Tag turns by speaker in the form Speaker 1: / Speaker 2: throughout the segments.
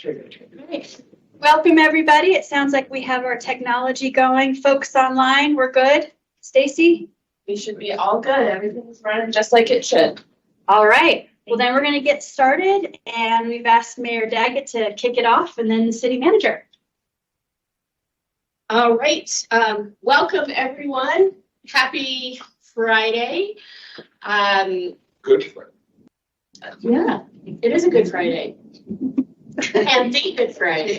Speaker 1: Great. Welcome, everybody. It sounds like we have our technology going. Folks online, we're good. Stacy?
Speaker 2: We should be all good. Everything's running just like it should.
Speaker 1: All right. Well, then we're going to get started, and we've asked Mayor Daggett to kick it off, and then the city manager.
Speaker 2: All right. Welcome, everyone. Happy Friday.
Speaker 3: Good Friday.
Speaker 2: Yeah, it is a Good Friday. And the Good Friday.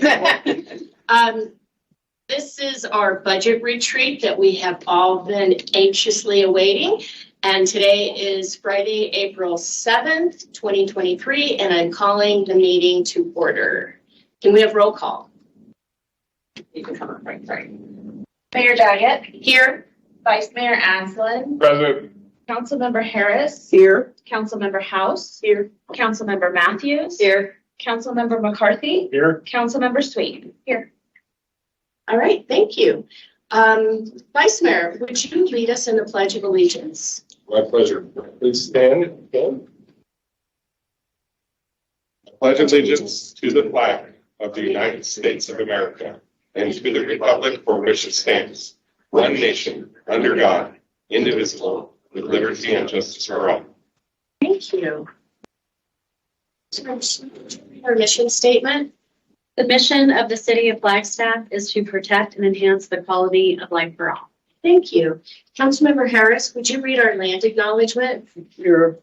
Speaker 2: This is our budget retreat that we have all been anxiously awaiting. And today is Friday, April 7th, 2023, and I'm calling the meeting to order. Can we have roll call? You can come up right, sorry. Mayor Daggett. Here. Vice Mayor Aslan.
Speaker 3: Present.
Speaker 2: Councilmember Harris.
Speaker 4: Here.
Speaker 2: Councilmember House. Here. Councilmember Matthews.
Speaker 1: Here.
Speaker 2: Councilmember McCarthy.
Speaker 3: Here.
Speaker 2: Councilmember Sweet. Here. All right, thank you. Vice Mayor, would you lead us in the Pledge of Allegiance?
Speaker 3: My pleasure. Please stand again. I pledge allegiance to the flag of the United States of America and to the republic for which it stands, one nation, under God, indivisible, with liberty and justice for all.
Speaker 2: Thank you. Our mission statement.
Speaker 5: The mission of the city of Flagstaff is to protect and enhance the quality of life for all.
Speaker 2: Thank you. Councilmember Harris, would you read our land acknowledgement?
Speaker 4: Here.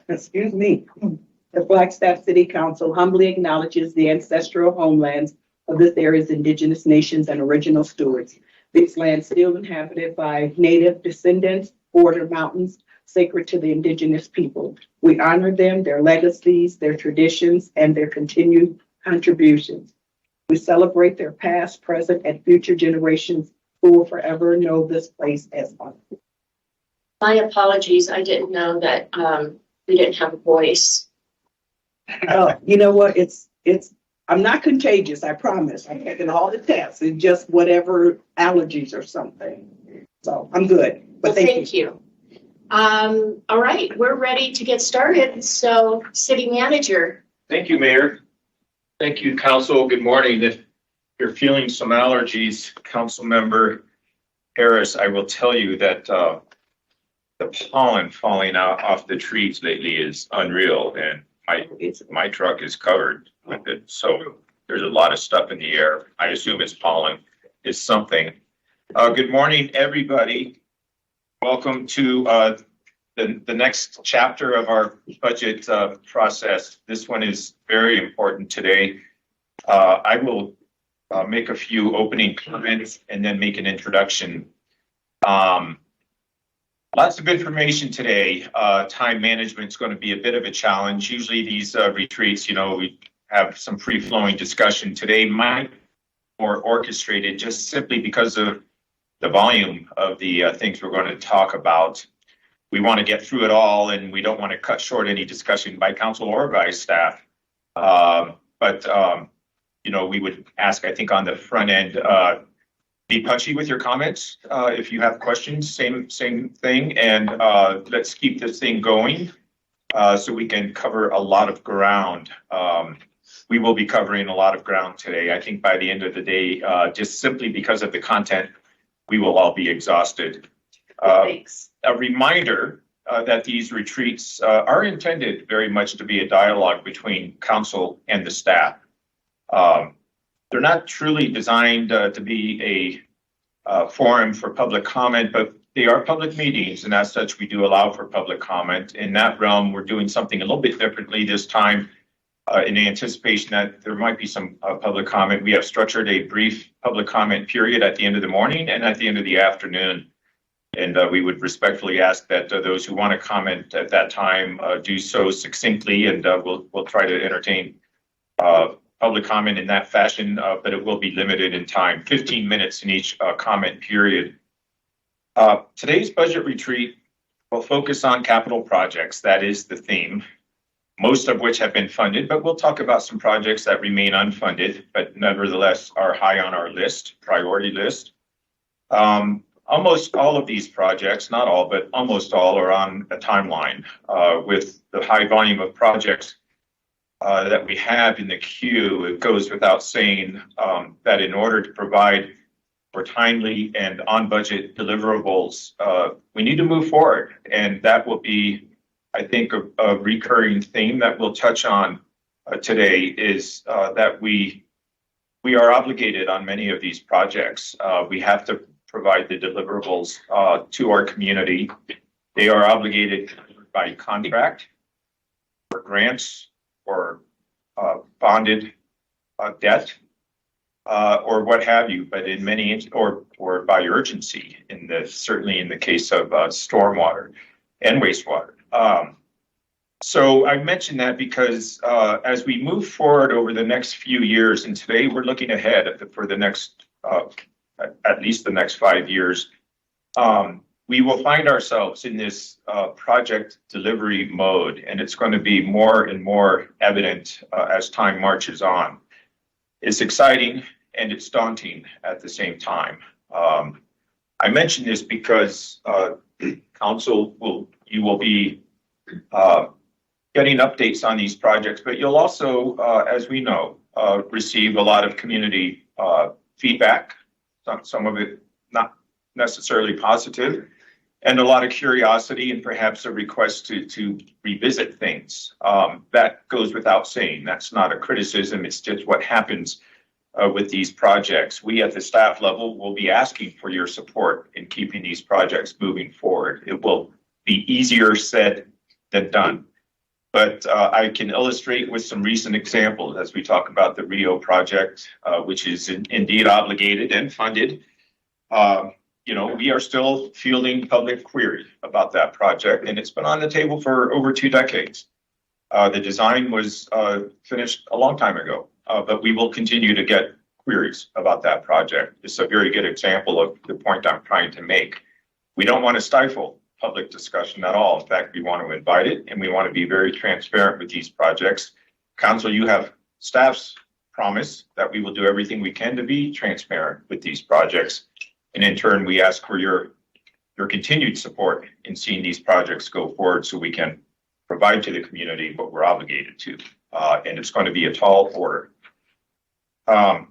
Speaker 4: Excuse me. The Flagstaff City Council humbly acknowledges the ancestral homelands of this area's indigenous nations and original stewards. These lands still inhabited by native descendants, border mountains, sacred to the indigenous people. We honor them, their legacies, their traditions, and their continued contributions. We celebrate their past, present, and future generations who will forever know this place as home.
Speaker 2: My apologies. I didn't know that we didn't have a voice.
Speaker 4: You know what? I'm not contagious, I promise. I'm taking all the tests. It's just whatever allergies or something. So I'm good. But
Speaker 2: Well, thank you. All right, we're ready to get started. So, City Manager.
Speaker 6: Thank you, Mayor. Thank you, Council. Good morning. If you're feeling some allergies, Councilmember Harris, I will tell you that the pollen falling out off the trees lately is unreal, and my truck is covered with it. So there's a lot of stuff in the air. I assume it's pollen. It's something. Good morning, everybody. Welcome to the next chapter of our budget process. This one is very important today. I will make a few opening comments and then make an introduction. Lots of information today. Time management is going to be a bit of a challenge. Usually these retreats, we have some free-flowing discussion. Today might be more orchestrated just simply because of the volume of the things we're going to talk about. We want to get through it all, and we don't want to cut short any discussion by council or by staff. But we would ask, I think, on the front end, be punchy with your comments. If you have questions, same thing. And let's keep this thing going so we can cover a lot of ground. We will be covering a lot of ground today. I think by the end of the day, just simply because of the content, we will all be exhausted.
Speaker 2: Thanks.
Speaker 6: A reminder that these retreats are intended very much to be a dialogue between council and the staff. They're not truly designed to be a forum for public comment, but they are public meetings, and as such, we do allow for public comment. In that realm, we're doing something a little bit differently this time in anticipation that there might be some public comment. We have structured a brief public comment period at the end of the morning and at the end of the afternoon. And we would respectfully ask that those who want to comment at that time do so succinctly, and we'll try to entertain public comment in that fashion, but it will be limited in time, 15 minutes in each comment period. Today's budget retreat will focus on capital projects. That is the theme, most of which have been funded, but we'll talk about some projects that remain unfunded, but nevertheless are high on our list, priority list. almost all of these projects, not all, but almost all are on a timeline with the high volume of projects that we have in the queue. It goes without saying that in order to provide for timely and on budget deliverables, we need to move forward. And that will be, I think, a recurring theme that we'll touch on today is that we are obligated on many of these projects. We have to provide the deliverables to our community. They are obligated by contract or grants or bonded debt or what have you, but in many or by urgency certainly in the case of stormwater and wastewater. So I mentioned that because as we move forward over the next few years, and today we're looking ahead for the next, at least the next 5 years, we will find ourselves in this project delivery mode, and it's going to be more and more evident as time marches on. It's exciting and it's daunting at the same time. I mention this because you will be getting updates on these projects, but you'll also, as we know, receive a lot of community feedback, some of it not necessarily positive, and a lot of curiosity and perhaps a request to revisit things. That goes without saying. That's not a criticism. It's just what happens with these projects. We at the staff level will be asking for your support in keeping these projects moving forward. It will be easier said than done. But I can illustrate with some recent examples as we talk about the Rio project, which is indeed obligated and funded. We are still fielding public query about that project, and it's been on the table for over 2 decades. The design was finished a long time ago, but we will continue to get queries about that project. It's a very good example of the point I'm trying to make. We don't want to stifle public discussion at all. In fact, we want to invite it, and we want to be very transparent with these projects. Council, you have staff's promise that we will do everything we can to be transparent with these projects. And in turn, we ask for your continued support in seeing these projects go forward so we can provide to the community what we're obligated to. And it's going to be a tall order. I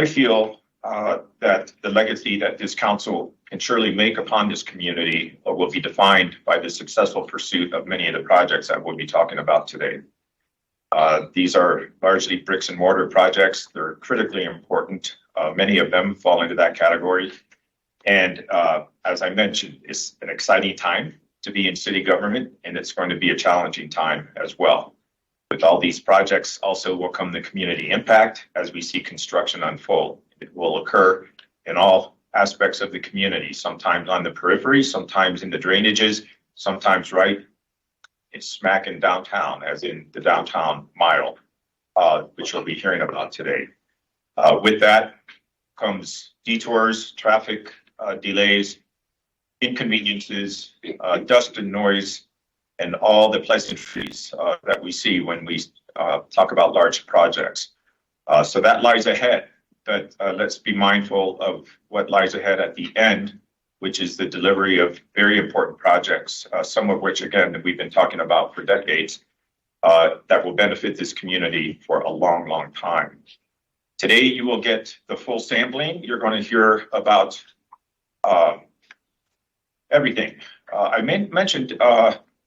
Speaker 6: feel that the legacy that this council can surely make upon this community will be defined by the successful pursuit of many of the projects that we'll be talking about today. These are largely bricks and mortar projects. They're critically important. Many of them fall into that category. And as I mentioned, it's an exciting time to be in city government, and it's going to be a challenging time as well. With all these projects also will come the community impact as we see construction unfold. It will occur in all aspects of the community, sometimes on the periphery, sometimes in the drainages, sometimes right it's smack in downtown, as in the downtown mile, which you'll be hearing about today. With that comes detours, traffic delays, inconveniences, dust and noise, and all the pleasantries that we see when we talk about large projects. So that lies ahead, but let's be mindful of what lies ahead at the end, which is the delivery of very important projects, some of which, again, that we've been talking about for decades, that will benefit this community for a long, long time. Today, you will get the full sampling. You're going to hear about everything. I mentioned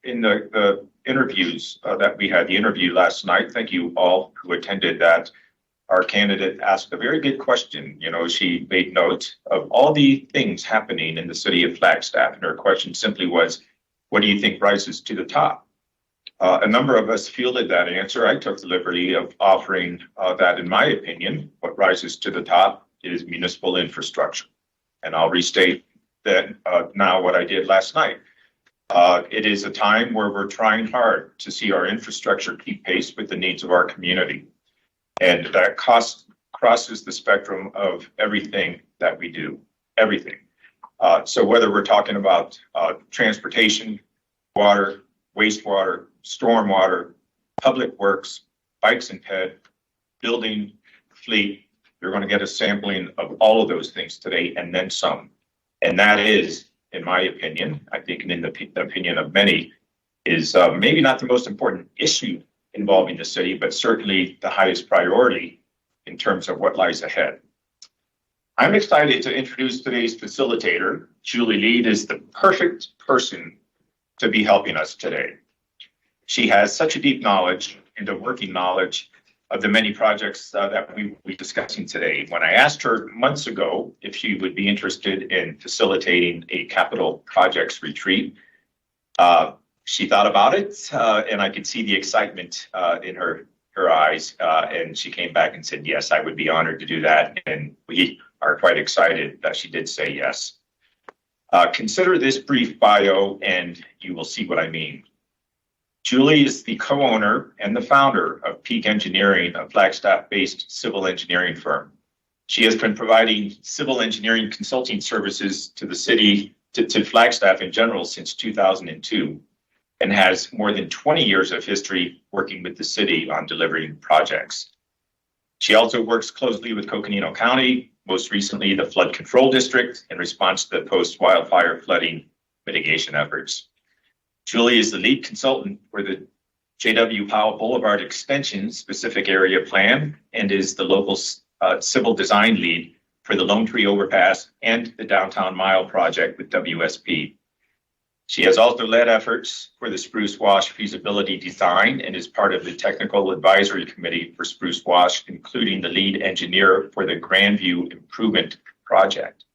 Speaker 6: in the interviews that we had, the interview last night, thank you all who attended that. Our candidate asked a very good question. She made note of all the things happening in the city of Flagstaff. And her question simply was, what do you think rises to the top? A number of us fielded that answer. I took the liberty of offering that, in my opinion, what rises to the top is municipal infrastructure. And I'll restate that now what I did last night. It is a time where we're trying hard to see our infrastructure keep pace with the needs of our community. And that crosses the spectrum of everything that we do, everything. So whether we're talking about transportation, water, wastewater, stormwater, public works, bikes and ped, building, fleet, You're going to get a sampling of all of those things today and then some. And that is, in my opinion, I think, and in the opinion of many, is maybe not the most important issue involving the city, but certainly the highest priority in terms of what lies ahead. I'm excited to introduce today's facilitator. Julie Lead is the perfect person to be helping us today. She has such a deep knowledge and a working knowledge of the many projects that we will be discussing today. When I asked her months ago if she would be interested in facilitating a capital projects retreat, she thought about it, and I could see the excitement in her eyes, and she came back and said, yes, I would be honored to do that, and we are quite excited that she did say yes. Consider this brief bio, and you will see what I mean. Julie is the co-owner and the founder of Peak Engineering, a Flagstaff-based civil engineering firm. She has been providing civil engineering consulting services to the city, to Flagstaff in general, since 2002, and has more than 20 years of history working with the city on delivering projects. She also works closely with Coconino County, most recently the Flood Control District, in response to the post-wildfire flooding mitigation efforts. Julie is the lead consultant for the J.W. Powell Boulevard Extension Specific Area Plan and is the local civil design lead for the Lone Tree Overpass and the Downtown Mile project with WSP. She has also led efforts for the Spruce Wash feasibility design and is part of the technical advisory committee for Spruce Wash, including the lead engineer for the Grandview Improvement Project.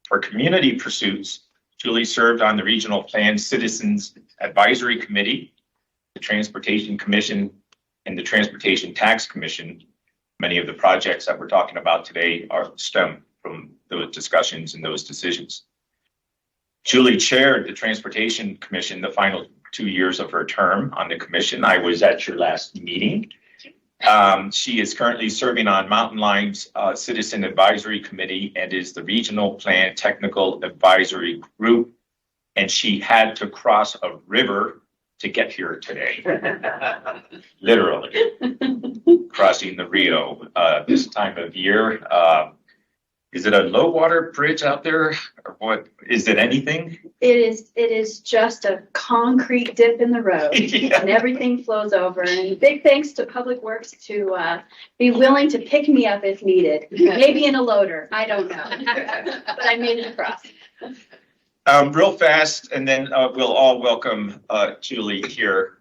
Speaker 6: For community pursuits, Julie served on the Regional Plan Citizens Advisory Committee, the Transportation Commission, and the Transportation Tax Commission. Many of the projects that we're talking about today stem from those discussions and those decisions. Julie chaired the Transportation Commission the final 2 years of her term on the commission. I was at your last meeting. She is currently serving on Mountain Line's Citizen Advisory Committee and is the Regional Plan Technical Advisory Group. And she had to cross a river to get here today. Literally crossing the Rio this time of year. Is it a low water bridge out there, or what? Is it anything?
Speaker 1: It is just a concrete dip in the road,
Speaker 6: Yeah.
Speaker 1: and everything flows over. And big thanks to Public Works to be willing to pick me up if needed. Maybe in a loader, I don't know, but I made it across.
Speaker 6: Real fast, and then we'll all welcome Julie here.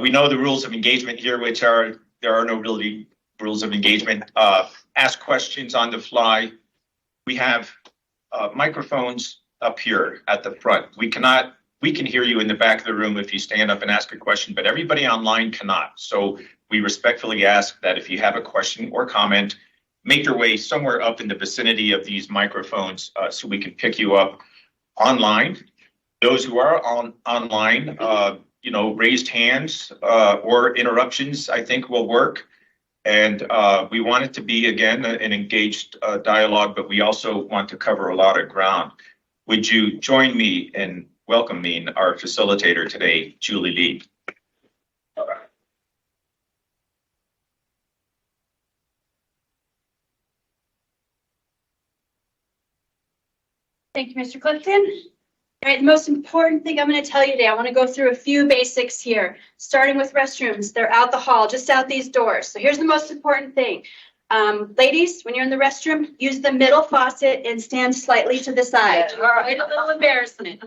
Speaker 6: We know the rules of engagement here, which are there are no really rules of engagement. Ask questions on the fly. We have microphones up here at the front. We can hear you in the back of the room if you stand up and ask a question, but everybody online cannot. So we respectfully ask that if you have a question or comment, make your way somewhere up in the vicinity of these microphones so we can pick you up online. Those who are online, raised hands or interruptions, I think will work. And we want it to be, again, an engaged dialogue, but we also want to cover a lot of ground. Would you join me in welcoming our facilitator today, Julie Lee?
Speaker 1: Thank you, Mr. Clifton. All right, the most important thing I'm going to tell you today, I want to go through a few basics here, starting with restrooms. They're out the hall, just out these doors. So here's the most important thing. Ladies, when you're in the restroom, use the middle faucet and stand slightly to the side. All right, a little embarrassment.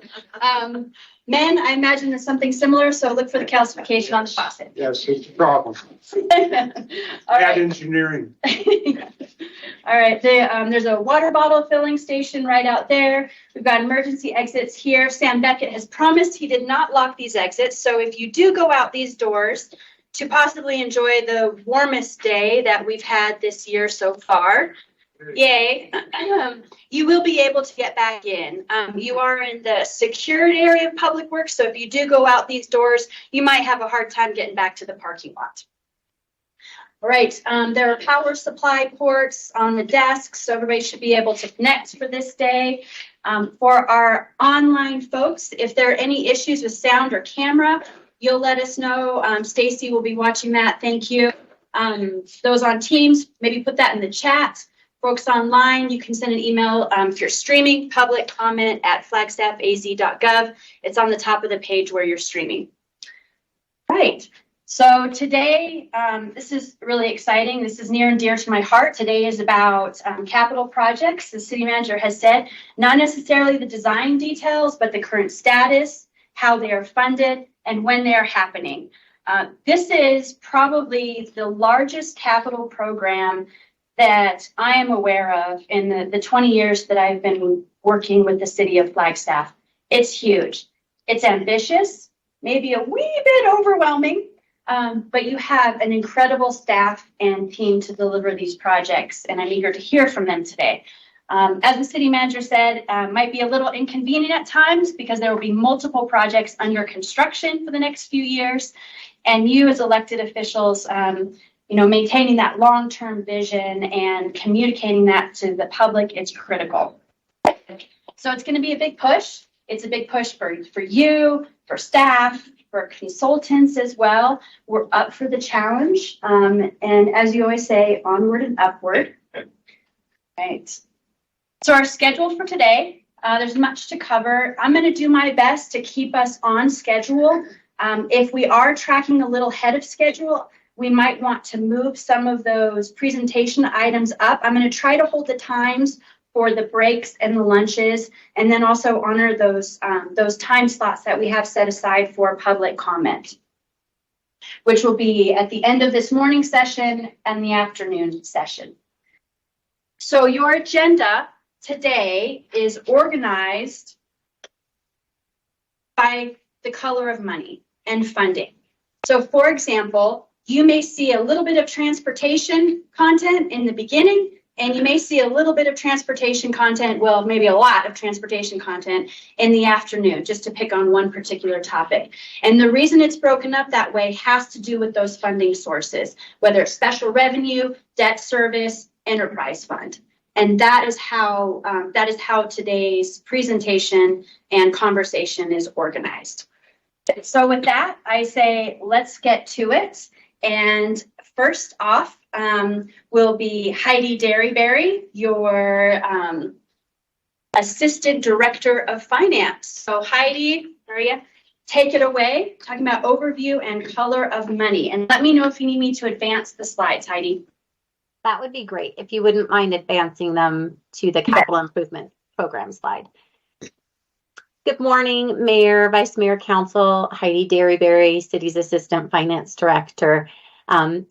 Speaker 1: Men, I imagine there's something similar, so look for the calcification on the faucet.
Speaker 7: Yes, it's a problem.
Speaker 1: All
Speaker 7: Bad
Speaker 1: right.
Speaker 7: engineering.
Speaker 1: All right, there's a water bottle filling station right out there. We've got emergency exits here. Sam Beckett has promised he did not lock these exits. So if you do go out these doors to possibly enjoy the warmest day that we've had this year so far, yay, you will be able to get back in. You are in the secured area of Public Works. So if you do go out these doors, you might have a hard time getting back to the parking lot. All right, there are power supply ports on the desks, so everybody should be able to connect for this day. For our online folks, if there are any issues with sound or camera, you'll let us know. Stacy will be watching that. Thank you. Those on Teams, maybe put that in the chat. Folks online, you can send an email if you're streaming, public comment at flagstaffaz.gov. It's on the top of the page where you're streaming. Right. So today, this is really exciting. This is near and dear to my heart. Today is about capital projects. The city manager has said, not necessarily the design details, but the current status, how they are funded, and when they are happening. This is probably the largest capital program that I am aware of in the 20 years that I've been working with the city of Flagstaff. It's huge. It's ambitious, maybe a wee bit overwhelming, but you have an incredible staff and team to deliver these projects, and I'm eager to hear from them today. As the city manager said, might be a little inconvenient at times because there will be multiple projects under construction for the next few years, and you as elected officials, maintaining that long-term vision and communicating that to the public is critical. So it's going to be a big push. It's a big push for you, for staff, for consultants as well. We're up for the challenge. And as you always say, onward and upward. Right. So our schedule for today, there's much to cover. I'm going to do my best to keep us on schedule. If we are tracking a little ahead of schedule, we might want to move some of those presentation items up. I'm going to try to hold the times for the breaks and the lunches, and then also honor those time slots that we have set aside for public comment, which will be at the end of this morning session and the afternoon session. So your agenda today is organized by the color of money and funding. So for example, you may see a little bit of transportation content in the beginning, and you may see a little bit of transportation content, well, maybe a lot of transportation content in the afternoon, just to pick on one particular topic. And the reason it's broken up that way has to do with those funding sources, whether it's special revenue, debt service, enterprise fund. And that is how today's presentation and conversation is organized. So with that, I say, let's get to it. And first off, will be Heidi Derryberry, your Assistant Director of Finance. So Heidi, Maria, take it away, talking about overview and color of money. And let me know if you need me to advance the slides, Heidi.
Speaker 7: That would be great if you wouldn't mind advancing them to the capital improvement program slide. Good morning, Mayor, Vice Mayor, Council, Heidi Derryberry, City's Assistant Finance Director.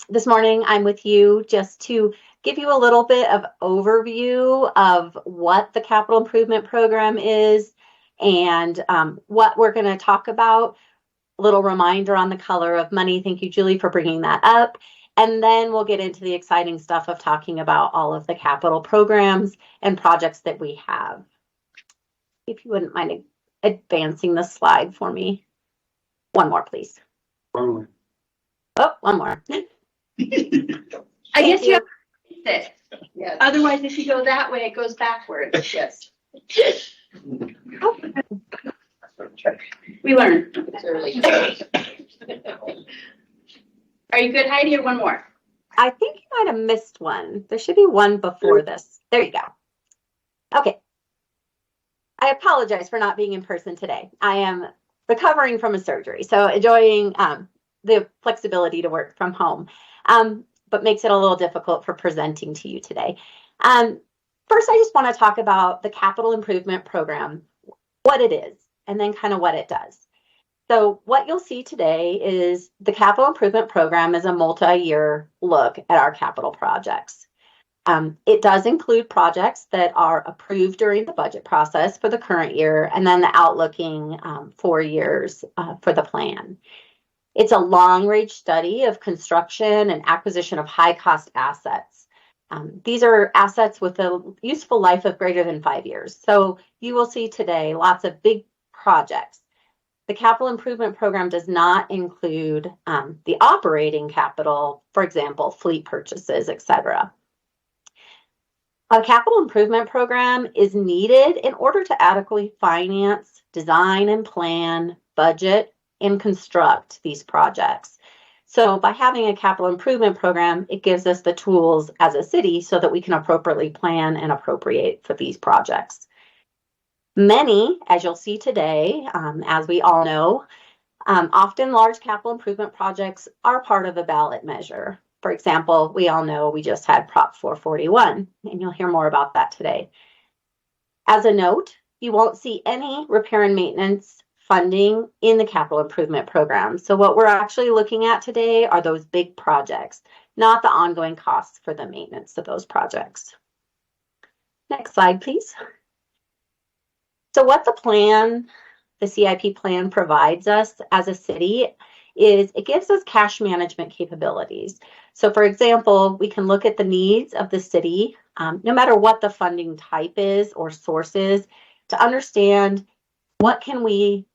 Speaker 7: This morning, I'm with you just to give you a little bit of overview of what the capital improvement program is and what we're going to talk about. A little reminder on the color of money. Thank you, Julie, for bringing that up. And then we'll get into the exciting stuff of talking about all of the capital programs and projects that we have. If you wouldn't mind advancing the slide for me. One more, please.
Speaker 3: One more.
Speaker 7: Oh, one more.
Speaker 1: I guess you have to fix it.
Speaker 4: Yes.
Speaker 1: Otherwise, if you go that way, it goes backwards.
Speaker 4: Yes.
Speaker 1: We learn.
Speaker 4: It's early.
Speaker 1: Are you good, Heidi, or one more?
Speaker 7: I think you might have missed one. There should be one before this. There you go. Okay. I apologize for not being in person today. I am recovering from a surgery, so enjoying the flexibility to work from home, but makes it a little difficult for presenting to you today. First, I just want to talk about the capital improvement program, what it is, and then kind of what it does. So what you'll see today is the capital improvement program is a multi-year look at our capital projects. It does include projects that are approved during the budget process for the current year, and then the outlooking 4 years for the plan. It's a long-range study of construction and acquisition of high-cost assets. These are assets with a useful life of greater than 5 years. So you will see today lots of big projects. The capital improvement program does not include the operating capital, for example, fleet purchases, etc. A capital improvement program is needed in order to adequately finance, design and plan, budget, and construct these projects. So by having a capital improvement program, it gives us the tools as a city so that we can appropriately plan and appropriate for these projects. Many, as you'll see today, as we all know, often large capital improvement projects are part of a ballot measure. For example, we all know we just had Prop 441, and you'll hear more about that today. As a note, you won't see any repair and maintenance funding in the capital improvement program. So what we're actually looking at today are those big projects, not the ongoing costs for the maintenance of those projects. Next slide, please. So what the CIP plan provides us as a city is it gives us cash management capabilities. So for example, we can look at the needs of the city, no matter what the funding type is or source is, to understand what can we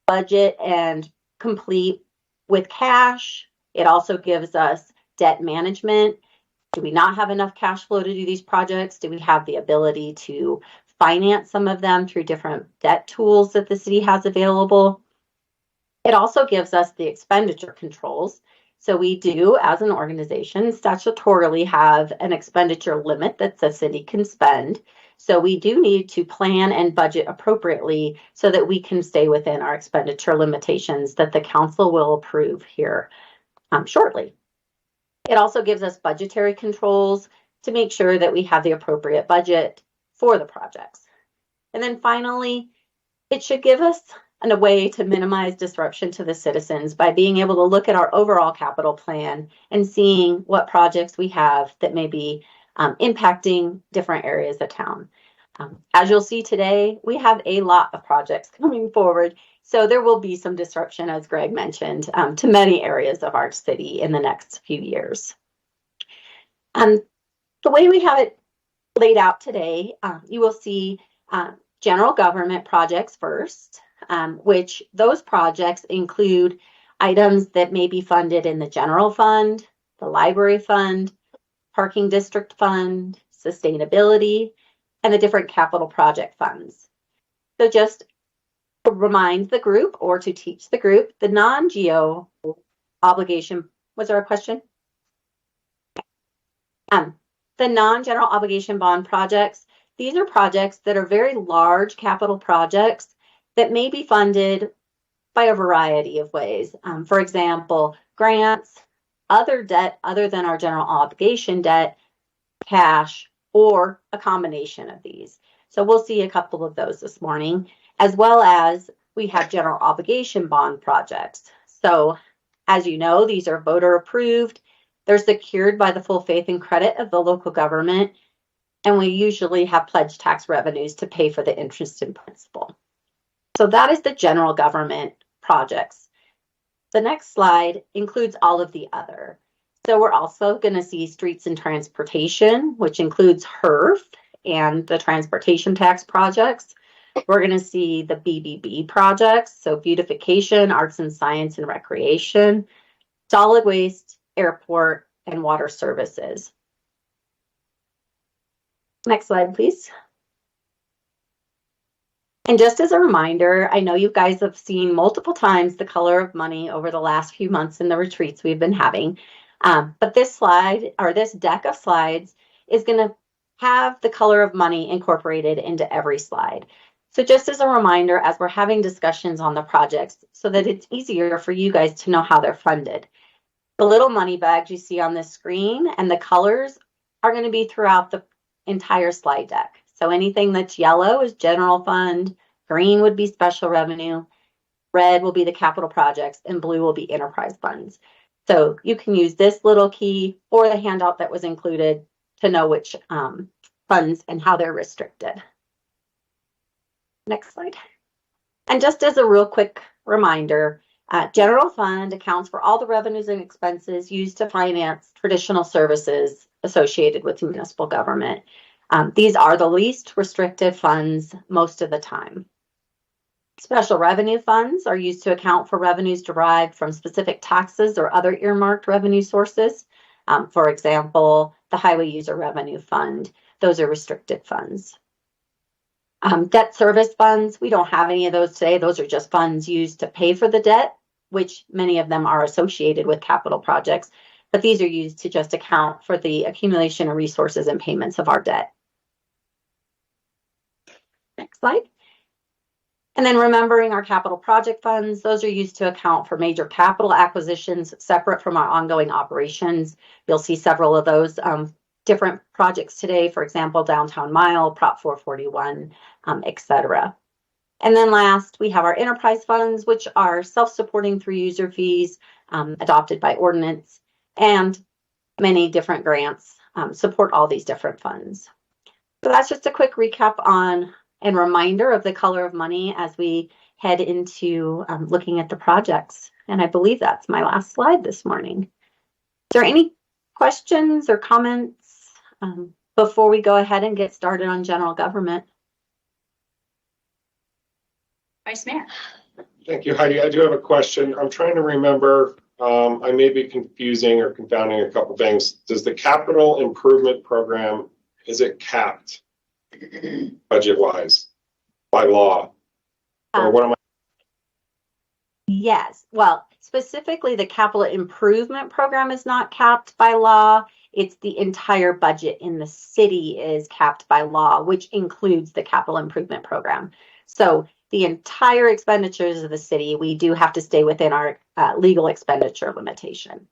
Speaker 7: budget and complete with cash. It also gives us debt management. Do we not have enough cash flow to do these projects? Do we have the ability to finance some of them through different debt tools that the city has available? It also gives us the expenditure controls. So we do, as an organization, statutorily have an expenditure limit that the city can spend. So we do need to plan and budget appropriately so that we can stay within our expenditure limitations that the council will approve here shortly. It also gives us budgetary controls to make sure that we have the appropriate budget for the projects. And then finally, it should give us a way to minimize disruption to the citizens by being able to look at our overall capital plan and seeing what projects we have that may be impacting different areas of town. As you'll see today, we have a lot of projects coming forward, so there will be some disruption, as Greg mentioned, to many areas of our city in the next few years. The way we have it laid out today, you will see general government projects first, which those projects include items that may be funded in the general fund, the library fund, parking district fund, sustainability, and the different capital project funds. So just to remind the group or to teach the group, the non-geo obligation, was there a question? The non-general obligation bond projects, these are projects that are very large capital projects that may be funded by a variety of ways. For example, grants, other debt other than our general obligation debt, cash, or a combination of these. So we'll see a couple of those this morning, as well as we have general obligation bond projects. So as you know, these are voter approved. They're secured by the full faith and credit of the local government, and we usually have pledged tax revenues to pay for the interest and principal. So that is the general government projects. The next slide includes all of the other. So we're also going to see streets and transportation, which includes HERF and the transportation tax projects. We're going to see the BBB projects, so beautification, arts and science and recreation, solid waste, airport, and water services. Next slide, please. And just as a reminder, I know you guys have seen multiple times the color of money over the last few months in the retreats we've been having. But this slide, or this deck of slides, is going to have the color of money incorporated into every slide. So just as a reminder, as we're having discussions on the projects, so that it's easier for you guys to know how they're funded. The little money bags you see on this screen and the colors are going to be throughout the entire slide deck. So anything that's yellow is general fund, green would be special revenue, red will be the capital projects, and blue will be enterprise funds. So you can use this little key or the handout that was included to know which funds and how they're restricted. Next slide. And just as a real quick reminder, general fund accounts for all the revenues and expenses used to finance traditional services associated with municipal government. These are the least restrictive funds most of the time. Special revenue funds are used to account for revenues derived from specific taxes or other earmarked revenue sources. For example, the Highway User Revenue Fund, those are restricted funds. Debt service funds, we don't have any of those today. Those are just funds used to pay for the debt which many of them are associated with capital projects, but these are used to just account for the accumulation of resources and payments of our debt. Next slide. And then remembering our capital project funds, those are used to account for major capital acquisitions separate from our ongoing operations. You'll see several of those different projects today, for example, Downtown Mile, Prop 441, etc. And then last, we have our enterprise funds, which are self-supporting through user fees adopted by ordinance, and many different grants support all these different funds. So that's just a quick recap on and reminder of the color of money as we head into looking at the projects. And I believe that's my last slide this morning. Is there any questions or comments before we go ahead and get started on general government?
Speaker 1: Vice Mayor.
Speaker 3: Thank you, Heidi. I do have a question. I'm trying to remember, I may be confusing or confounding a couple things. Does the capital improvement program, is it capped budget-wise by law? Or what am I?
Speaker 7: Yes. Well, specifically, the capital improvement program is not capped by law. It's the entire budget in the city is capped by law, which includes the capital improvement program. So the entire expenditures of the city, we do have to stay within our legal expenditure limitation.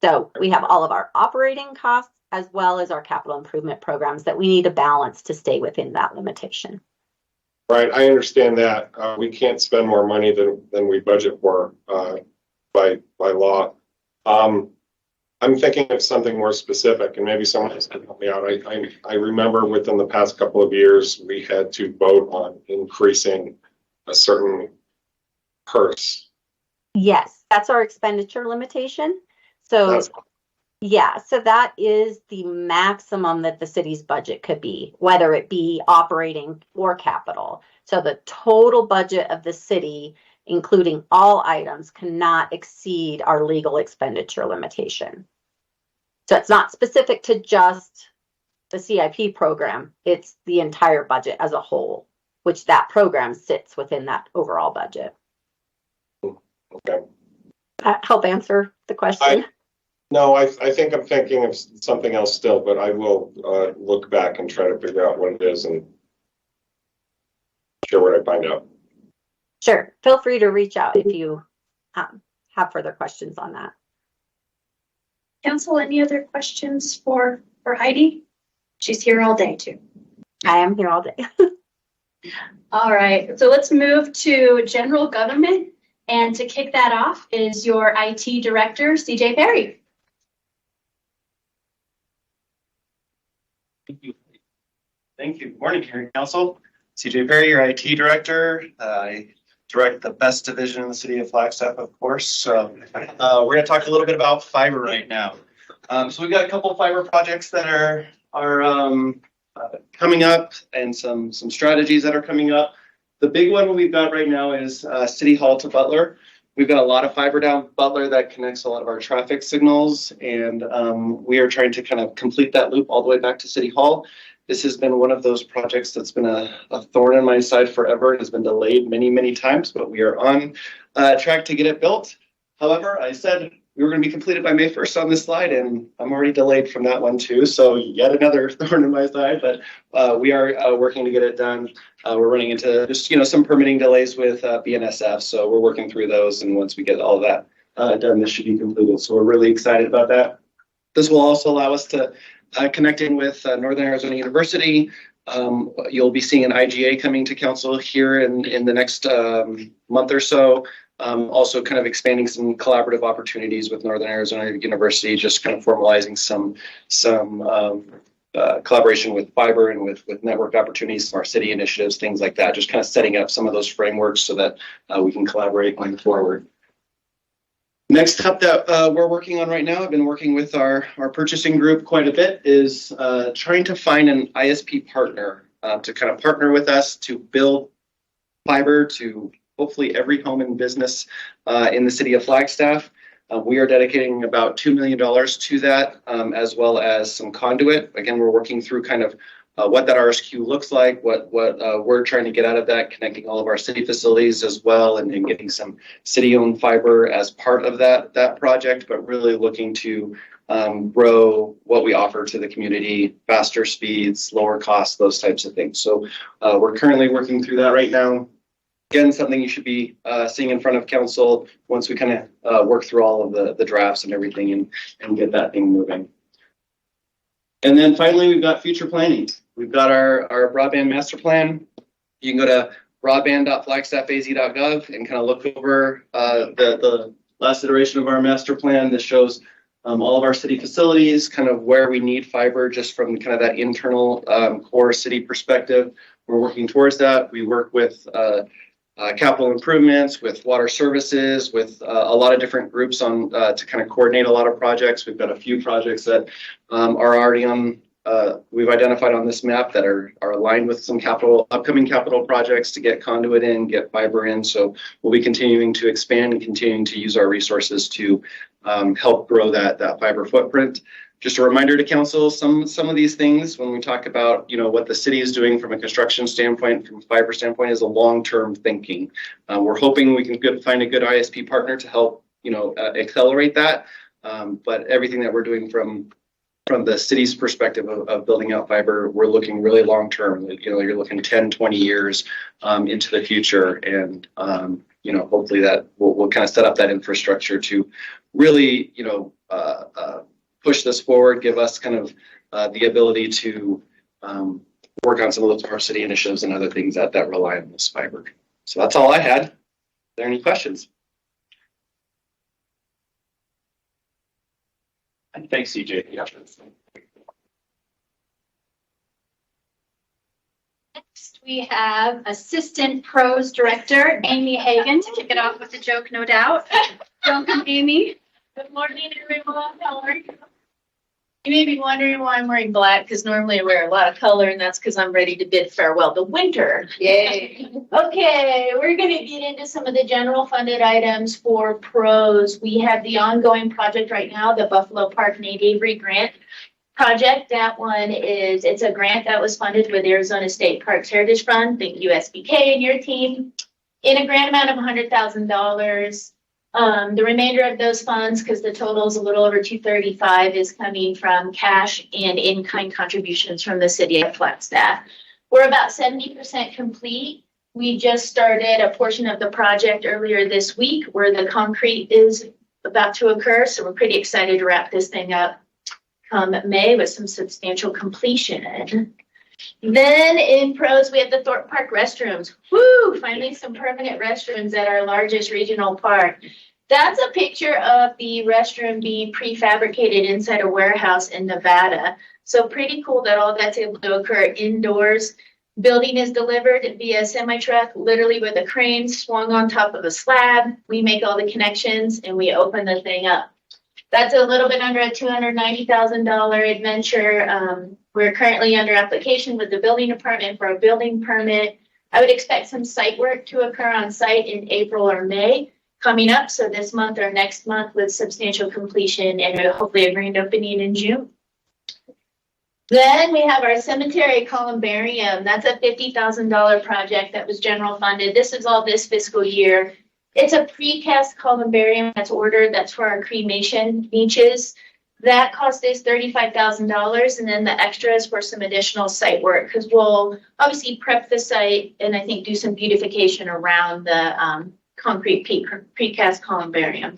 Speaker 7: So we have all of our operating costs as well as our capital improvement programs that we need to balance to stay within that limitation.
Speaker 3: Right, I understand that. We can't spend more money than we budget for by law. I'm thinking of something more specific, and maybe someone else can help me out. I remember within the past couple of years, we had to vote on increasing a certain purse.
Speaker 7: Yes, that's our expenditure limitation. So yeah, so that is the maximum that the city's budget could be, whether it be operating or capital. So the total budget of the city, including all items, cannot exceed our legal expenditure limitation. So it's not specific to just the CIP program, it's the entire budget as a whole, which that program sits within that overall budget.
Speaker 3: Okay.
Speaker 7: Help answer the question?
Speaker 3: No, I think I'm thinking of something else still, but I will look back and try to figure out what it is and share what I find out.
Speaker 7: Sure. Feel free to reach out if you have further questions on that.
Speaker 1: Council, any other questions for Heidi? She's here all day too.
Speaker 7: I am here all day.
Speaker 1: All right, so let's move to general government. And to kick that off is your IT director, CJ Perry.
Speaker 8: Thank you. Good morning, County Council. CJ Perry, your IT director. I direct the best division in the city of Flagstaff, of course. So we're going to talk a little bit about fiber right now. So we've got a couple of fiber projects that are coming up and some strategies that are coming up. The big one we've got right now is City Hall to Butler. We've got a lot of fiber down Butler that connects a lot of our traffic signals, and we are trying to kind of complete that loop all the way back to City Hall. This has been one of those projects that's been a thorn in my side forever. It has been delayed many, many times, but we are on track to get it built. However, I said we were going to be completed by May 1st on this slide, and I'm already delayed from that one too. So yet another thorn in my side, but we are working to get it done. We're running into just, some permitting delays with BNSF. So we're working through those. And once we get all of that done, this should be completed. So we're really excited about that. This will also allow us to connect in with Northern Arizona University. You'll be seeing an IGA coming to council here in the next month or so. Also kind of expanding some collaborative opportunities with Northern Arizona University, just kind of formalizing some collaboration with fiber and with network opportunities, smart city initiatives, things like that, just kind of setting up some of those frameworks so that we can collaborate going forward. Next up that we're working on right now, I've been working with our purchasing group quite a bit, is trying to find an ISP partner to kind of partner with us to build fiber to hopefully every home and business in the city of Flagstaff. We are dedicating about $2 million to that, as well as some conduit. Again, we're working through kind of what that RSQ looks like, what we're trying to get out of that, connecting all of our city facilities as well, and getting some city-owned fiber as part of that project, but really looking to grow what we offer to the community, faster speeds, lower costs, those types of things. So we're currently working through that right now. Again, something you should be seeing in front of council once we kind of work through all of the drafts and everything and get that thing moving. And then finally, we've got future planning. We've got our broadband master plan. You can go to broadband.flagstaffaz.gov and kind of look over the last iteration of our master plan. This shows all of our city facilities, kind of where we need fiber just from kind of that internal core city perspective. We're working towards that. We work with capital improvements, with water services, with a lot of different groups on to kind of coordinate a lot of projects. We've got a few projects that are already on, we've identified on this map that are aligned with some upcoming capital projects to get conduit in, get fiber in. So we'll be continuing to expand and continuing to use our resources to help grow that fiber footprint. Just a reminder to council, some of these things, when we talk about, what the city is doing from a construction standpoint, from a fiber standpoint, is a long-term thinking. We're hoping we can find a good ISP partner to help, accelerate that. But everything that we're doing from the city's perspective of building out fiber, we're looking really long-term. You're looking 10, 20 years into the future. And, hopefully that we'll kind of set up that infrastructure to really, push this forward, give us kind of the ability to work on some of those smart city initiatives and other things that rely on this fiber. So that's all I had. Are there any questions?
Speaker 6: Thanks, CJ. Yeah.
Speaker 1: Next, we have Assistant Pros Director, Amy Hagan, to kick it off with a joke, no doubt. Welcome, Amy.
Speaker 2: Good morning, everyone. How are you? You may be wondering why I'm wearing black, because normally I wear a lot of color, and that's because I'm ready to bid farewell to winter. Yay. Okay, we're going to get into some of the general funded items for pros. We have the ongoing project right now, the Buffalo Park Nate Avery grant project. That one it's a grant that was funded with Arizona State Parks Heritage Fund. Thank you, SBK and your team. In a grant amount of $100,000. The remainder of those funds, because the total is a little over 235, is coming from cash and in-kind contributions from the city of Flagstaff. We're about 70% complete. We just started a portion of the project earlier this week where the concrete is about to occur. So we're pretty excited to wrap this thing up come May with some substantial completion. Then in pros, we have the Thorpe Park restrooms. Woo! Finally, some permanent restrooms at our largest regional park. That's a picture of the restroom being prefabricated inside a warehouse in Nevada. So pretty cool that all that's able to occur indoors. Building is delivered via semi-truck, literally with a crane swung on top of a slab. We make all the connections and we open the thing up. That's a little bit under a $290,000 adventure. We're currently under application with the building department for a building permit. I would expect some site work to occur on site in April or May coming up. So this month or next month with substantial completion and hopefully a grand opening in June. Then we have our cemetery columbarium. That's a $50,000 project that was general funded. This is all this fiscal year. It's a precast columbarium that's ordered. That's for our cremation niches. That cost is $35,000, and then the extra is for some additional site work because we'll obviously prep the site and I think do some beautification around the concrete precast columbarium.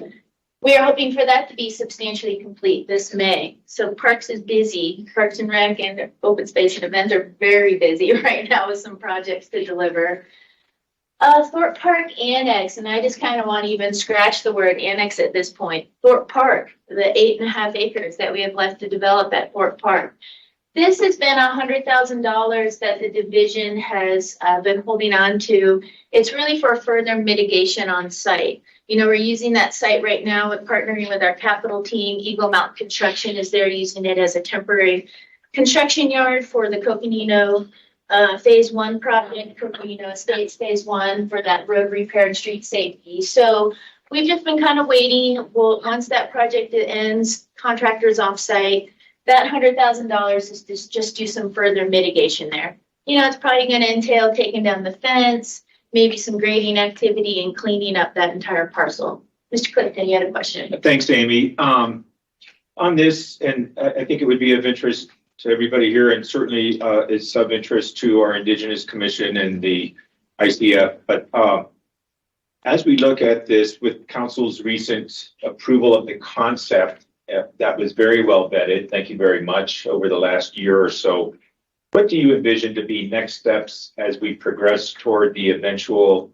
Speaker 2: We are hoping for that to be substantially complete this May. So Parks is busy. Parks and Rec and Open Space and Events are very busy right now with some projects to deliver. Thorpe Park Annex, and I just kind of want to even scratch the word annex at this point. Thorpe Park, the 8.5 acres that we have left to develop at Thorpe Park. This has been $100,000 that the division has been holding on to. It's really for further mitigation on site. We're using that site right now with partnering with our capital team. Eagle Mountain Construction is there using it as a temporary construction yard for the Coconino Phase 1 project, Coconino Estates Phase 1 for that road repair and street safety. So we've just been kind of waiting. Well, once that project ends, contractors off site, That $100,000 is to just do some further mitigation there. You know, it's probably gonna entail taking down the fence, maybe some grading activity and cleaning up that entire parcel. Mr. Clifton, you had a question?
Speaker 6: Thanks, Amy. On this, and I think it would be of interest to everybody here, and certainly is of interest to our Indigenous Commission and the ICF. But as we look at this with council's recent approval of the concept, that was very well vetted. Thank you very much over the last year or so. What do you envision to be next steps as we progress toward the eventual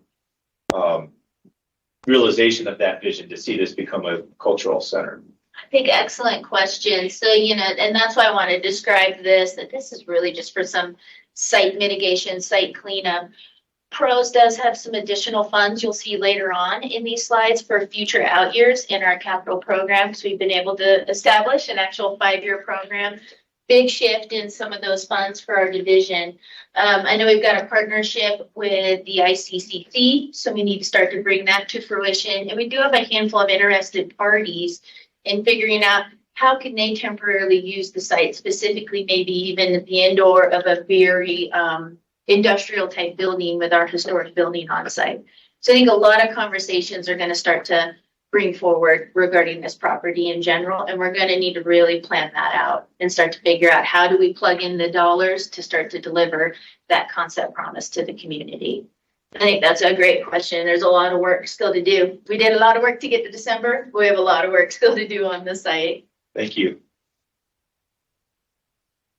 Speaker 6: realization of that vision to see this become a cultural center?
Speaker 2: I think excellent question. So, you know, and that's why I want to describe this, that this is really just for some site mitigation, site cleanup. PROS does have some additional funds you'll see later on in these slides for future out years in our capital programs. We've been able to establish an actual 5-year program. Big shift in some of those funds for our division. I know we've got a partnership with the ICCC, so we need to start to bring that to fruition. And we do have a handful of interested parties in figuring out how can they temporarily use the site, specifically maybe even the indoor of a very industrial type building with our historic building on site. So I think a lot of conversations are going to start to bring forward regarding this property in general, and we're going to need to really plan that out and start to figure out how do we plug in the dollars to start to deliver that concept promise to the community. I think that's a great question. There's a lot of work still to do. We did a lot of work to get to December. We have a lot of work still to do on the site.
Speaker 6: Thank you.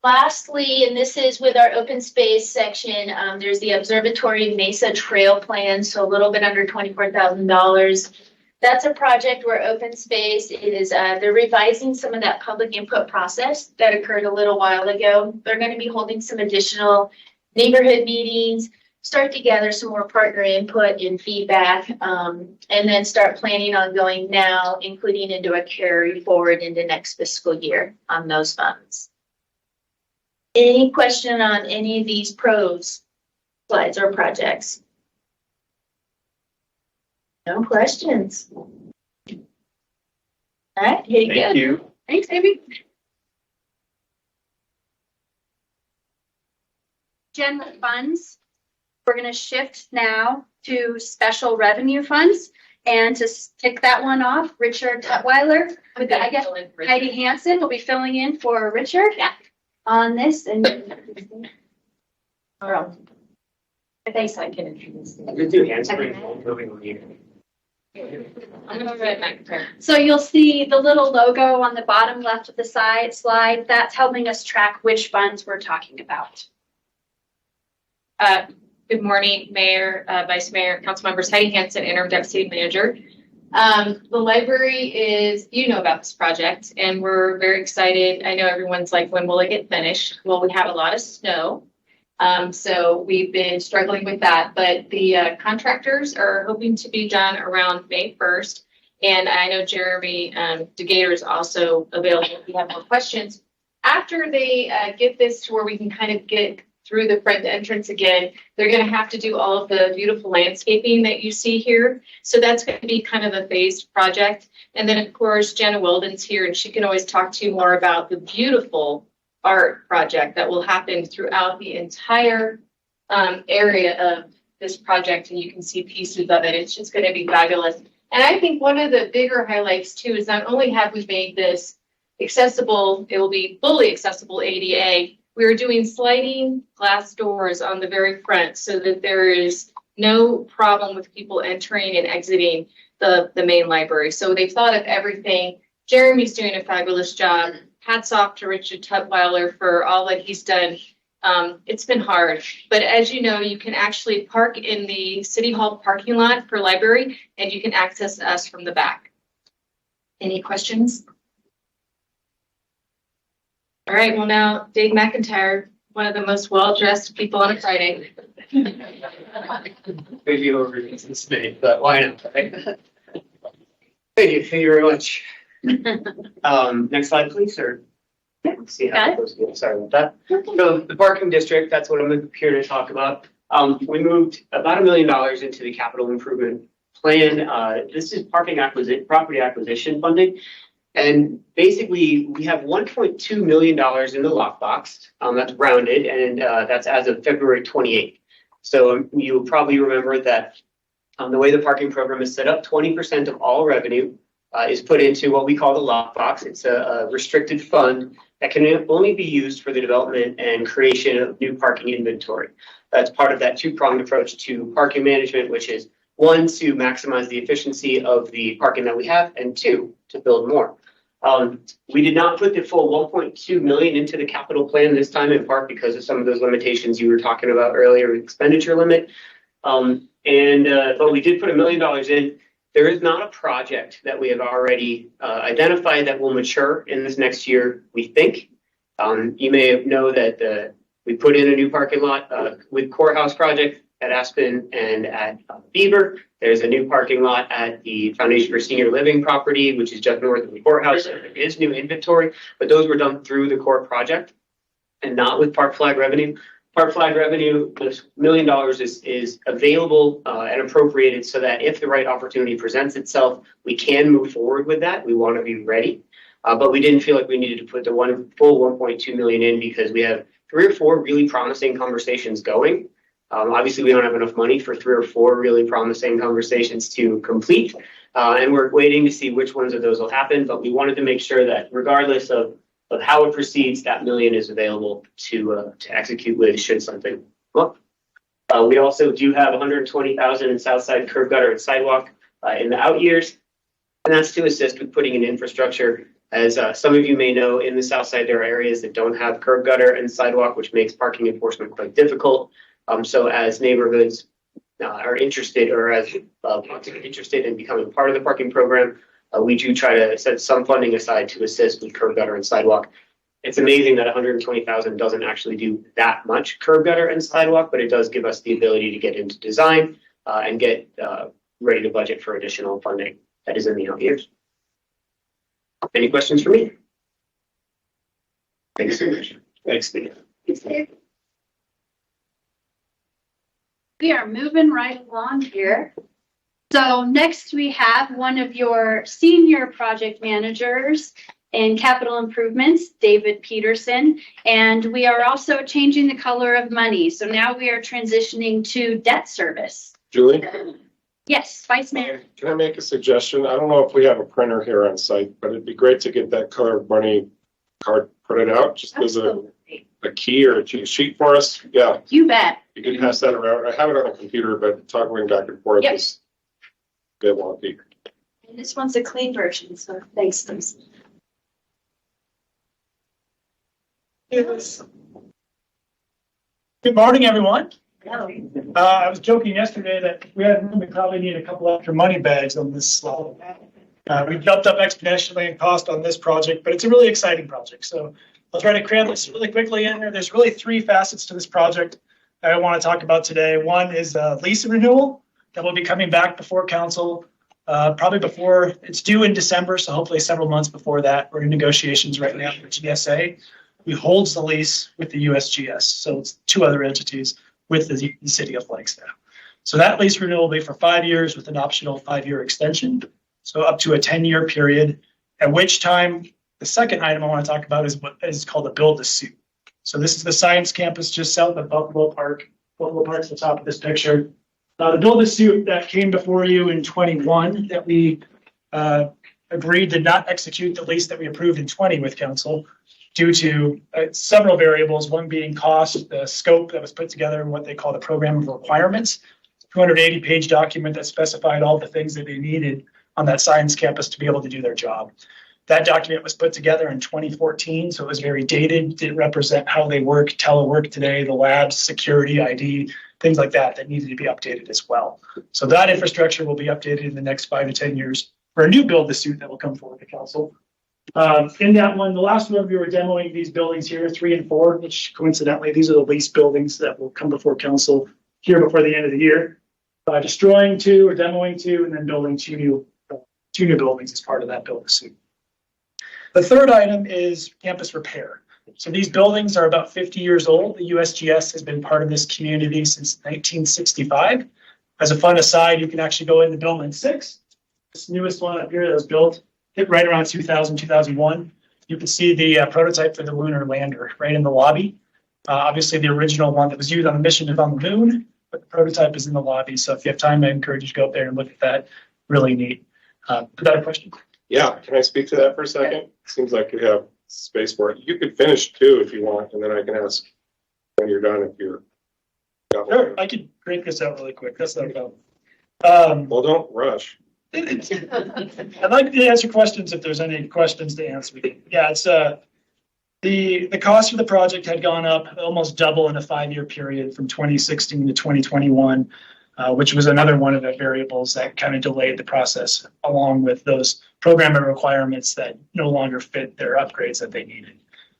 Speaker 2: Lastly, and this is with our open space section, there's the Observatory Mesa Trail Plan, so a little bit under $24,000. That's a project where open space is, they're revising some of that public input process that occurred a little while ago. They're going to be holding some additional neighborhood meetings, start to gather some more partner input and feedback, and then start planning on going now, including into a carry forward into next fiscal year on those funds. Any question on any of these PROS slides or projects? No questions. All right, here you go.
Speaker 6: Thank you.
Speaker 1: Thanks, Amy. General funds, we're going to shift now to special revenue funds. And to tick that one off, Richard Tutwiler, with the, I guess Heidi Hansen will be filling in for Richard on this. And
Speaker 2: Thanks, I can introduce you.
Speaker 9: Good to handspring moving on here.
Speaker 2: I'm gonna go right back there.
Speaker 1: so you'll see the little logo on the bottom left of the slide. That's helping us track which funds we're talking about.
Speaker 10: Good morning, Mayor, Vice Mayor, Council Members. Heidi Hansen, Interim Deputy Manager. The library is, you know about this project, and we're very excited. I know everyone's like, when will it get finished? Well, we have a lot of snow, so we've been struggling with that. But the contractors are hoping to be done around May 1st. And I know Jeremy DeGator is also available if you have more questions. After they get this to where we can kind of get through the front entrance again, they're going to have to do all of the beautiful landscaping that you see here. So that's going to be kind of a phased project. And then, of course, Jenna Weldon's here, and she can always talk to you more about the beautiful art project that will happen throughout the entire area of this project. And you can see pieces of it. It's just going to be fabulous. And I think one of the bigger highlights, too, is not only have we made this accessible, it will be fully accessible ADA. We are doing sliding glass doors on the very front so that there is no problem with people entering and exiting the main library. So they've thought of everything. Jeremy's doing a fabulous job. Hats off to Richard Tutwiler for all that he's done. It's been hard, but as you know, you can actually park in the City Hall parking lot for library, and you can access us from the back. Any questions? All right, well now, Dave McIntyre, one of the most well-dressed people on a Friday.
Speaker 9: Maybe over this me, but why not, right? Thank you very much. Next slide, please, or see how it goes. Sorry about that. So the parking district, that's what I'm here to talk about. We moved about $1 million into the capital improvement plan. This is property acquisition funding. And basically, we have $1.2 million in the lockbox. That's rounded, and that's as of February 28th. So you'll probably remember that the way the parking program is set up, 20% of all revenue is put into what we call the lockbox. It's a restricted fund that can only be used for the development and creation of new parking inventory. That's part of that two-pronged approach to parking management, which is one, to maximize the efficiency of the parking that we have, and two, to build more. We did not put the full 1.2 million into the capital plan this time, in part because of some of those limitations you were talking about earlier, expenditure limit. But we did put $1 million in. There is not a project that we have already identified that will mature in this next year, we think. You may know that we put in a new parking lot with Courthouse project at Aspen and at Beaver. There's a new parking lot at the Foundation for Senior Living property, which is just north of the courthouse. There is new inventory, but those were done through the core project and not with Park Flag revenue. Park Flag revenue, this $1 million is available and appropriated so that if the right opportunity presents itself, we can move forward with that. We want to be ready. But we didn't feel like we needed to put the full 1.2 million in because we have 3 or 4 really promising conversations going. Obviously, we don't have enough money for 3 or 4 really promising conversations to complete. And we're waiting to see which ones of those will happen. But we wanted to make sure that regardless of how it proceeds, that $1 million is available to execute with should something come up. We also do have $120,000 in Southside curb gutter and sidewalk in the out years. And that's to assist with putting in infrastructure. As some of you may know, in the Southside, there are areas that don't have curb gutter and sidewalk, which makes parking enforcement quite difficult. So as neighborhoods are interested or as interested in becoming part of the parking program, we do try to set some funding aside to assist with curb gutter and sidewalk. It's amazing that $120,000 doesn't actually do that much curb gutter and sidewalk, but it does give us the ability to get into design and get ready to budget for additional funding that is in the out years. Any questions for me? Thanks so much. Thanks, Steve.
Speaker 1: We are moving right along here. So next we have one of your senior project managers in capital improvements, David Peterson. And we are also changing the color of money. So now we are transitioning to debt service.
Speaker 3: Julie,
Speaker 1: Yes, Vice Mayor.
Speaker 3: can I make a suggestion? I don't know if we have a printer here on site, but it'd be great to get that color money card printed out, just as a key or a cheat sheet for us. Yeah,
Speaker 1: You bet.
Speaker 3: you can pass that around. I have it on a computer, but toggling back and forth
Speaker 1: Yep.
Speaker 3: is a bit wonky.
Speaker 1: And this one's a clean version, so thanks, Liz.
Speaker 11: Yes. Good morning, everyone. I was joking yesterday that we probably need a couple extra money bags on this slide. We jumped up exponentially in cost on this project, but it's a really exciting project. So I'll try to cram this really quickly in there. There's really 3 facets to this project that I want to talk about today. One is lease renewal that will be coming back before council, probably before it's due in December. So hopefully several months before that. We're in negotiations right now with GSA, who holds the lease with the USGS. So it's 2 other entities with the city of Flagstaff. So that lease renewal will be for 5 years with an optional 5-year extension. So up to a 10-year period, at which time the second item I want to talk about is what is called a build to suit. So this is the science campus just south of Buffalo Park. Buffalo Park's the top of this picture. The build to suit that came before you in 21 that we agreed did not execute the lease that we approved in 20 with council due to several variables, one being cost, the scope that was put together, and what they call the program of requirements. 280-page document that specified all the things that they needed on that science campus to be able to do their job. That document was put together in 2014, so it was very dated, didn't represent how they work, telework today, the labs, security, ID, things like that needed to be updated as well. So that infrastructure will be updated in the next 5 to 10 years for a new build to suit that will come forward to council. In that one, the last one, we were demoing these buildings here, 3 and 4, which coincidentally, these are the lease buildings that will come before council here before the end of the year. Destroying 2 or demoing 2 and then building 2 new buildings as part of that build to suit. The third item is campus repair. So these buildings are about 50 years old. The USGS has been part of this community since 1965. As a fun aside, you can actually go into building 6. This newest one up here that was built hit right around 2000, 2001. You can see the prototype for the lunar lander right in the lobby. Obviously, the original one that was used on the mission is on the moon, but the prototype is in the lobby. So if you have time, I encourage you to go up there and look at that. Really neat. Is that a question?
Speaker 3: Yeah, can I speak to that for a second? Seems like we have space for it. You could finish too if you want, and then I can ask when you're done if you're.
Speaker 11: Sure, I could crank this out really quick. That's no problem.
Speaker 3: Well, don't rush.
Speaker 11: I'd like to answer questions if there's any questions to answer. Yeah, it's the cost of the project had gone up almost double in a 5-year period from 2016 to 2021, which was another one of the variables that kind of delayed the process, along with those programming requirements that no longer fit their upgrades that they needed.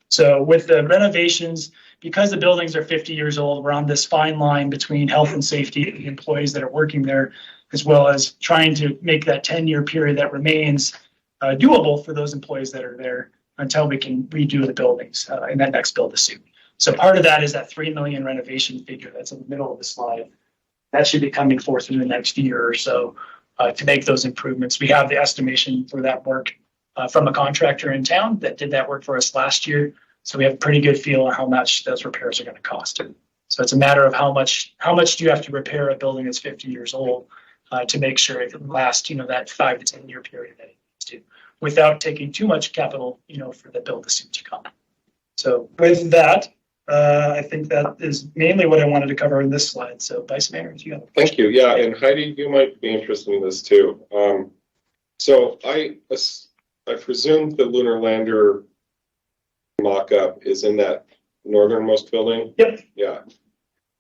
Speaker 11: So with the renovations, because the buildings are 50 years old, we're on this fine line between health and safety and the employees that are working there, as well as trying to make that 10-year period that remains doable for those employees that are there until we can redo the buildings in that next build to suit. So part of that is that 3 million renovation figure that's in the middle of the slide. That should be coming forth in the next year or so to make those improvements. We have the estimation for that work from a contractor in town that did that work for us last year. So we have a pretty good feel on how much those repairs are going to cost. So it's a matter of how much do you have to repair a building that's 50 years old to make sure it can last, that 5 to 10 year period that it needs to, without taking too much capital, for the build to suit to come. So with that, I think that is mainly what I wanted to cover in this slide. So Vice Mayor, do you have a question?
Speaker 3: Thank you. Yeah, and Heidi, you might be interested in this too. So I presume the lunar lander mock-up is in that northernmost building?
Speaker 11: Yep.
Speaker 3: Yeah.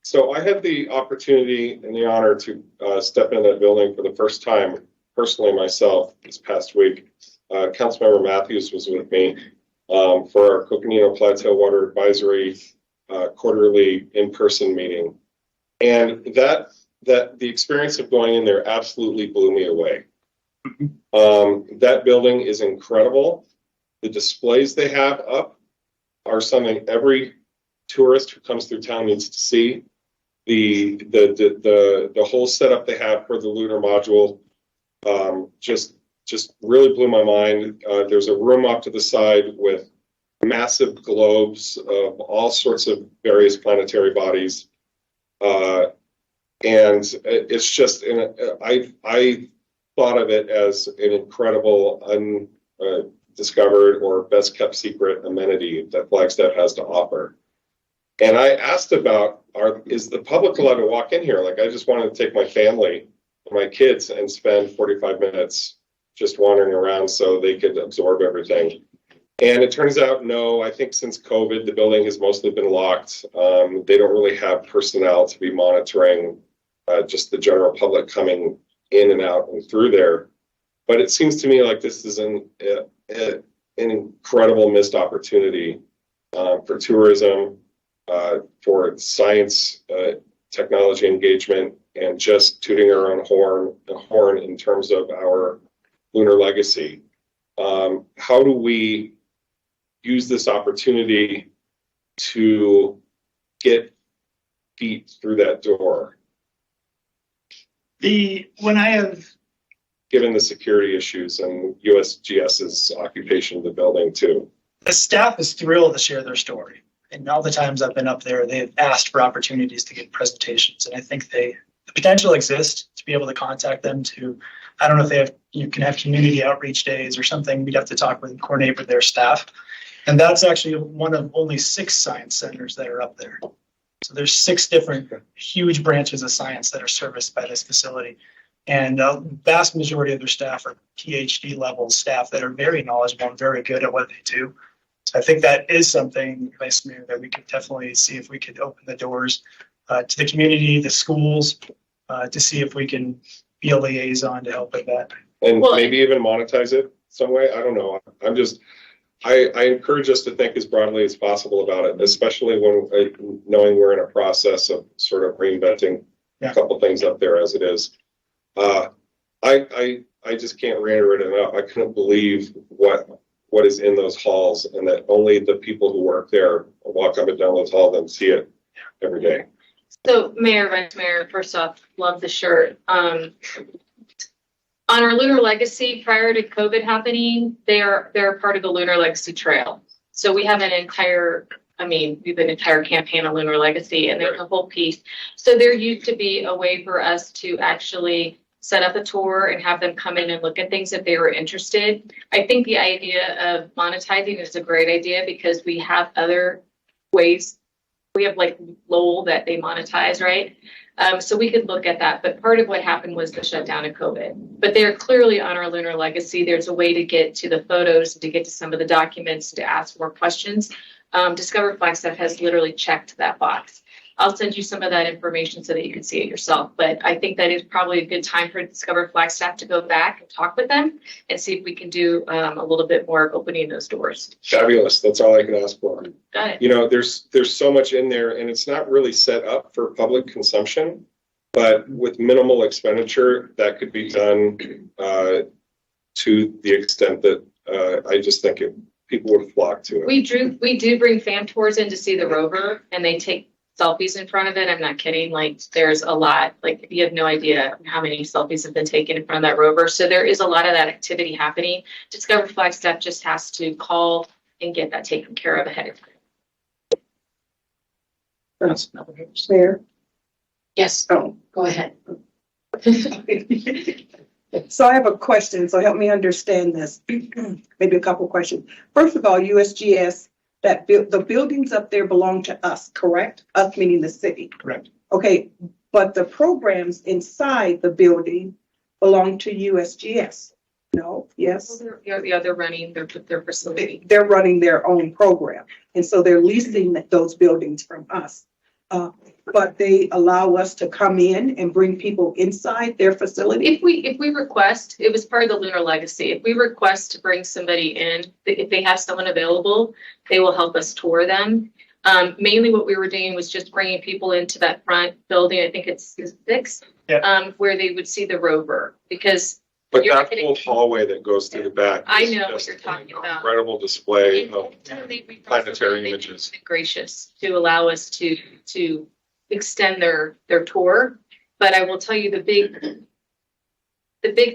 Speaker 3: So I had the opportunity and the honor to step in that building for the first time personally myself this past week. Councilmember Matthews was with me for our Coconino Plateau Water Advisory quarterly in-person meeting. And that the experience of going in there absolutely blew me away. That building is incredible. The displays they have up are something every tourist who comes through town needs to see. The whole setup they have for the lunar module just really blew my mind. There's a room off to the side with massive globes of all sorts of various planetary bodies. And it's just, I thought of it as an incredible undiscovered or best kept secret amenity that Flagstaff has to offer. And I asked about, is the public allowed to walk in here? Like, I just wanted to take my family and my kids and spend 45 minutes just wandering around so they could absorb everything. And it turns out, no, I think since COVID, the building has mostly been locked. They don't really have personnel to be monitoring just the general public coming in and out and through there. But it seems to me like this is an incredible missed opportunity for tourism, for science, technology engagement, and just tooting our own horn in terms of our lunar legacy. How do we use this opportunity to get feet through that door? Given the security issues and USGS's occupation of the building too.
Speaker 11: The staff is thrilled to share their story. And all the times I've been up there, they've asked for opportunities to give presentations. And I think the potential exists to be able to contact them to, I don't know if you can have community outreach days or something. We'd have to talk with and coordinate with their staff. And that's actually one of only 6 science centers that are up there. So there's 6 different huge branches of science that are serviced by this facility. And the vast majority of their staff are PhD level staff that are very knowledgeable and very good at what they do. So I think that is something, Vice Mayor, that we could definitely see if we could open the doors to the community, the schools, to see if we can be a liaison to help with that.
Speaker 3: And maybe even monetize it some way. I don't know. I encourage us to think as broadly as possible about it, especially when knowing we're in a process of sort of reinventing a couple things up there as it is. I just can't reiterate it enough. I couldn't believe what is in those halls, and that only the people who work there walk up and down those halls and see it every day.
Speaker 10: So Mayor, Vice Mayor, first off, love the shirt. On our Lunar Legacy, prior to COVID happening, they're part of the Lunar Legacy Trail. So we have an entire, we've an entire campaign on Lunar Legacy, and there's a whole piece. So there used to be a way for us to actually set up a tour and have them come in and look at things if they were interested. I think the idea of monetizing is a great idea because we have other ways. We have like Lowell that they monetize, right? So we could look at that, but part of what happened was the shutdown of COVID. But they're clearly on our Lunar Legacy. There's a way to get to the photos, to get to some of the documents, to ask more questions. Discover Flagstaff has literally checked that box. I'll send you some of that information so that you can see it yourself. But I think that is probably a good time for Discover Flagstaff to go back and talk with them and see if we can do a little bit more of opening those doors.
Speaker 3: Fabulous. That's all I can ask for.
Speaker 10: Got it.
Speaker 3: You know, there's so much in there, and it's not really set up for public consumption, but with minimal expenditure, that could be done to the extent that I just think people would flock to it.
Speaker 10: We do bring fam tours in to see the rover, and they take selfies in front of it. I'm not kidding. Like there's a lot, like you have no idea how many selfies have been taken in front of that rover. So there is a lot of that activity happening. Discover Flagstaff just has to call and get that taken care of ahead of time.
Speaker 4: Mayor?
Speaker 2: Yes,
Speaker 4: Oh.
Speaker 2: go ahead.
Speaker 4: So I have a question, so help me understand this. Maybe a couple questions. First of all, USGS, the buildings up there belong to us, correct? Us meaning the city.
Speaker 11: Correct.
Speaker 4: Okay, but the programs inside the building belong to USGS. No, yes?
Speaker 10: Yeah, they're running their facility.
Speaker 4: They're running their own program. And so they're leasing those buildings from us. But they allow us to come in and bring people inside their facility?
Speaker 10: If we request, it was part of the Lunar Legacy. If we request to bring somebody in, if they have someone available, they will help us tour them. Mainly what we were doing was just bringing people into that front building. I think it's 6, where they would see the rover because.
Speaker 3: But that whole hallway that goes through the back.
Speaker 10: I
Speaker 3: is
Speaker 10: know what
Speaker 3: just
Speaker 10: you're talking
Speaker 3: an
Speaker 10: about.
Speaker 3: Incredible display of
Speaker 10: Planetary
Speaker 3: planetary images.
Speaker 10: Gracious to allow us to extend their tour. But I will tell you the big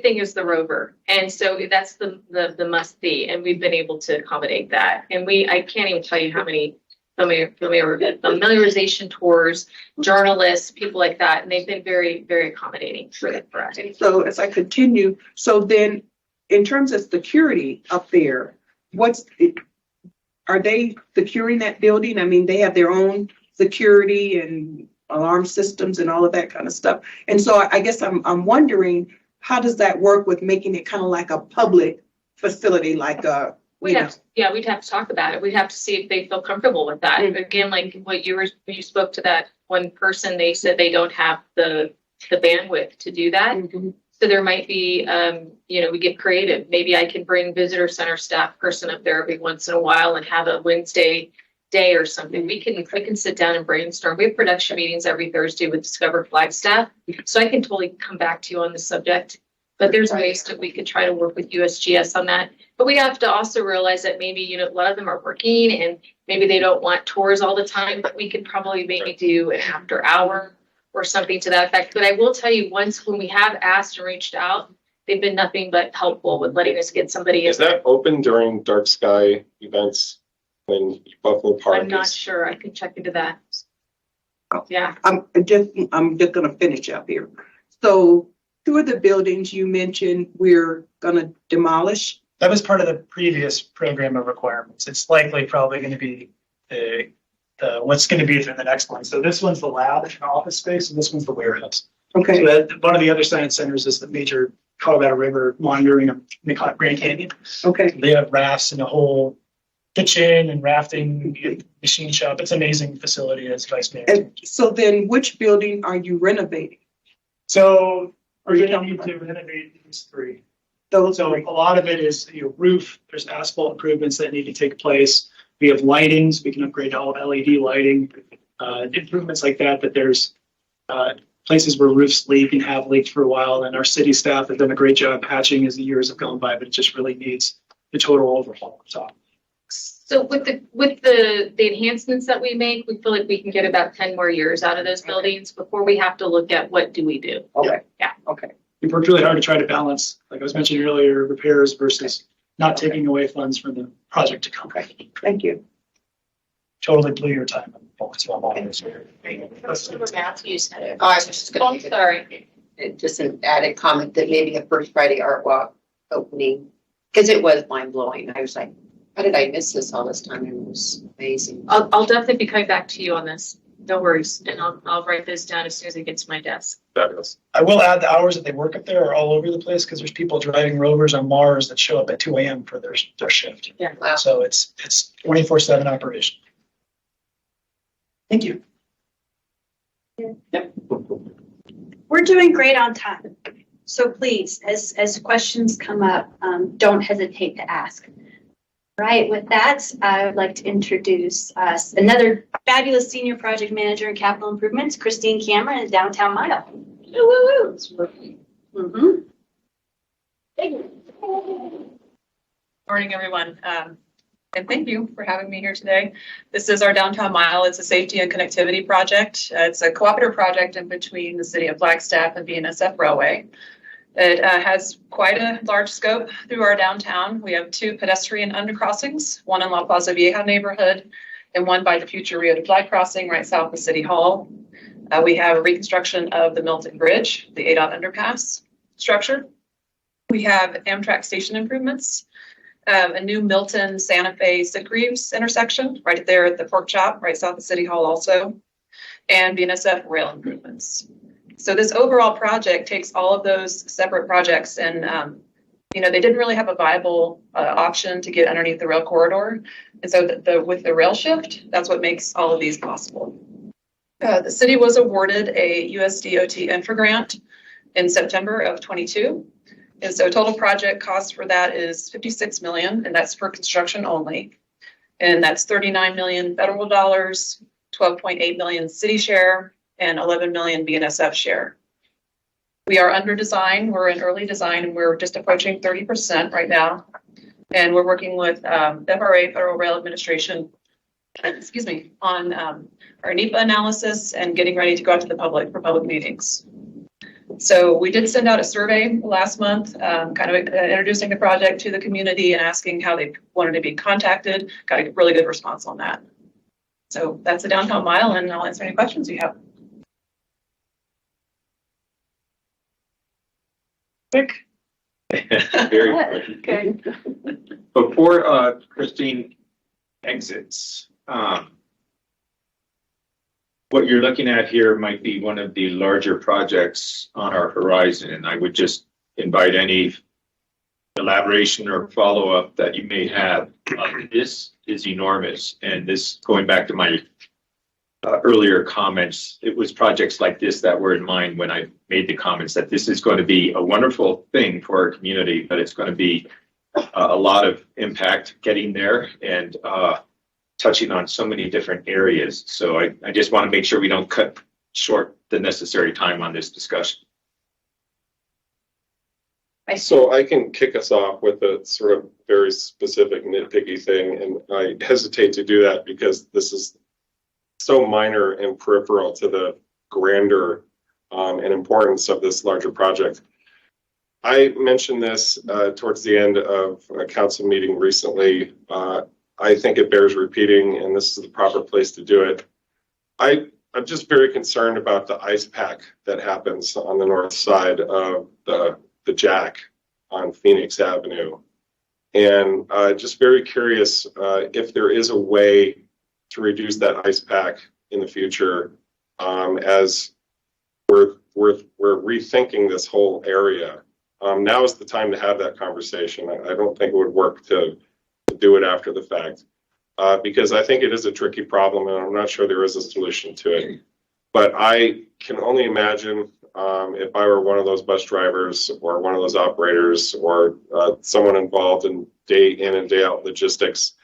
Speaker 10: thing is the rover. And so that's the must see. And we've been able to accommodate that. And I can't even tell you how many familiarization tours, journalists, people like that. And they've been very, very accommodating for us.
Speaker 4: So as I continue, so then in terms of security up there, are they securing that building? I mean, they have their own security and alarm systems and all of that kind of stuff. And so I guess I'm wondering, how does that work with making it kind of like a public facility, like a,
Speaker 10: we'd have to talk about it. We'd have to see if they feel comfortable with that. Mm-hmm. Again, like when you spoke to that one person, they said they don't have the bandwidth to do that. Mm-hmm. So there might be, we get creative. Maybe I can bring visitor center staff person up there every once in a while and have a Wednesday day or something. We can sit down and brainstorm. We have production meetings every Thursday with Discover Flagstaff. So I can totally come back to you on the subject. But there's ways that we could try to work with USGS on that. But we have to also realize that maybe, a lot of them are working and maybe they don't want tours all the time, but we could probably maybe do an after hour or something to that effect. But I will tell you, when we have asked and reached out, they've been nothing but helpful with letting us get somebody in.
Speaker 3: Is that open during dark sky events when Buffalo Park?
Speaker 10: I'm not sure. I can check into that. Yeah.
Speaker 4: I'm just going to finish up here. So 2 of the buildings you mentioned we're going to demolish.
Speaker 11: That was part of the previous program of requirements. It's likely probably going to be what's going to be through the next one. So this one's the lab and office space, and this one's the warehouse.
Speaker 4: Okay.
Speaker 11: So one of the other science centers is the major Colorado River monitoring of Grand Canyon.
Speaker 4: Okay.
Speaker 11: They have rafts and a whole kitchen and rafting machine shop. It's an amazing facility as vice mayor.
Speaker 4: And so then which building are you renovating?
Speaker 11: So we're going to need to renovate these 3. So a lot of it is roof. There's asphalt improvements that need to take place. We have lightings. We can upgrade to all LED lighting, improvements like that. But there's places where roofs leak and have leaked for a while. And our city staff have done a great job patching as the years have gone by, but it just really needs the total overhaul.
Speaker 10: So with the enhancements that we make, we feel like we can get about 10 more years out of those buildings before we have to look at what do we do.
Speaker 4: Okay.
Speaker 10: Yeah.
Speaker 4: Okay.
Speaker 11: we've worked really hard to try to balance, like I was mentioning earlier, repairs versus not taking away funds from the project to come.
Speaker 4: Okay, thank you.
Speaker 11: Totally blew your time.
Speaker 2: Matthews had it.
Speaker 12: Oh, I was just
Speaker 2: Oh,
Speaker 12: gonna
Speaker 2: I'm sorry.
Speaker 12: just an added comment that maybe a First Friday Art Walk opening, because it was mind blowing. I was like, how did I miss this all this time? It was amazing.
Speaker 10: I'll definitely be coming back to you on this. No worries. And I'll write this down as soon as it gets to my desk.
Speaker 3: Fabulous.
Speaker 11: I will add the hours that they work up there are all over the place because there's people driving rovers on Mars that show up at 2 a.m. for their shift.
Speaker 10: Yeah.
Speaker 12: Wow.
Speaker 11: So it's 24/7 operation. Thank you.
Speaker 1: We're doing great on time. So please, as questions come up, don't hesitate to ask. Right, with that, I would like to introduce another fabulous senior project manager in capital improvements, Christine Cameron in Downtown Mile. Mm-hmm.
Speaker 13: Morning, everyone. And thank you for having me here today. This is our Downtown Mile. It's a safety and connectivity project. It's a cooperative project in between the city of Flagstaff and BNSF Railway. It has quite a large scope through our downtown. We have 2 pedestrian undercrossings, one in La Plaza Vieja neighborhood and one by the future Rio de Flag crossing right south of City Hall. We have a reconstruction of the Milton Bridge, the ADOT underpass structure. We have Amtrak station improvements, a new Milton Santa Fe Sitgreaves intersection right there at the pork chop right south of City Hall also, and BNSF rail improvements. So this overall project takes all of those separate projects and, they didn't really have a viable option to get underneath the rail corridor. And so with the rail shift, that's what makes all of these possible. The city was awarded a USDOT infra grant in September of 22. And so total project cost for that is $56 million, and that's for construction only. And that's $39 million federal dollars, $12.8 million city share, and $11 million BNSF share. We are under design. We're in early design, and we're just approaching 30% right now. And we're working with FRA, Federal Rail Administration, on our NEPA analysis and getting ready to go out to the public for public meetings. So we did send out a survey last month, introducing the project to the community and asking how they wanted to be contacted. Got a really good response on that. So that's the Downtown Mile, and I'll answer any questions you have.
Speaker 11: Quick.
Speaker 6: Very quick.
Speaker 1: Good.
Speaker 6: Before Christine exits, what you're looking at here might be one of the larger projects on our horizon, and I would just invite any elaboration or follow-up that you may have. This is enormous, and this, going back to my earlier comments, it was projects like this that were in mind when I made the comments that this is going to be a wonderful thing for our community, but it's going to be a lot of impact getting there and touching on so many different areas. So I just want to make sure we don't cut short the necessary time on this discussion.
Speaker 3: So I can kick us off with a sort of very specific nitpicky thing, and I hesitate to do that because this is so minor and peripheral to the grandeur and importance of this larger project. I mentioned this towards the end of a council meeting recently. I think it bears repeating, and this is the proper place to do it. I'm just very concerned about the ice pack that happens on the north side of the Jack on Phoenix Avenue. And just very curious if there is a way to reduce that ice pack in the future as we're rethinking this whole area. Now is the time to have that conversation. I don't think it would work to do it after the fact because I think it is a tricky problem and I'm not sure there is a solution to it. But I can only imagine if I were one of those bus drivers or one of those operators or someone involved in day in and day out logistics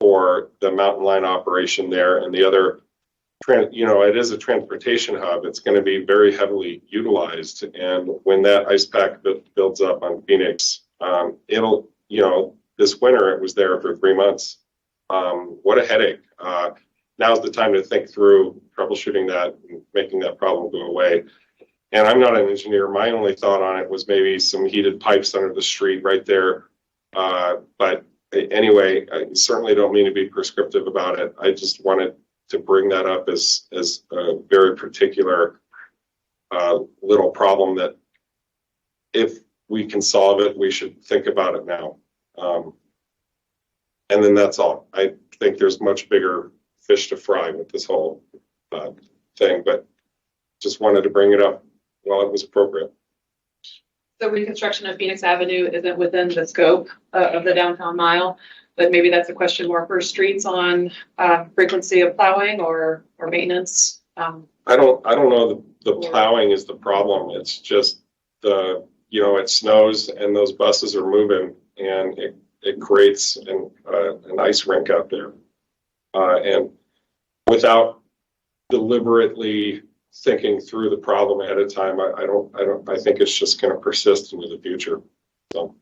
Speaker 3: for the mountain line operation there and the other, it is a transportation hub. It's going to be very heavily utilized. And when that ice pack builds up on Phoenix, it'll, this winter it was there for 3 months. What a headache. Now's the time to think through troubleshooting that and making that problem go away. And I'm not an engineer. My only thought on it was maybe some heated pipes under the street right there. But anyway, I certainly don't mean to be prescriptive about it. I just wanted to bring that up as a very particular little problem that if we can solve it, we should think about it now. And then that's all. I think there's much bigger fish to fry with this whole thing, but just wanted to bring it up while it was appropriate.
Speaker 13: The reconstruction of Phoenix Avenue isn't within the scope of the downtown mile, but maybe that's a question more for streets on frequency of plowing or maintenance.
Speaker 3: I don't know the plowing is the problem. It's just it snows and those buses are moving and it creates an ice rink out there. And without deliberately thinking through the problem ahead of time, I think it's just going to persist into the future. So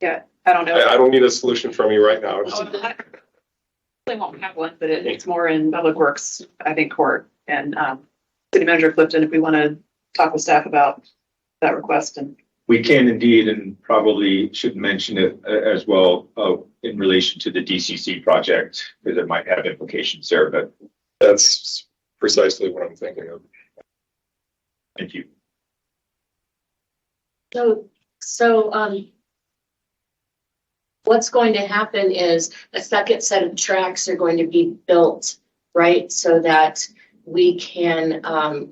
Speaker 13: Yeah, I don't know.
Speaker 3: I don't need a solution from you right now.
Speaker 13: They won't have one, but it's more in Public Works, I think, court and City Manager Clifton, if we want to talk with staff about that request. And
Speaker 6: We can indeed, and probably should mention it as well in relation to the DCC project, because it might have implications there, but
Speaker 3: That's precisely what I'm thinking of.
Speaker 6: thank you.
Speaker 2: So what's going to happen is a second set of tracks are going to be built, right? So that we can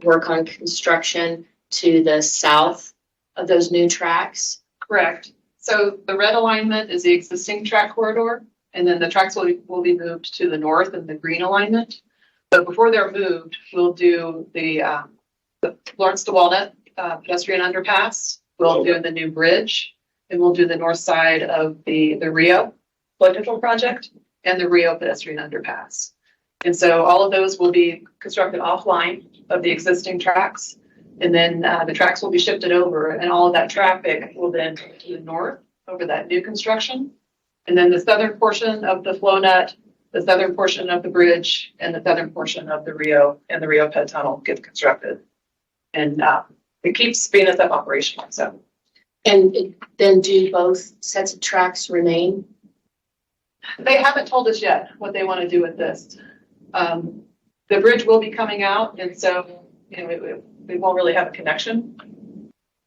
Speaker 2: work on construction to the south of those new tracks.
Speaker 13: correct. So the red alignment is the existing track corridor, and then the tracks will be moved to the north in the green alignment. But before they're moved, we'll do the Lawrence to Walnut pedestrian underpass. We'll do the new bridge, and we'll do the north side of the Rio flood control project and the Rio pedestrian underpass. And so all of those will be constructed offline of the existing tracks. And then the tracks will be shifted over, and all of that traffic will then go to the north over that new construction. And then the southern portion of the flow nut, the southern portion of the bridge, and the southern portion of the Rio and the Rio Ped Tunnel gets constructed. And it keeps Venus up operational. So,
Speaker 2: And then do both sets of tracks remain?
Speaker 13: they haven't told us yet what they want to do with this. The bridge will be coming out, and so we won't really have a connection.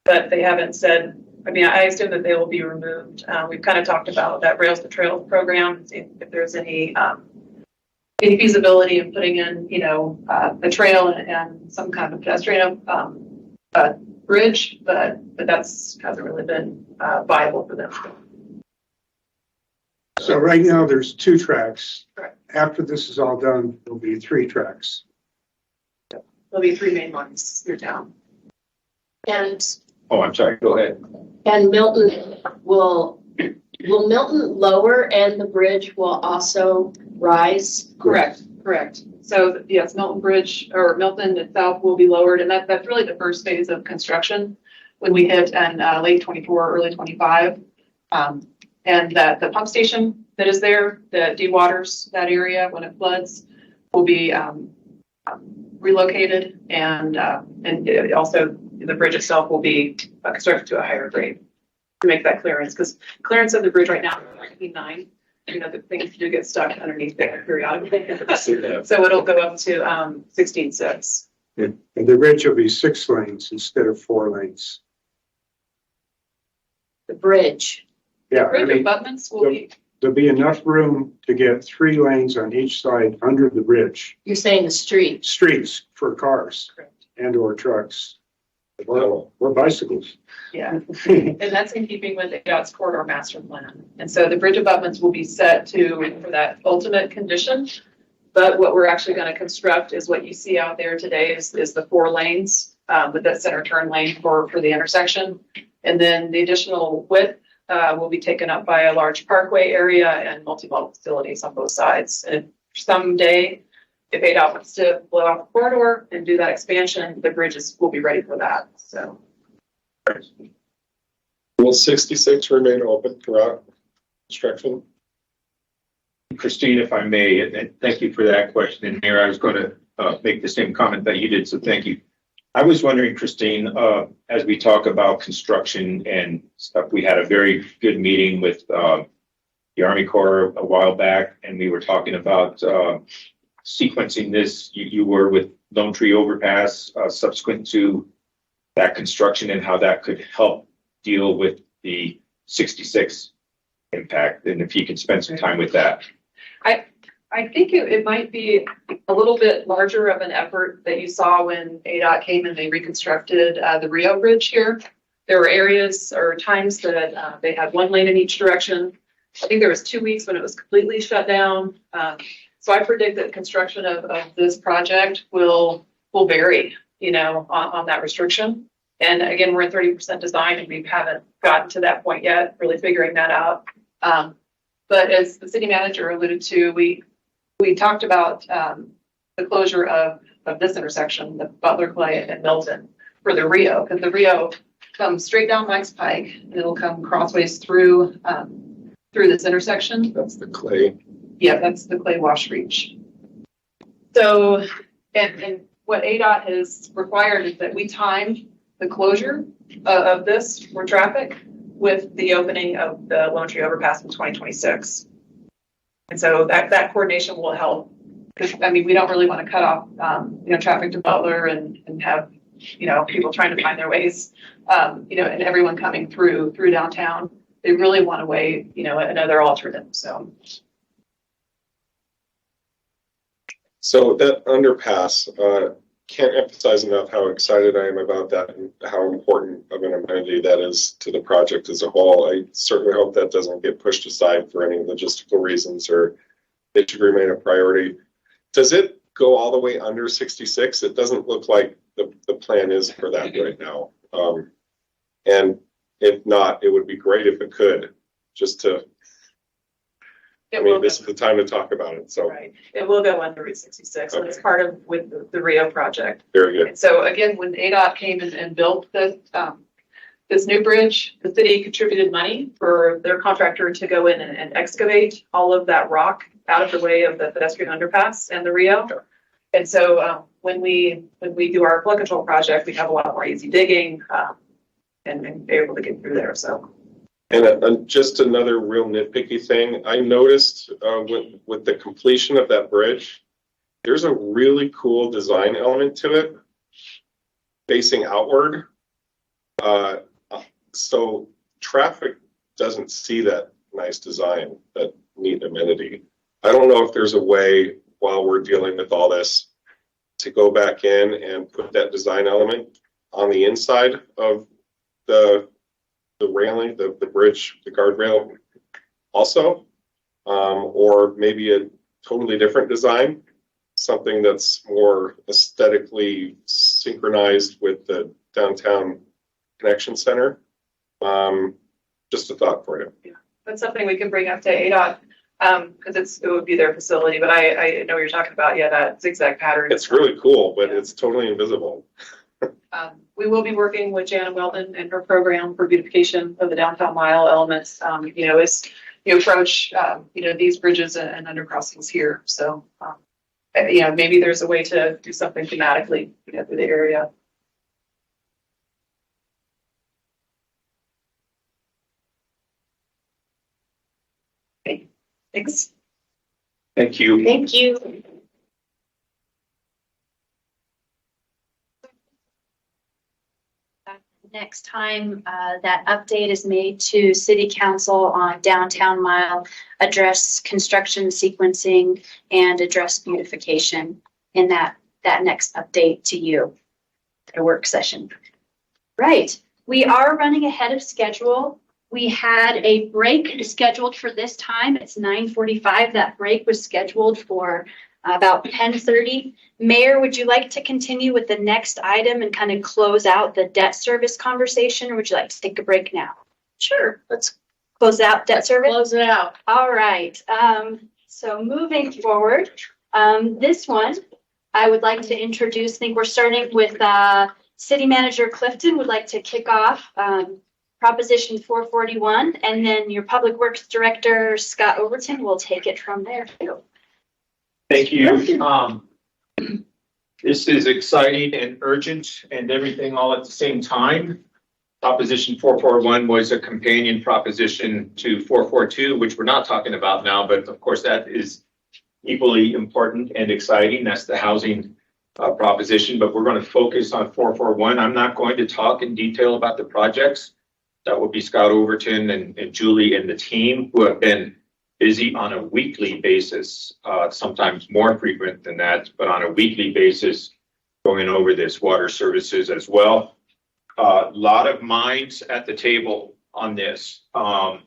Speaker 13: But they haven't said. I mean, I assume that they will be removed. We've kind of talked about that Rails to Trails program, and see if there's any feasibility in putting in, a trail and some kind of pedestrian bridge, but that's hasn't really been viable for them.
Speaker 14: So right now, there's 2 tracks.
Speaker 13: Correct.
Speaker 14: After this is all done, there'll be 3 tracks.
Speaker 13: There'll be 3 main ones through town.
Speaker 2: And
Speaker 6: Oh, I'm sorry, go ahead.
Speaker 2: And Milton will Milton lower and the bridge will also rise?
Speaker 13: Correct. So yes, Milton Bridge or Milton itself will be lowered, and that's really the first phase of construction when we hit in late 24, early 25. And that the pump station that is there that dewaters that area when it floods will be relocated, and also the bridge itself will be constructed to a higher grade to make that clearance, because clearance of the bridge right now is 9. The things do get stuck underneath there periodically. So it'll go up to 16.6.
Speaker 14: And the bridge will be 6 lanes instead of 4 lanes.
Speaker 2: The bridge.
Speaker 14: Yeah,
Speaker 13: Bridge abutments will be,
Speaker 14: there'll be enough room to get 3 lanes on each side under the bridge.
Speaker 2: You're saying the street.
Speaker 14: Streets for cars and or trucks or bicycles.
Speaker 13: yeah. And that's in keeping with ADOT's corridor master plan. And so the bridge abutments will be set for that ultimate condition. But what we're actually going to construct is what you see out there today is the 4 lanes with that center turn lane for the intersection. And then the additional width will be taken up by a large parkway area and multimodal facilities on both sides. And someday, if ADOT wants to blow out the corridor and do that expansion, the bridges will be ready for that. So.
Speaker 3: Will 66 remain open throughout construction?
Speaker 6: Christine, if I may, and thank you for that question. And Mayor, I was going to make the same comment that you did, so thank you. I was wondering, Christine, as we talk about construction and stuff, we had a very good meeting with the Army Corps a while back, and we were talking about sequencing this. You were with Lone Tree Overpass subsequent to that construction and how that could help deal with the 66 impact, and if you could spend some time with that.
Speaker 13: I think it might be a little bit larger of an effort that you saw when ADOT came and they reconstructed the Rio Bridge here. There were areas or times that they had one lane in each direction. I think there was 2 weeks when it was completely shut down. So I predict that construction of this project will vary, on that restriction. And again, we're at 30% design and we haven't gotten to that point yet, really figuring that out. But as the city manager alluded to, we talked about the closure of this intersection, the Butler Clay and Milton for the Rio, because the Rio comes straight down Mike's Pike and it'll come crossways through this intersection.
Speaker 3: That's the clay.
Speaker 13: Yeah, that's the clay wash reach. So, and what ADOT has required is that we time the closure of this for traffic with the opening of the Lone Tree Overpass in 2026. And so that coordination will help, because we don't really want to cut off, traffic to Butler and have, people trying to find their ways, and everyone coming through downtown. They really want to weigh, another alternate.
Speaker 3: So that underpass, can't emphasize enough how excited I am about that and how important of an amenity that is to the project as a whole. I certainly hope that doesn't get pushed aside for any logistical reasons, or it should remain a priority. Does it go all the way under 66? It doesn't look like the plan is for that right now. And if not, it would be great if it could, just to, this is the time to talk about it, so.
Speaker 13: Right, it will go under Route 66, and it's part of with the Rio project.
Speaker 3: Very good.
Speaker 13: And so again, when ADOT came and built this new bridge, the city contributed money for their contractor to go in and excavate all of that rock out of the way of the pedestrian underpass and the Rio.
Speaker 3: Sure.
Speaker 13: And so when we do our flood control project, we have a lot more easy digging and be able to get through there. So.
Speaker 3: And just another real nitpicky thing, I noticed with the completion of that bridge, there's a really cool design element to it, facing outward. So traffic doesn't see that nice design, that neat amenity. I don't know if there's a way, while we're dealing with all this, to go back in and put that design element on the inside of the railing, the bridge, the guardrail also, or maybe a totally different design, something that's more aesthetically synchronized with the downtown connection center. Just a thought for you.
Speaker 13: Yeah, that's something we can bring up to ADOT, because it would be their facility, but I know what you're talking about. Yeah, that zigzag pattern.
Speaker 3: It's really cool, but it's totally invisible.
Speaker 13: We will be working with Jana Welton and her program for beautification of the downtown mile elements, as you approach, these bridges and undercrossings here. So, maybe there's a way to do something thematically, through the area. Okay. Thanks.
Speaker 3: Thank you.
Speaker 2: Thank you.
Speaker 5: Next time that update is made to City Council on Downtown Mile, address construction sequencing and address beautification in that next update to you, a work session. Right, we are running ahead of schedule. We had a break scheduled for this time. It's 9:45. That break was scheduled for about 10:30. Mayor, would you like to continue with the next item and kind of close out the debt service conversation, or would you like to take a break now?
Speaker 2: Sure, let's
Speaker 5: Close out debt service?
Speaker 2: close it out.
Speaker 5: All right. So moving forward, this one, I would like to introduce, I think we're starting with City Manager Clifton would like to kick off Proposition 441, and then your Public Works Director, Scott Overton, will take it from there.
Speaker 9: Thank you.
Speaker 6: This is exciting and urgent and everything all at the same time. Proposition 441 was a companion proposition to 442, which we're not talking about now, but of course that is equally important and exciting. That's the housing proposition, but we're going to focus on 441. I'm not going to talk in detail about the projects. That will be Scott Overton and Julie and the team, who have been busy on a weekly basis, sometimes more frequent than that, but on a weekly basis, going over this. Water services as well. A lot of minds at the table on this. I'll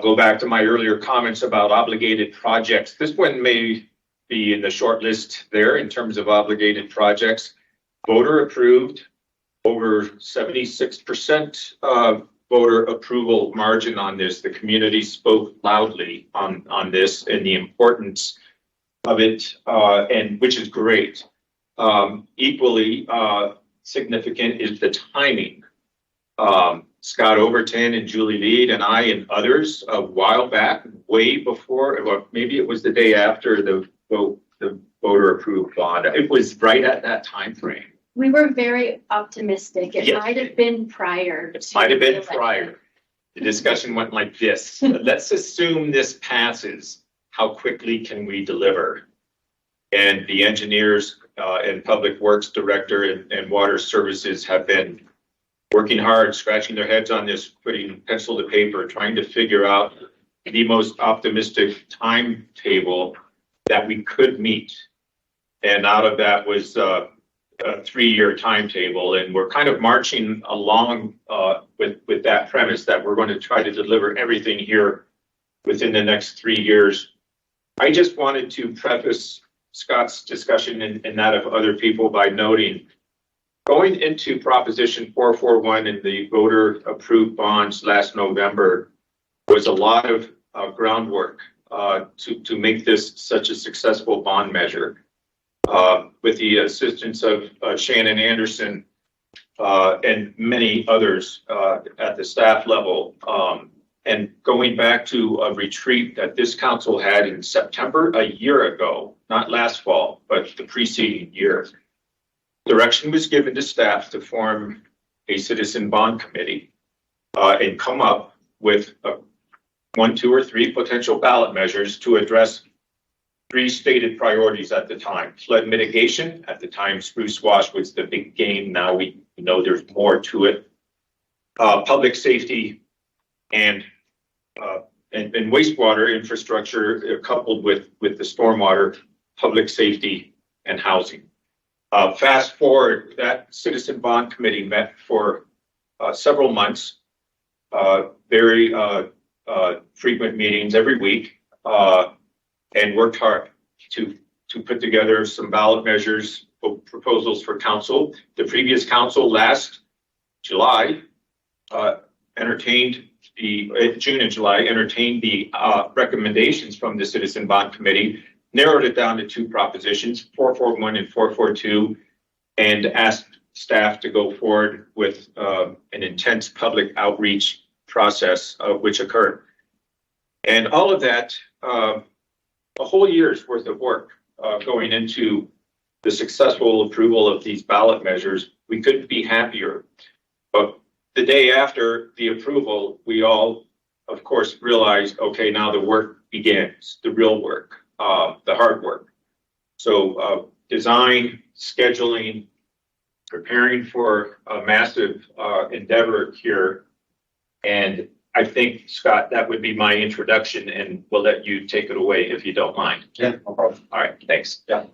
Speaker 6: go back to my earlier comments about obligated projects. This one may be in the short list there in terms of obligated projects. Voter approved, over 76% voter approval margin on this. The community spoke loudly on this and the importance of it, and which is great. Equally significant is the timing. Scott Overton and Julie Lead and I and others a while back, way before, well, maybe it was the day after the voter approved bond. It was right at that time frame.
Speaker 1: We were very optimistic. It
Speaker 6: Yes.
Speaker 1: might have been prior.
Speaker 6: It might have been prior. The discussion went like this. Let's assume this passes. How quickly can we deliver? And the engineers and public works director and water services have been working hard, scratching their heads on this, putting pencil to paper, trying to figure out the most optimistic timetable that we could meet. And out of that was a 3-year timetable. And we're kind of marching along with that premise that we're going to try to deliver everything here within the next 3 years. I just wanted to preface Scott's discussion and that of other people by noting, going into Proposition 441 and the voter approved bonds last November was a lot of groundwork to make this such a successful bond measure. With the assistance of Shannon Anderson and many others at the staff level, and going back to a retreat that this council had in September a year ago, not last fall, but the preceding year. Direction was given to staff to form a citizen bond committee and come up with 1, 2, or 3 potential ballot measures to address 3 stated priorities at the time. Flood mitigation, at the time spruce wash was the big game. Now we know there's more to it. Public safety and wastewater infrastructure coupled with the stormwater, public safety and housing. Fast forward, that citizen bond committee met for several months, very frequent meetings every week, and worked hard to put together some ballot measures, proposals for council. The previous council last July June and July entertained the recommendations from the citizen bond committee, narrowed it down to 2 propositions, 441 and 442, and asked staff to go forward with an intense public outreach process which occurred. And all of that, a whole year's worth of work going into the successful approval of these ballot measures. We couldn't be happier. But the day after the approval, we all, of course, realized, okay, now the work begins, the real work, the hard work. So design, scheduling, preparing for a massive endeavor here. And I think, Scott, that would be my introduction, and we'll let you take it away if you don't mind.
Speaker 14: Yeah, no problem.
Speaker 6: All right, thanks.
Speaker 14: Yeah.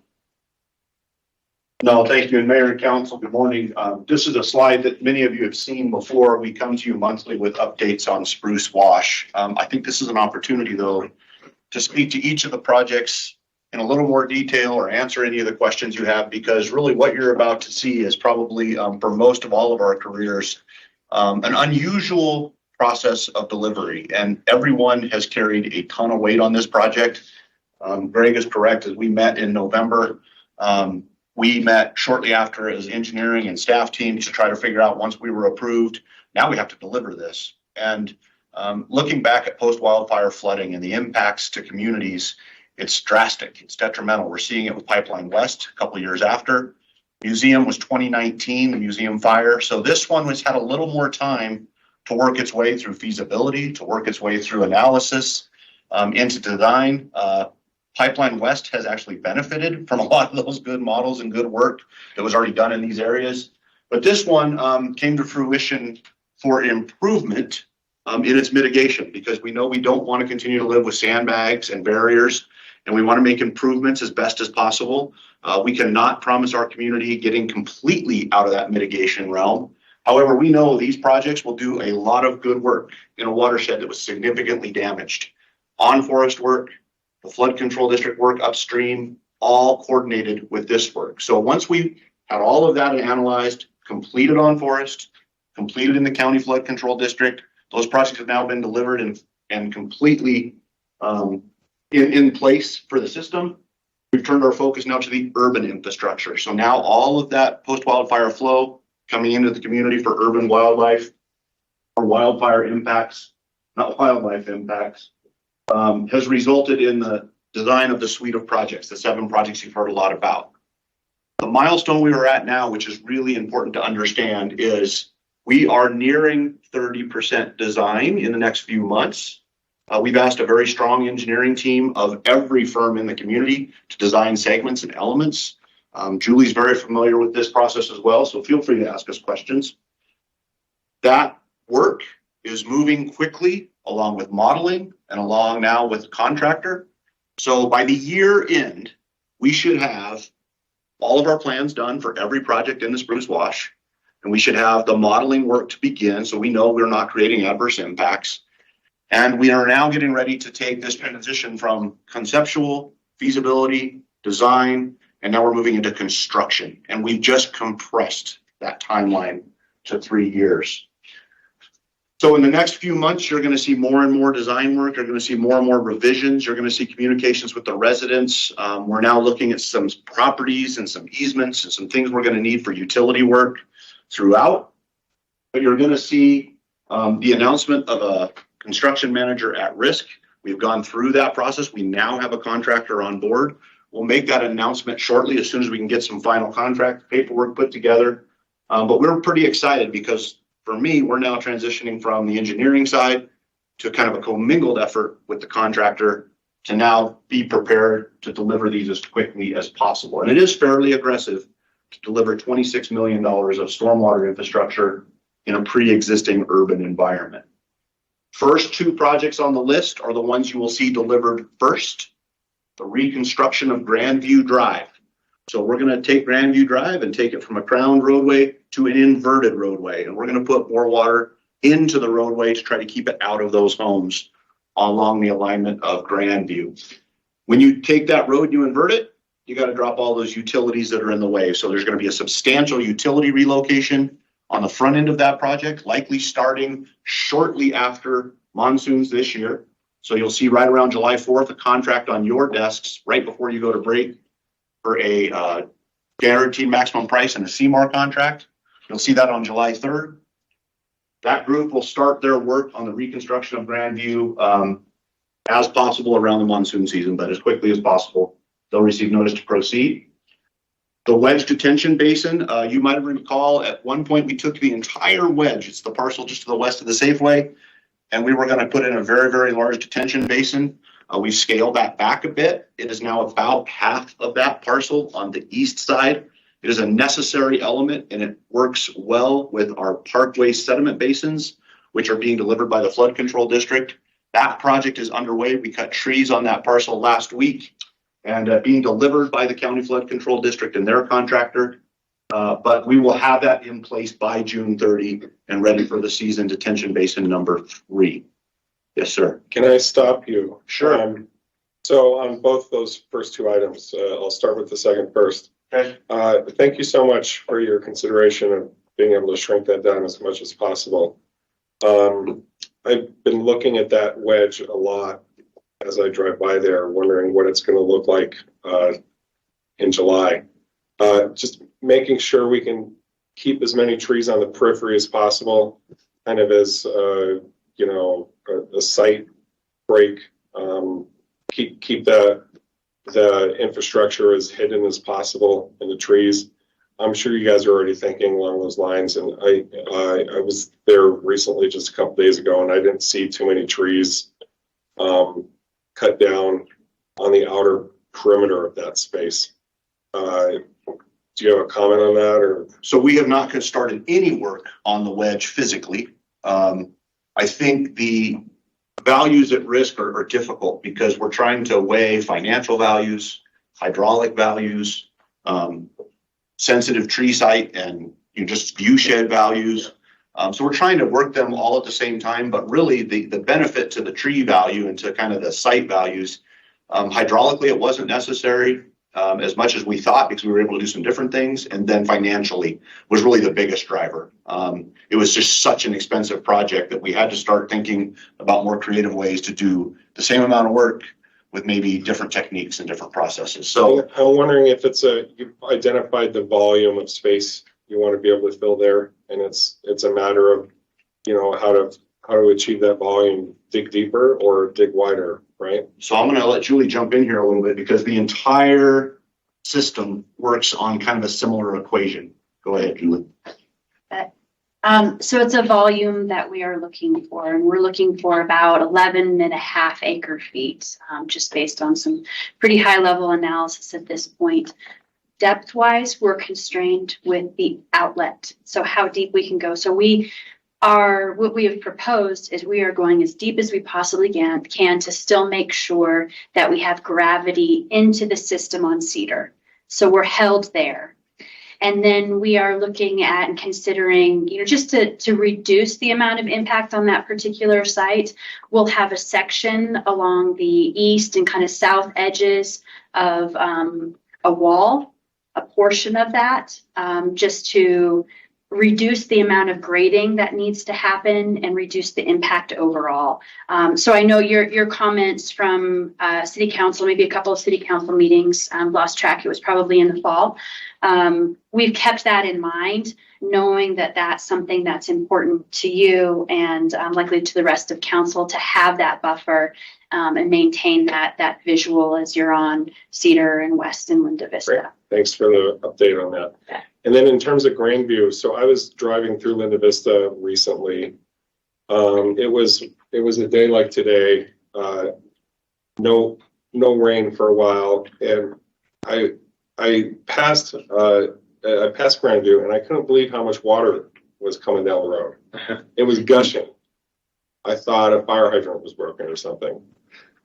Speaker 14: No, thank you. And Mayor and Council, good morning. This is a slide that many of you have seen before. We come to you monthly with updates on spruce wash. I think this is an opportunity, though, to speak to each of the projects in a little more detail or answer any of the questions you have, because really what you're about to see is probably, for most of all of our careers, an unusual process of delivery, and everyone has carried a ton of weight on this project. Greg is correct. As we met in November, we met shortly after as engineering and staff teams to try to figure out, once we were approved, now we have to deliver this. And looking back at post-wildfire flooding and the impacts to communities, it's drastic. It's detrimental. We're seeing it with Pipeline West a couple of years after. Museum was 2019, the museum fire. So this one has had a little more time to work its way through feasibility, to work its way through analysis, into design. Pipeline West has actually benefited from a lot of those good models and good work that was already done in these areas. But this one came to fruition for improvement in its mitigation, because we know we don't want to continue to live with sandbags and barriers, and we want to make improvements as best as possible. We cannot promise our community getting completely out of that mitigation realm. However, we know these projects will do a lot of good work in a watershed that was significantly damaged. On forest work, the flood control district work upstream, all coordinated with this work. So once we had all of that analyzed, completed on forest, completed in the county flood control district, those projects have now been delivered and completely in place for the system. We've turned our focus now to the urban infrastructure. So now all of that post-wildfire flow coming into the community for urban wildlife or wildfire impacts, not wildlife impacts, has resulted in the design of the suite of projects, the 7 projects you've heard a lot about. The milestone we are at now, which is really important to understand, is we are nearing 30% design in the next few months. We've asked a very strong engineering team of every firm in the community to design segments and elements. Julie's very familiar with this process as well, so feel free to ask us questions. That work is moving quickly along with modeling and along now with the contractor. So by the year end, we should have all of our plans done for every project in the Spruce Wash, and we should have the modeling work to begin, so we know we're not creating adverse impacts. And we are now getting ready to take this transition from conceptual, feasibility, design, and now we're moving into construction. And we've just compressed that timeline to 3 years. So in the next few months, you're going to see more and more design work. You're going to see more and more revisions. You're going to see communications with the residents. We're now looking at some properties and some easements and some things we're going to need for utility work throughout. But you're going to see the announcement of a construction manager at risk. We've gone through that process. We now have a contractor on board. We'll make that announcement shortly as soon as we can get some final contract paperwork put together. But we're pretty excited because for me, we're now transitioning from the engineering side to kind of a commingled effort with the contractor to now be prepared to deliver these as quickly as possible. And it is fairly aggressive to deliver $26 million of stormwater infrastructure in a pre-existing urban environment. First 2 projects on the list are the ones you will see delivered first. The reconstruction of Grandview Drive. So we're going to take Grandview Drive and take it from a crowned roadway to an inverted roadway. And we're going to put more water into the roadway to try to keep it out of those homes along the alignment of Grandview. When you take that road and you invert it, you got to drop all those utilities that are in the way. So there's going to be a substantial utility relocation on the front end of that project, likely starting shortly after monsoons this year. So you'll see right around July 4th, a contract on your desks right before you go to break for a guaranteed maximum price and a CMAR contract. You'll see that on July 3rd. That group will start their work on the reconstruction of Grandview as possible around the monsoon season, but as quickly as possible. They'll receive notice to proceed. The wedge detention basin, you might recall at one point we took the entire wedge. It's the parcel just to the west of the Safeway, and we were going to put in a very, very large detention basin. We've scaled that back a bit. It is now about half of that parcel on the east side. It is a necessary element and it works well with our parkway sediment basins, which are being delivered by the flood control district. That project is underway. We cut trees on that parcel last week and being delivered by the county flood control district and their contractor. But we will have that in place by June 30 and ready for the season detention basin number 3. Yes, sir.
Speaker 3: Can I stop you?
Speaker 14: Sure.
Speaker 3: So on both those first 2 items, I'll start with the second first.
Speaker 14: Okay.
Speaker 3: Thank you so much for your consideration of being able to shrink that down as much as possible. I've been looking at that wedge a lot as I drive by there, wondering what it's going to look like in July. Just making sure we can keep as many trees on the periphery as possible, kind of as a site break. Keep that the infrastructure as hidden as possible in the trees. I'm sure you guys are already thinking along those lines, and I was there recently, just a couple days ago, and I didn't see too many trees cut down on the outer perimeter of that space. Do you have a comment on that, or?
Speaker 14: So we have not started any work on the wedge physically. I think the values at risk are difficult because we're trying to weigh financial values, hydraulic values, sensitive tree site, and just view shed values. So we're trying to work them all at the same time, but really the benefit to the tree value and to kind of the site values, hydraulically, it wasn't necessary as much as we thought because we were able to do some different things. And then financially was really the biggest driver. It was just such an expensive project that we had to start thinking about more creative ways to do the same amount of work with maybe different techniques and different processes. So
Speaker 3: I'm wondering if you've identified the volume of space you want to be able to fill there, and it's a matter of, how to achieve that volume, dig deeper or dig wider, right?
Speaker 14: So I'm going to let Julie jump in here a little bit because the entire system works on kind of a similar equation. Go ahead, Julie.
Speaker 5: So it's a volume that we are looking for, and we're looking for about 11.5 acre feet, just based on some pretty high level analysis at this point. Depth wise, we're constrained with the outlet. So how deep we can go. So what we have proposed is we are going as deep as we possibly can to still make sure that we have gravity into the system on Cedar. So we're held there. And then we are looking at and considering, just to reduce the amount of impact on that particular site, we'll have a section along the east and kind of south edges of a wall, a portion of that, just to reduce the amount of grading that needs to happen and reduce the impact overall. So I know your comments from City Council, maybe a couple of City Council meetings, lost track, it was probably in the fall. We've kept that in mind, knowing that that's something that's important to you and likely to the rest of council to have that buffer and maintain that visual as you're on Cedar and West and Linda Vista.
Speaker 3: Great. Thanks for the update on that.
Speaker 5: Okay.
Speaker 3: And then in terms of Grandview, so I was driving through Linda Vista recently. It was a day like today, no rain for a while, and I passed Grandview, and I couldn't believe how much water was coming down the road. It was gushing. I thought a fire hydrant was broken or something.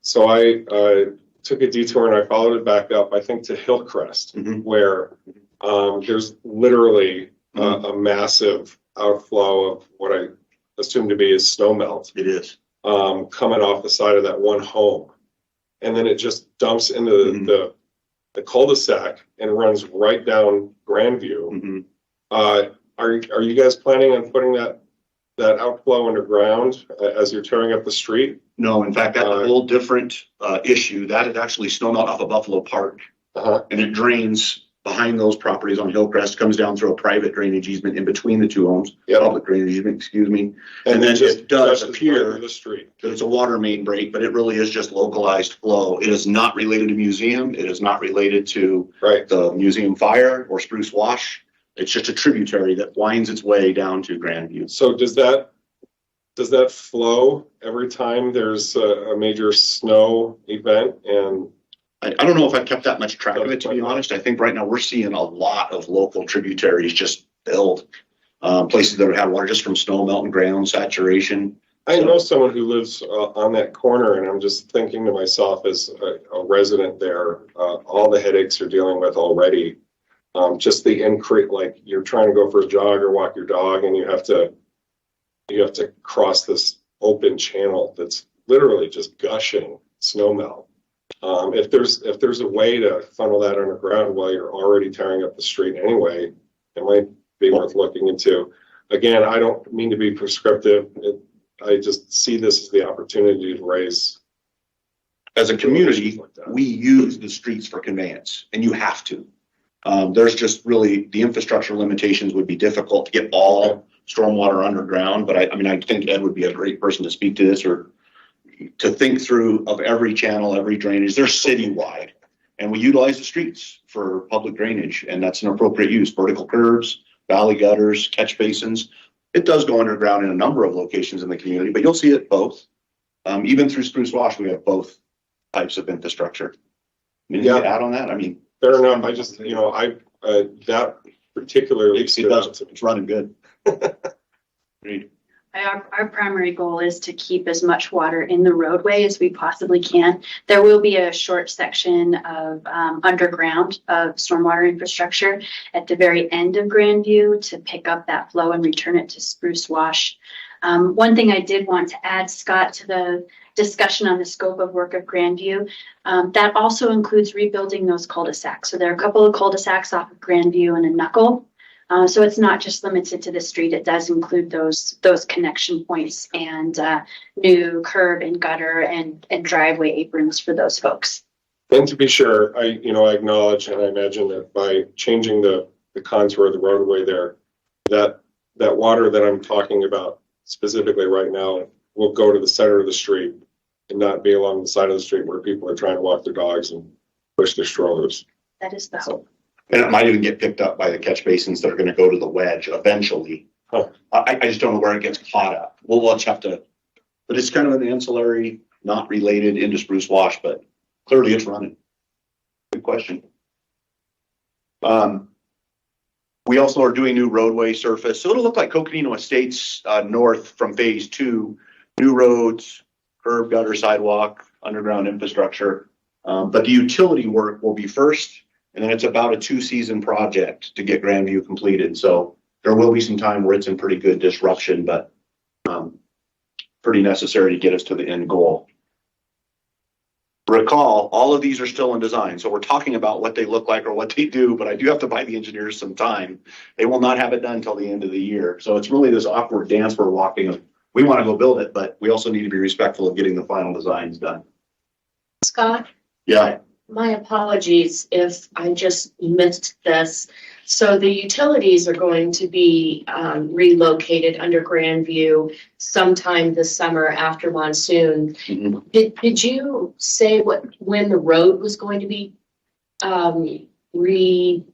Speaker 3: So I took a detour and I followed it back up, I think, to Hillcrest, where there's literally a massive outflow of what I assume to be is snow melt.
Speaker 14: It is.
Speaker 3: Coming off the side of that one home. And then it just dumps into the cul-de-sac and runs right down Grandview. Are you guys planning on putting that outflow underground as you're tearing up the street?
Speaker 14: No, in fact, that's a whole different issue. That is actually snow melt off of Buffalo Park. And it drains behind those properties on Hillcrest, comes down through a private drainage easement in between the two homes. Public drainage easement, excuse me. And then it does appear
Speaker 3: the street.
Speaker 14: that it's a water main break, but it really is just localized flow. It is not related to museum. It is not related to the museum fire or Spruce Wash. It's just a tributary that winds its way down to Grandview.
Speaker 3: So does that flow every time there's a major snow event? And
Speaker 14: I don't know if I've kept that much track of it, to be honest. I think right now we're seeing a lot of local tributaries just build, places that have had water just from snow melt and ground saturation.
Speaker 3: I know someone who lives on that corner, and I'm just thinking to myself as a resident there, all the headaches you're dealing with already. Just the increase, like you're trying to go for a jog or walk your dog, and you have to cross this open channel that's literally just gushing snow melt. If there's a way to funnel that underground while you're already tearing up the street anyway, it might be worth looking into. Again, I don't mean to be prescriptive. I just see this as the opportunity to raise.
Speaker 14: As a community, we use the streets for conveyance, and you have to. There's just really, the infrastructure limitations would be difficult to get all stormwater underground, but I think Ed would be a great person to speak to this or to think through of every channel, every drainage. They're citywide. And we utilize the streets for public drainage, and that's an appropriate use, vertical curbs, valley gutters, catch basins. It does go underground in a number of locations in the community, but you'll see it both. Even through Spruce Wash, we have both types of infrastructure. Anything to add on that? I mean,
Speaker 3: Fair enough. I just, that particularly.
Speaker 14: it's running good. Agreed.
Speaker 5: Our primary goal is to keep as much water in the roadway as we possibly can. There will be a short section of underground of stormwater infrastructure at the very end of Grandview to pick up that flow and return it to Spruce Wash. One thing I did want to add, Scott, to the discussion on the scope of work of Grandview, that also includes rebuilding those cul-de-sacs. So there are a couple of cul-de-sacs off of Grandview and a knuckle. So it's not just limited to the street. It does include those connection points and new curb and gutter and driveway aprons for those folks.
Speaker 3: And to be sure, I acknowledge and I imagine that by changing the contour of the roadway there, that water that I'm talking about specifically right now will go to the center of the street and not be along the side of the street where people are trying to walk their dogs and push their strollers.
Speaker 5: That is the hope.
Speaker 14: And it might even get picked up by the catch basins that are gonna go to the wedge eventually. I just don't know where it gets caught up. We'll just have to, but it's kind of an ancillary, not related into Spruce Wash, but clearly it's running. Good question. We also are doing new roadway surface. So it'll look like Coconino Estates north from phase 2, new roads, curb, gutter, sidewalk, underground infrastructure. But the utility work will be first. And then it's about a 2-season project to get Grandview completed. So there will be some time where it's in pretty good disruption, but pretty necessary to get us to the end goal. Recall, all of these are still in design. So we're talking about what they look like or what they do, but I do have to buy the engineers some time. They will not have it done until the end of the year. So it's really this awkward dance we're walking of, we want to go build it, but we also need to be respectful of getting the final designs done.
Speaker 2: Scott?
Speaker 14: Yeah.
Speaker 2: My apologies if I just missed this. So the utilities are going to be relocated under Grandview sometime this summer after monsoon.
Speaker 14: Mhm.
Speaker 2: Did you say when the road was going to be re-roaded?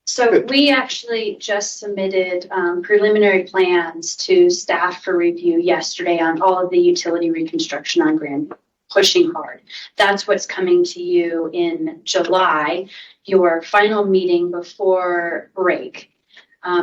Speaker 5: So we actually just submitted preliminary plans to staff for review yesterday on all of the utility reconstruction on Grand, pushing hard. That's what's coming to you in July. Your final meeting before break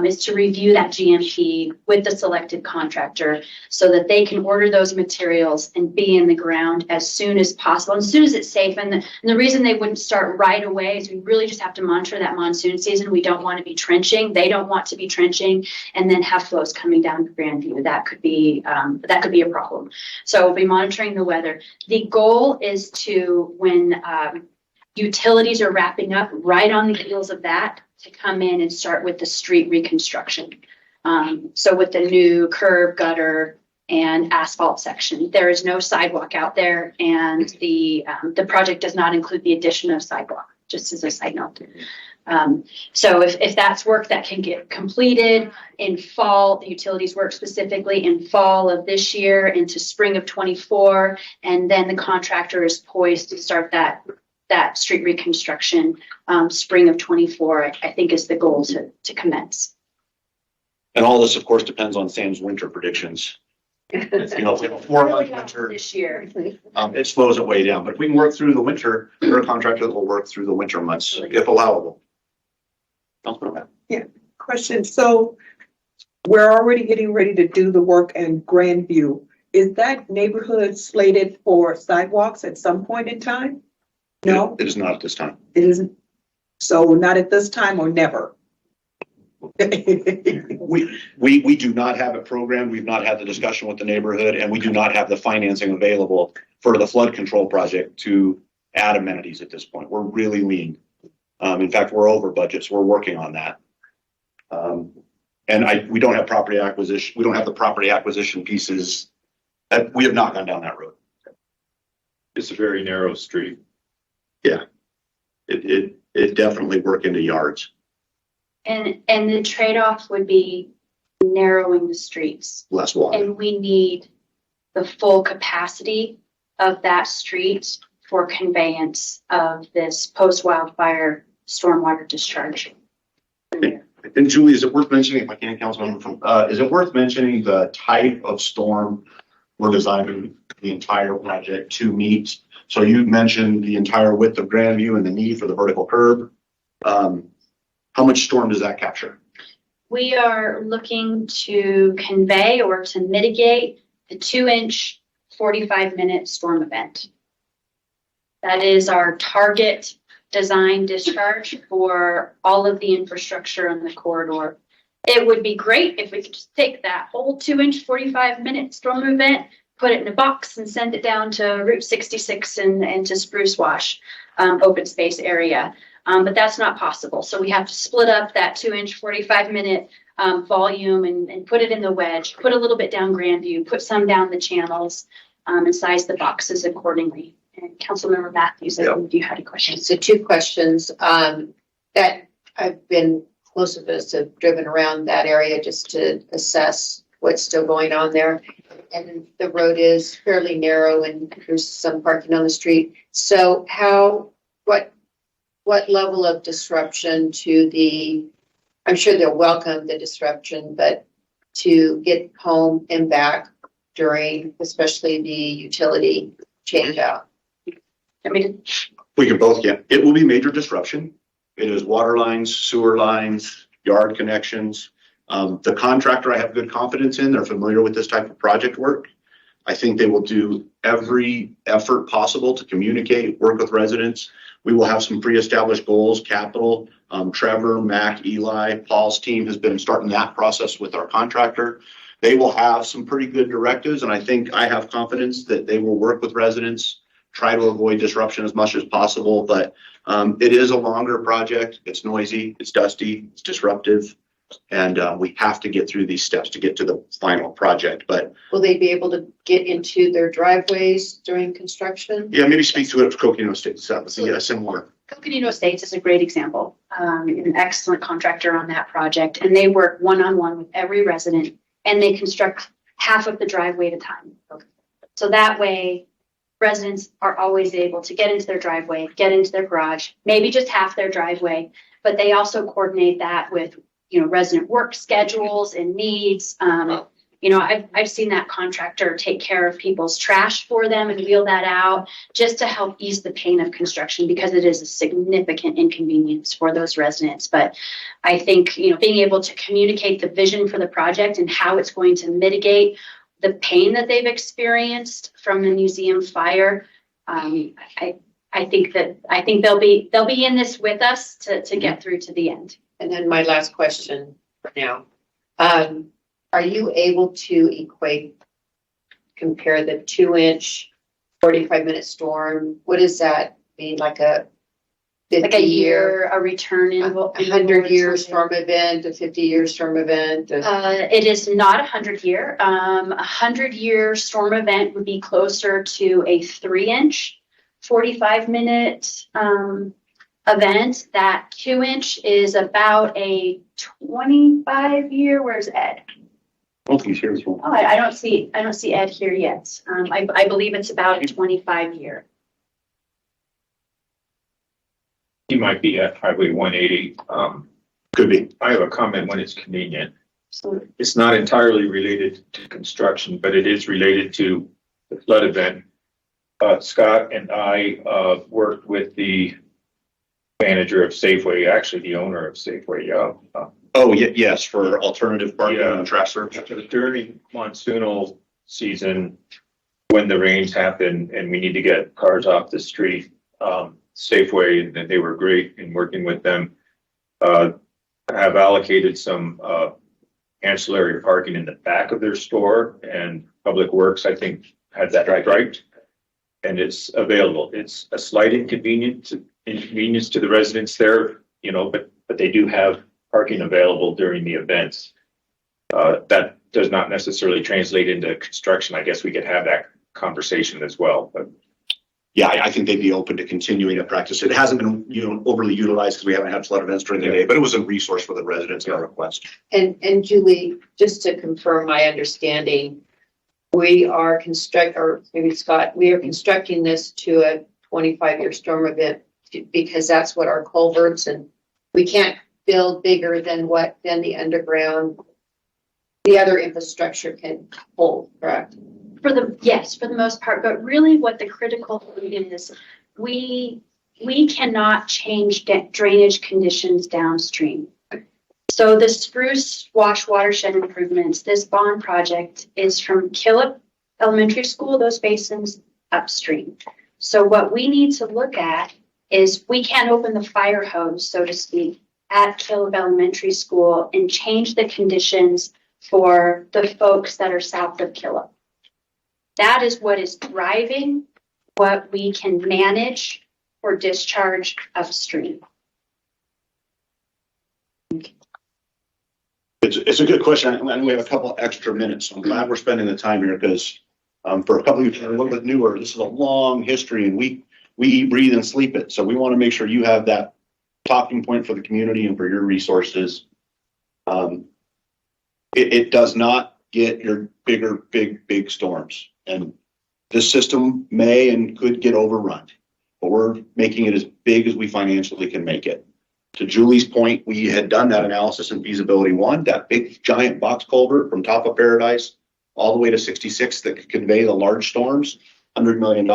Speaker 5: is to review that GMP with the selected contractor so that they can order those materials and be in the ground as soon as possible, as soon as it's safe. And the reason they wouldn't start right away is we really just have to monitor that monsoon season. We don't want to be trenching. They don't want to be trenching and then have flows coming down to Grandview. That could be a problem. So we'll be monitoring the weather. The goal is to, when utilities are wrapping up, right on the heels of that, to come in and start with the street reconstruction. So with the new curb, gutter, and asphalt section, there is no sidewalk out there, and the project does not include the addition of sidewalk, just as a side note. So if that's work that can get completed in fall, the utilities work specifically in fall of this year into spring of 24, and then the contractor is poised to start that street reconstruction spring of 24, I think is the goal to commence.
Speaker 14: And all this, of course, depends on Sam's winter predictions. If we have a 4-month winter,
Speaker 5: This year.
Speaker 14: it slows it way down. But if we can work through the winter, there are contractors that will work through the winter months if allowable.
Speaker 4: Yeah, question. So we're already getting ready to do the work in Grandview. Is that neighborhood slated for sidewalks at some point in time? No,
Speaker 14: It is not at this time.
Speaker 4: it isn't. So not at this time or never.
Speaker 14: We do not have it programmed. We've not had the discussion with the neighborhood, and we do not have the financing available for the flood control project to add amenities at this point. We're really lean. In fact, we're over budget, so we're working on that. And we don't have property acquisition. We don't have the property acquisition pieces. We have not gone down that road.
Speaker 6: It's a very narrow street.
Speaker 14: Yeah. It definitely work into yards.
Speaker 5: And the trade-off would be narrowing the streets.
Speaker 14: Less water.
Speaker 5: And we need the full capacity of that street for conveyance of this post-wildfire stormwater discharge.
Speaker 14: And Julie, is it worth mentioning, if I can, Councilmember, is it worth mentioning the type of storm we're designing the entire project to meet? So you mentioned the entire width of Grandview and the need for the vertical curb. How much storm does that capture?
Speaker 5: We are looking to convey or to mitigate the 2-inch 45-minute storm event. That is our target design discharge for all of the infrastructure in the corridor. It would be great if we could just take that whole 2-inch 45-minute storm event, put it in a box and send it down to Route 66 and to Spruce Wash open space area. But that's not possible. So we have to split up that 2-inch 45-minute volume and put it in the wedge, put a little bit down Grandview, put some down the channels, and size the boxes accordingly. And Councilmember Matthews, I think you had a question.
Speaker 12: So 2 questions. That I've been, most of us have driven around that area just to assess what's still going on there. And the road is fairly narrow and there's some parking on the street. So what level of disruption to the, I'm sure they'll welcome the disruption, but to get home and back during, especially the utility change out?
Speaker 5: I mean,
Speaker 14: We can both get, it will be major disruption. It is water lines, sewer lines, yard connections. The contractor, I have good confidence in, they're familiar with this type of project work. I think they will do every effort possible to communicate, work with residents. We will have some pre-established goals, capital. Trevor, Mac, Eli, Paul's team has been starting that process with our contractor. They will have some pretty good directives, and I think I have confidence that they will work with residents, try to avoid disruption as much as possible. But it is a longer project. It's noisy, it's dusty, it's disruptive. And we have to get through these steps to get to the final project. But
Speaker 12: will they be able to get into their driveways during construction?
Speaker 14: yeah, maybe speak to it if Coconino State set up. Yeah, similar.
Speaker 5: Coconino Estates is a great example. An excellent contractor on that project, and they work one-on-one with every resident, and they construct half of the driveway at a time. So that way, residents are always able to get into their driveway, get into their garage, maybe just half their driveway, but they also coordinate that with resident work schedules and needs. I've seen that contractor take care of people's trash for them and wheel that out just to help ease the pain of construction, because it is a significant inconvenience for those residents. But I think, being able to communicate the vision for the project and how it's going to mitigate the pain that they've experienced from the museum fire, I think they'll be in this with us to get through to the end.
Speaker 12: And then my last question for now. Are you able to compare the 2-inch 45-minute storm? What does that mean? Like a
Speaker 5: 50-year, a return in
Speaker 12: 100-year storm event, a 50-year storm event?
Speaker 5: It is not 100-year. 100-year storm event would be closer to a 3-inch 45-minute event. That 2-inch is about a 25-year. Where's Ed?
Speaker 14: I don't think he's here as well.
Speaker 5: Oh, I don't see Ed here yet. I believe it's about a 25-year.
Speaker 6: He might be at Highway 180.
Speaker 14: Could be.
Speaker 6: I have a comment when it's convenient.
Speaker 5: So
Speaker 6: It's not entirely related to construction, but it is related to the flood event. Scott and I worked with the manager of Safeway, actually the owner of Safeway.
Speaker 14: Oh, yes, for alternative parking and trash service.
Speaker 6: During monsoonal season, when the rains happen and we need to get cars off the street, Safeway, and they were great in working with them, have allocated some ancillary parking in the back of their store, and Public Works, I think, had that right. And it's available. It's a slight inconvenience to the residents there, but they do have parking available during the events. That does not necessarily translate into construction. I guess we could have that conversation as well, but.
Speaker 14: Yeah, I think they'd be open to continuing to practice it. It hasn't been, overly utilized because we haven't had flood events during the day, but it was a resource for the residents at our request.
Speaker 12: And Julie, just to confirm my understanding, we are or maybe Scott, we are constructing this to a 25-year storm event because that's what our culverts, and we can't build bigger than the underground, the other infrastructure can hold, correct?
Speaker 5: Yes, for the most part, but really what the critical thing is, we cannot change drainage conditions downstream. So the Spruce Wash watershed improvements, this bond project is from Killip Elementary School, those basins upstream. So what we need to look at is we can't open the fire hose, so to speak, at Killip Elementary School and change the conditions for the folks that are south of Killip. That is what is driving what we can manage for discharge upstream.
Speaker 14: It's a good question, and we have a couple extra minutes. I'm glad we're spending the time here because for a couple of you who are a little bit newer, this is a long history, and we eat, breathe, and sleep it. So we want to make sure you have that talking point for the community and for your resources. It does not get your big storms, and this system may and could get overrun, but we're making it as big as we financially can make it. To Julie's point, we had done that analysis in feasibility 1, that big giant box culvert from top of Paradise all the way to 66 that could convey the large storms, $100 million.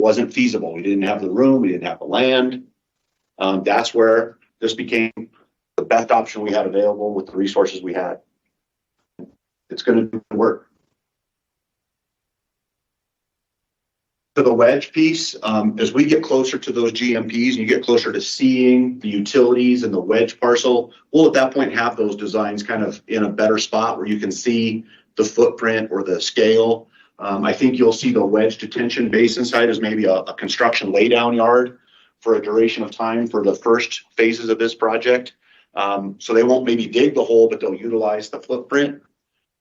Speaker 14: Wasn't feasible. We didn't have the room. We didn't have the land. That's where this became the best option we had available with the resources we had. It's going to work. To the wedge piece, as we get closer to those GMPs and you get closer to seeing the utilities and the wedge parcel, we'll at that point have those designs kind of in a better spot where you can see the footprint or the scale. I think you'll see the wedge detention basin site as maybe a construction laydown yard for a duration of time for the first phases of this project. So they won't maybe dig the hole, but they'll utilize the footprint.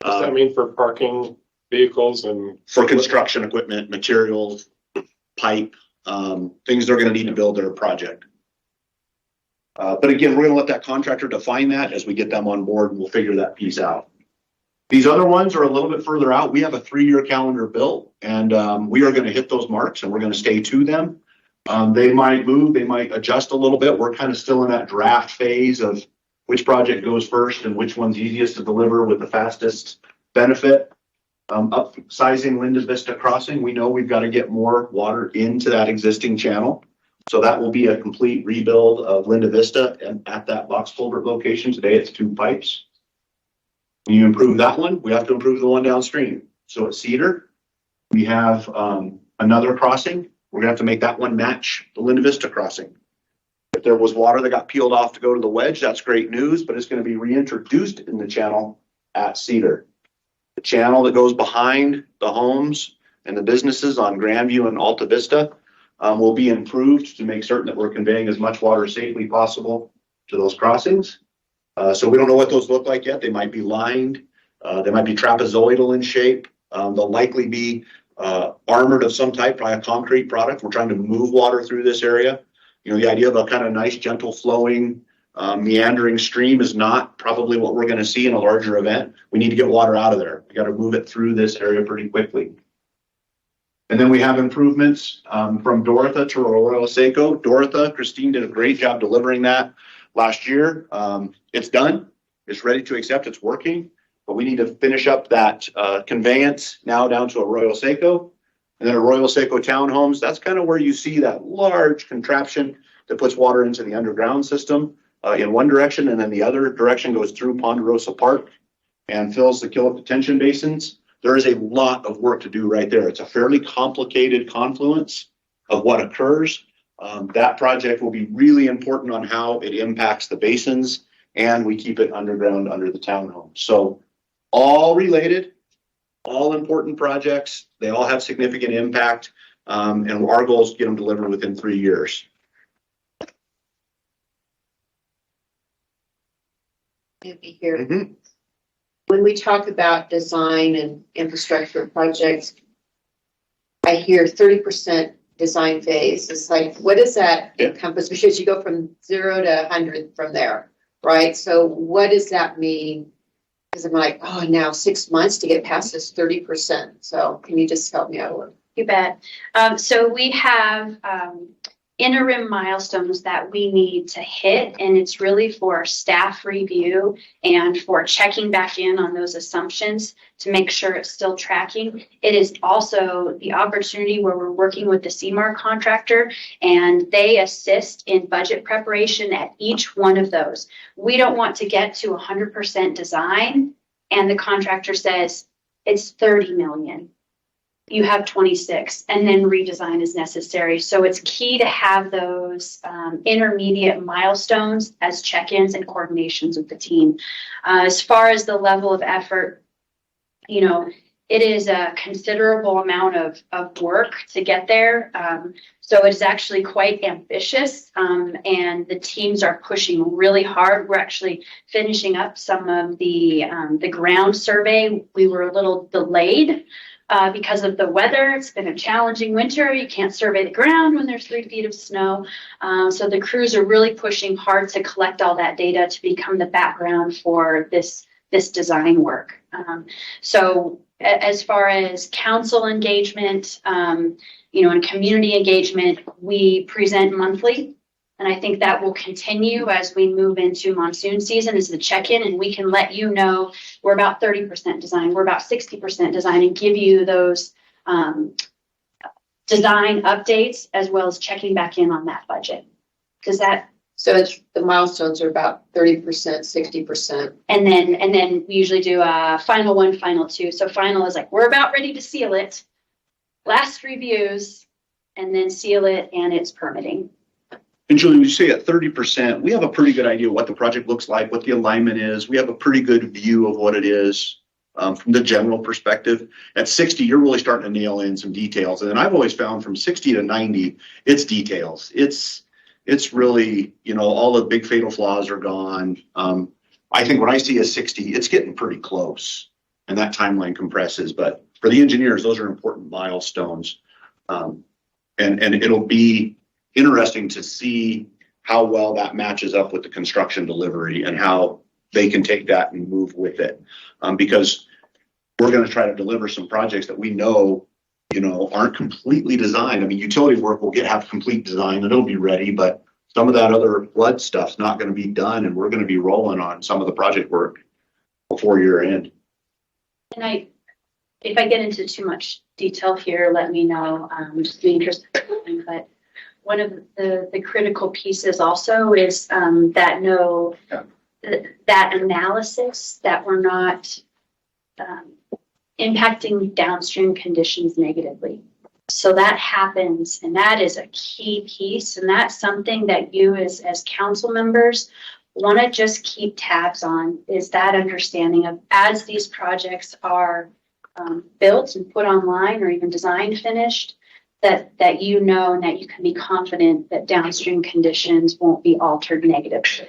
Speaker 3: Does that mean for parking vehicles and?
Speaker 14: For construction equipment, materials, pipe, things they're gonna need to build their project. But again, we're gonna let that contractor define that as we get them on board, and we'll figure that piece out. These other ones are a little bit further out. We have a 3-year calendar built, and we are gonna hit those marks and we're gonna stay to them. They might move, they might adjust a little bit. We're kind of still in that draft phase of which project goes first and which one's easiest to deliver with the fastest benefit. Upsizing Linda Vista Crossing, we know we've got to get more water into that existing channel. So that will be a complete rebuild of Linda Vista and at that box culvert location. Today it's 2 pipes. When you improve that one, we have to improve the one downstream. So at Cedar, we have another crossing. We're gonna have to make that one match the Linda Vista crossing. If there was water that got peeled off to go to the wedge, that's great news, but it's gonna be reintroduced in the channel at Cedar. The channel that goes behind the homes and the businesses on Grandview and Alta Vista will be improved to make certain that we're conveying as much water safely possible to those crossings. So we don't know what those look like yet. They might be lined. They might be trapezoidal in shape. They'll likely be armored of some type, probably a concrete product. We're trying to move water through this area. You know, the idea of a kind of nice, gentle flowing, meandering stream is not probably what we're going to see in a larger event. We need to get water out of there. We got to move it through this area pretty quickly. And then we have improvements from Dorotha to Arroyo Seco. Dorotha, Christine did a great job delivering that last year. It's done. It's ready to accept. It's working. But we need to finish up that conveyance now down to Arroyo Seco. And then Arroyo Seco townhomes, that's kind of where you see that large contraption that puts water into the underground system in one direction, and then the other direction goes through Ponderosa Park and fills the Killip detention basins. There is a lot of work to do right there. It's a fairly complicated confluence of what occurs. That project will be really important on how it impacts the basins, and we keep it underground under the townhomes. So all related, all important projects. They all have significant impact, and our goal is to get them delivered within 3 years.
Speaker 12: Maybe here.
Speaker 14: Mm-hmm.
Speaker 12: When we talk about design and infrastructure projects, I hear 30% design phase. It's like, what does that encompass? Because you go from 0 to 100 from there, right? So what does that mean Because I'm like, oh, now 6 months to get past this 30%. So can you just help me out a little?
Speaker 5: You bet. So we have interim milestones that we need to hit, and it's really for staff review and for checking back in on those assumptions to make sure it's still tracking. It is also the opportunity where we're working with the CMAR contractor, and they assist in budget preparation at each one of those. We don't want to get to 100% design, and the contractor says it's 30 million. You have 26, and then redesign is necessary. So it's key to have those intermediate milestones as check-ins and coordinations with the team. As far as the level of effort, you know, it is a considerable amount of work to get there. So it's actually quite ambitious, and the teams are pushing really hard. We're actually finishing up some of the ground survey. We were a little delayed because of the weather. It's been a challenging winter. You can't survey the ground when there's 3 feet of snow. So the crews are really pushing hard to collect all that data to become the background for this design work. So as far as council engagement, you know, and community engagement, we present monthly. And I think that will continue as we move into monsoon season as the check-in, and we can let you know we're about 30% design, we're about 60% design, and give you those design updates as well as checking back in on that budget. Does that?
Speaker 12: So it's the milestones are about 30%, 60%.
Speaker 5: And then we usually do a final 1, final 2. So final is like, we're about ready to seal it, last reviews, and then seal it, and it's permitting.
Speaker 14: And Julie, when you say at 30%, we have a pretty good idea what the project looks like, what the alignment is. We have a pretty good view of what it is from the general perspective. At 60, you're really starting to nail in some details. And I've always found from 60 to 90, it's details. It's really, you know, all the big fatal flaws are gone. I think when I see a 60, it's getting pretty close and that timeline compresses. But for the engineers, those are important milestones. And it'll be interesting to see how well that matches up with the construction delivery and how they can take that and move with it. Because we're going to try to deliver some projects that we know, you know, aren't completely designed. I mean, utility work will have complete design and it'll be ready, but some of that other flood stuff's not going to be done, and we're going to be rolling on some of the project work before year end.
Speaker 5: And if I get into too much detail here, let me know. I'm just being interested. But one of the critical pieces also is that analysis that we're not impacting downstream conditions negatively. So that happens, and that is a key piece, and that's something that you as council members want to just keep tabs on, is that understanding of, as these projects are built and put online or even designed, finished, that you know and that you can be confident that downstream conditions won't be altered negatively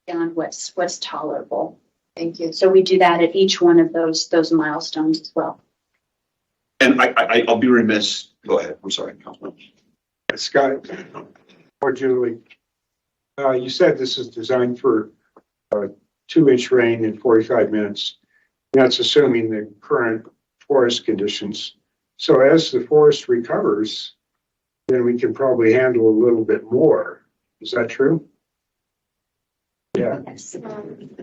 Speaker 5: beyond what's tolerable.
Speaker 12: Thank you.
Speaker 5: So we do that at each one of those milestones as well.
Speaker 14: And I'll be remiss. Go ahead. I'm sorry, Councilman.
Speaker 15: Scott or Julie, you said this is designed for 2-inch rain in 45 minutes. That's assuming the current forest conditions. So as the forest recovers, then we can probably handle a little bit more. Is that true? Yeah.
Speaker 5: Yes.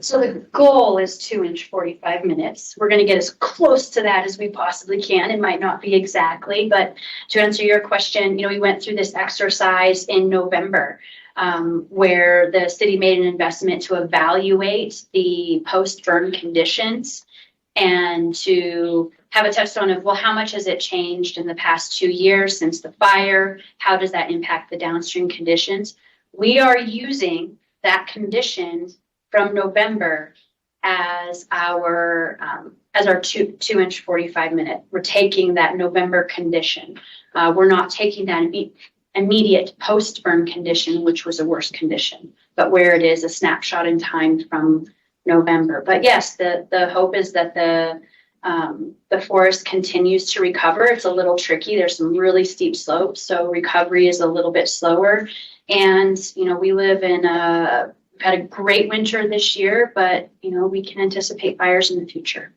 Speaker 5: So the goal is 2-inch 45 minutes. We're going to get as close to that as we possibly can. It might not be exactly, but to answer your question, you know, we went through this exercise in November where the city made an investment to evaluate the post-burn conditions and to have a touchstone of, well, how much has it changed in the past 2 years since the fire? How does that impact the downstream conditions? We are using that condition from November as our 2-inch 45 minute. We're taking that November condition. We're not taking that immediate post-burn condition, which was a worse condition, but where it is a snapshot in time from November. But yes, the hope is that the forest continues to recover. It's a little tricky. There's some really steep slopes, so recovery is a little bit slower. And, you know, we live in a We've had a great winter this year, but we can anticipate fires in the future.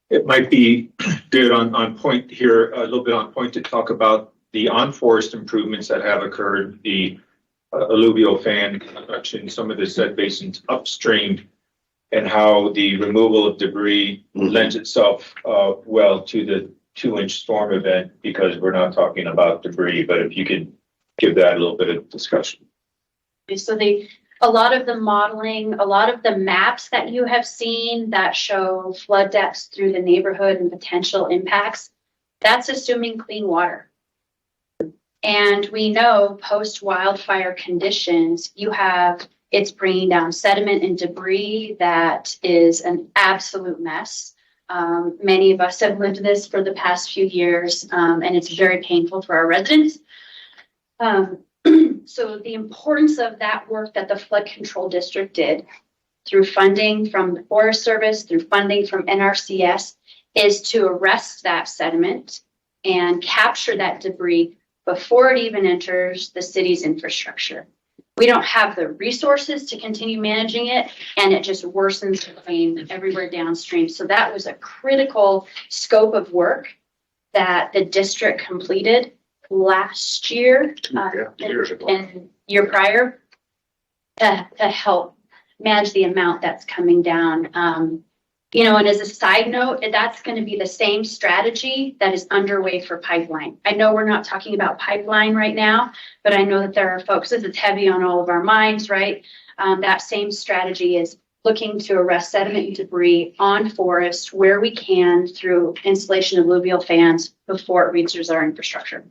Speaker 6: It might be good on point here, a little bit on point to talk about the on-forest improvements that have occurred, the alluvial fan construction, some of the set basins upstream, and how the removal of debris lends itself well to the 2-inch storm event, because we're not talking about debris, but if you could give that a little bit of discussion.
Speaker 5: So a lot of the modeling, a lot of the maps that you have seen that show flood depths through the neighborhood and potential impacts, that's assuming clean water. And we know post wildfire conditions, it's bringing down sediment and debris that is an absolute mess. Many of us have lived this for the past few years, and it's very painful for our residents. So the importance of that work that the Flood Control District did through funding from the Forest Service, through funding from NRCS, is to arrest that sediment and capture that debris before it even enters the city's infrastructure. We don't have the resources to continue managing it, and it just worsens the pain everywhere downstream. So that was a critical scope of work that the district completed last year and year prior to help manage the amount that's coming down. And as a side note, that's going to be the same strategy that is underway for pipeline. I know we're not talking about pipeline right now, but I know that there are folks, as it's heavy on all of our minds, right? That same strategy is looking to arrest sediment and debris on forest where we can through installation of alluvial fans before it reaches our infrastructure.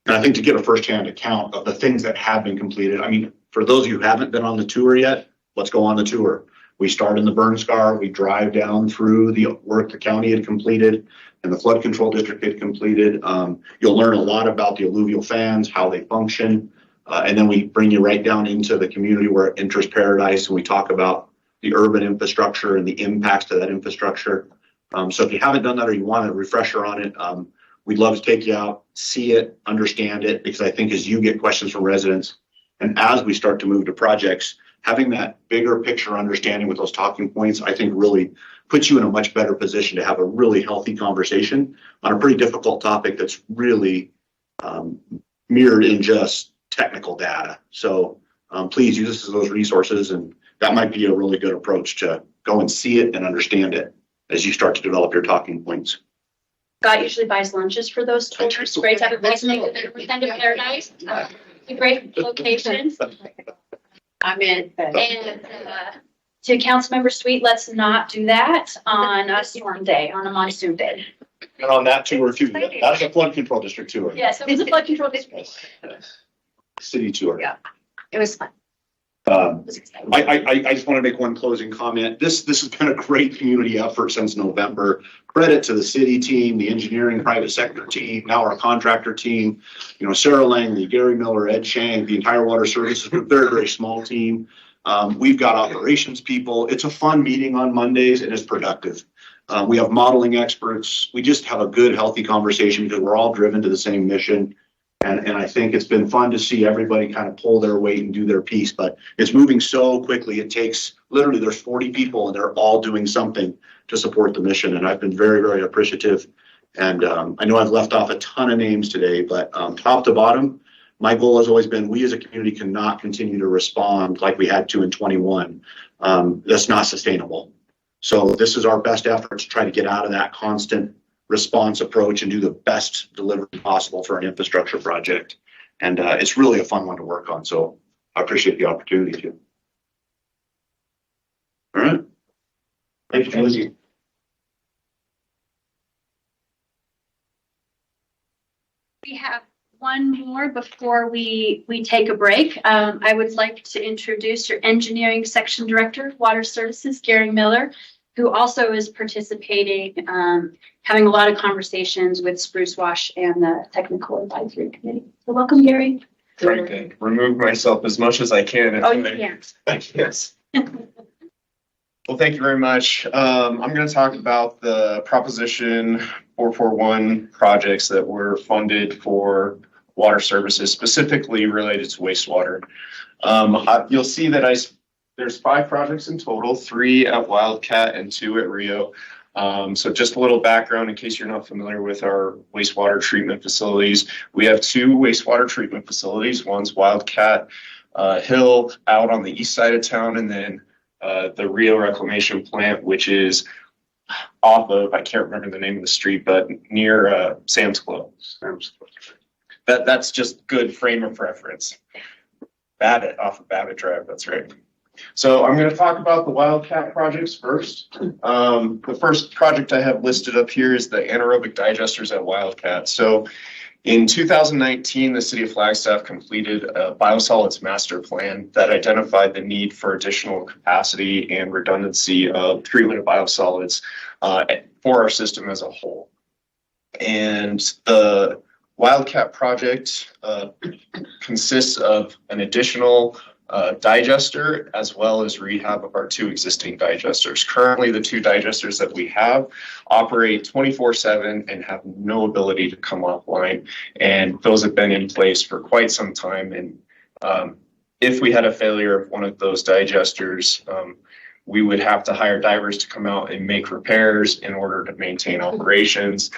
Speaker 14: And I think to get a firsthand account of the things that have been completed, I mean, for those of you who haven't been on the tour yet, let's go on the tour. We start in the burn scar, we drive down through the work the county had completed and the flood control district had completed. You'll learn a lot about the alluvial fans, how they function. And then we bring you right down into the community where it enters paradise, and we talk about the urban infrastructure and the impacts to that infrastructure. So if you haven't done that or you want a refresher on it, we'd love to take you out, see it, understand it, because I think as you get questions from residents and as we start to move to projects, having that bigger picture understanding with those talking points, I think really puts you in a much better position to have a really healthy conversation on a pretty difficult topic that's really mirrored in just technical data. So please use this as those resources, and that might be a really good approach to go and see it and understand it as you start to develop your talking points.
Speaker 5: Scott usually buys lunches for those tours. Great to have a place to send to paradise. A great location.
Speaker 12: I'm in.
Speaker 5: And to Councilmember Sweet, let's not do that on a storm day, on a monsoon day.
Speaker 14: And on that tour too, that's a flood control district tour.
Speaker 5: Yes, it was a flood control district.
Speaker 14: City tour.
Speaker 5: Yeah, it was fun.
Speaker 14: I just want to make one closing comment. This has been a great community effort since November. Credit to the city team, the engineering private sector team, now our contractor team, Sarah Langley, Gary Miller, Ed Shank, the entire water services, very, very small team. We've got operations people. It's a fun meeting on Mondays and it's productive. We have modeling experts. We just have a good, healthy conversation because we're all driven to the same mission. And I think it's been fun to see everybody kind of pull their weight and do their piece, but it's moving so quickly. It takes literally there's 40 people and they're all doing something to support the mission. And I've been very, very appreciative. And I know I've left off a ton of names today, but top to bottom, my goal has always been we as a community cannot continue to respond like we had to in 21. That's not sustainable. So this is our best effort to try to get out of that constant response approach and do the best delivery possible for an infrastructure project. And it's really a fun one to work on. So I appreciate the opportunity to. All right. Thank you, Julie.
Speaker 5: We have one more before we take a break. I would like to introduce your engineering section director, Water Services, Gary Miller, who also is participating, having a lot of conversations with Spruce Wash and the Technical Advisory Committee. So welcome, Gary.
Speaker 16: Trying to remove myself as much as I can.
Speaker 5: Oh, you can.
Speaker 16: Yes. Well, thank you very much. I'm going to talk about the Proposition 441 projects that were funded for water services, specifically related to wastewater. You'll see that there's 5 projects in total, 3 at Wildcat and 2 at Rio. So just a little background in case you're not familiar with our wastewater treatment facilities. We have 2 wastewater treatment facilities. One's Wildcat Hill out on the east side of town, and then the Rio Reclamation Plant, which is off of, I can't remember the name of the street, but near Sam's Club. That's just good frame of reference. Babbitt, off of Babbitt Drive, that's right. So I'm going to talk about the Wildcat projects first. The first project I have listed up here is the anaerobic digesters at Wildcat. So in 2019, the city of Flagstaff completed a biosolids master plan that identified the need for additional capacity and redundancy of treatment of biosolids for our system as a whole. And the Wildcat project consists of an additional digester as well as rehab of our 2 existing digesters. Currently, the 2 digesters that we have operate 24/7 and have no ability to come offline. And those have been in place for quite some time. And if we had a failure of one of those digesters, we would have to hire divers to come out and make repairs in order to maintain operations.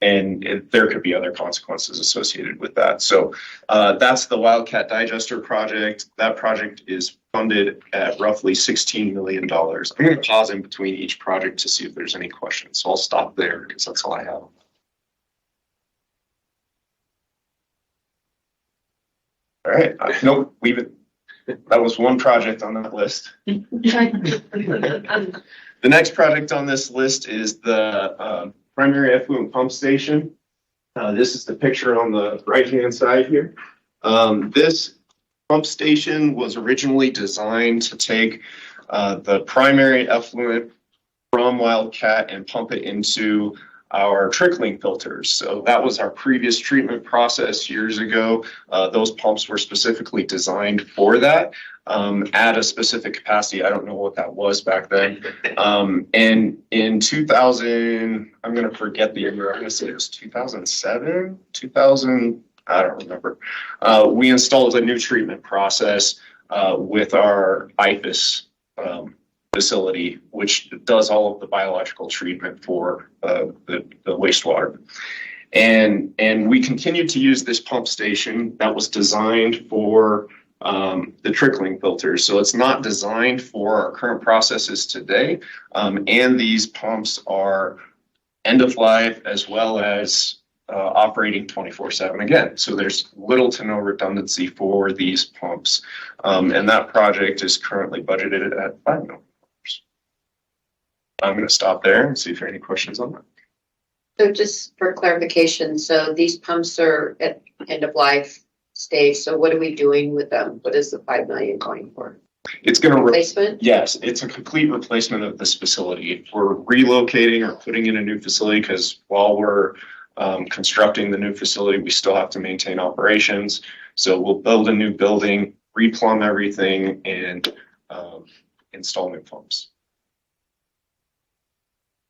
Speaker 16: And there could be other consequences associated with that. So that's the Wildcat Digester project. That project is funded at roughly $16 million. I'm going to pause in between each project to see if there's any questions. So I'll stop there because that's all I have. All right. Nope. That was one project on that list. The next project on this list is the primary effluent pump station. This is the picture on the right-hand side here. This pump station was originally designed to take the primary effluent from Wildcat and pump it into our trickling filters. So that was our previous treatment process years ago. Those pumps were specifically designed for that at a specific capacity. I don't know what that was back then. And in 2000, I'm going to forget the year. I'm going to say it was 2007, 2000. I don't remember. We installed a new treatment process with our IFAS facility, which does all of the biological treatment for the wastewater. And we continued to use this pump station that was designed for the trickling filters. So it's not designed for our current processes today. And these pumps are end of life as well as operating 24/7 again. So there's little to no redundancy for these pumps. And that project is currently budgeted at $5 million. I'm going to stop there and see if there are any questions on that.
Speaker 12: So just for clarification, so these pumps are at end of life stage. So what are we doing with them? What is the $5 million going for?
Speaker 16: It's going to
Speaker 12: replacement?
Speaker 16: Yes, it's a complete replacement of this facility. We're relocating or putting in a new facility because while we're constructing the new facility, we still have to maintain operations. So we'll build a new building, replumb everything, and install new pumps.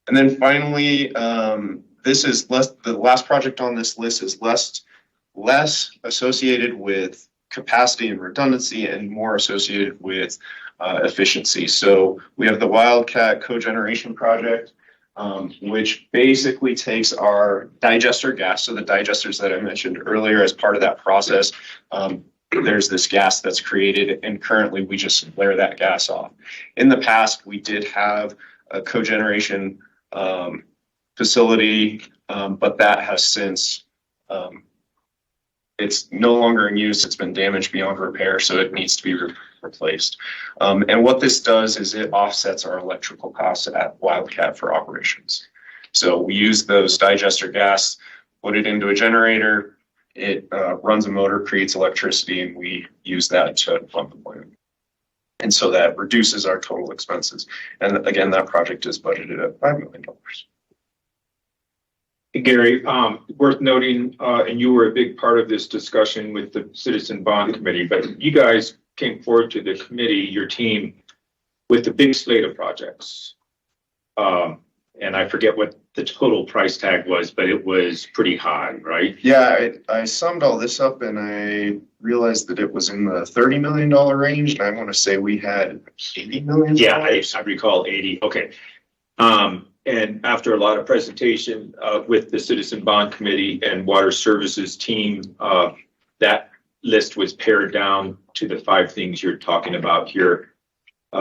Speaker 16: And then finally, this is the last project on this list is less associated with capacity and redundancy and more associated with efficiency. So we have the Wildcat cogeneration project, which basically takes our digester gas. So the digesters that I mentioned earlier, as part of that process, there's this gas that's created, and currently we just flare that gas off. In the past, we did have a cogeneration facility, but that has since, it's no longer in use. It's been damaged beyond repair, so it needs to be replaced. And what this does is it offsets our electrical costs at Wildcat for operations. So we use those digester gas, put it into a generator, it runs a motor, creates electricity, and we use that to pump the plant. And so that reduces our total expenses. And again, that project is budgeted at $5 million.
Speaker 17: Gary, worth noting, and you were a big part of this discussion with the Citizen Bond Committee, but you guys came forward to the committee, your team, with a big slate of projects. And I forget what the total price tag was, but it was pretty high, right?
Speaker 16: Yeah, I summed all this up and I realized that it was in the $30 million range. And I want to say we had $80 million.
Speaker 17: Yeah, I recall 80. Okay. And after a lot of presentation with the Citizen Bond Committee and Water Services team, that list was pared down to the 5 things you're talking about here.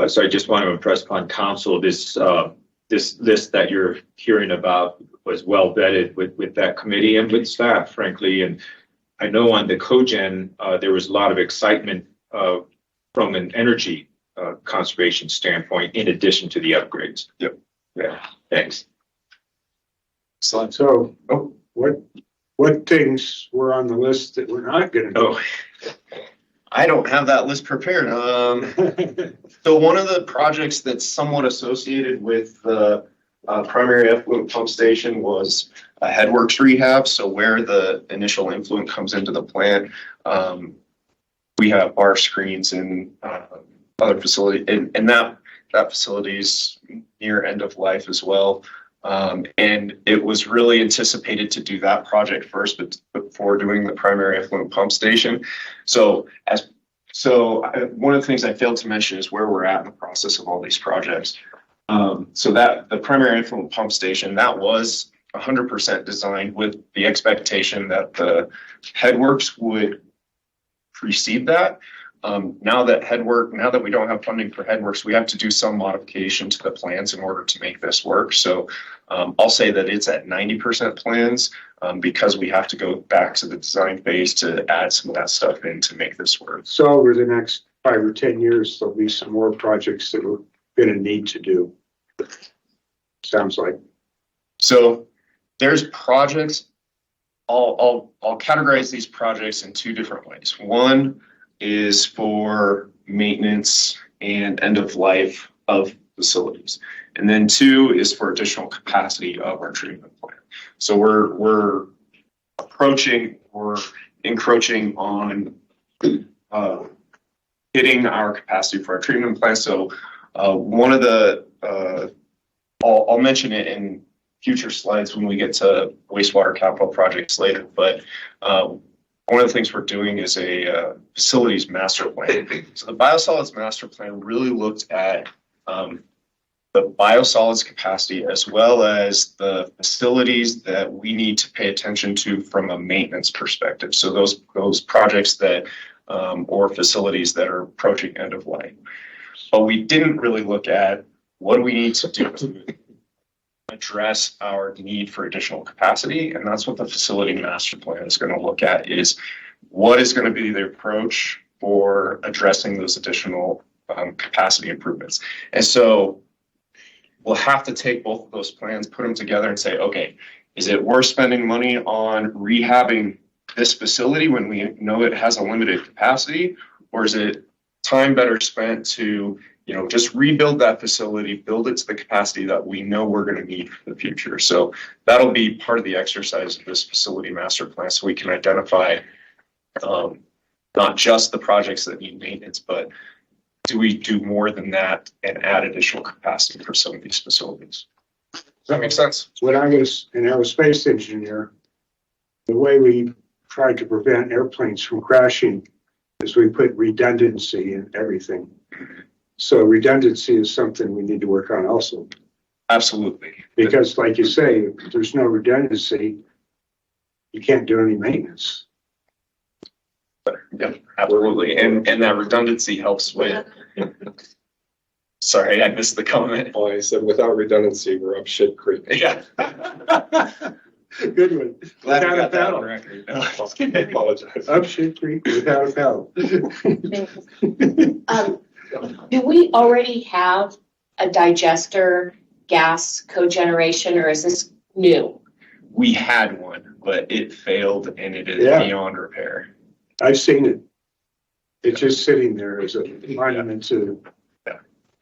Speaker 17: So I just want to impress upon council this list that you're hearing about was well vetted with that committee and with staff, frankly. And I know on the cogen, there was a lot of excitement from an energy conservation standpoint, in addition to the upgrades.
Speaker 16: Yep.
Speaker 17: Yeah, thanks.
Speaker 15: So, what things were on the list that we're not gonna do?
Speaker 16: Oh, I don't have that list prepared. So one of the projects that's somewhat associated with the primary effluent pump station was a headworks rehab. So where the initial influent comes into the plant, we have bar screens and other facility, and that facility is near end of life as well. And it was really anticipated to do that project first, but before doing the primary effluent pump station. So one of the things I failed to mention is where we're at in the process of all these projects. So that the primary effluent pump station, that was 100% designed with the expectation that the headworks would precede that. Now that we don't have funding for headworks, we have to do some modification to the plans in order to make this work. So I'll say that it's at 90% plans because we have to go back to the design phase to add some of that stuff in to make this work.
Speaker 15: So over the next 5 or 10 years, there'll be some more projects that we're gonna need to do. Sounds like.
Speaker 16: So there's projects, I'll categorize these projects in 2 different ways. One is for maintenance and end of life of facilities. And then 2 is for additional capacity of our treatment plant. So we're encroaching on hitting our capacity for our treatment plant. So one of the, I'll mention it in future slides when we get to wastewater capital projects later, but one of the things we're doing is a facilities master plan. So the biosolids master plan really looked at the biosolids capacity as well as the facilities that we need to pay attention to from a maintenance perspective. So those projects that or facilities that are approaching end of life. But we didn't really look at what do we need to do to address our need for additional capacity. And that's what the facility master plan is going to look at, is what is going to be the approach for addressing those additional capacity improvements. And so we'll have to take both of those plans, put them together and say, okay, is it worth spending money on rehabbing this facility when we know it has a limited capacity? Or is it time better spent to just rebuild that facility, build it to the capacity that we know we're going to need for the future? So that'll be part of the exercise of this facility master plan, so we can identify not just the projects that need maintenance, but do we do more than that and add additional capacity for some of these facilities? Does that make sense?
Speaker 15: When I was an aerospace engineer, the way we tried to prevent airplanes from crashing is we put redundancy in everything. So redundancy is something we need to work on also.
Speaker 16: Absolutely.
Speaker 15: Because like you say, if there's no redundancy, you can't do any maintenance.
Speaker 16: Yeah, absolutely. And that redundancy helps with, sorry, I missed the comment.
Speaker 3: Oh, I said without redundancy, we're up shit creek.
Speaker 16: Yeah.
Speaker 15: Good one.
Speaker 16: Glad we
Speaker 15: Without a
Speaker 16: got that
Speaker 15: paddle.
Speaker 16: on record.
Speaker 3: I apologize.
Speaker 15: Up shit creek without a paddle.
Speaker 2: Do we already have a digester gas cogeneration, or is this new?
Speaker 16: We had one, but it failed and it is
Speaker 15: Yeah.
Speaker 16: beyond repair.
Speaker 15: I've seen it. It's just sitting there as a monument to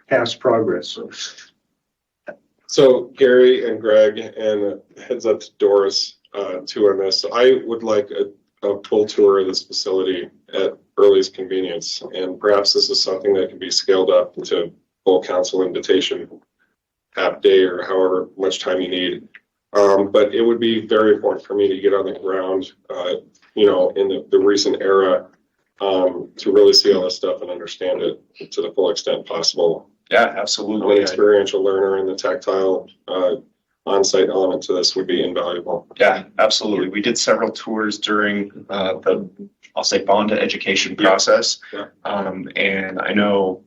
Speaker 15: past progress.
Speaker 3: So Gary and Greg, and heads up to Doris too on this. I would like a full tour of this facility at earliest convenience, and perhaps this is something that can be scaled up to full council invitation half day or however much time you need. But it would be very important for me to get on the ground, in the recent era, to really see all this stuff and understand it to the full extent possible.
Speaker 16: Yeah,
Speaker 3: I'm
Speaker 16: absolutely.
Speaker 3: an experiential learner, and the tactile on-site element to this would be invaluable.
Speaker 16: Yeah, absolutely. We did several tours during I'll say bond to education process.
Speaker 3: Yeah.
Speaker 16: And I know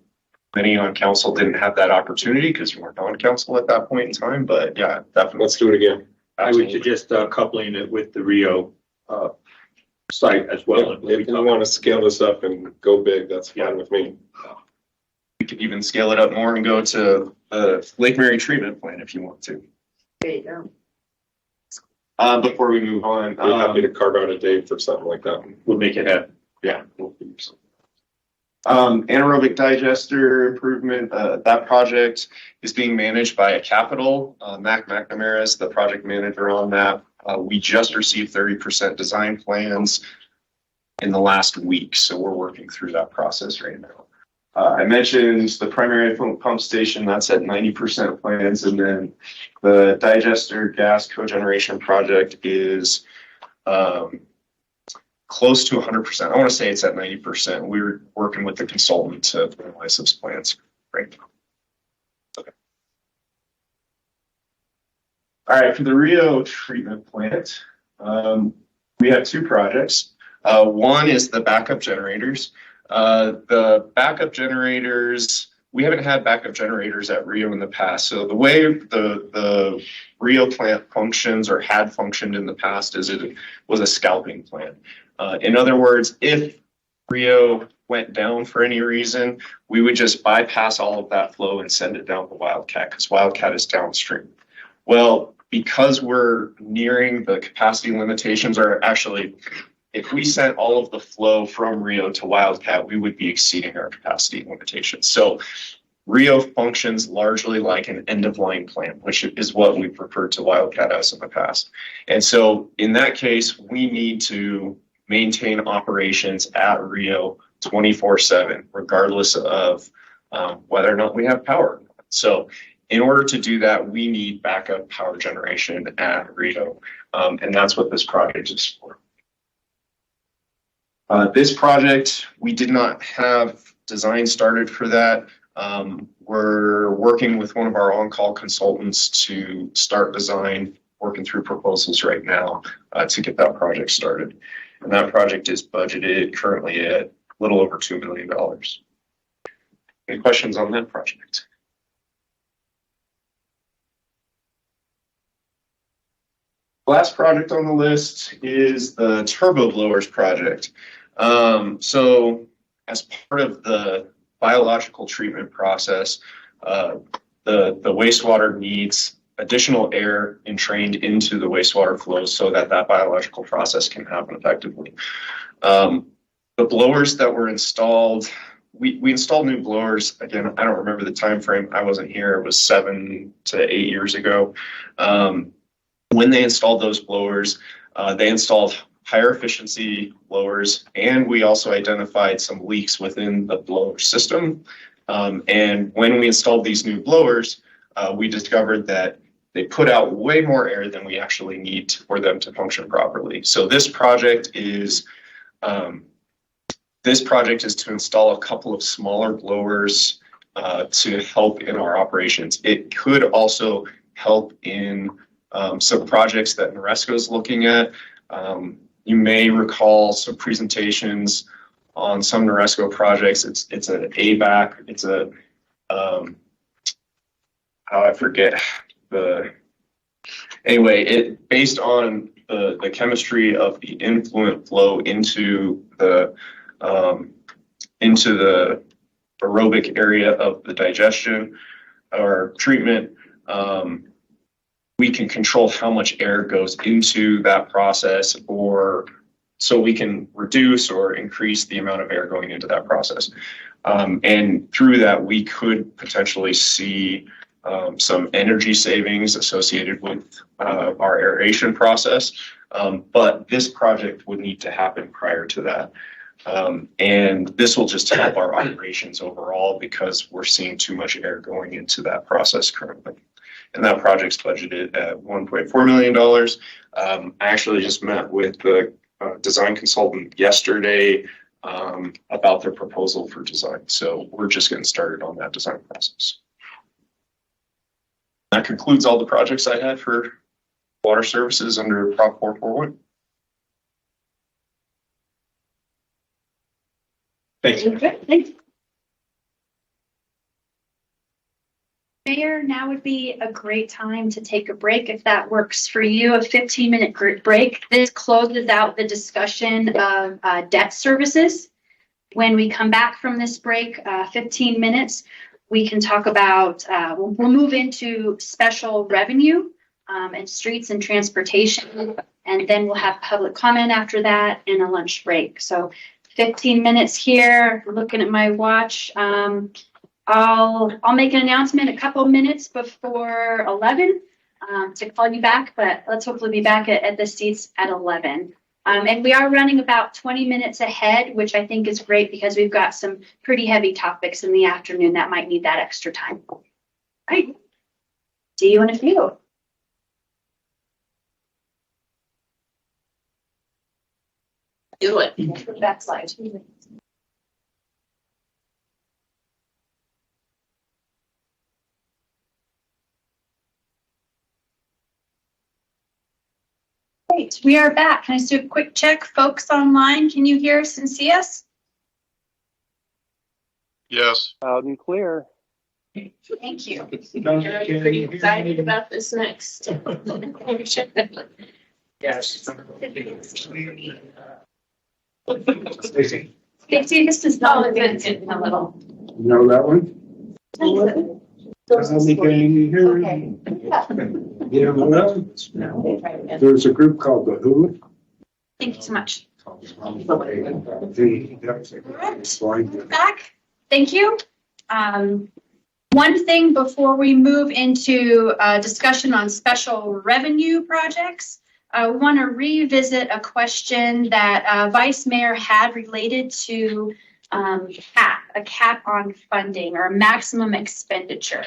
Speaker 16: many on council didn't have that opportunity because you weren't on council at that point in time, but yeah, definitely.
Speaker 3: Let's do it again.
Speaker 17: I would suggest coupling it with the Rio site as well.
Speaker 3: If you want to scale this up and go big, that's fine with me.
Speaker 16: We could even scale it up more and go to the Lake Mary treatment plant if you want to.
Speaker 12: There you go.
Speaker 16: Before we move on,
Speaker 3: I'm happy to carve out a date for something like that.
Speaker 17: We'll make it happen.
Speaker 16: yeah. Anaerobic digester improvement, that project is being managed by a capital. Mac McNamara is the project manager on that. We just received 30% design plans in the last week, so we're working through that process right now. I mentioned the primary pump station, that's at 90% plans, and then the digester gas cogeneration project is close to 100%. I want to say it's at 90%. We're working with the consultant to finalize those plans right now. Okay. All right, for the Rio treatment plant, we have two projects. One is the backup generators. The backup generators, we haven't had backup generators at Rio in the past. So the way the Rio plant functions or had functioned in the past is it was a scalping plant. In other words, if Rio went down for any reason, we would just bypass all of that flow and send it down to Wildcat because Wildcat is downstream. Well, because we're nearing the capacity limitations, or actually, if we sent all of the flow from Rio to Wildcat, we would be exceeding our capacity limitations. So Rio functions largely like an end-of-line plant, which is what we've referred to Wildcat as in the past. And so in that case, we need to maintain operations at Rio 24/7, regardless of whether or not we have power. So in order to do that, we need backup power generation at Rio, and that's what this project is for. This project, we did not have design started for that. We're working with one of our on-call consultants to start design, working through proposals right now to get that project started. And that project is budgeted currently at a little over $2 million. Any questions on that project? Last project on the list is the turbo blowers project. So as part of the biological treatment process, the wastewater needs additional air entrained into the wastewater flows so that biological process can happen effectively. The blowers that were installed, we installed new blowers. Again, I don't remember the time frame. I wasn't here. It was 7 to 8 years ago. When they installed those blowers, they installed higher efficiency blowers, and we also identified some leaks within the blower system. And when we installed these new blowers, we discovered that they put out way more air than we actually need for them to function properly. So this project is to install a couple of smaller blowers to help in our operations. It could also help in some projects that Noresco is looking at. You may recall some presentations on some Noresco projects. It's an ABAC. It's a I forget it based on the chemistry of the influent flow into the aerobic area of the digestion or treatment. We can control how much air goes into that process, or so we can reduce or increase the amount of air going into that process. And through that, we could potentially see some energy savings associated with our aeration process. But this project would need to happen prior to that. And this will just help our operations overall because we're seeing too much air going into that process currently. and that project's budgeted at $1.4 million. I actually just met with the design consultant yesterday about their proposal for design. So we're just getting started on that design process. That concludes all the projects I had for water services under Prop 441.
Speaker 17: Thanks.
Speaker 1: Mayor, now would be a great time to take a break if that works for you, a 15-minute break. This closes out the discussion of debt services. When we come back from this break, 15 minutes, we can talk about, we'll move into special revenue and streets and transportation, and then we'll have public comment after that and a lunch break. So 15 minutes here, looking at my watch. I'll make an announcement a couple minutes before 11 to call you back, but let's hopefully be back at the seats at 11. And we are running about 20 minutes ahead, which I think is great because we've got some pretty heavy topics in the afternoon that might need that extra time. All right. See you in a few.
Speaker 2: Do it.
Speaker 1: Backslide. Great, we are back. Can I just do a quick check? Folks online, can you hear us and see us?
Speaker 3: Yes.
Speaker 8: Loud and clear.
Speaker 1: Thank you.
Speaker 2: I'm pretty excited about this next.
Speaker 15: Yes.
Speaker 1: Stacy, this is not a little.
Speaker 15: You know that one? Can you hear me? You know that? There's a group called the Who.
Speaker 1: Thank you so much.
Speaker 15: Slide.
Speaker 1: Back. Thank you. One thing before we move into discussion on special revenue projects, I want to revisit a question that Vice Mayor had related to a cap on funding or maximum expenditure.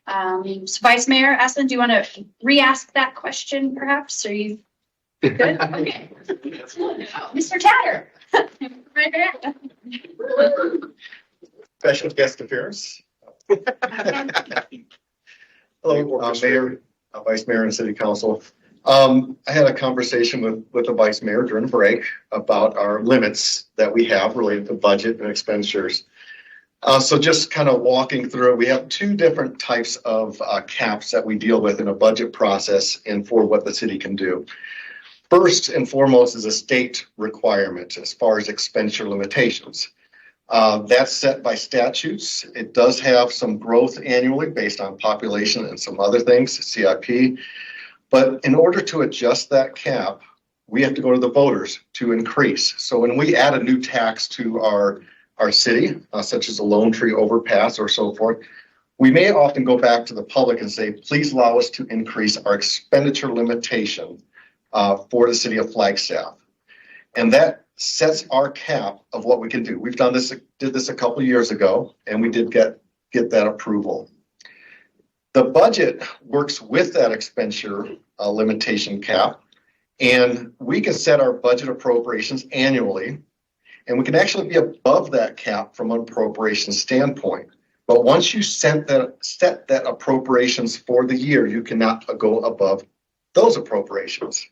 Speaker 1: So Vice Mayor Aslan, do you want to re-ask that question perhaps? Are you good? Okay. Mr. Tatter. Right there.
Speaker 8: Special guest appearance. Hello, Mayor, Vice Mayor and City Council. I had a conversation with the Vice Mayor during a break about our limits that we have related to budget and expenditures. So just kind of walking through, we have two different types of caps that we deal with in a budget process and for what the city can do. First and foremost is a state requirement as far as expenditure limitations. That's set by statutes. It does have some growth annually based on population and some other things, CIP. But in order to adjust that cap, we have to go to the voters to increase. So when we add a new tax to our city, such as a Lone Tree overpass or so forth, we may often go back to the public and say, please allow us to increase our expenditure limitation for the city of Flagstaff. And that sets our cap of what we can do. We've did this a couple of years ago, and we did get that approval. The budget works with that expenditure limitation cap, and we can set our budget appropriations annually, and we can actually be above that cap from an appropriation standpoint. But once you set that appropriations for the year, you cannot go above those appropriations.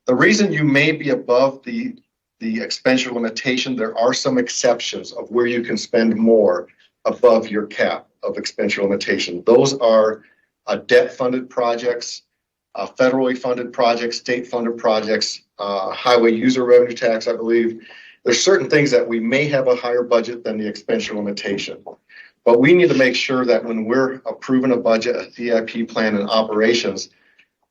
Speaker 8: The reason you may be above the expenditure limitation, there are some exceptions of where you can spend more above your cap of expenditure limitation. Those are debt-funded projects, federally funded projects, state-funded projects, highway user revenue tax, I believe. There's certain things that we may have a higher budget than the expenditure limitation. But we need to make sure that when we're approving a budget, a CIP plan and operations,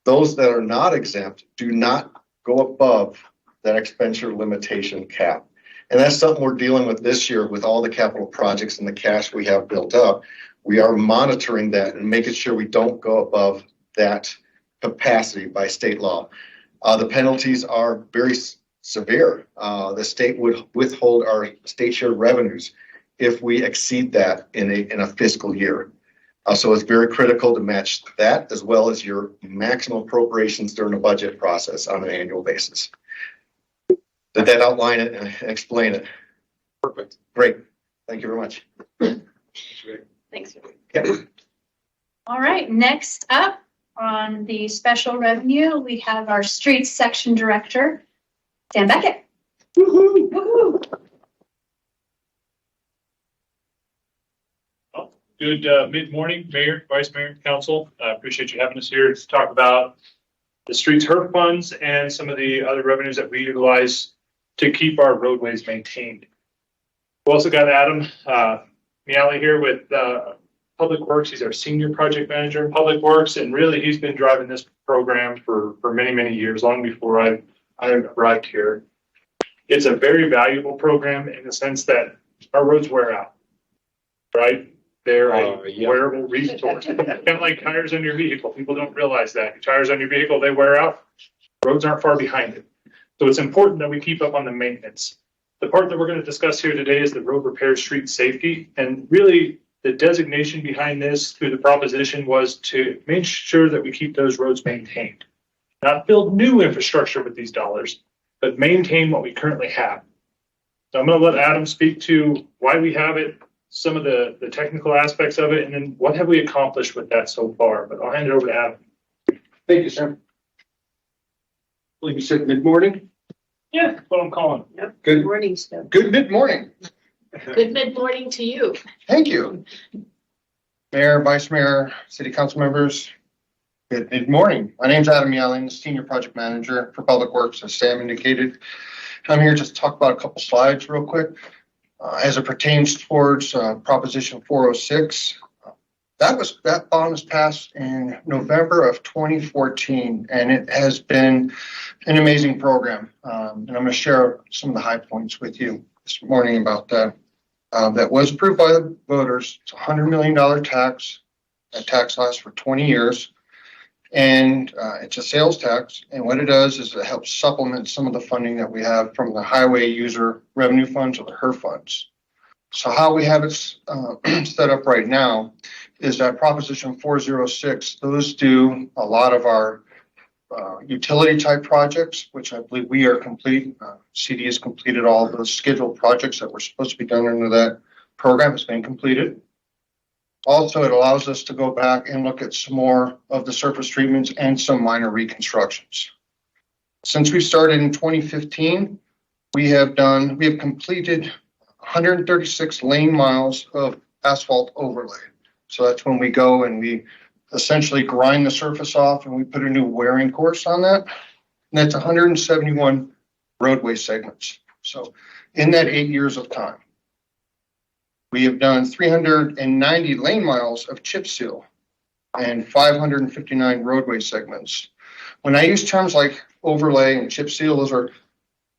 Speaker 8: those that are not exempt do not go above that expenditure limitation cap. And that's something we're dealing with this year with all the capital projects and the cash we have built up. We are monitoring that and making sure we don't go above that capacity by state law. The penalties are very severe. The state would withhold our state share revenues if we exceed that in a fiscal year.
Speaker 14: So it's very critical to match that as well as your maximum appropriations during the budget process on an annual basis. Did that outline it and explain it?
Speaker 17: Perfect.
Speaker 14: Great. Thank you very much.
Speaker 1: Thanks.
Speaker 14: Yeah.
Speaker 1: All right, next up on the special revenue, we have our streets section director, Sam Beckett. Woo-hoo, woo-hoo.
Speaker 11: Good mid-morning, Mayor, Vice Mayor, Council. I appreciate you having us here to talk about the streets HERF funds and some of the other revenues that we utilize to keep our roadways maintained. We also got Adam Miali here with Public Works. He's our senior project manager in Public Works, and really he's been driving this program for many, many years, long before I arrived here. It's a very valuable program in the sense that our roads wear out, right? They're a wearable resource. Kind of like tires on your vehicle. People don't realize that. Your tires on your vehicle, they wear out. Roads aren't far behind it. So it's important that we keep up on the maintenance. The part that we're going to discuss here today is the road repair street safety. And really the designation behind this through the proposition was to make sure that we keep those roads maintained. Not build new infrastructure with these dollars, but maintain what we currently have. So I'm going to let Adam speak to why we have it, some of the technical aspects of it, and then what have we accomplished with that so far. But I'll hand it over to Adam.
Speaker 15: Thank you, Sam. I believe you said mid-morning?
Speaker 11: Yeah, that's what I'm calling.
Speaker 12: Yep.
Speaker 15: Good.
Speaker 12: Morning stuff.
Speaker 14: Good mid-morning.
Speaker 2: Good mid-morning to you.
Speaker 14: Thank you. Mayor, Vice Mayor, City Council members, good mid-morning. My name's Adam Yellen, Senior Project Manager for Public Works, as Sam indicated. I'm here just to talk about a couple slides real quick. As it pertains towards Proposition 406, that bond was passed in November of 2014, and it has been an amazing program. And I'm going to share some of the high points with you this morning about that. That was approved by the voters. It's a $100 million tax. That tax lasts for 20 years. And it's a sales tax. And what it does is it helps supplement some of the funding that we have from the highway user revenue funds or the HERF funds. So how we have it set up right now is that Proposition 406, those do a lot of our utility type projects, which I believe we are complete. CD has completed all of those scheduled projects that were supposed to be done under that program. It's been completed. Also, it allows us to go back and look at some more of the surface treatments and some minor reconstructions. Since we started in 2015, we have completed 136 lane miles of asphalt overlay. So that's when we go and we essentially grind the surface off and we put a new wearing course on that. And that's 171 roadway segments. So in that 8 years of time, we have done 390 lane miles of chip seal and 559 roadway segments. When I use terms like overlay and chip seal, those are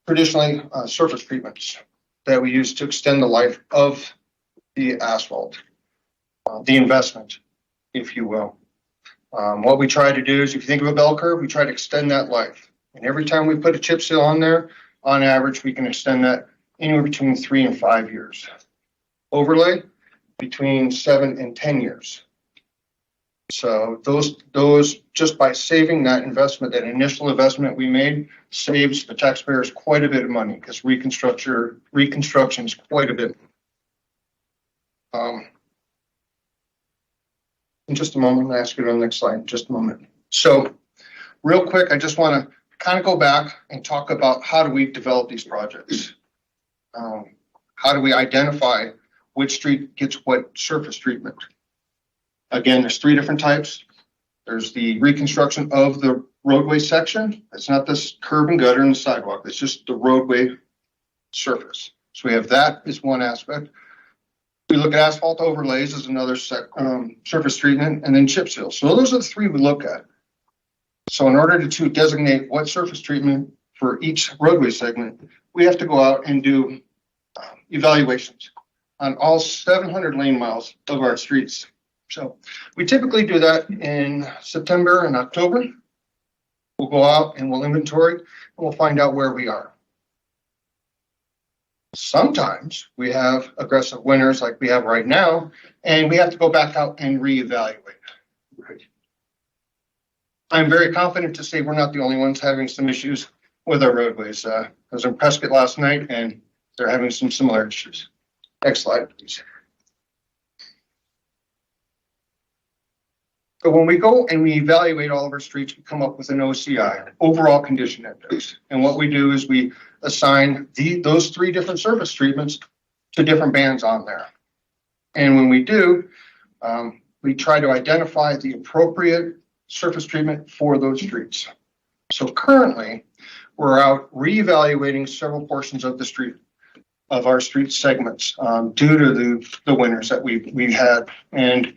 Speaker 14: traditionally surface treatments that we use to extend the life of the asphalt, the investment, if you will. What we try to do is, if you think of a bell curve, we try to extend that life. And every time we put a chip seal on there, on average, we can extend that anywhere between 3 and 5 years. Overlay between 7 and 10 years. So those just by saving that investment, that initial investment we made, saves the taxpayers quite a bit of money because reconstruction is quite a bit. In just a moment, I'll ask you on the next slide in just a moment. So real quick, I just want to kind of go back and talk about how do we develop these projects? How do we identify which street gets what surface treatment? Again, there's 3 different types. There's the reconstruction of the roadway section. It's not this curb and gutter and the sidewalk. It's just the roadway surface. So we have that is one aspect. We look at asphalt overlays as another surface treatment, and then chip seal. So those are the 3 we look at. So in order to designate what surface treatment for each roadway segment, we have to go out and do evaluations on all 700 lane miles of our streets. So we typically do that in September and October. We'll go out and we'll inventory and we'll find out where we are.
Speaker 18: Sometimes we have aggressive winters like we have right now, and we have to go back out and reevaluate.
Speaker 15: Right.
Speaker 18: I'm very confident to say we're not the only ones having some issues with our roadways. I was in Prescott last night and they're having some similar issues. Next slide, please. So when we go and we evaluate all of our streets, we come up with an OCI, overall condition index. And what we do is we assign those 3 different surface treatments to different bands on there. And when we do, we try to identify the appropriate surface treatment for those streets. So currently, we're out reevaluating several portions of the street, of our street segments, due to the winters that we had. And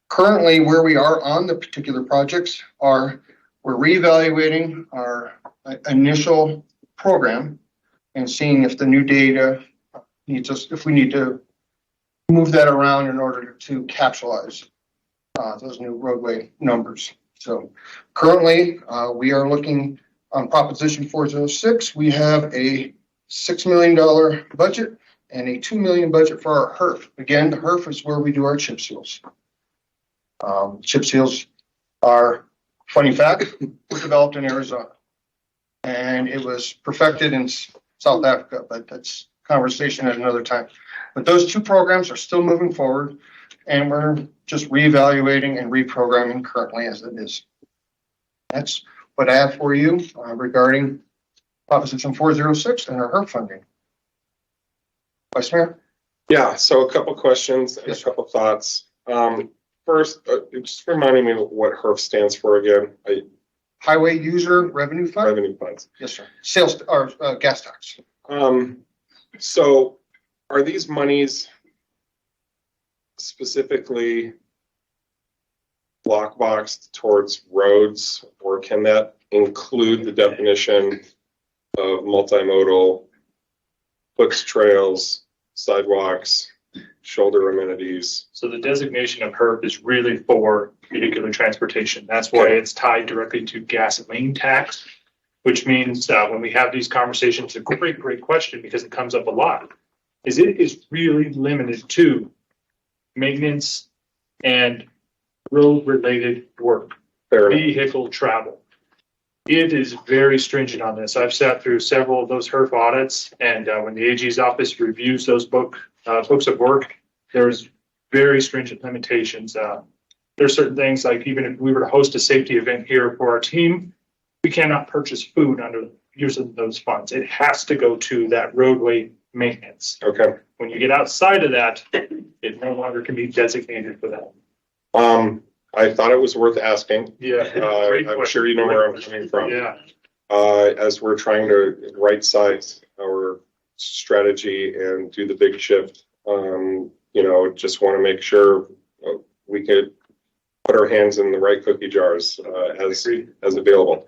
Speaker 18: currently, where we are on the particular projects we're reevaluating our initial program and seeing if the new data needs us, if we need to move that around in order to capitalize those new roadway numbers. So currently, we are looking on Proposition 406. We have a $6 million budget and a $2 million budget for our HERF. Again, the HERF is where we do our chip seals. Chip seals are, funny fact, were developed in Arizona. And it was perfected in South Africa, but that's conversation at another time. But those 2 programs are still moving forward, and we're just reevaluating and reprogramming currently as it is. That's what I have for you regarding Proposition 406 and our HERF funding. Vice Mayor?
Speaker 3: Yeah, so a couple questions and a couple thoughts. First, just reminding me what HERF stands for again.
Speaker 18: Highway User Revenue Fund?
Speaker 3: Revenue funds.
Speaker 18: Yes, sir. Sales or gas tax.
Speaker 3: So are these monies specifically block boxed towards roads, or can that include the definition of multimodal, hooks, trails, sidewalks, shoulder amenities?
Speaker 11: So the designation of HERF is really for vehicular transportation. That's why it's tied directly to gasoline tax, which means when we have these conversations, a great question, because it comes up a lot, is it is really limited to maintenance and road-related work, vehicle travel. It is very stringent on this. I've sat through several of those HERF audits, and when the AG's office reviews those books of work, there's very stringent limitations. There's certain things like, even if we were to host a safety event here for our team, we cannot purchase food under using those funds. It has to go to that roadway maintenance.
Speaker 3: Okay.
Speaker 11: When you get outside of that, it no longer can be designated for that.
Speaker 3: I thought it was worth asking.
Speaker 11: Yeah.
Speaker 3: I'm sure you know where I'm coming from.
Speaker 11: Yeah.
Speaker 3: As we're trying to right size our strategy and do the big shift, just want to make sure we could put our hands in the right cookie jars as available.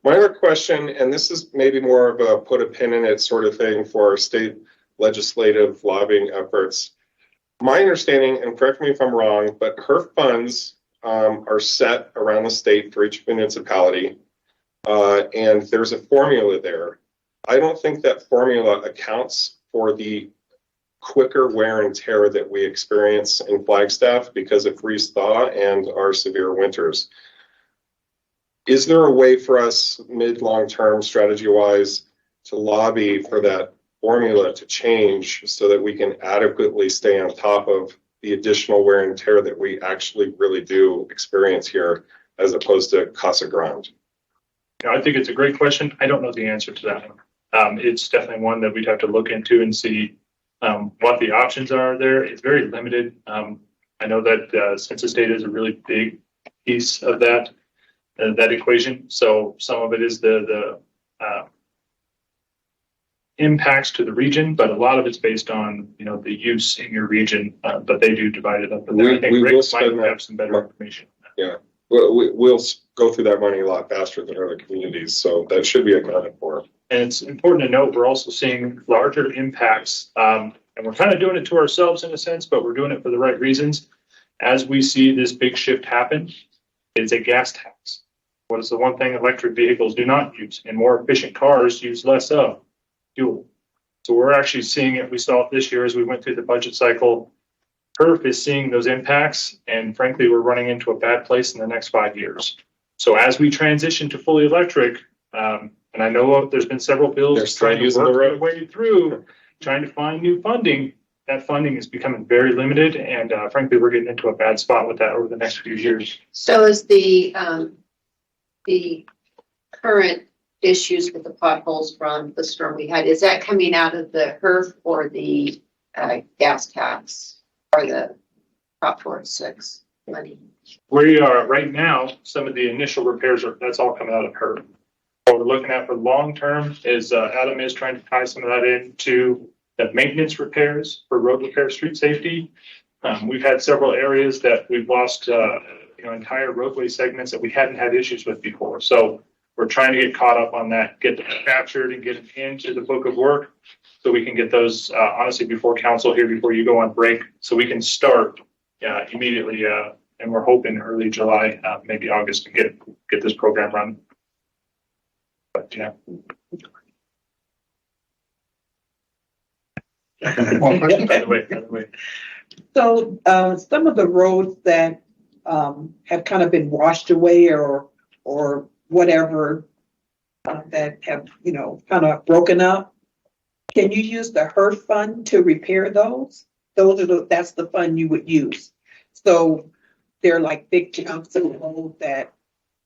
Speaker 3: My other question, and this is maybe more of a put a pin in it sort of thing for our state legislative lobbying efforts. My understanding, and correct me if I'm wrong, but HERF funds are set around the state for each municipality, and there's a formula there. I don't think that formula accounts for the quicker wear and tear that we experience in Flagstaff because of freeze thaw and our severe winters. Is there a way for us mid-long term strategy wise to lobby for that formula to change so that we can adequately stay on top of the additional wear and tear that we actually really do experience here as opposed to Casa Grande?
Speaker 11: Yeah, I think it's a great question. I don't know the answer to that one. It's definitely one that we'd have to look into and see what the options are there. It's very limited. I know that census data is a really big piece of that equation. So some of it is the impacts to the region, but a lot of it's based on the use in your region. But they do divide it up. But I think Rick might have some better information.
Speaker 3: Yeah, we'll go through that money a lot faster than other communities, so that should be accounted for.
Speaker 11: And it's important to note we're also seeing larger impacts, and we're kind of doing it to ourselves in a sense, but we're doing it for the right reasons. As we see this big shift happen, it's a gas tax. What is the one thing electric vehicles do not use? And more efficient cars use less of fuel. So we're actually seeing it. We saw it this year as we went through the budget cycle. HERF is seeing those impacts, and frankly, we're running into a bad place in the next 5 years. So as we transition to fully electric, and I know there's been several bills
Speaker 17: They're still
Speaker 11: trying to
Speaker 17: using the
Speaker 11: work their
Speaker 17: road.
Speaker 11: way through, trying to find new funding. That funding is becoming very limited, and frankly, we're getting into a bad spot with that over the next few years.
Speaker 12: So is the current issues with the potholes from the storm we had, is that coming out of the HERF or the gas tax or the Prop 46 money?
Speaker 11: We are right now, some of the initial repairs that's all coming out of HERF. What we're looking at for long term is Adam is trying to tie some of that into the maintenance repairs for road repair, street safety. We've had several areas that we've lost, entire roadway segments that we hadn't had issues with before. So we're trying to get caught up on that, get them captured and get them into the book of work so we can get those, honestly, before council here, before you go on break, so we can start immediately. And we're hoping early July, maybe August, to get this program run. But yeah.
Speaker 18: One question.
Speaker 11: By the way.
Speaker 4: So, some of the roads that, have kind of been washed away or whatever, that have, kind of broken up, can you use the HERF fund to repair those? That's the fund you would use. So they're like big chunks of road that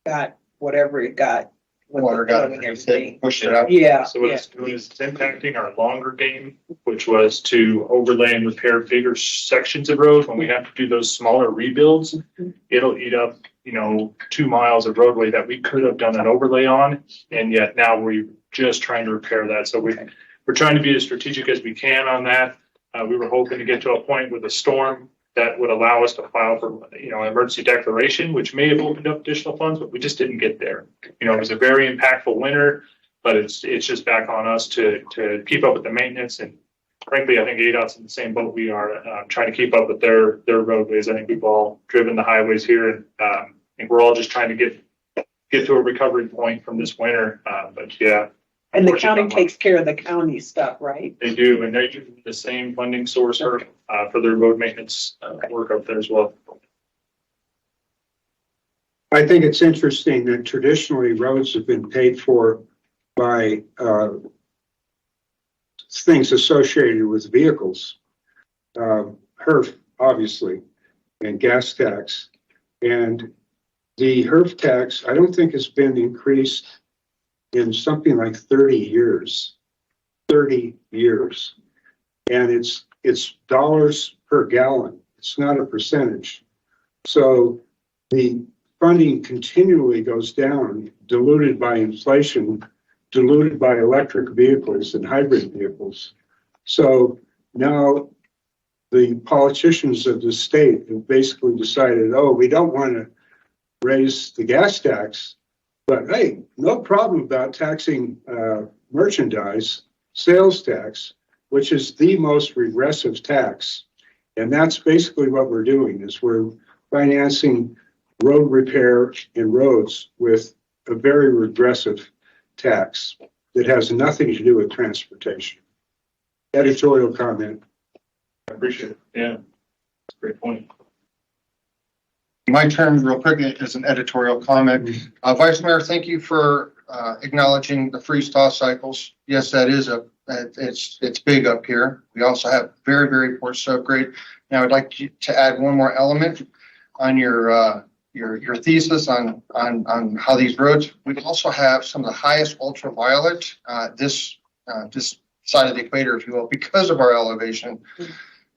Speaker 4: got whatever it got.
Speaker 18: Water got it, pushed it out.
Speaker 4: Yeah.
Speaker 11: So what it's doing is it's impacting our longer game, which was to overlay and repair bigger sections of road. When we have to do those smaller rebuilds, it'll eat up, 2 miles of roadway that we could have done an overlay on. And yet now we're just trying to repair that. So we're trying to be as strategic as we can on that. We were hoping to get to a point with a storm that would allow us to file for, an emergency declaration, which may have opened up additional funds, but we just didn't get there. It was a very impactful winter, but it's just back on us to keep up with the maintenance. And frankly, I think ADOT's in the same boat we are, trying to keep up with their roadways. I think we've all driven the highways here, and I think we're all just trying to get to a recovery point from this winter. But yeah.
Speaker 4: And the county takes care of the county stuff, right?
Speaker 11: They do, and they use the same funding source for their road maintenance work up there as well.
Speaker 15: I think it's interesting that traditionally roads have been paid for by things associated with vehicles. HERF, obviously, and gas tax. And the HERF tax, I don't think has been increased in something like 30 years. 30 years. And it's dollars per gallon. It's not a percentage. So the funding continually goes down, diluted by inflation, diluted by electric vehicles and hybrid vehicles. So now the politicians of the state have basically decided, we don't want to raise the gas tax, but hey, no problem about taxing merchandise, sales tax, which is the most regressive tax. And that's basically what we're doing, is we're financing road repair and roads with a very regressive tax that has nothing to do with transportation. Editorial comment.
Speaker 11: I appreciate it. Yeah, that's a great point.
Speaker 18: My turn real quick is an editorial comment. Vice Mayor, thank you for acknowledging the freeze-thaw cycles. Yes, that is it's big up here. We also have very, very poor subgrade. Now I'd like to add one more element on your thesis on how these roads. We also have some of the highest ultraviolet this side of the equator, if you will, because of our elevation.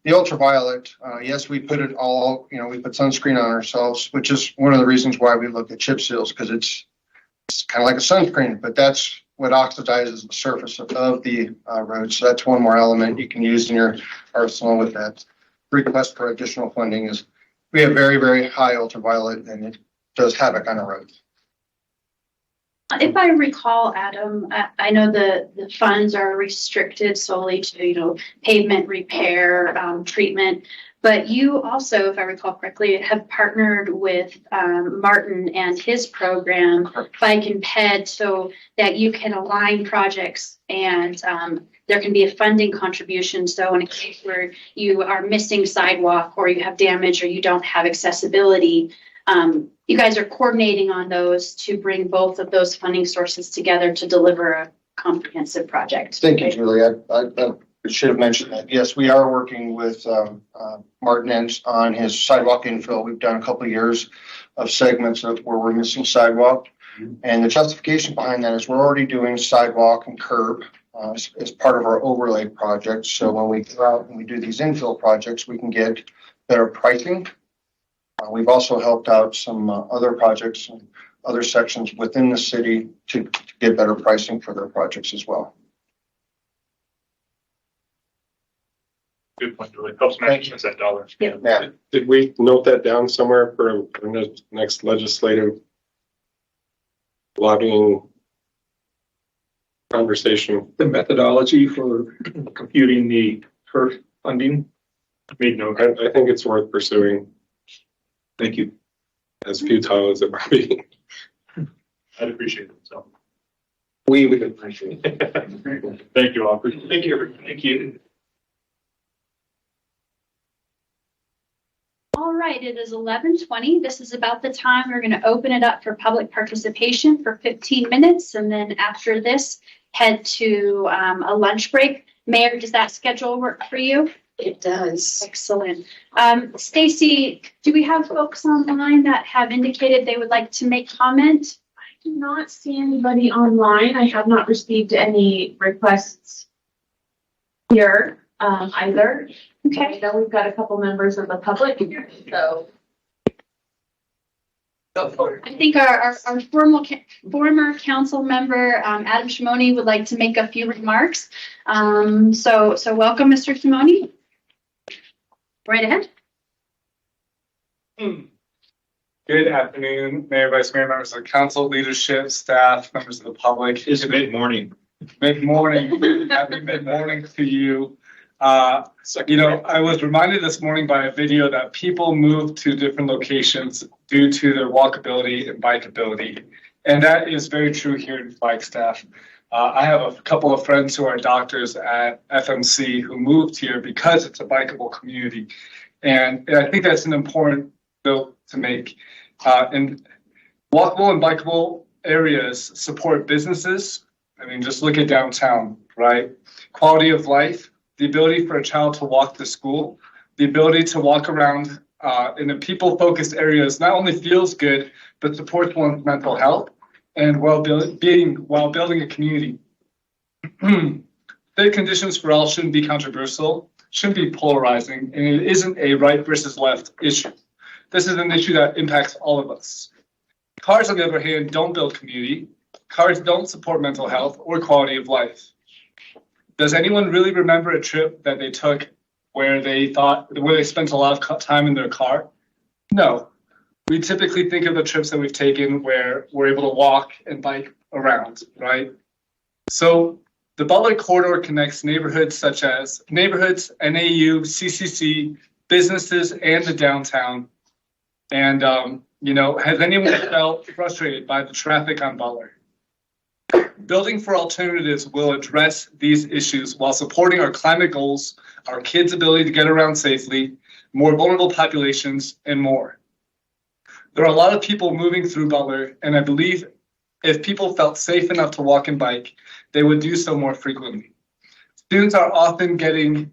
Speaker 18: The ultraviolet, yes, we put it all, we put sunscreen on ourselves, which is one of the reasons why we look at chip seals, because it's kind of like a sunscreen, but that's what oxidizes the surface of the road. So that's one more element you can use in your arsenal with that. Request for additional funding is we have very, very high ultraviolet, and it does havoc on our roads.
Speaker 5: If I recall, Adam, I know the funds are restricted solely to, pavement repair, treatment. But you also, if I recall correctly, have partnered with Martin and his program, Bike and Ped, so that you can align projects and there can be a funding contribution. So in a case where you are missing sidewalk or you have damage or you don't have accessibility, you guys are coordinating on those to bring both of those funding sources together to deliver a comprehensive project.
Speaker 18: Thank you, Julie. I should have mentioned that. Yes, we are working with Martin Ents on his sidewalk infill. We've done a couple of years of segments of where we're missing sidewalk. And the justification behind that is we're already doing sidewalk and curb as part of our overlay project. So when we go out and we do these infill projects, we can get better pricing. We've also helped out some other projects and other sections within the city to get better pricing for their projects as well.
Speaker 6: Good point, Julie. Helps maximize that dollar.
Speaker 18: Yeah.
Speaker 3: Did we note that down somewhere for the next legislative lobbying conversation?
Speaker 17: The methodology for computing the HERF funding.
Speaker 3: Made note. I think it's worth pursuing.
Speaker 17: Thank you.
Speaker 3: As futile as it might be.
Speaker 6: I'd appreciate it. So
Speaker 17: We would appreciate it.
Speaker 6: thank you all. Thank you, everyone. Thank you.
Speaker 5: All right, it is 11:20. This is about the time we're going to open it up for public participation for 15 minutes. And then after this, head to a lunch break. Mayor, does that schedule work for you?
Speaker 2: It does.
Speaker 5: Excellent. Stacy, do we have folks online that have indicated they would like to make comment?
Speaker 19: I do not see anybody online. I have not received any requests here either.
Speaker 5: Okay.
Speaker 19: I know we've got a couple members of the public here, so.
Speaker 5: I think our former council member, Adam Shimoni, would like to make a few remarks. So welcome, Mr. Shimoni. Right ahead.
Speaker 20: Good afternoon, Mayor, Vice Mayor, members of the council, leadership, staff, members of the public.
Speaker 17: It's mid-morning.
Speaker 20: Mid-morning. Happy mid-morning to you. I was reminded this morning by a video that people move to different locations due to their walkability and bikeability. And that is very true here in Flagstaff. I have a couple of friends who are doctors at FMC who moved here because it's a bikeable community. And I think that's an important note to make. And walkable and bikeable areas support businesses. I mean, just look at downtown, right? Quality of life, the ability for a child to walk to school, the ability to walk around in a people-focused areas not only feels good, but supports one's mental health and well-being while building a community. Safe conditions for all shouldn't be controversial, shouldn't be polarizing, and it isn't a right versus left issue. This is an issue that impacts all of us. Cars, on the other hand, don't build community. Cars don't support mental health or quality of life. Does anyone really remember a trip that they took where they spent a lot of time in their car? No. We typically think of the trips that we've taken where we're able to walk and bike around, right? So the Butler Corridor connects neighborhoods, NAU, CCC, businesses, and the downtown. And, has anyone felt frustrated by the traffic on Butler? Building for alternatives will address these issues while supporting our climate goals, our kids' ability to get around safely, more vulnerable populations, and more. There are a lot of people moving through Butler, and I believe if people felt safe enough to walk and bike, they would do so more frequently. Students are often getting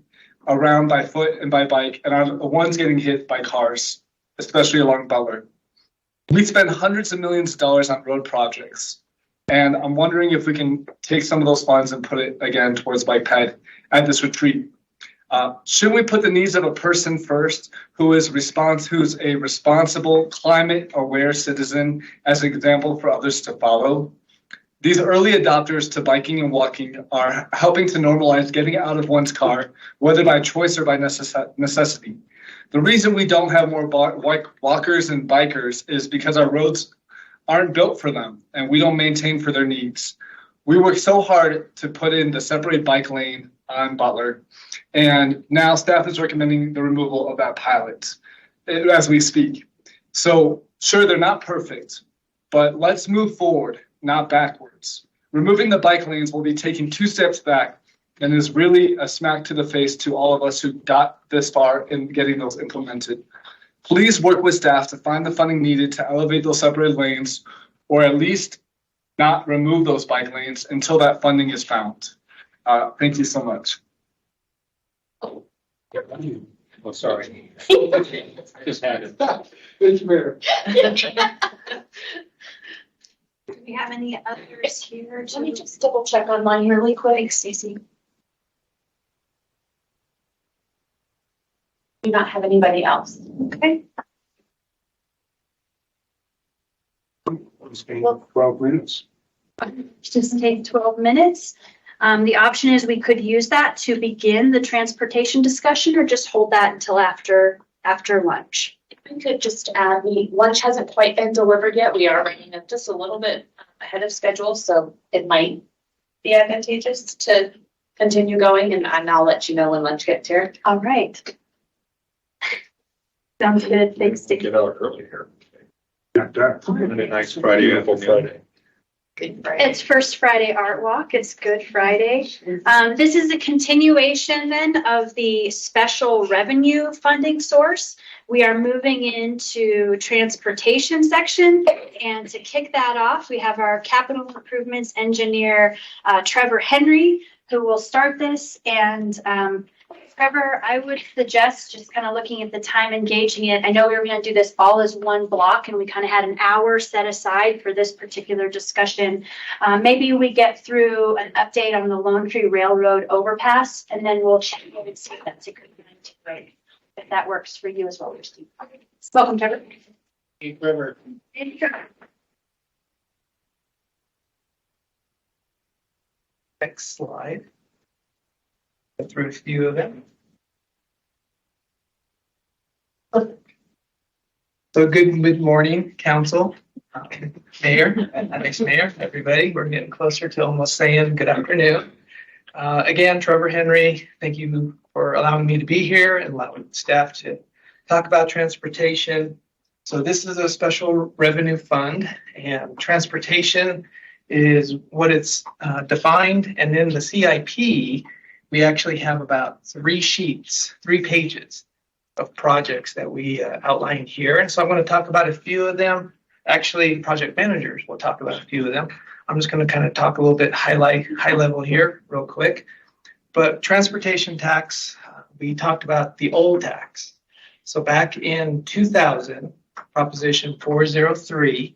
Speaker 20: around by foot and by bike and are the ones getting hit by cars, especially along Butler. We spend hundreds of millions of dollars on road projects. And I'm wondering if we can take some of those funds and put it again towards bike ped at this retreat. Should we put the needs of a person first who's a responsible, climate-aware citizen as an example for others to follow? These early adopters to biking and walking are helping to normalize getting out of one's car, whether by choice or by necessity. The reason we don't have more walkers and bikers is because our roads aren't built for them, and we don't maintain for their needs. We worked so hard to put in the separate bike lane on Butler, and now staff is recommending the removal of that pilot as we speak. So sure, they're not perfect, but let's move forward, not backwards. Removing the bike lanes will be taking 2 steps back and is really a smack to the face to all of us who got this far in getting those implemented. Please work with staff to find the funding needed to elevate those separated lanes, or at least not remove those bike lanes until that funding is found. Thank you so much.
Speaker 17: Oh, sorry. Just had it.
Speaker 15: Mr. Mayor.
Speaker 5: Do we have any others here?
Speaker 19: Let me just double check on mine really quick.
Speaker 5: Thanks, Stacy.
Speaker 19: Do not have anybody else.
Speaker 5: Okay.
Speaker 15: Well, 12 minutes.
Speaker 5: Just take 12 minutes. The option is we could use that to begin the transportation discussion or just hold that until after lunch.
Speaker 19: We could just add, lunch hasn't quite been delivered yet. We are running it just a little bit ahead of schedule, so it might be advantageous to continue going, and I'll let you know when lunch gets here.
Speaker 5: All right. Sounds good. Thanks, Dick.
Speaker 17: Get out early here.
Speaker 15: Not that.
Speaker 17: Monday night's Friday, Apple Friday.
Speaker 19: Good Friday.
Speaker 5: It's First Friday Art Walk. It's Good Friday. This is a continuation then of the special revenue funding source. We are moving into transportation section, and to kick that off, we have our capital improvements engineer, Trevor Henry, who will start this. And Trevor, I would suggest just kind of looking at the time, engaging it. I know we were going to do this all as one block, and we kind of had an hour set aside for this particular discussion. Maybe we get through an update on the Lone Tree Railroad overpass, and then we'll check in and see if that's a good time to write. If that works for you as well, Steve. Welcome, Trevor.
Speaker 9: Hey, Trevor.
Speaker 21: Next slide. Go through a few of them. So good mid-morning, council, mayor, vice mayor, everybody. We're getting closer to almost saying good afternoon. Again, Trevor Henry, thank you for allowing me to be here and allowing staff to talk about transportation. So this is a special revenue fund, and transportation is what it's defined. And then the CIP, we actually have about 3 pages of projects that we outline here. And so I'm going to talk about a few of them. Actually, project managers will talk about a few of them. I'm just going to kind of talk a little bit high level here real quick. But transportation tax, we talked about the old tax. So back in 2000, Proposition 403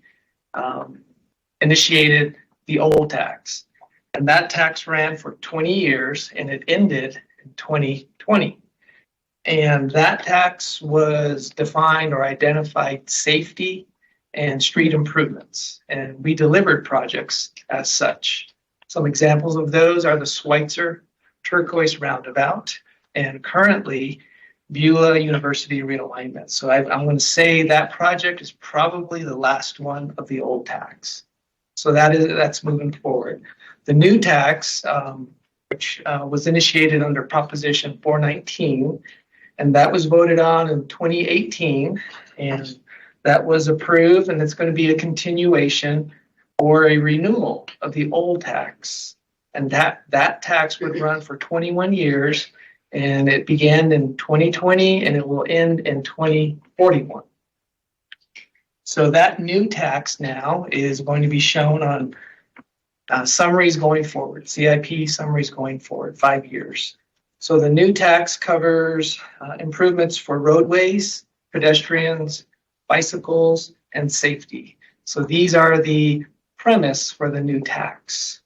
Speaker 21: initiated the old tax. And that tax ran for 20 years and it ended in 2020. And that tax was defined or identified safety and street improvements. And we delivered projects as such. Some examples of those are the Schweitzer Turquoise Roundabout and currently Beulah University realignment. So I'm going to say that project is probably the last one of the old tax. So that's moving forward. The new tax, which was initiated under Proposition 419, and that was voted on in 2018, and that was approved, and it's going to be a continuation or a renewal of the old tax. And that tax would run for 21 years, and it began in 2020, and it will end in 2041. So that new tax now is going to be shown on summaries going forward, CIP summaries going forward, 5 years. So the new tax covers improvements for roadways, pedestrians, bicycles, and safety. So these are the premise for the new tax.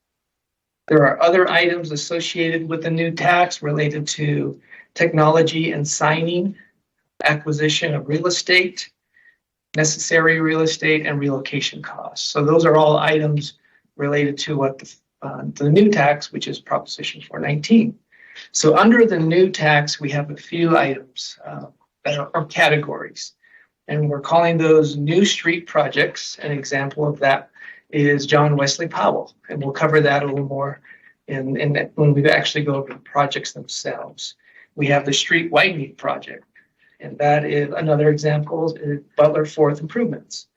Speaker 21: There are other items associated with the new tax related to technology and signing, acquisition of real estate, necessary real estate, and relocation costs. So those are all items related to what the new tax, which is Proposition 419. So under the new tax, we have a few items that are categories. And we're calling those new street projects. An example of that is John Wesley Powell. And we'll cover that a little more when we actually go over the projects themselves. We have the street widening project. And that is another example is Butler Fourth improvements.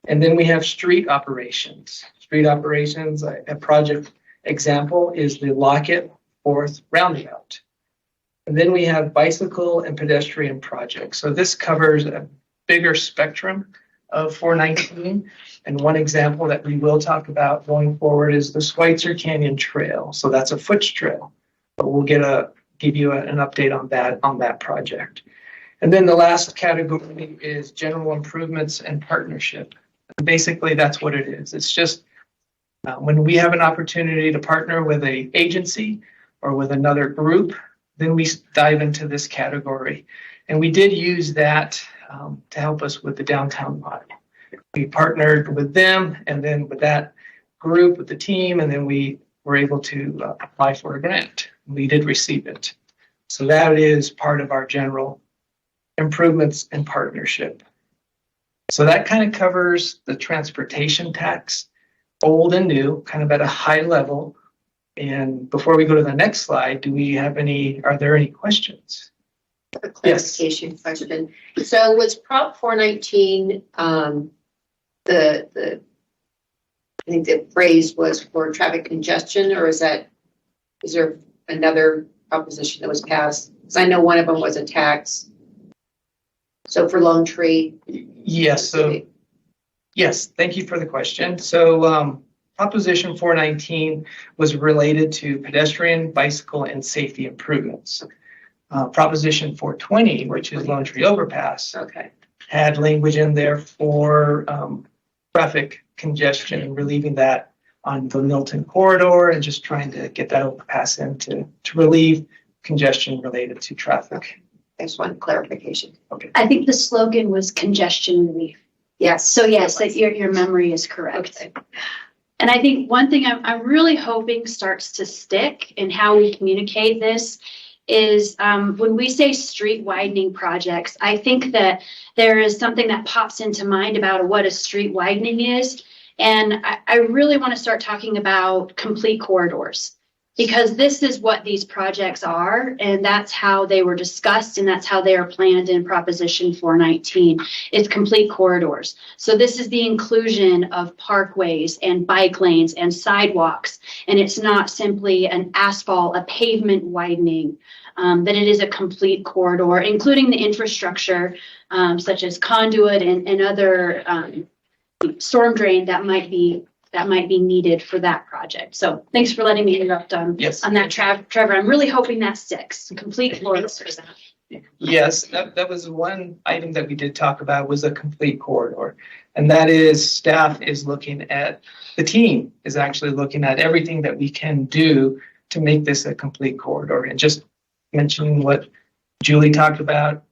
Speaker 21: And then we have street operations. Street operations, a project example is the Lockett Fourth roundabout. And then we have bicycle and pedestrian projects. So this covers a bigger spectrum of 419. And one example that we will talk about going forward is the Schweitzer Canyon Trail. So that's a foot trail, but we'll give you an update on that project. And then the last category is general improvements and partnership. Basically, that's what it is. It's just when we have an opportunity to partner with an agency or with another group, then we dive into this category. And we did use that to help us with the downtown model. We partnered with them and then with that group, with the team, and then we were able to apply for a grant. We did receive it. So that is part of our general improvements and partnership. So that kind of covers the transportation tax, old and new, kind of at a high level. And before we go to the next slide, are there any questions?
Speaker 12: A clarification question. So was Prop 419, I think the phrase was for traffic congestion, or is there another proposition that was passed? Because I know one of them was a tax. So for Lone Tree.
Speaker 21: Yes. Yes, thank you for the question. So Proposition 419 was related to pedestrian, bicycle, and safety improvements. Proposition 420, which is Lone Tree Overpass, had language in there for traffic congestion and relieving that on the Milton corridor and just trying to get that overpass in to relieve congestion related to traffic.
Speaker 12: I just want clarification.
Speaker 21: Okay.
Speaker 5: I think the slogan was congestion relief.
Speaker 12: Yes.
Speaker 5: So yes, that your memory is correct.
Speaker 12: Okay.
Speaker 5: And I think one thing I'm really hoping starts to stick in how we communicate this is when we say street widening projects, I think that there is something that pops into mind about what a street widening is. And I really want to start talking about complete corridors, because this is what these projects are, and that's how they were discussed, and that's how they are planned in Proposition 419. It's complete corridors. So this is the inclusion of parkways and bike lanes and sidewalks, and it's not simply an asphalt, a pavement widening, that it is a complete corridor, including the infrastructure, such as conduit and other storm drain that might be needed for that project. So thanks for letting me interrupt on that, Trevor. I'm really hoping that sticks. Complete corridors.
Speaker 21: Yes, that was one item that we did talk about, was a complete corridor. And that is staff is looking at, the team is actually looking at everything that we can do to make this a complete corridor. And just mentioning what Julie talked about,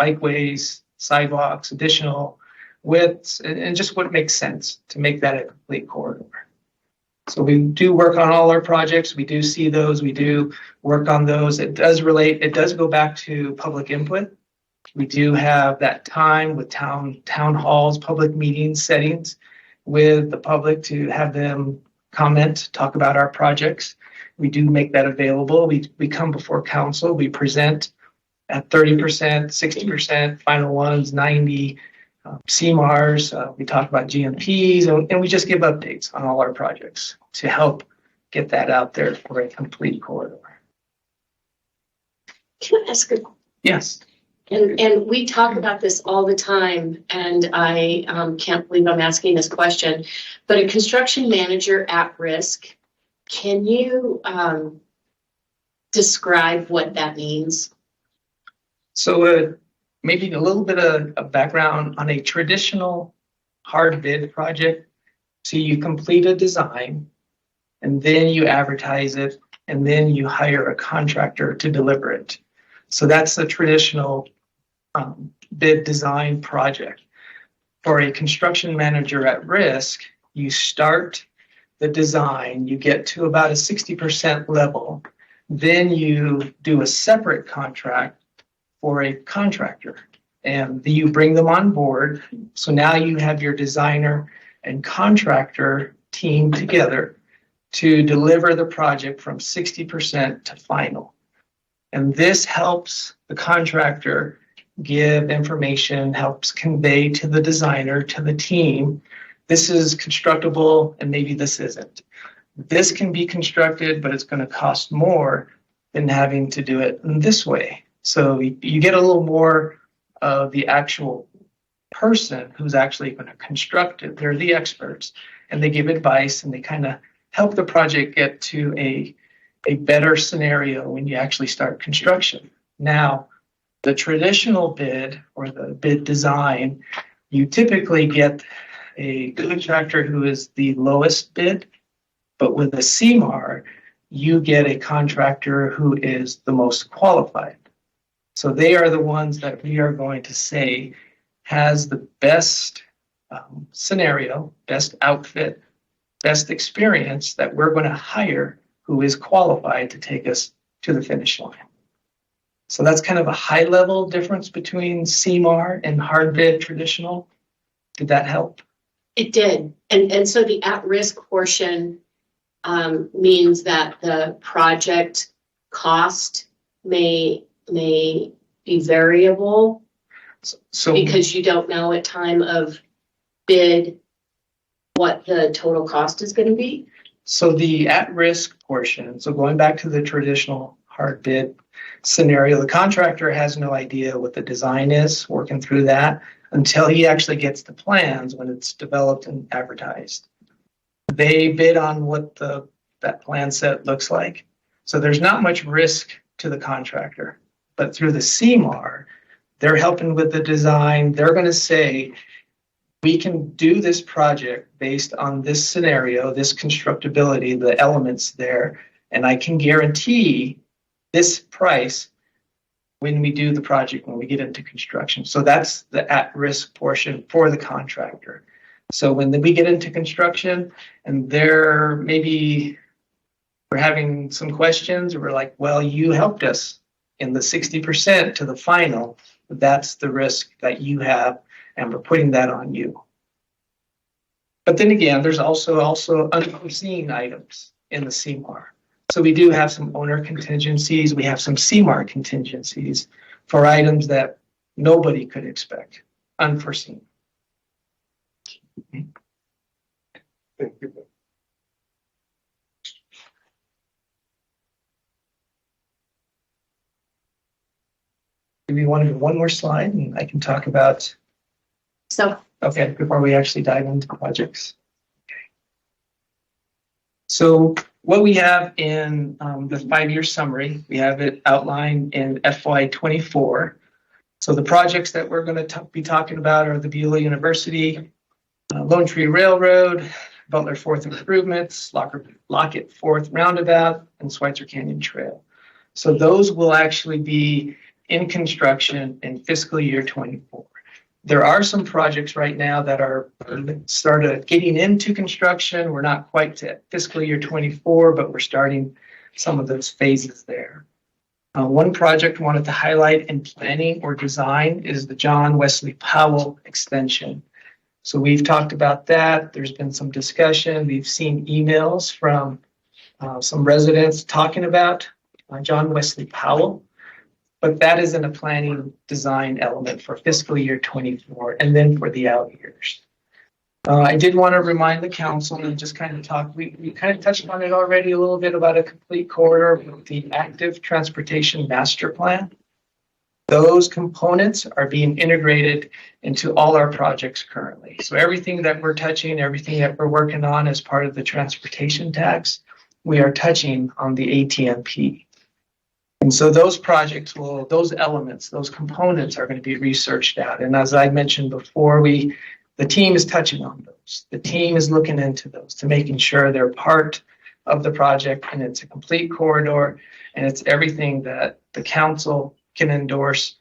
Speaker 21: bikeways, sidewalks, additional widths, and just what makes sense to make that a complete corridor. So we do work on all our projects. We do see those. We do work on those. It does go back to public input. We do have that time with town halls, public meetings, settings with the public to have them comment, talk about our projects. We do make that available. We come before council. We present at 30%, 60%, final ones, 90%. CMARs, we talk about GMPs, and we just give updates on all our projects to help get that out there for a complete corridor.
Speaker 2: Can I ask a
Speaker 21: Yes.
Speaker 2: And we talk about this all the time, and I can't believe I'm asking this question, but a construction manager at risk, can you describe what that means?
Speaker 21: So maybe a little bit of background on a traditional hard bid project. So you complete a design, and then you advertise it, and then you hire a contractor to deliver it. So that's a traditional bid design project. For a construction manager at risk, you start the design, you get to about a 60% level, then you do a separate contract for a contractor. and you bring them on board. So now you have your designer and contractor team together to deliver the project from 60% to final. And this helps the contractor give information, helps convey to the designer, to the team, this is constructible and maybe this isn't. This can be constructed, but it's going to cost more than having to do it in this way. So you get a little more of the actual person who's actually going to construct it. They're the experts, and they give advice, and they kind of help the project get to a better scenario when you actually start construction. Now, the traditional bid or the bid design, you typically get a contractor who is the lowest bid, but with a CMAR, you get a contractor who is the most qualified. So they are the ones that we are going to say has the best scenario, best outfit, best experience that we're going to hire who is qualified to take us to the finish line. So that's kind of a high level difference between CMAR and hard bid traditional. Did that help?
Speaker 2: It did. And so the at-risk portion means that the project cost may be variable. So because you don't know at time of bid what the total cost is going to be.
Speaker 21: So the at-risk portion, so going back to the traditional hard bid scenario, the contractor has no idea what the design is, working through that until he actually gets the plans when it's developed and advertised. They bid on what that plan set looks like. So there's not much risk to the contractor, but through the CMAR, they're helping with the design. They're going to say, we can do this project based on this scenario, this constructability, the elements there, and I can guarantee this price when we do the project, when we get into construction. So that's the at-risk portion for the contractor. So when we get into construction and we're having some questions, we're like, well, you helped us in the 60% to the final. That's the risk that you have, and we're putting that on you. But then again, there's also unforeseen items in the CMAR. So we do have some owner contingencies. We have some CMAR contingencies for items that nobody could expect, unforeseen.
Speaker 15: Thank you.
Speaker 21: Do we want to do one more slide and I can talk about?
Speaker 2: So,
Speaker 21: okay, before we actually dive into the projects. Okay. So what we have in the 5-year summary, we have it outlined in FY24. So the projects that we're going to be talking about are the Beulah University, Lone Tree Railroad, Butler Fourth Improvements, Lockett Fourth Roundabout, and Schweitzer Canyon Trail. So those will actually be in construction in fiscal year 24. There are some projects right now that are started getting into construction. We're not quite to fiscal year 24, but we're starting some of those phases there. One project I wanted to highlight in planning or design is the John Wesley Powell extension. So we've talked about that. There's been some discussion. We've seen emails from some residents talking about John Wesley Powell. But that isn't a planning design element for fiscal year 24 and then for the out years. I did want to remind the council and just kind of talk, we kind of touched on it already a little bit about a complete corridor with the active transportation master plan. Those components are being integrated into all our projects currently. So everything that we're touching, everything that we're working on as part of the transportation tax, we are touching on the ATMP. And so those projects those elements, those components are going to be researched out. And as I mentioned before, the team is touching on those. The team is looking into those to making sure they're part of the project and it's a complete corridor and it's everything that the council can endorse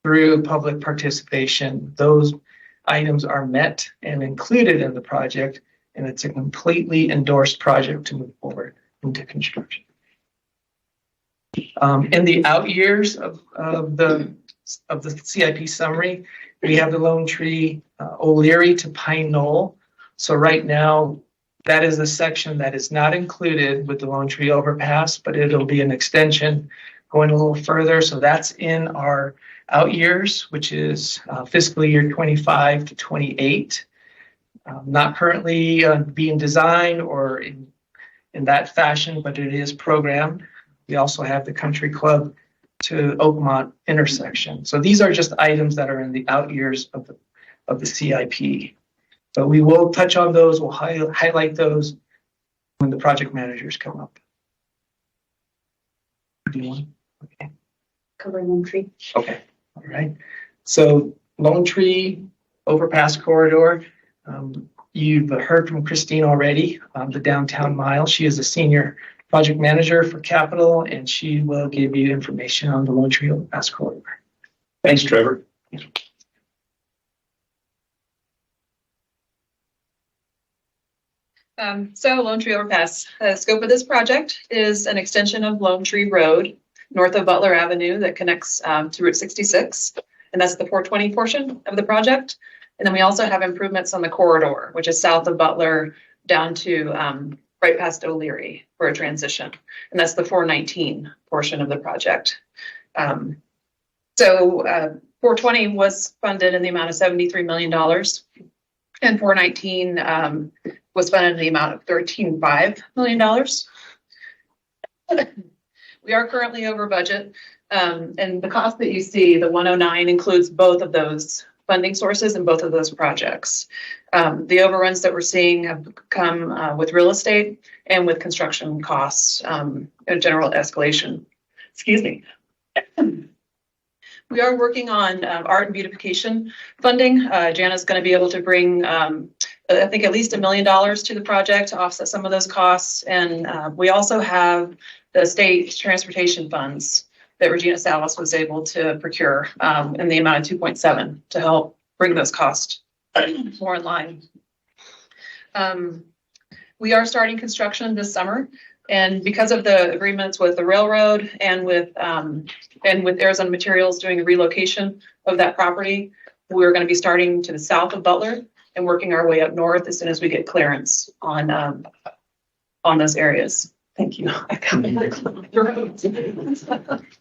Speaker 21: through public participation. Those items are met and included in the project, and it's a completely endorsed project to move forward into construction. In the out years of the of the CIP summary. We have the Lone Tree, O'Leary to Pine Knoll. So right now, that is a section that is not included with the Lone Tree overpass, but it'll be an extension going a little further. So that's in our out years, which is fiscal year 25 to 28. Not currently being designed or in that fashion, but it is programmed. We also have the Country Club to Oakmont intersection. So these are just items that are in the out years of the CIP. So we will touch on those. We'll highlight those when the project managers come up. Do you want? Okay.
Speaker 5: Cover Lone Tree.
Speaker 21: Okay. All right. So Lone Tree overpass corridor. You've heard from Christine already on the downtown mile. She is a senior project manager for capital, and she will give you information on the Lone Tree overpass corridor.
Speaker 17: Thanks, Trevor.
Speaker 13: So Lone Tree Overpass, the scope of this project is an extension of Lone Tree Road north of Butler Avenue that connects to Route 66. And that's the 420 portion of the project. And then we also have improvements on the corridor, which is south of Butler down to right past O'Leary for a transition. And that's the 419 portion of the project. So 420 was funded in the amount of $73 million. And 419 was funded in the amount of $13.5 million. We are currently over budget. And the cost that you see, the 109, includes both of those funding sources and both of those projects. The overruns that we're seeing have come with real estate and with construction costs, and general escalation. Excuse me. We are working on art and beautification funding. Jana's going to be able to bring, I think, at least $1 million to the project to offset some of those costs. And we also have the state transportation funds that Regina Salas was able to procure in the amount of 2.7 to help bring those costs more in line. We are starting construction this summer, and because of the agreements with the railroad and with Arizona Materials doing the relocation of that property, we're going to be starting to the south of Butler and working our way up north as soon as we get clearance on those areas. Thank you.
Speaker 5: You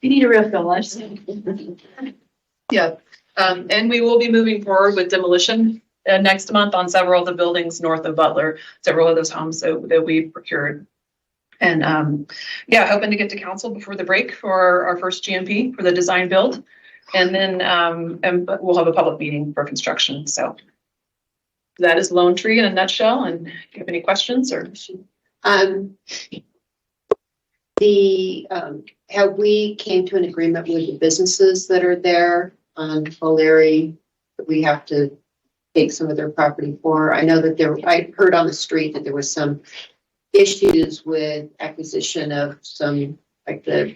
Speaker 5: need a real fill.
Speaker 13: Yeah, and we will be moving forward with demolition next month on several of the buildings north of Butler, several of those homes that we procured. And yeah, hoping to get to council before the break for our first GMP for the design build. And then and we'll have a public meeting for construction. So that is Lone Tree in a nutshell. And if you have any questions or
Speaker 12: have we came to an agreement with the businesses that are there on O'Leary that we have to take some of their property for? I know that I heard on the street that there was some issues with acquisition of some, like the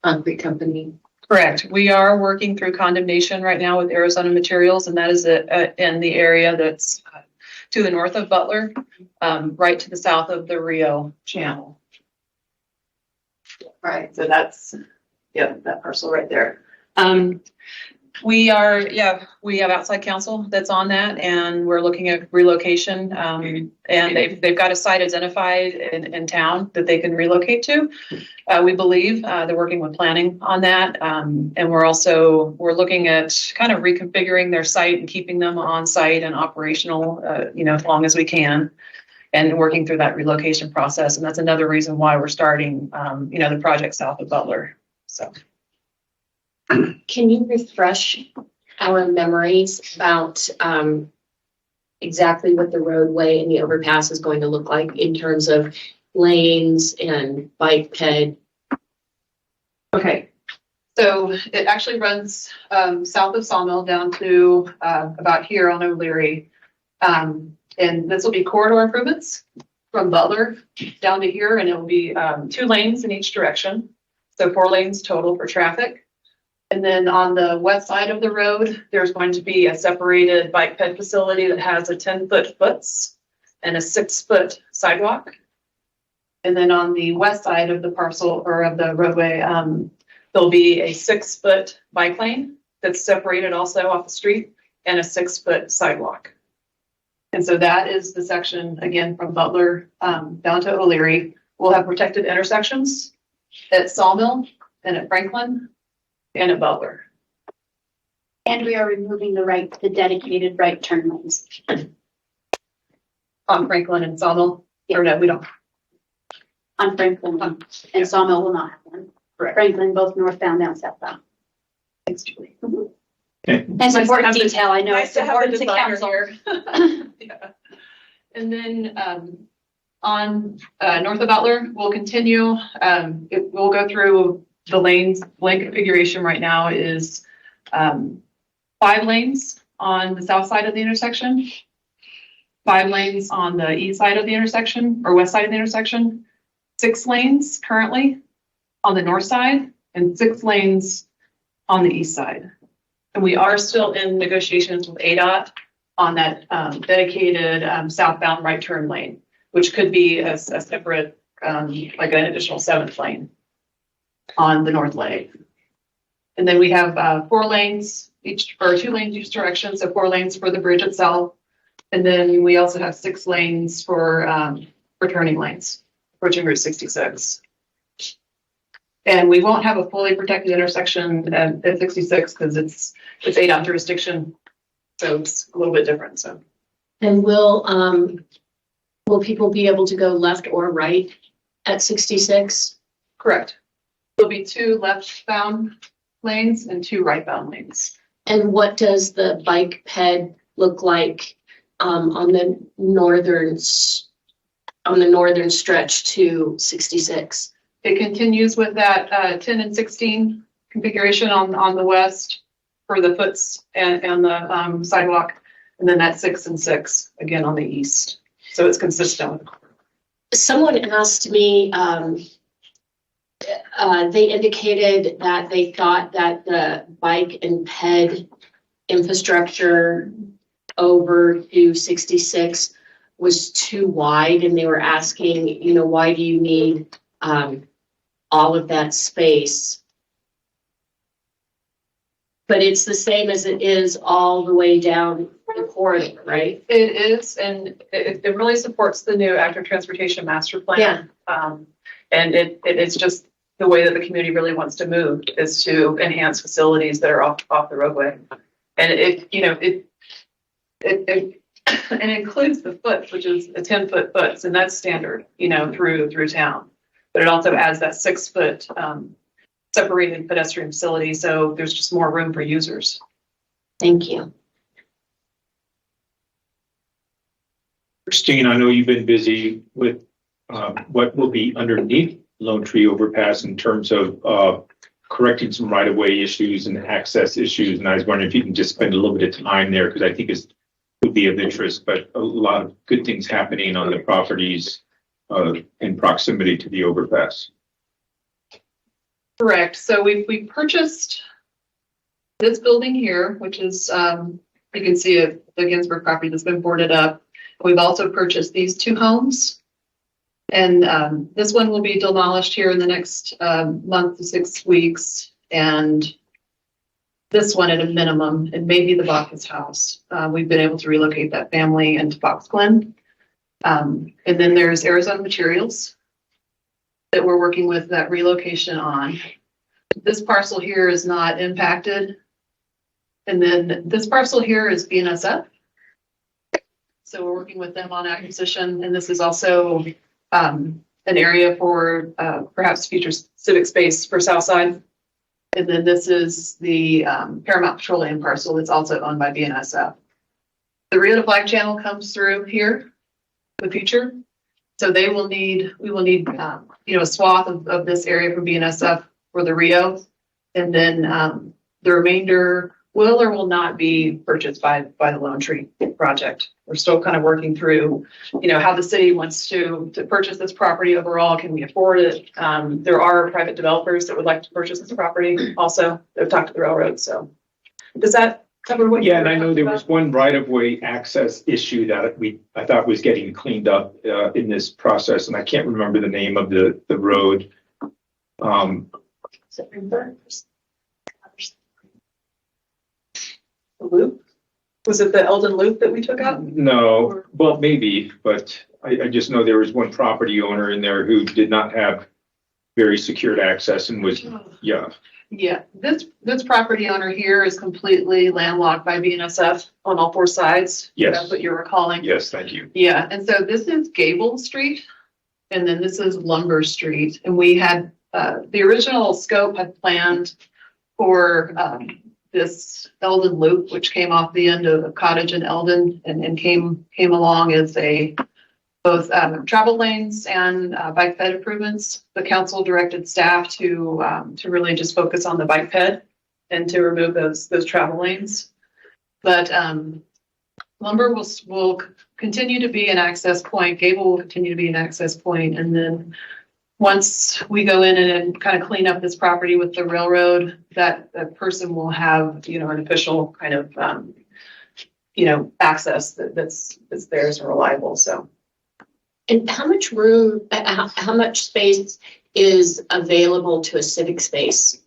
Speaker 12: concrete company.
Speaker 13: Correct. We are working through condemnation right now with Arizona Materials, and that is in the area that's to the north of Butler, right to the south of the Rio Channel.
Speaker 12: Right.
Speaker 13: So that's, yeah, that parcel right there. We have outside counsel that's on that, and we're looking at relocation. And they've got a site identified in town that they can relocate to. We believe they're working with planning on that. And we're looking at kind of reconfiguring their site and keeping them on site and operational, as long as we can, and working through that relocation process. And that's another reason why we're starting, the project south of Butler. So.
Speaker 2: Can you refresh our memories about exactly what the roadway and the overpass is going to look like in terms of lanes and bike ped?
Speaker 13: Okay, so it actually runs south of Sawmill down to about here on O'Leary. And this will be corridor improvements from Butler down to here, and it will be 2 lanes in each direction. So 4 lanes total for traffic. And then on the west side of the road, there's going to be a separated bike ped facility that has a 10-foot foots and a 6-foot sidewalk. And then on the west side of the parcel or of the roadway, there'll be a 6-foot bike lane that's separated also off the street and a 6-foot sidewalk. And so that is the section, again, from Butler down to O'Leary. We'll have protected intersections at Sawmill and at Franklin and at Butler.
Speaker 5: And we are removing the dedicated right turn lanes.
Speaker 13: On Franklin and Sawmill, or no, we don't.
Speaker 5: On Franklin, and Sawmill will not have one.
Speaker 13: Correct.
Speaker 5: Franklin, both northbound and southbound.
Speaker 13: Thanks, Julie.
Speaker 5: That's important detail, I know, it's important to
Speaker 13: designer
Speaker 5: council.
Speaker 13: here. Yeah. And then on north of Butler, we'll continue. We'll go through the lanes. Lane configuration right now is 5 lanes on the south side of the intersection, 5 lanes on the east side of the intersection or west side of the intersection, 6 lanes currently on the north side, and 6 lanes on the east side. And we are still in negotiations with ADOT on that dedicated southbound right turn lane, which could be a separate, like an additional 7th lane on the north leg. And then we have 4 lanes each, or 2 lanes each direction, so 4 lanes for the bridge itself. And then we also have 6 lanes for turning lanes, approaching Route 66. And we won't have a fully protected intersection at 66 because it's ADOT jurisdiction, so it's a little bit different. So,
Speaker 2: And will people be able to go left or right at 66?
Speaker 13: correct. There'll be 2 left-bound lanes and 2 right-bound lanes.
Speaker 2: And what does the bike ped look like on the northern stretch to 66?
Speaker 13: It continues with that 10 and 16 configuration on the west for the foots and the sidewalk, and then that 6 and 6 again on the east. So it's consistent.
Speaker 2: Someone asked me, they indicated that they thought that the bike and ped infrastructure over to 66 was too wide, and they were asking, why do you need all of that space? But it's the same as it is all the way down the corridor, right?
Speaker 13: It is, and it really supports the new active transportation master plan.
Speaker 2: Yeah.
Speaker 13: And it's just the way that the community really wants to move is to enhance facilities that are off the roadway. And it includes the foot, which is a 10-foot foots, and that's standard, through town. But it also adds that 6-foot separated pedestrian facility, so there's just more room for users.
Speaker 2: Thank you.
Speaker 17: Christine, I know you've been busy with what will be underneath Lone Tree Overpass in terms of correcting some right-of-way issues and access issues. And I was wondering if you can just spend a little bit of time there, because I think it would be of interest, but a lot of good things happening on the properties in proximity to the overpass.
Speaker 13: Correct. So we purchased this building here, which is, you can see the Ginsburg property that's been boarded up. We've also purchased these 2 homes. And this one will be demolished here in the next month to 6 weeks. And this one at a minimum, and maybe the Bacchus house. We've been able to relocate that family into Fox Glen. And then there's Arizona Materials that we're working with that relocation on. This parcel here is not impacted. And then this parcel here is BNSF. So we're working with them on acquisition. And this is also an area for perhaps future civic space for Southside. And then this is the Paramount Petroleum parcel that's also owned by BNSF. The Rio to Flag channel comes through here in the future. So we will need a swath of this area from BNSF for the Rio. And then the remainder will or will not be purchased by the Lone Tree project. We're still kind of working through, how the city wants to purchase this property overall. Can we afford it? There are private developers that would like to purchase this property also. They've talked to the railroad. So does that cover what?
Speaker 17: Yeah, and I know there was one right-of-way access issue that I thought was getting cleaned up in this process, and I can't remember the name of the road.
Speaker 13: Loop? Was it the Eldon Loop that we took out?
Speaker 17: No, well, maybe, but I just know there was one property owner in there who did not have very secured access and was, yeah.
Speaker 13: Yeah, this property owner here is completely landlocked by BNSF on all four sides.
Speaker 17: Yes.
Speaker 13: That's what you're recalling.
Speaker 17: Yes, thank you.
Speaker 13: Yeah, and so this is Gable Street, and then this is Lumber Street, and we had, the original scope had planned for, this Eldon Loop, which came off the end of Cottage and Eldon and came along as a both travel lanes and bike ped improvements. The council directed staff to really just focus on the bike ped and to remove those travel lanes. But Lumber will continue to be an access point. Gable will continue to be an access point, and then once we go in and kind of clean up this property with the railroad, that person will have, you know, an official kind of, you know, access that's theirs and reliable, so.
Speaker 2: And how much room, how much space is available to a civic space?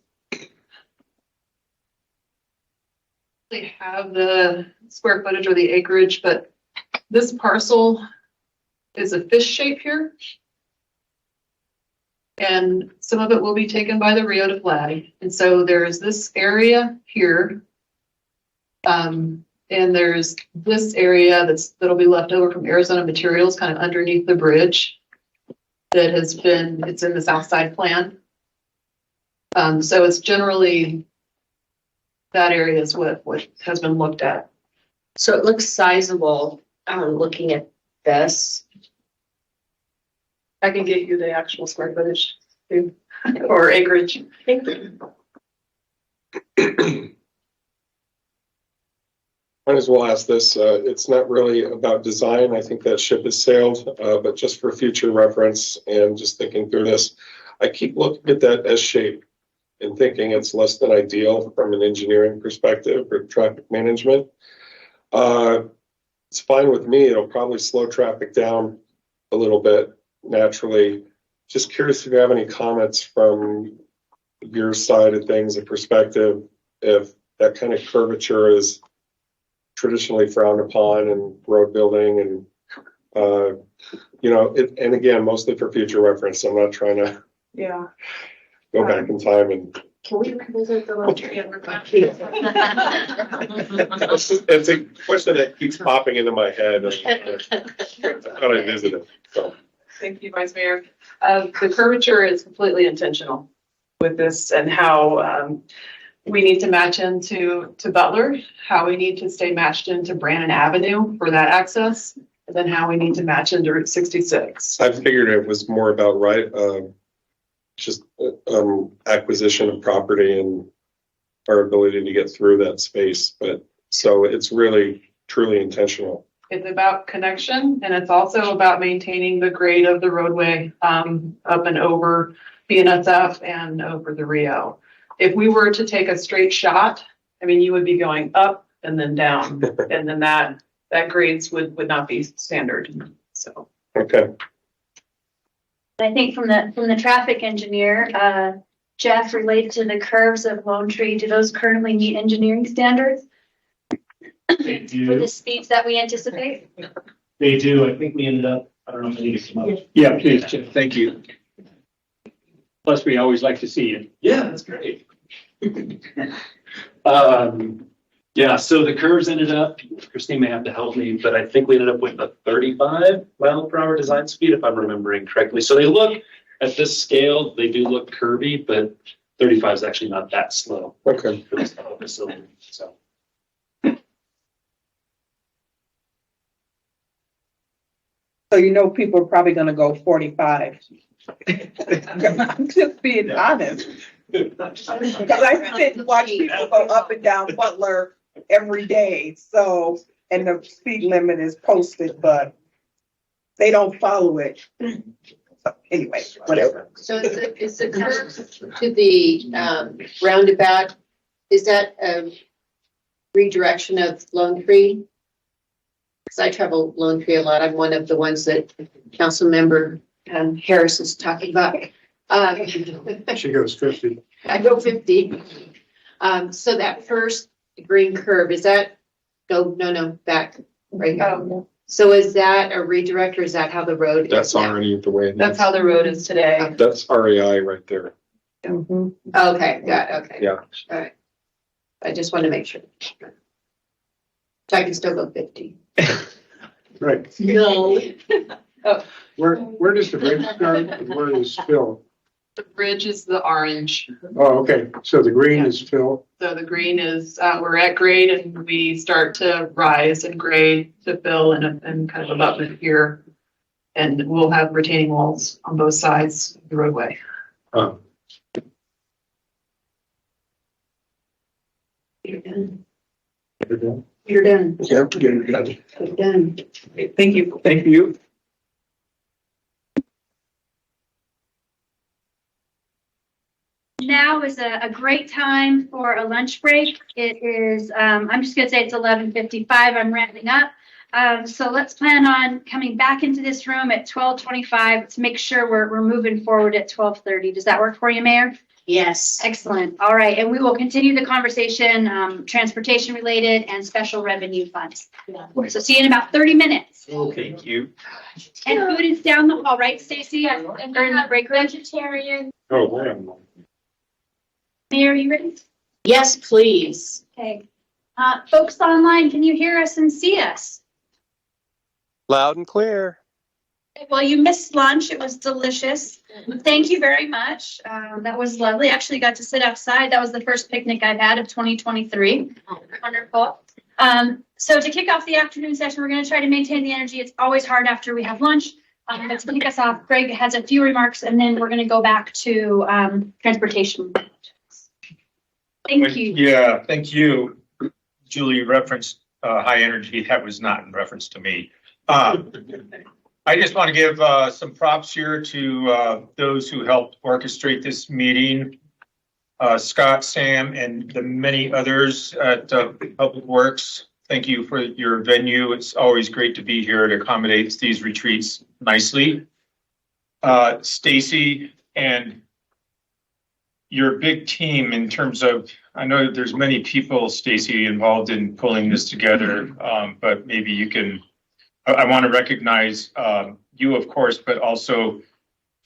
Speaker 13: They have the square footage or the acreage, but this parcel is a fish shape here. And some of it will be taken by the Rio de Flag. And so there's this area here. And there's this area that'll be left over from Arizona Materials kind of underneath the bridge that it's in the South Side plan. So it's generally, that area is what has been looked at.
Speaker 2: So it looks sizable, looking at this.
Speaker 13: I can get you the actual square footage too, or acreage.
Speaker 3: Might as well ask this. It's not really about design. I think that ship has sailed, but just for future reference and just thinking through this, I keep looking at that S shape and thinking it's less than ideal from an engineering perspective or traffic management. It's fine with me. It'll probably slow traffic down a little bit naturally. Just curious if you have any comments from your side of things, a perspective, if that kind of curvature is traditionally frowned upon in road building and, you know, and again, mostly for future reference. I'm not trying to go back in time and.
Speaker 2: Can we revisit the lottery?
Speaker 3: It's a question that keeps popping into my head. How I visit it, so.
Speaker 13: Thank you, Vice Mayor. The curvature is completely intentional with this and how we need to match into Butler, how we need to stay matched into Brannan Avenue for that access, and then how we need to match into Route 66.
Speaker 3: I figured it was more about just acquisition of property and our ability to get through that space. But so it's really truly intentional.
Speaker 13: It's about connection, and it's also about maintaining the grade of the roadway up and over BNSF and over the Rio. If we were to take a straight shot, I mean, you would be going up and then down, and then that grades would not be standard. So.
Speaker 3: Okay.
Speaker 5: I think from the traffic engineer, Jeff, related to the curves of Lone Tree, do those currently meet engineering standards
Speaker 11: They do.
Speaker 5: for the speeds that we anticipate?
Speaker 11: They do. I think we ended up, I don't know if you come up.
Speaker 17: Yeah, please, Jeff, thank you.
Speaker 11: Plus, we always like to see you.
Speaker 7: Yeah, that's great. Yeah, so the curves ended up, Christine may have to help me, but I think we ended up with a 35-mile-per-hour design speed, if I'm remembering correctly. So they look, at this scale, they do look curvy, but 35 is actually not that slow.
Speaker 3: Okay.
Speaker 7: For this type of facility, so.
Speaker 4: So you know people are probably gonna go 45. I'm just being honest. Because I sit and watch people go up and down Butler every day, so, and the speed limit is posted, but they don't follow it. So anyway, whatever.
Speaker 12: So is the curve to the roundabout, is that a redirection of Lone Tree? Because I travel Lone Tree a lot. I'm one of the ones that Council Member Harris is talking about.
Speaker 15: She goes 50.
Speaker 12: I go 50. So that first the green curve, is that, no, back, right here.
Speaker 19: Oh,
Speaker 12: So is that a redirect or is that how the road is?
Speaker 3: That's
Speaker 12: now?
Speaker 3: already the way. it
Speaker 19: that's
Speaker 3: is.
Speaker 19: how the road is today.
Speaker 3: That's REI right there.
Speaker 12: Okay, okay.
Speaker 3: Yeah.
Speaker 12: All right. I just want to make sure. So I can still go 50.
Speaker 15: Right.
Speaker 12: No.
Speaker 15: Where does the bridge start and where does Phil?
Speaker 19: The bridge is the orange.
Speaker 15: Oh, okay. So the green is Phil.
Speaker 19: So the green is, we're at grade and we start to rise and grade to fill and kind of abutment here. And we'll have retaining walls on both sides of the roadway.
Speaker 12: You're done.
Speaker 15: You're done.
Speaker 12: You're done.
Speaker 15: Yeah, you're done.
Speaker 12: You're done.
Speaker 19: Thank you.
Speaker 15: Thank you.
Speaker 1: Now is a great time for a lunch break. It is, I'm just gonna say it's 11:55. I'm ramping up. So let's plan on coming back into this room at 12:25. Let's make sure we're moving forward at 12:30. Does that work for you, Mayor?
Speaker 2: Yes.
Speaker 1: Excellent. All right. And we will continue the conversation, transportation related and special revenue funds. So see you in about 30 minutes.
Speaker 17: Thank you.
Speaker 1: And food is down the hall, right, Stacy? During the break room?
Speaker 19: Vegetarian.
Speaker 15: Oh, wow.
Speaker 1: Mayor, are you ready?
Speaker 2: Yes, please.
Speaker 1: Okay. Folks online, can you hear us and see us?
Speaker 3: Loud and clear.
Speaker 1: Well, you missed lunch. It was delicious. Thank you very much. That was lovely. Actually got to sit outside. That was the first picnic I've had of 2023. Wonderful. So to kick off the afternoon session, we're going to try to maintain the energy. It's always hard after we have lunch. But to kick us off, Greg has a few remarks, and then we're going to go back to transportation. Thank you.
Speaker 17: Yeah, thank you. Julie referenced high energy. That was not in reference to me. I just want to give some props here to those who helped orchestrate this meeting. Scott, Sam, and the many others at Public Works. Thank you for your venue. It's always great to be here. It accommodates these retreats nicely. Stacy and your big team in terms of, I know there's many people, Stacy, involved in pulling this together, but maybe you can, I want to recognize you, of course, but also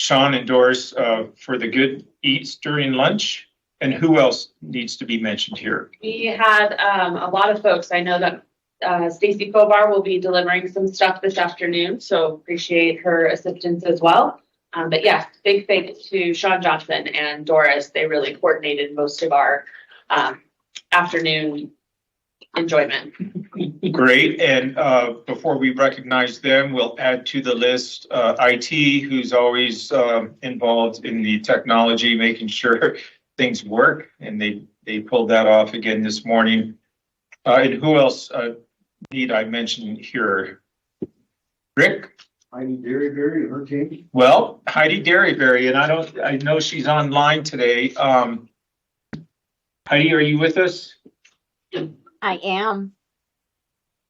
Speaker 17: Sean and Doris for the good eats during lunch. And who else needs to be mentioned here?
Speaker 19: We had a lot of folks. I know that Stacy Kovar will be delivering some stuff this afternoon, so appreciate her assistance as well. But yeah, big thanks to Sean Johnson and Doris. They really coordinated most of our afternoon enjoyment.
Speaker 17: Great. And before we recognize them, we'll add to the list IT, who's always involved in the technology, making sure things work. And they pulled that off again this morning. And who else need I mention here? Rick?
Speaker 15: Heidi Derryberry and her team.
Speaker 17: Well, Heidi Derryberry, and I know she's online today. Heidi, are you with us?
Speaker 10: I am.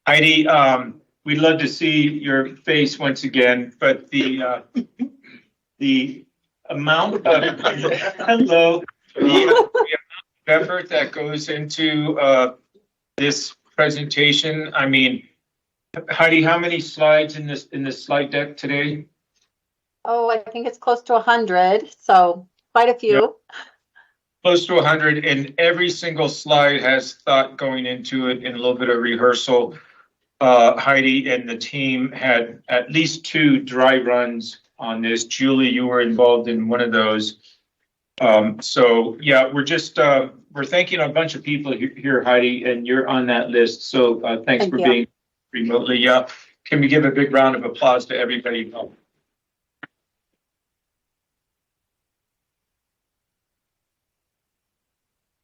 Speaker 17: Heidi, we'd love to see your face once again, but the amount of hello, the amount of effort that goes into this presentation. I mean, Heidi, how many slides in this slide deck today?
Speaker 10: Oh, I think it's close to 100, so quite a few.
Speaker 17: Yep. Close to 100, and every single slide has thought going into it and a little bit of rehearsal. Heidi and the team had at least 2 dry runs on this. Julie, you were involved in one of those. So yeah, we're thanking a bunch of people here, Heidi, and you're on that list. So thanks for being remotely. Yeah, can we give a big round of applause to everybody?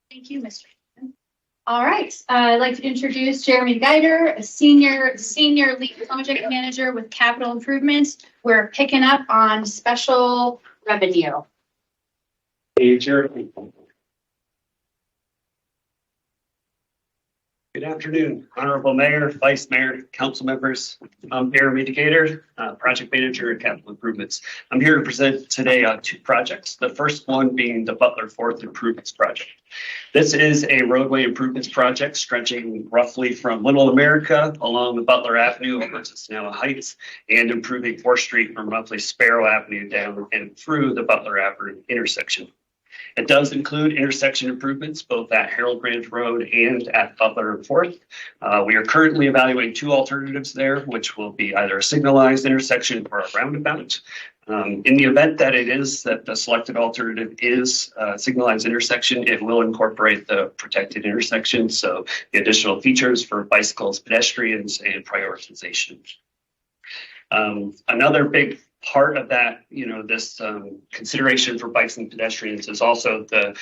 Speaker 1: Thank you, Mr. All right, I'd like to introduce Jeremy Geider, a senior lead project manager with capital improvements. We're picking up on special revenue.
Speaker 7: Hey, Jeremy.
Speaker 17: Good
Speaker 16: afternoon, Honorable Mayor, Vice Mayor, council members. I'm Aaron Medicator, Project Manager at Capital Improvements. I'm here to present today on two projects. The first one being the Butler Fourth Improvements Project. This is a roadway improvements project stretching roughly from Little America along the Butler Avenue over to Sonoma Heights and improving 4th Street from roughly Sparrow Avenue down and through the Butler Avenue intersection. It does include intersection improvements, both at Harold Branch Road and at Butler and 4th. We are currently evaluating two alternatives there, which will be either a signalized intersection or a roundabout. In the event that the selected alternative is a signalized intersection, it will incorporate the protected intersection. So the additional features for bicycles, pedestrians, and prioritization. Another big part of that, this consideration for bikes and pedestrians is also the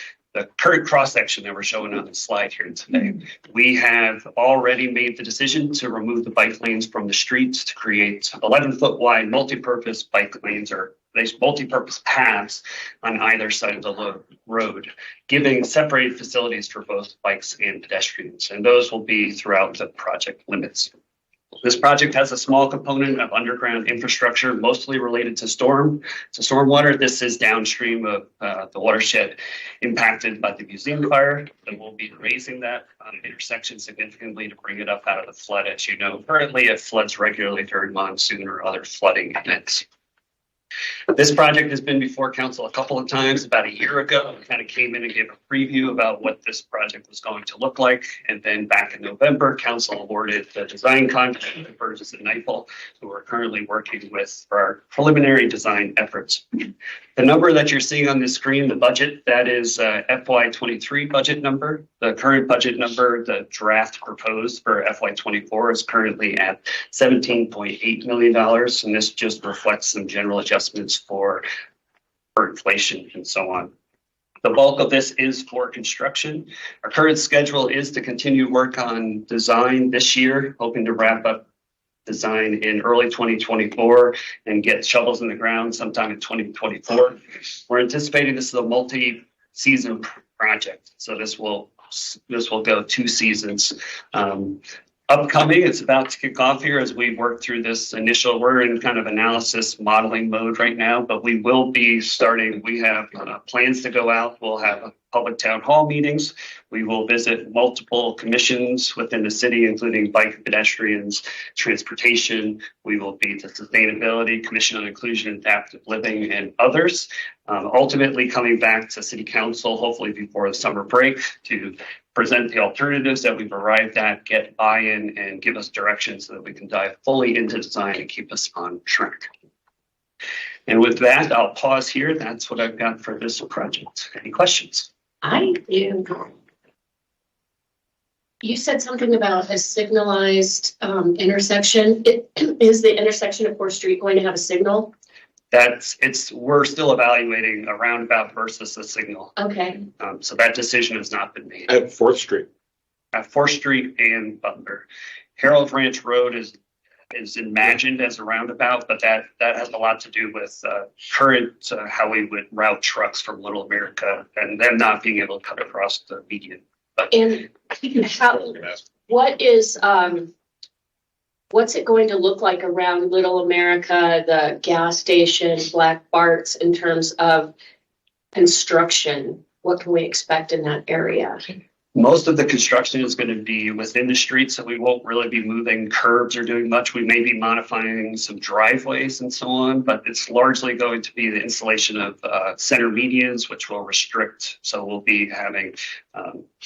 Speaker 16: current cross section that we're showing on the slide here today. We have already made the decision to remove the bike lanes from the streets to create 11-foot wide multi-purpose bike lanes or multi-purpose paths on either side of the road, giving separated facilities for both bikes and pedestrians. And those will be throughout the project limits. This project has a small component of underground infrastructure, mostly related to stormwater. This is downstream of the watershed impacted by the museum fire. And we'll be raising that intersection significantly to bring it up out of the flood. As you know, currently it floods regularly during monsoon or other flooding events. This project has been before council a couple of times. About a year ago, we kind of came in and gave a preview about what this project was going to look like. And then back in November, council awarded the design contract to Burgess and Kneippel, who we're currently working with for our preliminary design efforts. The number that you're seeing on the screen, the budget, that is FY23 budget number. The current budget number, the draft proposed for FY24 is currently at $17.8 million. And this just reflects some general adjustments for inflation and so on. The bulk of this is for construction. Our current schedule is to continue work on design this year, hoping to wrap up design in early 2024 and get shovels in the ground sometime in 2024. We're anticipating this is a multi-season project. So this will go 2 seasons. Upcoming, it's about to kick off here as we work through this initial, we're in kind of analysis modeling mode right now, but we will be starting, we have plans to go out. We'll have public town hall meetings. We will visit multiple commissions within the city, including bike and pedestrians, transportation. We will be the Sustainability Commission on Inclusion and Adaptive Living and others. Ultimately coming back to city council, hopefully before the summer break, to present the alternatives that we've arrived at, get buy-in, and give us direction so that we can dive fully into design and keep us on track. And with that, I'll pause here. That's what I've got for this project. Any questions?
Speaker 2: I do. You said something about a signalized intersection. Is the intersection at 4th Street going to have a signal?
Speaker 16: We're still evaluating a roundabout versus a signal.
Speaker 2: Okay.
Speaker 16: So that decision has not been made.
Speaker 3: At 4th Street.
Speaker 16: At 4th Street and Butler. Harold Ranch Road is imagined as a roundabout, but that has a lot to do with current how we would route trucks from Little America and them not being able to cut across the median.
Speaker 2: And what's it going to look like around Little America, the gas station, Black Bart's, in terms of construction? What can we expect in that area?
Speaker 16: Most of the construction is going to be within the street, so we won't really be moving curbs or doing much. We may be modifying some driveways and so on, but it's largely going to be the installation of center medians, which will restrict. So we'll be having,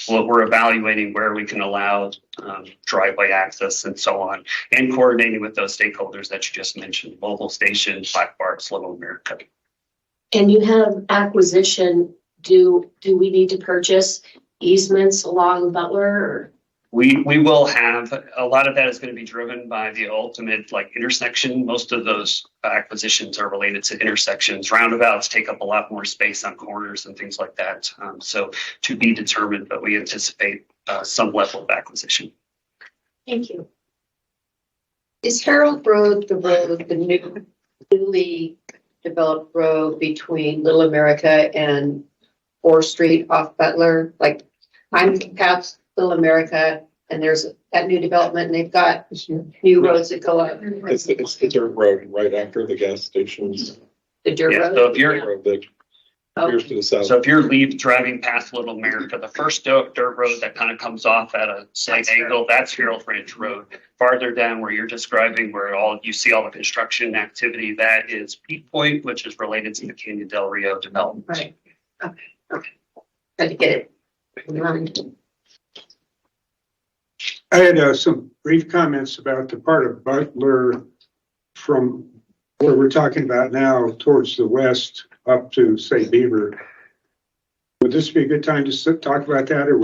Speaker 16: we're evaluating where we can allow driveway access and so on, and coordinating with those stakeholders that you just mentioned, mobile station, Black Bart's, Little America.
Speaker 2: And you have acquisition. Do we need to purchase easements along Butler? Or?
Speaker 16: We will have, a lot of that is going to be driven by the ultimate intersection. Most of those acquisitions are related to intersections. Roundabouts take up a lot more space on corners and things like that. So to be determined, but we anticipate some level of acquisition.
Speaker 2: Thank you.
Speaker 12: Is Harold Road the newly developed road between Little America and 4th Street off Butler? Like, I'm past Little America, And there's that new development and they've got new roads that go up.
Speaker 3: It's the dirt road right after the gas stations.
Speaker 12: The dirt
Speaker 16: Yeah,
Speaker 12: road.
Speaker 16: so if you're,
Speaker 3: Road that appears to the south.
Speaker 16: so if you're driving past Little America, the first dirt road that kind of comes off at a slight angle, that's Harold Ranch Road. Farther down where you're describing where you see all the construction activity, that is Peak Point, which is related to the Canyon Del Rio development.
Speaker 12: Right. Okay. Try to get it in line.
Speaker 15: I had some brief comments about the part of Butler from where we're talking about now towards the west up to, say, Beaver. Would this be a good time to talk about that, or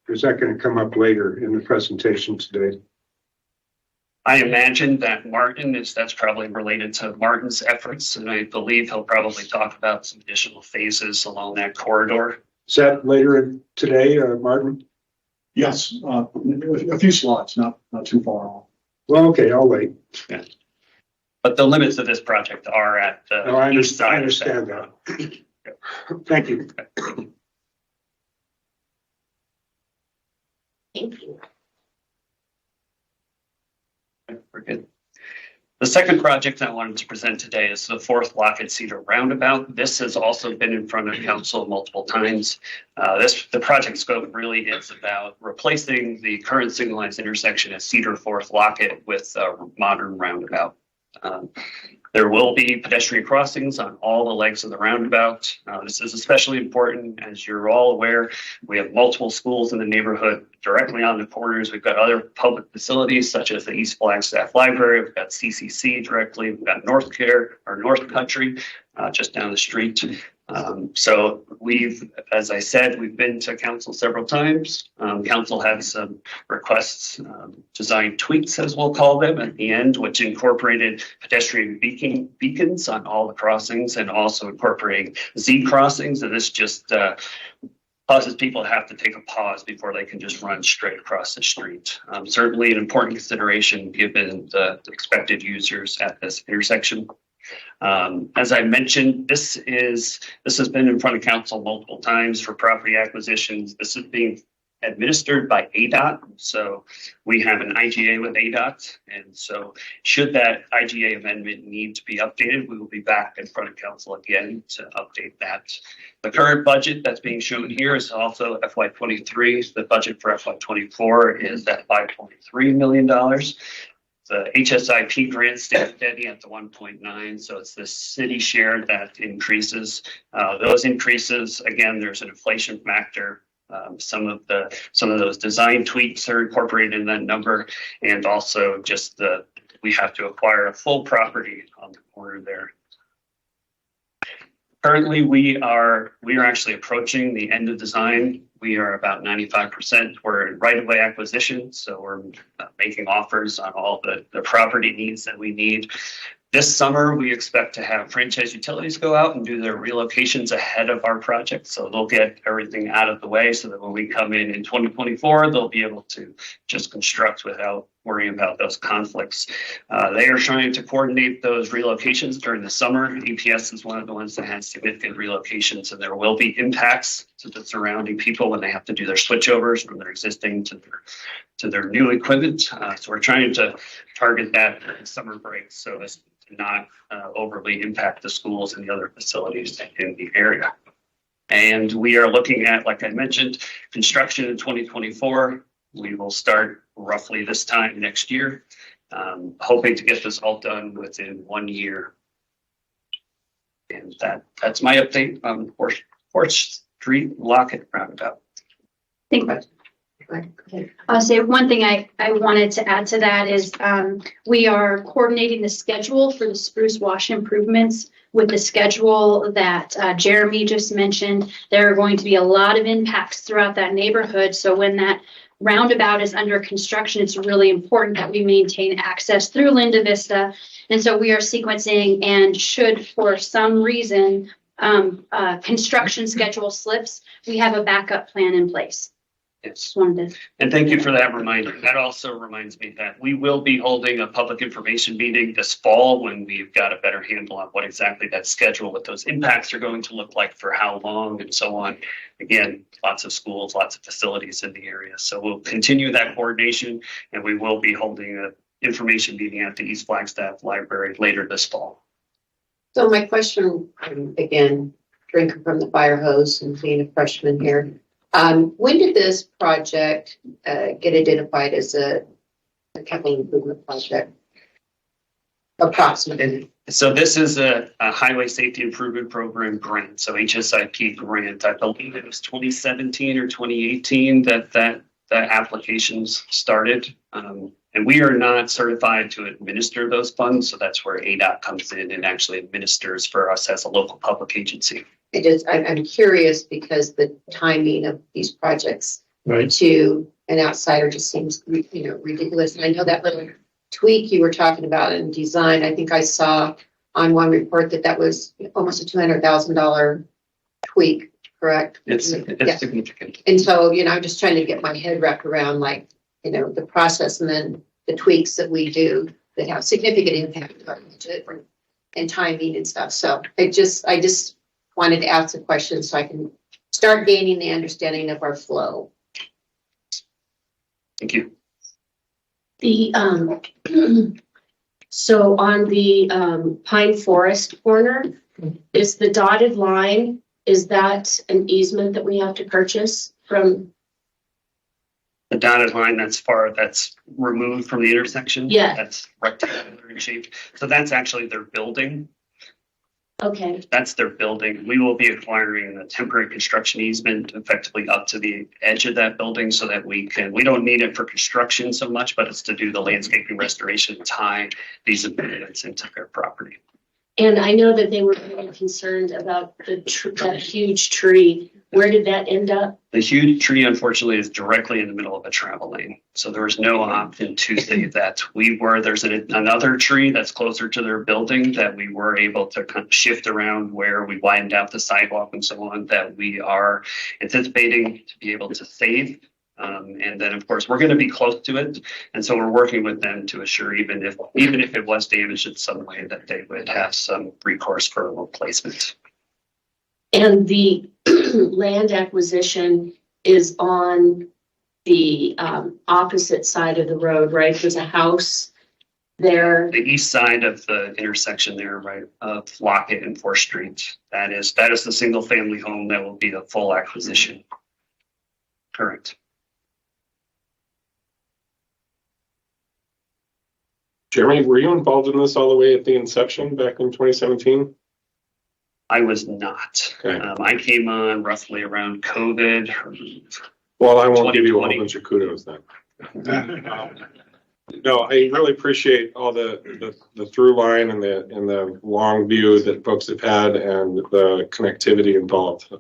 Speaker 15: is that going to come up later in the presentation today?
Speaker 16: I imagine that that's probably related to Martin's efforts, and I believe he'll probably talk about some additional phases along that corridor.
Speaker 15: Is that later today, Martin?
Speaker 8: Yes, a few slides, not too far off.
Speaker 15: Well, okay, I'll wait.
Speaker 16: Yeah. But the limits of this project are at the east side.
Speaker 15: I understand that. Thank you.
Speaker 12: Thank you.
Speaker 16: We're good. The second project I wanted to present today is the 4th Block at Cedar Roundabout. This has also been in front of council multiple times. The project scope really is about replacing the current signalized intersection at Cedar 4th Lockett with a modern roundabout. There will be pedestrian crossings on all the legs of the roundabout. This is especially important, as you're all aware. We have multiple schools in the neighborhood directly on the corners. We've got other public facilities such as the East Flagstaff Library. We've got CCC directly. We've got North Country just down the street. So as I said, we've been to council several times. Council had some requests, design tweaks, as we'll call them, at the end, which incorporated pedestrian beacons on all the crossings and also incorporating Z crossings. And this just causes people to have to take a pause before they can just run straight across the street. Certainly an important consideration given the expected users at this intersection. As I mentioned, this has been in front of council multiple times for property acquisitions. This is being administered by ADOT. So we have an IGA with ADOT. And so should that IGA amendment need to be updated, we will be back in front of council again to update that. The current budget that's being shown here is also FY23. The budget for FY24 is at $5.3 million. The HSIP grant stays steady at the 1.9, so it's the city share that increases. Those increases, again, there's an inflation factor. Some of those design tweaks are incorporated in that number, and also just we have to acquire a full property on the corner there. Currently, we are actually approaching the end of design. We are about 95%. We're in right-of-way acquisition, so we're making offers on all the property needs that we need. This summer, we expect to have franchise utilities go out and do their relocations ahead of our project. So they'll get everything out of the way so that when we come in 2024, they'll be able to just construct without worrying about those conflicts. They are trying to coordinate those relocations during the summer. EPS is one of the ones that has significant relocations, and there will be impacts to the surrounding people when they have to do their switchovers from their existing to their new equipment. So we're trying to target that summer break so as to not overly impact the schools and the other facilities in the area. And we are looking at, like I mentioned, construction in 2024. We will start roughly this time next year, hoping to get this all done within 1 year. And that's my update on Fourth Street Lockett Roundabout.
Speaker 1: I'll say one thing I wanted to add to that is we are coordinating the schedule for the Spruce Wash improvements with the schedule that Jeremy just mentioned. There are going to be a lot of impacts throughout that neighborhood. So when that roundabout is under construction, it's really important that we maintain access through Linda Vista. And so we are sequencing, and should for some reason construction schedule slips, we have a backup plan in place.
Speaker 16: Yes.
Speaker 5: Wanted to-
Speaker 16: And thank you for that reminder. That also reminds me that we will be holding a public information meeting this fall when we've got a better handle on what exactly that schedule, what those impacts are going to look like for how long and so on. Again, lots of schools, lots of facilities in the area. So we'll continue that coordination and we will be holding an information meeting at the East Flagstaff Library later this fall.
Speaker 12: So my question, again, drinking from the fire hose and being a freshman here. When did this project get identified as a capital improvement project? Approximately.
Speaker 16: So this is a highway safety improvement program grant, so HSIP grant. I believe it was 2017 or 2018 that the applications started. And we are not certified to administer those funds, so that's where ADOT comes in and actually administers for us as a local public agency.
Speaker 12: I'm curious because the timing of these projects to an outsider just seems, ridiculous. And I know that little tweak you were talking about in design, I think I saw on one report that was almost a $200,000 tweak, correct?
Speaker 16: It's
Speaker 12: Yeah.
Speaker 16: significant.
Speaker 12: And so, I'm just trying to get my head wrapped around the process and then the tweaks that we do that have significant impact on our budget and timing and stuff. So I just wanted to ask the question so I can start gaining the understanding of our flow.
Speaker 16: Thank you.
Speaker 2: So on the Pine Forest corner, is the dotted line, is that an easement that we have to purchase from?
Speaker 16: The dotted line that's removed from the intersection.
Speaker 2: Yeah.
Speaker 16: That's rectangular in shape. So that's actually their building.
Speaker 2: Okay.
Speaker 16: That's their building. We will be acquiring a temporary construction easement effectively up to the edge of that building so that we don't need it for construction so much, but it's to do the landscaping restoration, tie these improvements into their property.
Speaker 2: And I know that they were really concerned about that huge tree. Where did that end up?
Speaker 16: The huge tree, unfortunately, is directly in the middle of a travel lane. So there was no option to save that. There's another tree that's closer to their building that we were able to kind of shift around where we widened out the sidewalk and so on that we are anticipating to be able to save. And then, of course, we're going to be close to it. And so we're working with them to assure even if it was damaged in some way that they would have some recourse for a replacement.
Speaker 2: And the land acquisition is on the opposite side of the road, right? There's a house there.
Speaker 16: The east side of the intersection there, right, of Lockett and 4th Street. That is the single family home that will be the full acquisition. Correct.
Speaker 3: Jeremy, were you involved in this all the way at the inception back in 2017?
Speaker 16: I was not.
Speaker 3: Okay.
Speaker 16: I came on roughly around COVID.
Speaker 3: Well, I won't give you a whole bunch of kudos then. No, I really appreciate all the through line and the long view that folks have had and the connectivity involved.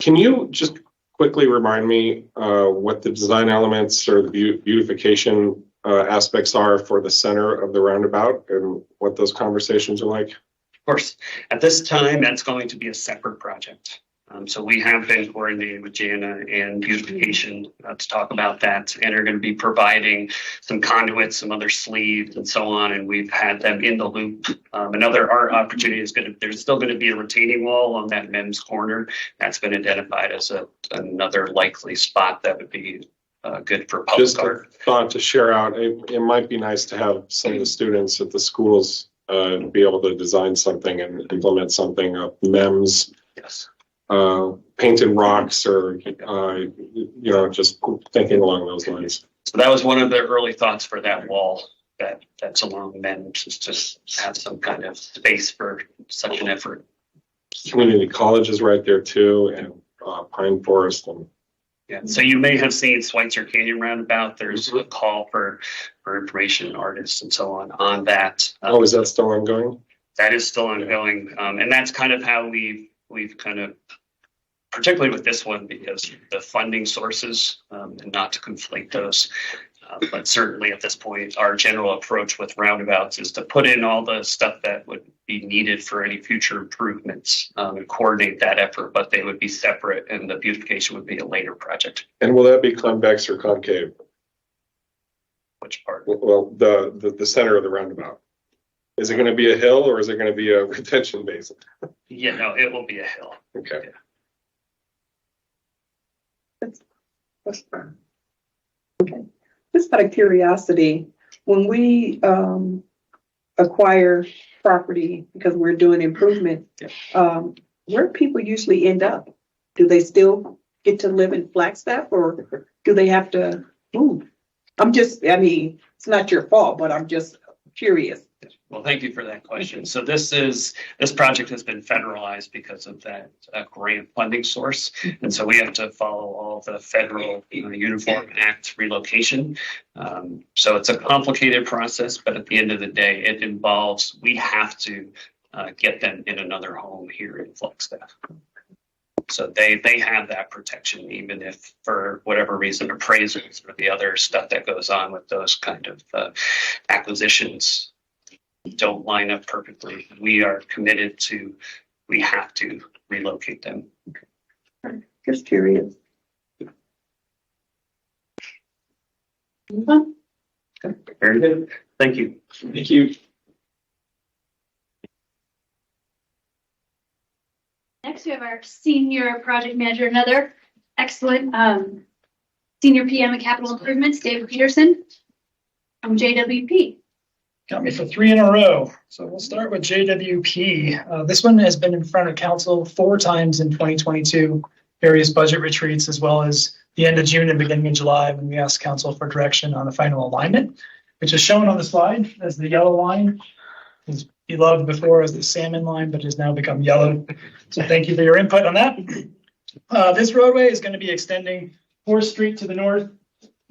Speaker 3: Can you just quickly remind me what the design elements or the beautification aspects are for the center of the roundabout and what those conversations are like?
Speaker 16: Of course, at this time, that's going to be a separate project. So we have been coordinating with Jana and beautification to talk about that, and are going to be providing some conduits, some other sleeves and so on. And we've had them in the loop. Another art opportunity there's still going to be a retaining wall on that men's corner. That's been identified as another likely spot that would be good for public
Speaker 3: Just
Speaker 16: art.
Speaker 3: a thought to share out. It might be nice to have some of the students at the schools be able to design something and implement something of MEMS.
Speaker 16: Yes.
Speaker 3: Painted rocks or, just thinking along those lines.
Speaker 16: So that was one of the early thoughts for that wall that's along MEMS, is just have some kind of space for such an effort.
Speaker 3: Community college is right there too, and Pine Forest. And
Speaker 16: yeah, so you may have seen Schweitzer Canyon Roundabout. There's a call for information artists and so on that.
Speaker 3: Is that still ongoing?
Speaker 16: That is still ongoing. And that's kind of how we've kind of, particularly with this one, because the funding sources, and not to conflate those. But certainly at this point, our general approach with roundabouts is to put in all the stuff that would be needed for any future improvements, and coordinate that effort, but they would be separate and the beautification would be a later project.
Speaker 3: And will that be convex or concave?
Speaker 16: Which part?
Speaker 3: Well, the center of the roundabout. Is it going to be a hill or is it going to be a retention basin?
Speaker 16: Yeah, no, it will be a hill.
Speaker 3: Okay.
Speaker 4: Okay. Just out of curiosity, when we acquire property because we're doing improvement, where people usually end up? Do they still get to live in Flagstaff or do they have to move? I mean, it's not your fault, but I'm just curious.
Speaker 16: Well, thank you for that question. So this project has been federalized because of that grant funding source. And so we have to follow all the federal Uniform Act relocation. So it's a complicated process, but at the end of the day, it involves, we have to get them in another home here in Flagstaff. So they have that protection, even if for whatever reason, appraisals or the other stuff that goes on with those kind of acquisitions don't line up perfectly. We are committed to, we have to relocate them.
Speaker 4: Just curious.
Speaker 16: Very good. Thank you.
Speaker 3: Thank you.
Speaker 1: Next, we have our senior project manager, another excellent senior PM of capital improvements, David Peterson from JWP.
Speaker 11: Got me for 3 in a row. So we'll start with JWP. This one has been in front of council 4 times in 2022, various budget retreats, as well as the end of June and beginning of July when we asked council for direction on the final alignment, which is shown on the slide as the yellow line. Is beloved before as the salmon line, but has now become yellow. So thank you for your input on that. This roadway is going to be extending 4th Street to the north,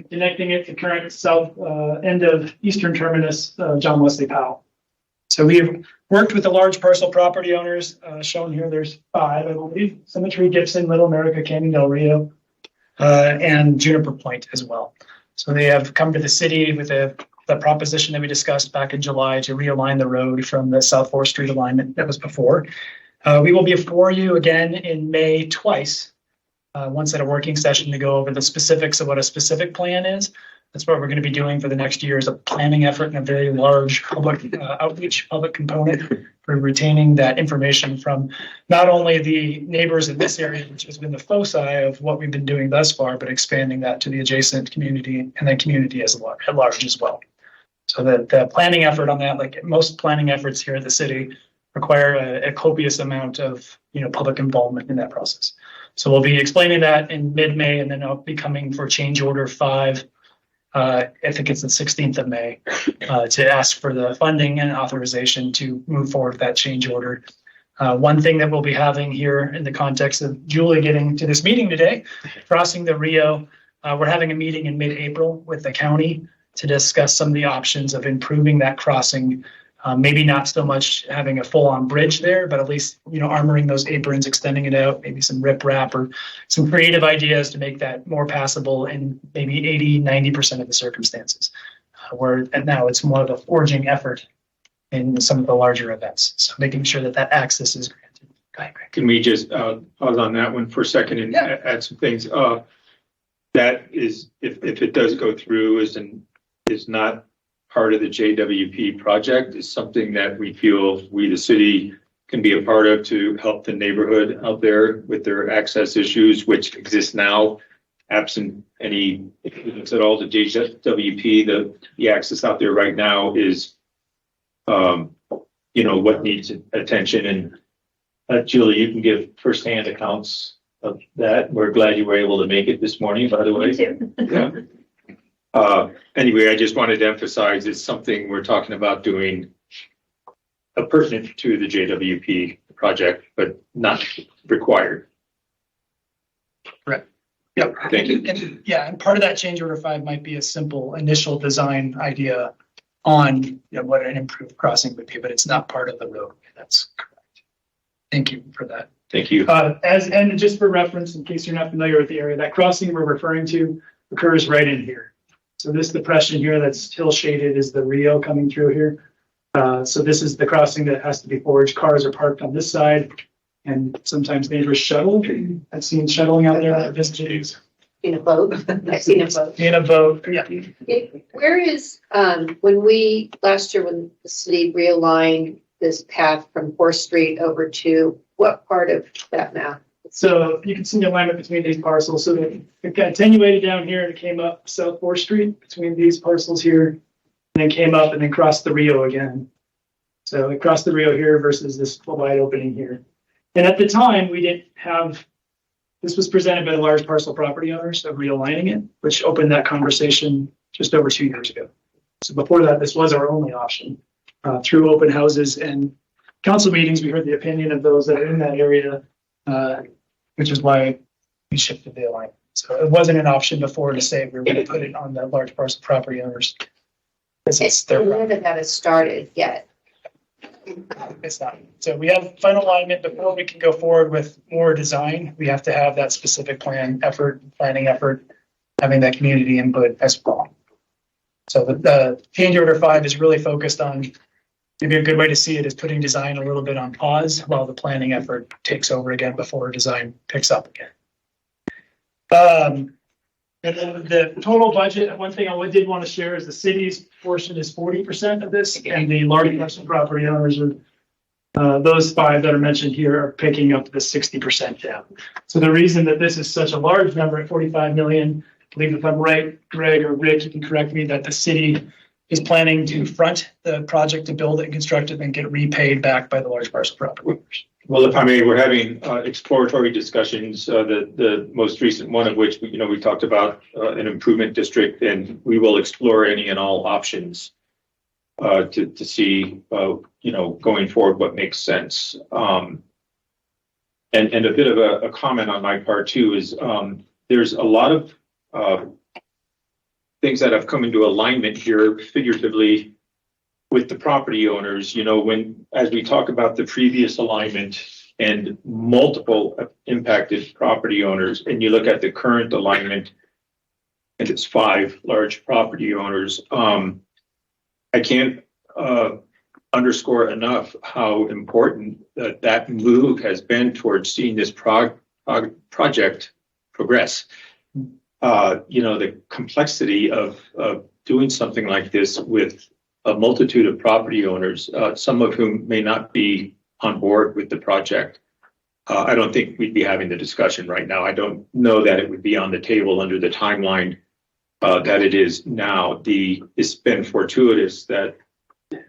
Speaker 11: connecting it to current south end of eastern terminus, John Wesley Powell. So we've worked with the large parcel property owners, shown here. There's 5, I believe: Symmetry, Gibson, Little America, Canyon Del Rio, and Juniper Point as well. So they have come to the city with the proposition that we discussed back in July to realign the road from the South 4th Street alignment that was before. We will be before you again in May twice. Once at a working session to go over the specifics of what a specific plan is. That's what we're going to be doing for the next year, is a planning effort and a very large public outreach, public component for retaining that information from not only the neighbors in this area, which has been the foci of what we've been doing thus far, but expanding that to the adjacent community and the community at large as well. So the planning effort on that, like most planning efforts here at the city, require a copious amount of public involvement in that process. So we'll be explaining that in mid-May, and then I'll be coming for change order 5. I think it's the 16th of May, to ask for the funding and authorization to move forward with that change order. One thing that we'll be having here in the context of Julie getting to this meeting today, crossing the Rio, we're having a meeting in mid-April with the county to discuss some of the options of improving that crossing. Maybe not so much having a full-on bridge there, but at least, armoring those aprons, extending it out, maybe some riprap or some creative ideas to make that more passable in maybe 80-90% of the circumstances. Where now it's more of a forging effort in some of the larger events. So making sure that access is granted. Go ahead, Greg.
Speaker 17: Can we just pause on that one for a second and add some things? That is, if it does go through, is not part of the JWP project, is something that we feel we, the city, can be a part of to help the neighborhood out there with their access issues, which exist now, absent any improvements at all to JWP. The access out there right now is, what needs attention. And Julie, you can give firsthand accounts of that. We're glad you were able to make it this morning, by the way.
Speaker 1: Me too.
Speaker 17: Yeah. Anyway, I just wanted to emphasize it's something we're talking about doing pertinent to the JWP project, but not required.
Speaker 11: Right. Yep.
Speaker 17: Thank you.
Speaker 11: And part of that change order 5 might be a simple initial design idea on what an improved crossing would be, but it's not part of the road. That's correct. Thank you for that.
Speaker 17: Thank you.
Speaker 11: And just for reference, in case you're not familiar with the area, that crossing we're referring to occurs right in here. So this depression here that's hill shaded is the Rio coming through here. So this is the crossing that has to be forged. Cars are parked on this side, and sometimes neighbors shuttle. I've seen shuttling out there. I've visited.
Speaker 12: In a boat. I've seen a boat.
Speaker 11: In a boat, yeah.
Speaker 12: Where is, last year when the city realigned this path from 4th Street over to what part of that map?
Speaker 11: So you can see the alignment between these parcels. So it got attenuated down here and it came up South 4th Street between these parcels here, and then came up and then crossed the Rio again. So it crossed the Rio here versus this wide opening here. And at the time, we didn't have, this was presented by the large parcel property owners of realigning it, which opened that conversation just over 2 years ago. So before that, this was our only option. Through open houses and council meetings, we heard the opinion of those that are in that area, which is why we shifted the alignment. So it wasn't an option before to say we were going to put it on the large parcel property owners. It's their
Speaker 12: none of that has started yet.
Speaker 11: It's not. So we have final alignment before we can go forward with more design. We have to have that specific planning effort, having that community input as well. So the change order 5 is really focused on, maybe a good way to see it is putting design a little bit on pause while the planning effort takes over again before design picks up again. And then the total budget, one thing I did want to share is the city's portion is 40% of this, and the large parcel property owners are, those 5 that are mentioned here are picking up the 60% down. So the reason that this is such a large number at 45 million, I believe if I'm right, Greg or Rick, you can correct me, that the city is planning to front the project to build it and construct it and get repaid back by the large parcel property owners.
Speaker 17: Well, if I may, we're having exploratory discussions, the most recent one of which, we talked about an improvement district, and we will explore any and all options to see, going forward what makes sense. And a bit of a comment on my part too is there's a lot of things that have come into alignment here figuratively with the property owners, as we talk about the previous alignment and multiple impacted property owners, and you look at the current alignment, and it's 5 large property owners, I can't underscore enough how important that move has been towards seeing this project progress. The complexity of doing something like this with a multitude of property owners, some of whom may not be on board with the project. I don't think we'd be having the discussion right now. I don't know that it would be on the table under the timeline that it is now. It's been fortuitous that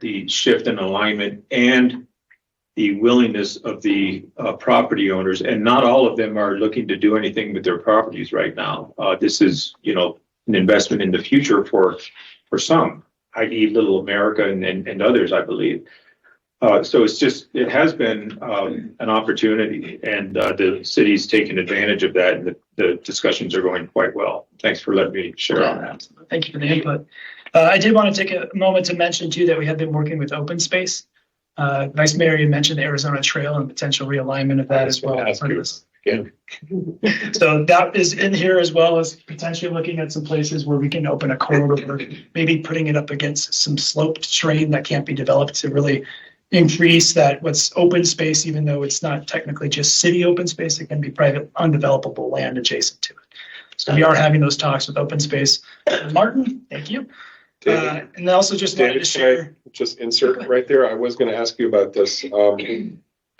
Speaker 17: the shift in alignment and the willingness of the property owners, and not all of them are looking to do anything with their properties right now. This is, an investment in the future for some, i.e. Little America and others, I believe. So it has been an opportunity, and the city's taken advantage of that, and the discussions are going quite well. Thanks for letting me share on that.
Speaker 11: Thank you for the input. I did want to take a moment to mention too that we have been working with open space. Vice Mayor, you mentioned the Arizona Trail and potential realignment of that as well.
Speaker 3: Yeah.
Speaker 11: So that is in here, as well as potentially looking at some places where we can open a corridor, maybe putting it up against some sloped terrain that can't be developed to really increase that what's open space, even though it's not technically just city open space, it can be private undevelopable land adjacent to it. So we are having those talks with open space. Martin, thank you. And also just wanted to share.
Speaker 3: Just insert right there. I was going to ask you about this.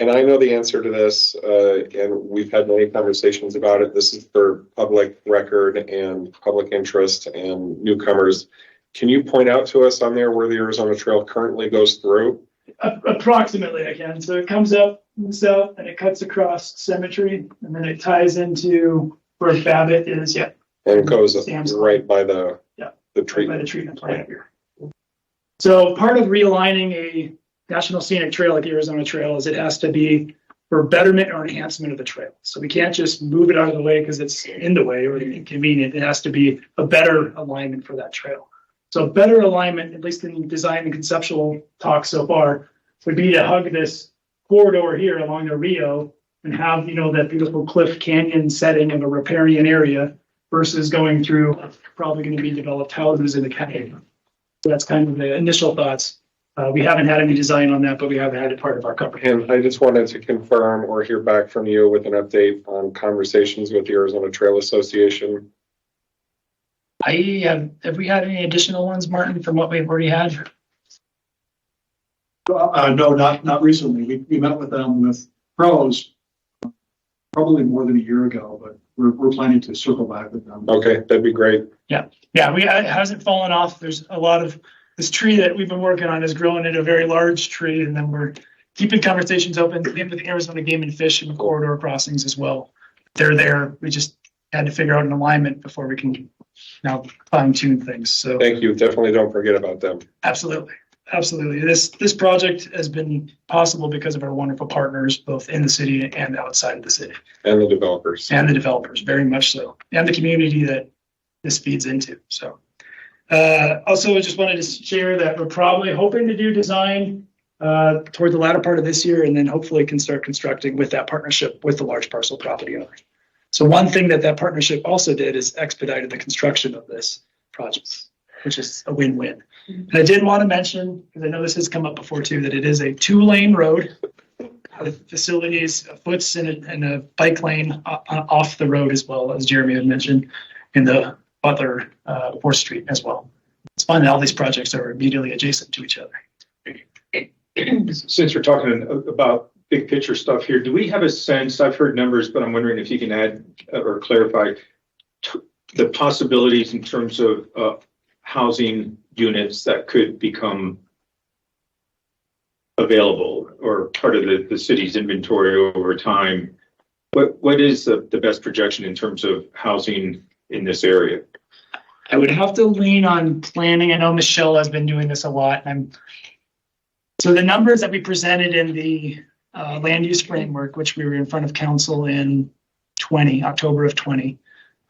Speaker 3: And I know the answer to this, and we've had many conversations about it. This is for public record and public interest and newcomers. Can you point out to us on there where the Arizona Trail currently goes through?
Speaker 11: Approximately, I can. So it comes up in the south and it cuts across Cemetery, and then it ties into where Babbitt is. Yeah.
Speaker 3: And it goes right by the treatment.
Speaker 11: By the treatment plant here. So part of realigning a National Scenic Trail like the Arizona Trail is it has to be for betterment or enhancement of the trail. So we can't just move it out of the way because it's in the way or inconvenient. It has to be a better alignment for that trail. So better alignment, at least in design and conceptual talk so far, would be to hug this corridor here along the Rio and have, that beautiful cliff canyon setting of a riparian area versus going through probably going to be developed houses in the canyon. So that's kind of the initial thoughts. We haven't had any design on that, but we have had it part of our cover.
Speaker 14: And I just wanted to confirm or hear back from you with an update on conversations with the Arizona Trail Association.
Speaker 11: Have we had any additional ones, Martin, from what we've already had?
Speaker 8: No, not recently. We met with them with pros probably more than a year ago, but we're planning to circle back with them.
Speaker 14: Okay, that'd be great.
Speaker 11: Yeah, it hasn't fallen off. There's a lot of, this tree that we've been working on is growing into a very large tree, and then we're keeping conversations open with the Arizona Game and Fish and corridor crossings as well. They're there. We just had to figure out an alignment before we can now fine tune things. So
Speaker 14: Thank you. Definitely don't forget about them.
Speaker 11: absolutely. This project has been possible because of our wonderful partners, both in the city and outside of the city.
Speaker 14: And the developers.
Speaker 11: And the developers, very much so. And the community that this feeds into, so. Also, I just wanted to share that we're probably hoping to do design toward the latter part of this year, and then hopefully can start constructing with that partnership with the large parcel property owners. So one thing that partnership also did is expedited the construction of this project, which is a win-win. And I did want to mention, because I know this has come up before too, that it is a 2-lane road with facilities, a foots and a bike lane off the road as well, as Jeremy had mentioned, in the Butler 4th Street as well. It's fun that all these projects are immediately adjacent to each other.
Speaker 17: Since we're talking about big picture stuff here, do we have a sense, I've heard numbers, but I'm wondering if you can add or clarify the possibilities in terms of housing units that could become available or part of the city's inventory over time. What is the best projection in terms of housing in this area?
Speaker 11: I would have to lean on planning. I know Michelle has been doing this a lot. So the numbers that we presented in the land use framework, which we were in front of council in October of 20,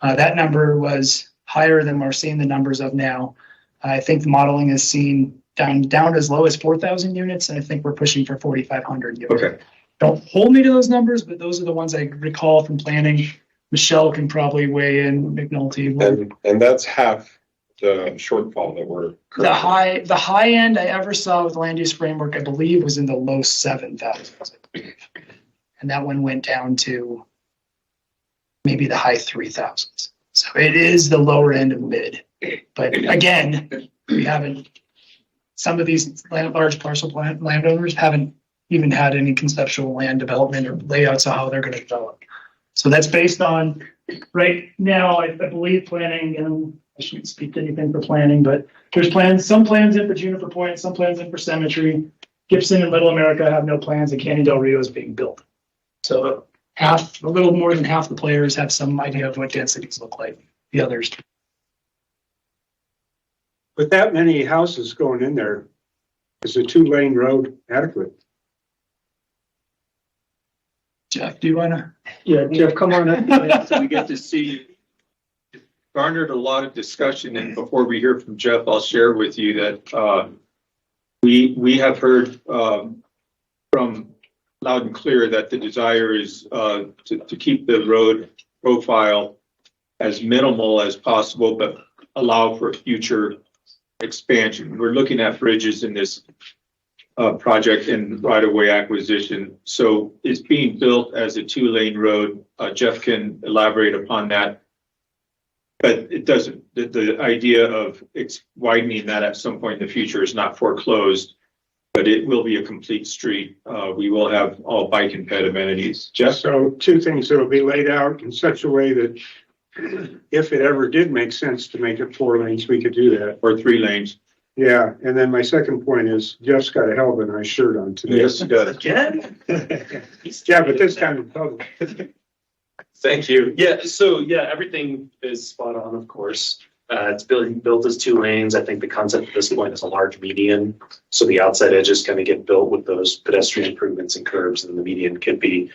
Speaker 11: that number was higher than we're seeing the numbers of now. I think the modeling is seen down as low as 4,000 units, and I think we're pushing for 4,500 units.
Speaker 17: Okay.
Speaker 11: Don't hold me to those numbers, but those are the ones I recall from planning. Michelle can probably weigh in, McNulty.
Speaker 14: And that's half the shortfall that we're currently.
Speaker 11: The high end I ever saw with land use framework, I believe, was in the low 7,000. And that one went down to maybe the high 3,000s. So it is the lower end of mid. But again, some of these large parcel landowners haven't even had any conceptual land development or layouts of how they're going to develop. So that's based on, right now, I believe planning, and I shouldn't speak to anything for planning, but there's some plans in for Juniper Point, some plans in for Cemetery. Gibson and Little America have no plans, and Canyon Del Rio is being built. So a little more than half the players have some idea of what densities look like. The others.
Speaker 15: With that many houses going in there, is a 2-lane road adequate?
Speaker 11: Jeff, do you want to?
Speaker 15: Yeah, Jeff, come on up.
Speaker 17: So we get to see, garnered a lot of discussion, and before we hear from Jeff, I'll share with you that we have heard from loud and clear that the desire is to keep the road profile as minimal as possible, but allow for future expansion. We're looking at bridges in this project and right-of-way acquisition. So it's being built as a 2-lane road. Jeff can elaborate upon that. But it doesn't, the idea of widening that at some point in the future is not foreclosed, but it will be a complete street. We will have all bike and ped amenities. Jeff?
Speaker 15: So 2 things that will be laid out in such a way that if it ever did make sense to make it 4 lanes, we could do that.
Speaker 17: Or 3 lanes.
Speaker 15: Yeah, and then my second point is Jeff's got a hell of a nice shirt on today.
Speaker 17: Yes, he does.
Speaker 11: Again?
Speaker 15: Yeah, but this time in public.
Speaker 7: Thank you. Yeah, so everything is spot on, of course. It's built as 2 lanes. I think the concept at this point is a large median. So the outside edges kind of get built with those pedestrian improvements and curbs, and the median could be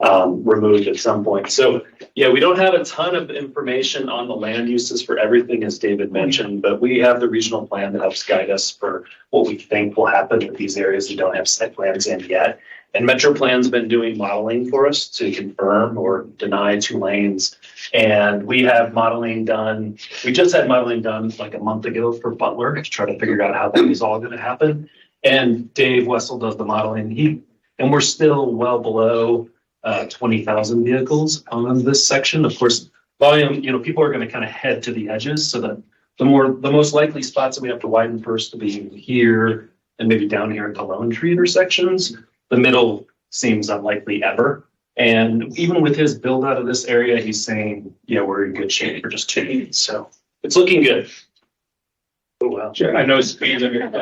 Speaker 7: removed at some point. So yeah, we don't have a ton of information on the land uses for everything, as David mentioned, but we have the regional plan that helps guide us for what we think will happen with these areas we don't have site plans in yet. And Metro Plan's been doing modeling for us to confirm or deny 2 lanes. And we have modeling done. We just had modeling done like a month ago for Butler to try to figure out how that was all going to happen. And Dave Wessel does the modeling. And we're still well below 20,000 vehicles on this section. Of course, volume, people are going to kind of head to the edges, so that the most likely spots that we have to widen first to be here and maybe down here at the Lone Tree intersections. The middle seems unlikely ever. And even with his build out of this area, he's saying, we're in good shape for just 2 years. So it's looking good. Oh, wow.
Speaker 17: I know speed limit.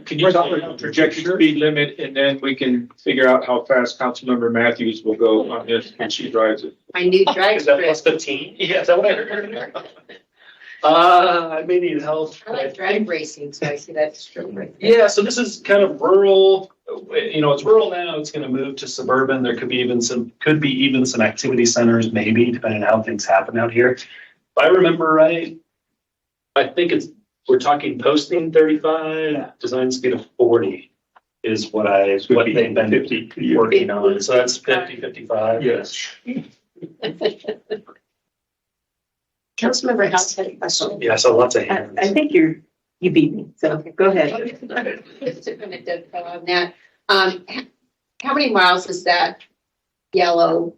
Speaker 17: Can you talk about projected speed limit, and then we can figure out how fast Councilmember Matthews will go on this when she drives it?
Speaker 12: My new drive.
Speaker 7: Is that plus 15? Yeah, is that what I heard? I may need help.
Speaker 12: I like drive racing, so I see that's true.
Speaker 7: Yeah, so this is kind of rural. It's rural now. It's going to move to suburban. There could be even some activity centers, maybe, depending on how things happen out here. If I remember right, I think we're talking posting 35, design speed of 40 is what they've been 50 working on. So that's 50, 55.
Speaker 17: Yes.
Speaker 12: Councilmember House had a question.
Speaker 7: Yeah, so lots of hands.
Speaker 4: I think you beat me, so go ahead.
Speaker 12: Just to kind of dovetail on that, how many miles is that yellow,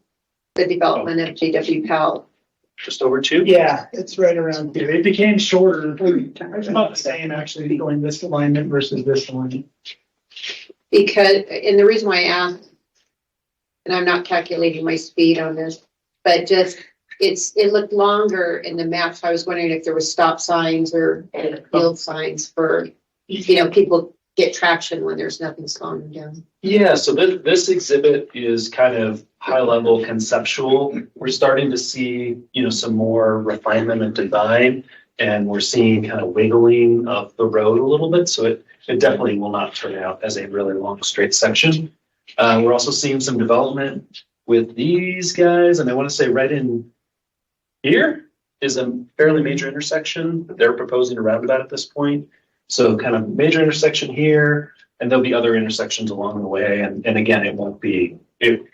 Speaker 12: the development of GW Powell?
Speaker 7: Just over 2?
Speaker 11: Yeah, it's right around here. It became shorter. It's about the same actually, going this alignment versus this alignment.
Speaker 12: Because, and the reason why I asked, and I'm not calculating my speed on this, but just, it looked longer in the maps. I was wondering if there was stop signs or field signs for, people get traction when there's nothing slowing them down.
Speaker 7: Yeah, so this exhibit is kind of high level conceptual. We're starting to see, some more refinement and design, and we're seeing kind of wiggling of the road a little bit. So it definitely will not turn out as a really long straight section. We're also seeing some development with these guys, and I want to say right in here is a fairly major intersection that they're proposing a roundabout at this point. So kind of major intersection here, and there'll be other intersections along the way. And again, we won't be able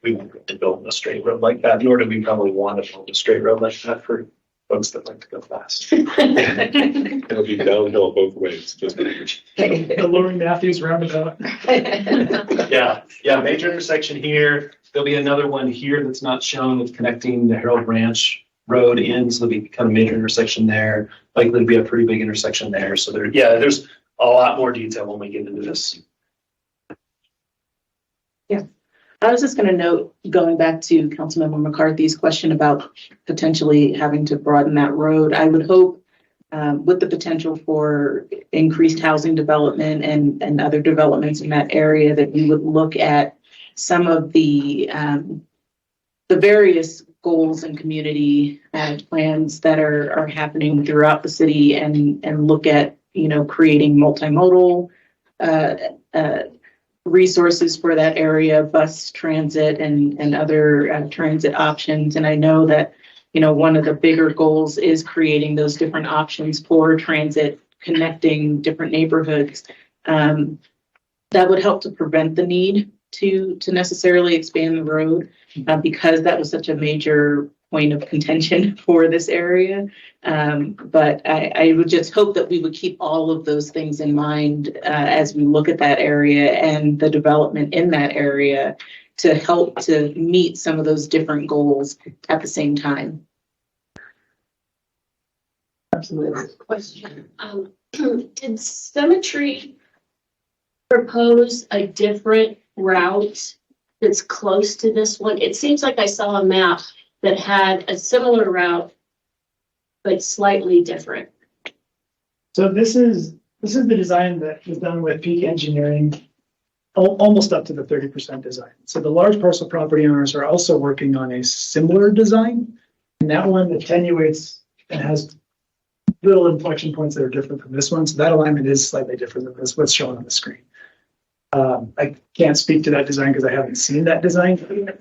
Speaker 7: to build a straight road like that, nor do we probably want to build a straight road like that for folks that like to go fast.
Speaker 14: It'll be downhill both ways. Just
Speaker 11: The Laurie Matthews roundabout.
Speaker 7: Yeah, major intersection here. There'll be another one here that's not shown that's connecting the Harold Ranch Road in, so there'll be kind of major intersection there. Likely to be a pretty big intersection there. So there's a lot more detail when we get into this.
Speaker 4: Yeah, I was just going to note, going back to Councilmember McCarthy's question about potentially having to broaden that road, I would hope with the potential for increased housing development and other developments in that area, that we would look at some of the various goals and community plans that are happening throughout the city, and look at, creating multimodal resources for that area, bus transit and other transit options. And I know that, one of the bigger goals is creating those different options for transit, connecting different neighborhoods. That would help to prevent the need to necessarily expand the road, because that was such a major point of contention for this area. But I would just hope that we would keep all of those things in mind as we look at that area and the development in that area, to help to meet some of those different goals at the same time.
Speaker 2: Absolutely. Question. Did Symmetry propose a different route that's close to this one? It seems like I saw a map that had a similar route, but slightly different.
Speaker 11: So this is the design that was done with Peak Engineering, almost up to the 30% design. So the large parcel property owners are also working on a similar design, and that one attenuates and has little inflection points that are different from this one. So that alignment is slightly different than this, what's shown on the screen. I can't speak to that design because I haven't seen that design.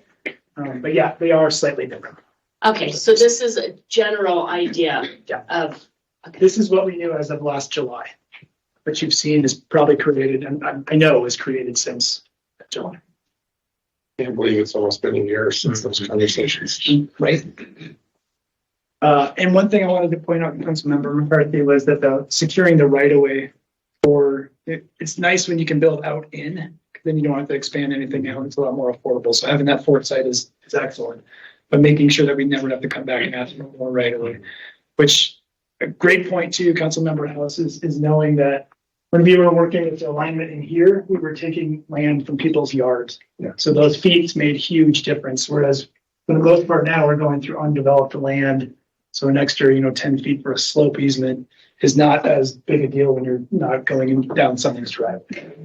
Speaker 11: But yeah, they are slightly different.
Speaker 2: Okay, so this is a general idea of. Okay.
Speaker 11: This is what we knew as of last July. What you've seen is probably created, and I know it was created since July.
Speaker 14: I can't believe it's almost been a year since those conversations.
Speaker 11: Right. And one thing I wanted to point out, Councilmember McCarthy, was that securing the right of way It's nice when you can build out in, 'cause then you don't have to expand anything out. It's a lot more affordable. So having that foresight is excellent. But making sure that we never have to come back and ask for more right away, which a great point too, Councilmember House, is knowing that when we were working with the alignment in here, we were taking land from people's yards.
Speaker 8: Yeah.
Speaker 11: So those feet made huge difference. Whereas for the most part now, we're going through undeveloped land. So an extra, 10 feet for a slope easement is not as big a deal when you're not going down someone's driveway.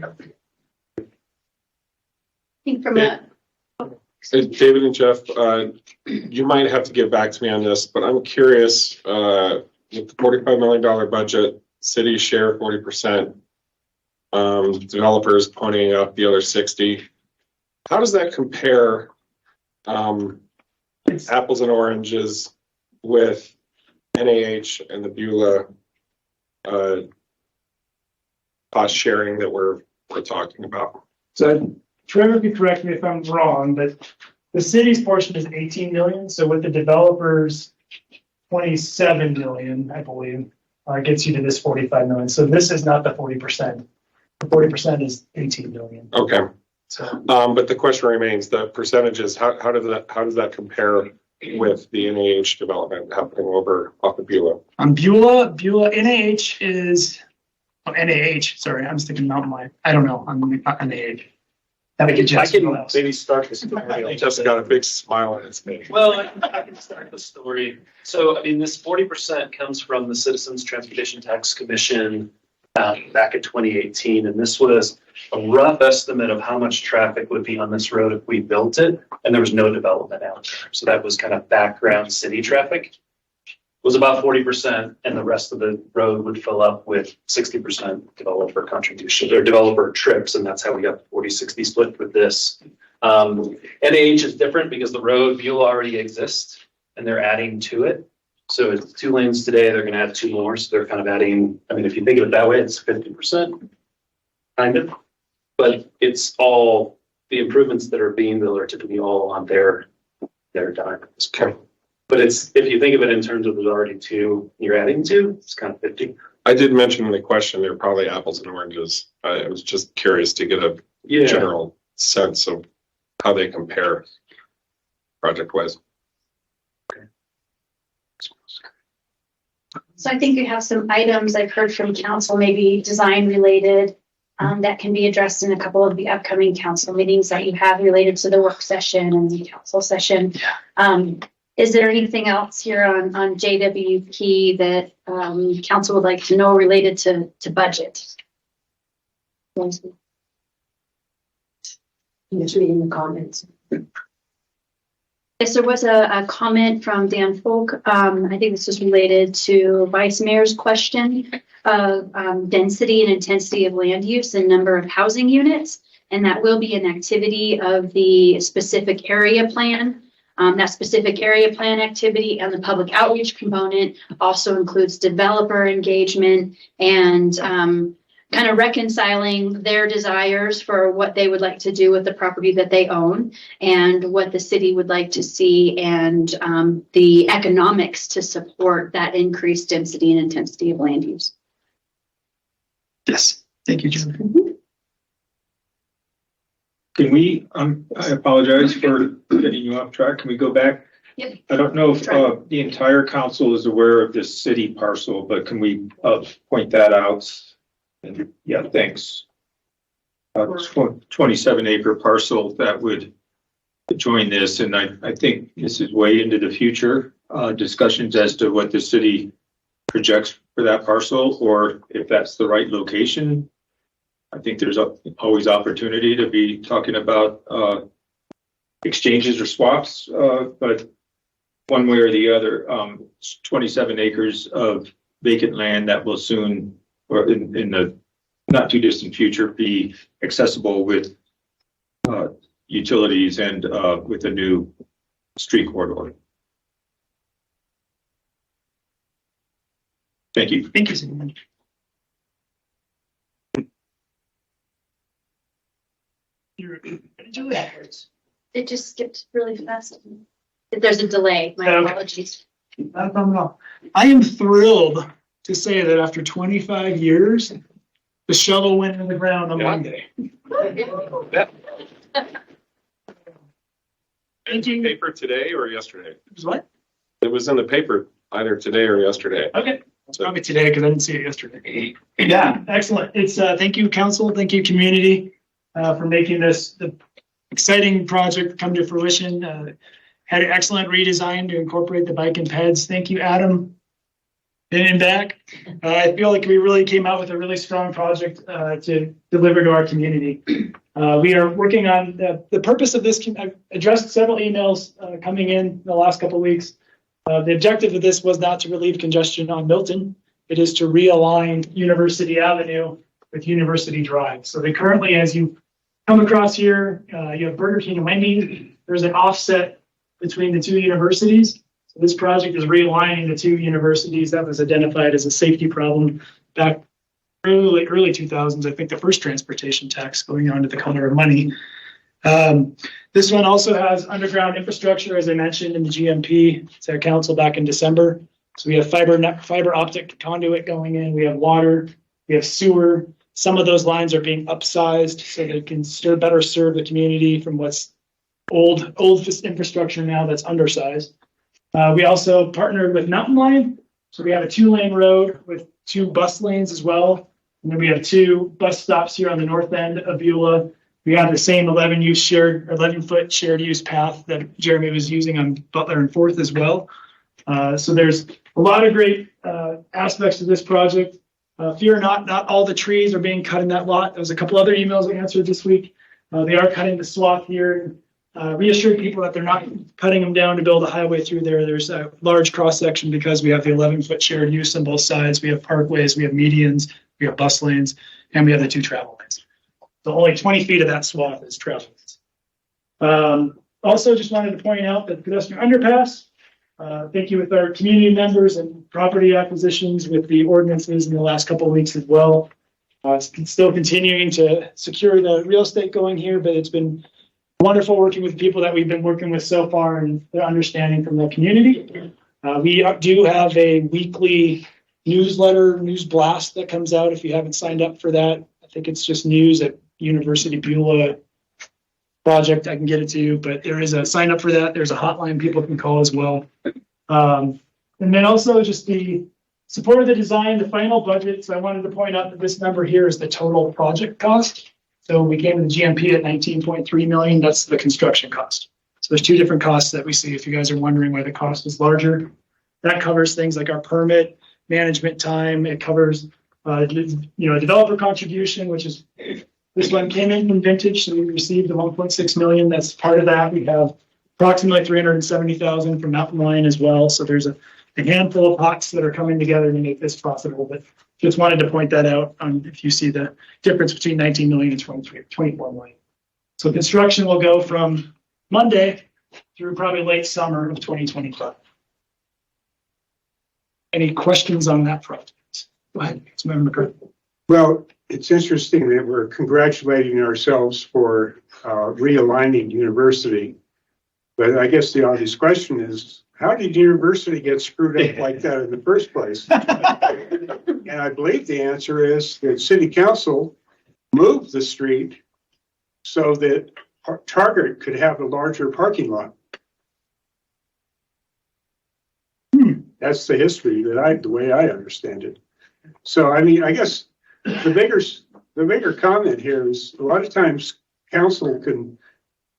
Speaker 1: I think from a,
Speaker 14: David and Jeff, you might have to get back to me on this, but I'm curious, with the $45 million budget, city share 40%, developers pointing up the other 60. How does that compare, apples and oranges with NAH and the Beulah cost sharing that we're talking about?
Speaker 11: So Trevor, if you correct me if I'm wrong, but the city's portion is 18 million. So with the developers, 27 million, I believe, gets you to this 45 million. So this is not the 40%. The 40% is 18 million.
Speaker 14: Okay.
Speaker 11: So,
Speaker 14: but the question remains, the percentages, how does that compare with the NAH development happening over off of Beulah?
Speaker 11: on Beulah, NAH is, sorry, I'm thinking Mountain Lion. I don't know, on NAH. That would get
Speaker 7: I
Speaker 11: Jessica
Speaker 7: can
Speaker 11: else.
Speaker 7: maybe start this. story.
Speaker 14: Just got a big smile on his face.
Speaker 7: Well, I can start the story. So, I mean, this 40% comes from the Citizens Transportation Tax Commission back in 2018. And this was a rough estimate of how much traffic would be on this road if we built it. And there was no development out there. So that was kind of background city traffic. It was about 40%, and the rest of the road would fill up with 60% developer contribution or developer trips. And that's how we got the 40-60 split with this. NAH is different because the road Beulah already exists and they're adding to it. So it's 2 lanes today, they're gonna add 2 more. So they're kind of adding, I mean, if you think of it that way, it's 50%, kind of. But it's all, the improvements that are being built are typically all on their dime.
Speaker 14: Okay.
Speaker 7: But it's, if you think of it in terms of there's already 2, you're adding 2, it's kind of 50.
Speaker 14: I did mention in the question, they're probably apples and oranges. I was just curious to get a general sense of how they compare project-wise.
Speaker 5: So I think you have some items I've heard from council, maybe design related, that can be addressed in a couple of the upcoming council meetings that you have related to the work session and the council session. Is there anything else here on JWP that council would like to know related to budget?
Speaker 12: Just reading the comments.
Speaker 5: Yes, there was a comment from Dan Folk. I think this was related to Vice Mayor's question of density and intensity of land use and number of housing units. And that will be an activity of the specific area plan. That specific area plan activity and the public outreach component also includes developer engagement and kind of reconciling their desires for what they would like to do with the property that they own and what the city would like to see and the economics to support that increased density and intensity of land use.
Speaker 11: Yes, thank you, Jim.
Speaker 17: Can we, I apologize for getting you off track. Can we go back?
Speaker 5: Yep.
Speaker 17: I don't know if the entire council is aware of this city parcel, but can we point that out? And, yeah, thanks. 27-acre parcel that would join this, and I think this is way into the future discussions as to what the city projects for that parcel, or if that's the right location. I think there's always opportunity to be talking about exchanges or swaps, but one way or the other, 27 acres of vacant land that will soon, or in the not too distant future, be accessible with utilities and with a new street corridor. Thank you.
Speaker 11: Thank you so much.
Speaker 5: It just skipped really fast. If there's a delay, my apologies.
Speaker 11: Not a problem at all. I am thrilled to say that after 25 years, the shovel went in the ground on
Speaker 14: Yeah.
Speaker 11: Monday.
Speaker 14: In the paper today or yesterday?
Speaker 11: It was what?
Speaker 14: It was in the paper either today or yesterday.
Speaker 11: Okay. Probably today because I didn't see it yesterday. Yeah, excellent. It's thank you, council. Thank you, community, for making this the exciting project come to fruition. Had an excellent redesign to incorporate the bike and peds. Thank you, Adam. And back. I feel like we really came out with a really strong project to deliver to our community. We are working on the purpose of this. I've addressed several emails coming in the last couple of weeks. The objective of this was not to relieve congestion on Milton. It is to realign University Avenue with University Drive. So they currently, as you come across here, you have Burger King and Wendy's. There's an offset between the two universities. So this project is realigning the two universities. That was identified as a safety problem back early 2000s. I think the first transportation tax going on to the color of money. This one also has underground infrastructure, as I mentioned in the GMP. It's our council back in December. So we have fiber optic conduit going in. We have water. We have sewer. Some of those lines are being upsized so they can better serve the community from what's old infrastructure now that's undersized. We also partnered with Mountain Line. So we have a 2-lane road with 2 bus lanes as well. And then we have 2 bus stops here on the north end of Beulah. We have the same 11-foot shared use path that Jeremy was using on Butler and 4th as well. So there's a lot of great aspects to this project. Fear not all the trees are being cut in that lot. There was a couple other emails I answered this week. They are cutting the swath here. Reassured people that they're not cutting them down to build a highway through there. There's a large cross section because we have the 11-foot shared use on both sides. We have parkways, we have medians, we have bus lanes, and we have the 2 travel lanes. So only 20 feet of that swath is travel lanes. Also, just wanted to point out that pedestrian underpass. Thank you with our community members and property acquisitions with the ordinances in the last couple of weeks as well. Still continuing to secure the real estate going here, but it's been wonderful working with people that we've been working with so far and their understanding from the community. We do have a weekly news blast that comes out. If you haven't signed up for that, I think it's just news at University Beulah project. I can get it to you, but there is a sign up for that. There's a hotline people can call as well. And then also just the support of the design, the final budget. So I wanted to point out that this number here is the total project cost. So we came to the GMP at 19.3 million. That's the construction cost. So there's 2 different costs that we see. If you guys are wondering why the cost is larger, that covers things like our permit, management time. It covers, developer contribution, which is this one came in from Vintage. So we received the 1.6 million. That's part of that. We have approximately 370,000 from Mountain Line as well. So there's a handful of pots that are coming together to make this possible. But just wanted to point that out if you see the difference between 19 million and 24 million. So construction will go from Monday through probably late summer of 2025. Any questions on that project? Go ahead, Councilmember McCarthy.
Speaker 15: Well, it's interesting that we're congratulating ourselves for realigning university. But I guess the obvious question is, how did university get screwed up like that in the first place? And I believe the answer is that city council moved the street so that Target could have a larger parking lot. That's the history the way I understand it. So, I mean, I guess the bigger comment here is a lot of times council can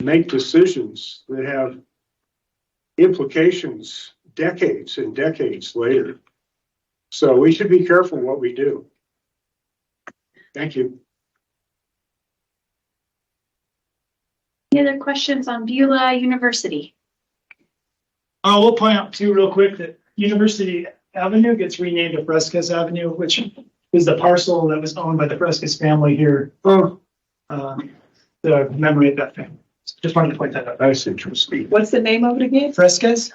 Speaker 15: make decisions that have implications decades and decades later. So we should be careful what we do. Thank you.
Speaker 5: Any other questions on Beulah University?
Speaker 11: We'll point out too real quick that University Avenue gets renamed to Frescas Avenue, which is the parcel that was owned by the Frescas family here. To commemorate that family. So just wanted to point that out.
Speaker 15: That's interesting.
Speaker 4: What's the name of it again?
Speaker 11: Frescas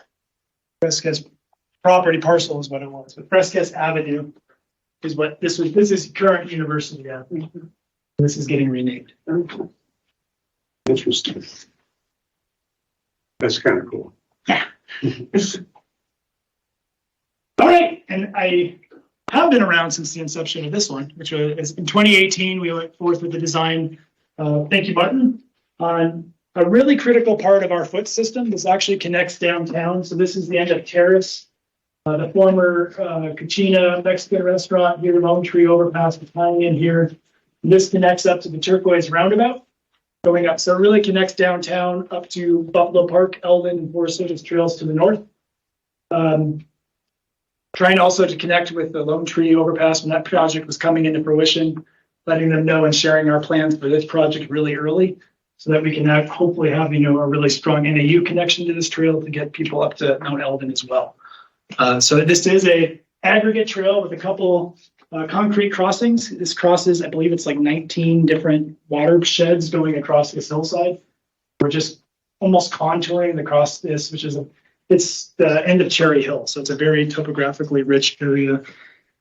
Speaker 11: property parcel is what it was, but Frescas Avenue is what this was. This is current University Avenue. This is getting renamed.
Speaker 15: Interesting. That's kind of cool.
Speaker 11: Yeah. All right, and I have been around since the inception of this one, which was in 2018, we went forth with the design, thank you button on a really critical part of our foot system. This actually connects downtown. So this is the end of Terrace, the former Cucina Mexican restaurant here, Lone Tree Overpass, tying in here. This connects up to the Turquoise Roundabout going up. So it really connects downtown up to Buffalo Park, Eldon, and Forest Service trails to the north. Trying also to connect with the Lone Tree Overpass when that project was coming into fruition, letting them know and sharing our plans for this project really early so that we can hopefully have, a really strong NAU connection to this trail to get people up to Mount Eldon as well. So this is a aggregate trail with a couple concrete crossings. This crosses, I believe it's like 19 different watersheds going across this hillside. We're just almost contouring across this, which is it's the end of Cherry Hill. So it's a very topographically rich area.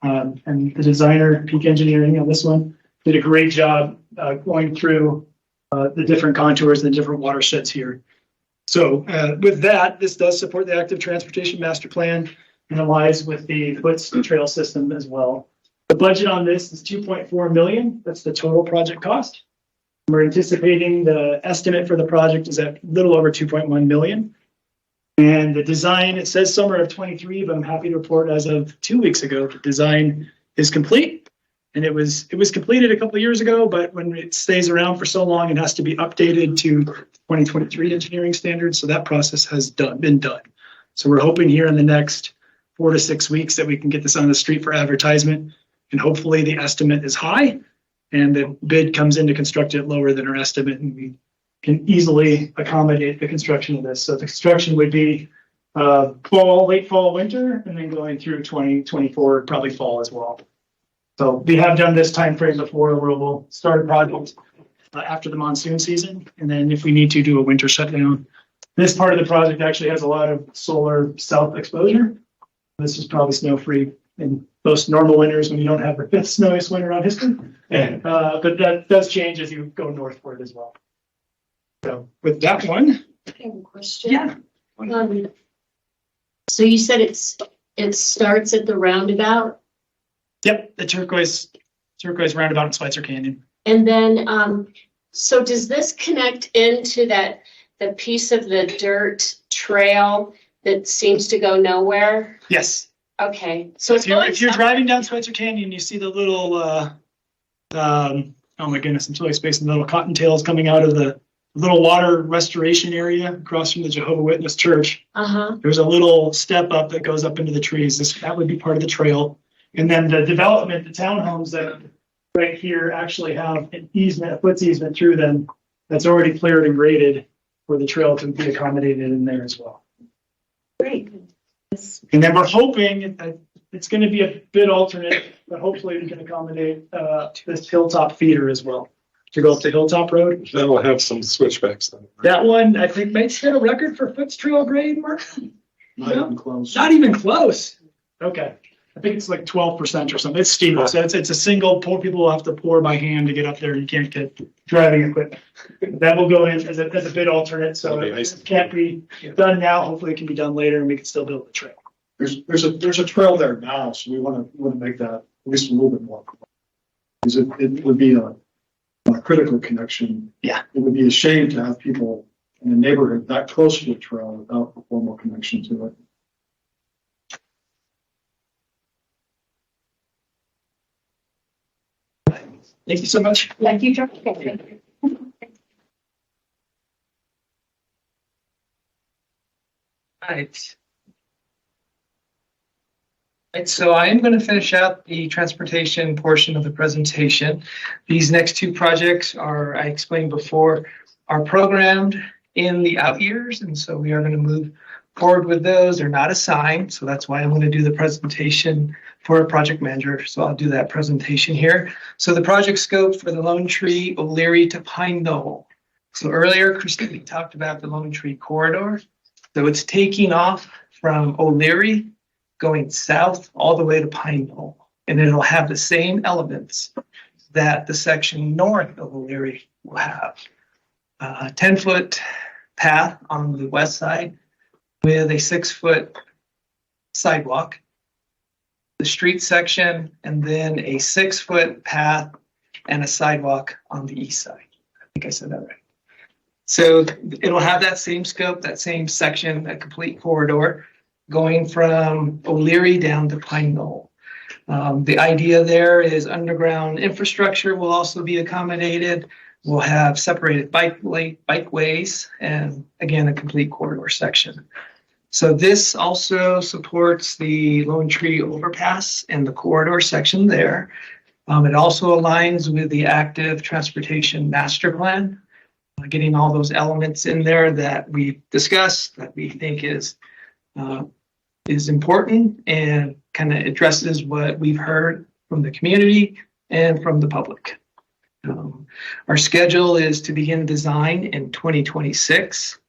Speaker 11: And the designer, Peak Engineering on this one, did a great job going through the different contours and the different watersheds here. So with that, this does support the active transportation master plan and aligns with the Foots trail system as well. The budget on this is $2.4 million. That's the total project cost. We're anticipating the estimate for the project is at a little over 2.1 million. And the design, it says summer of 23, but I'm happy to report as of 2 weeks ago, the design is complete. And it was completed a couple of years ago, but when it stays around for so long, it has to be updated to 2023 engineering standards. So that process has been done. So we're hoping here in the next 4 to 6 weeks that we can get this on the street for advertisement. And hopefully the estimate is high and the bid comes in to construct it lower than our estimate, and we can easily accommodate the construction of this. So the construction would be late fall, winter, and then going through 2024, probably fall as well. So we have done this time frame before where we'll start a project after the monsoon season. And then if we need to do a winter shutdown, this part of the project actually has a lot of solar south exposure. This is probably snow free in most normal winters when you don't have the fifth snowiest winter on history. But that does change as you go northward as well. So with that one.
Speaker 2: I have a question.
Speaker 11: Yeah.
Speaker 2: So you said it starts at the roundabout?
Speaker 11: Yep, the turquoise roundabout in Schweitzer Canyon.
Speaker 2: And then, so does this connect into the piece of the dirt trail that seems to go nowhere?
Speaker 11: Yes.
Speaker 2: Okay, so
Speaker 11: if you're driving down Schweitzer Canyon, you see the little, oh my goodness, I'm totally spacing the little cottontails coming out of the little water restoration area across from the Jehovah's Witness Church. There's a little step up that goes up into the trees. That would be part of the trail. And then the development, the townhomes that right here actually have an easement, a foot's easement through them that's already cleared and graded for the trail to be accommodated in there as well.
Speaker 2: Great.
Speaker 11: And then we're hoping it's going to be a bit alternate, but hopefully we can accommodate this hilltop feeder as well to go up to Hilltop Road.
Speaker 14: That will have some switchbacks then.
Speaker 11: That one, I think, might set a record for Foots trail grade, Mark.
Speaker 8: Not even close.
Speaker 11: Not even close. Okay. I think it's like 12% or something. It's steep. So it's a single pour. People will have to pour by hand to get up there. You can't get driving equipment. That will go in as a bit alternate. So it can't be done now. Hopefully it can be done later and we can still build the trail.
Speaker 8: There's a trail there now, so we want to make that at least a little bit more. Because it would be a critical connection.
Speaker 11: Yeah.
Speaker 8: It would be a shame to have people in the neighborhood that close to the trail without a formal connection to it.
Speaker 11: Thank you so much.
Speaker 1: Thank you, John. Thank you.
Speaker 21: Right. Right, so I am going to finish out the transportation portion of the presentation. These next two projects are, I explained before, are programmed in the out years, and so we are going to move forward with those. They're not assigned, so that's why I'm going to do the presentation for a project manager. So I'll do that presentation here. So the project scope for the Lone Tree, O'Leary to Pine Knoll. So earlier, Christine talked about the Lone Tree corridor. So it's taking off from O'Leary, going south all the way to Pine Knoll. And it'll have the same elements that the section north of O'Leary will have. A 10-foot path on the west side with a 6-foot sidewalk. the street section, and then a 6-foot path and a sidewalk on the east side. I think I said that right. So it'll have that same scope, that same section, that complete corridor going from O'Leary down to Pine Knoll. The idea there is underground infrastructure will also be accommodated. We'll have separated bikeways and again, a complete corridor section. So this also supports the Lone Tree Overpass and the corridor section there. It also aligns with the active transportation master plan, getting all those elements in there that we discussed that we think is important and kind of addresses what we've heard from the community and from the public. Our schedule is to begin design in 2026.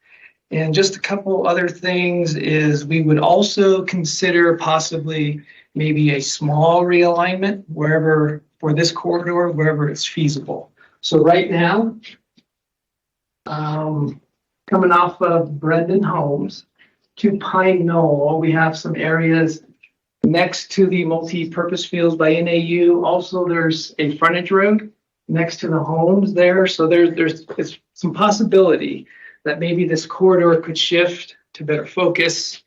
Speaker 21: And just a couple other things is we would also consider possibly maybe a small realignment wherever for this corridor, wherever it's feasible. So right now, coming off of Brendan Homes to Pine Knoll, we have some areas next to the multi-purpose fields by NAU. Also, there's a frontage road next to the homes there. So there's some possibility that maybe this corridor could shift to better focus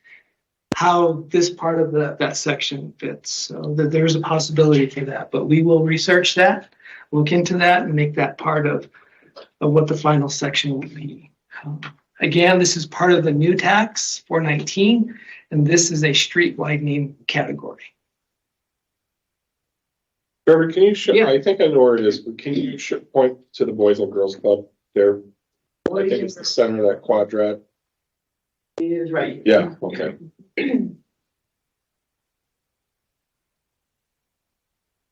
Speaker 21: how this part of that section fits. So that there's a possibility for that, but we will research that, look into that, and make that part of what the final section will be. Again, this is part of the new tax 419, and this is a street widening category.
Speaker 14: Trevor, can you show, I think I know where it is, but can you point to the Boys and Girls Club there? I think it's the center of that quadrat.
Speaker 21: It is right.
Speaker 14: Yeah, okay.
Speaker 21: And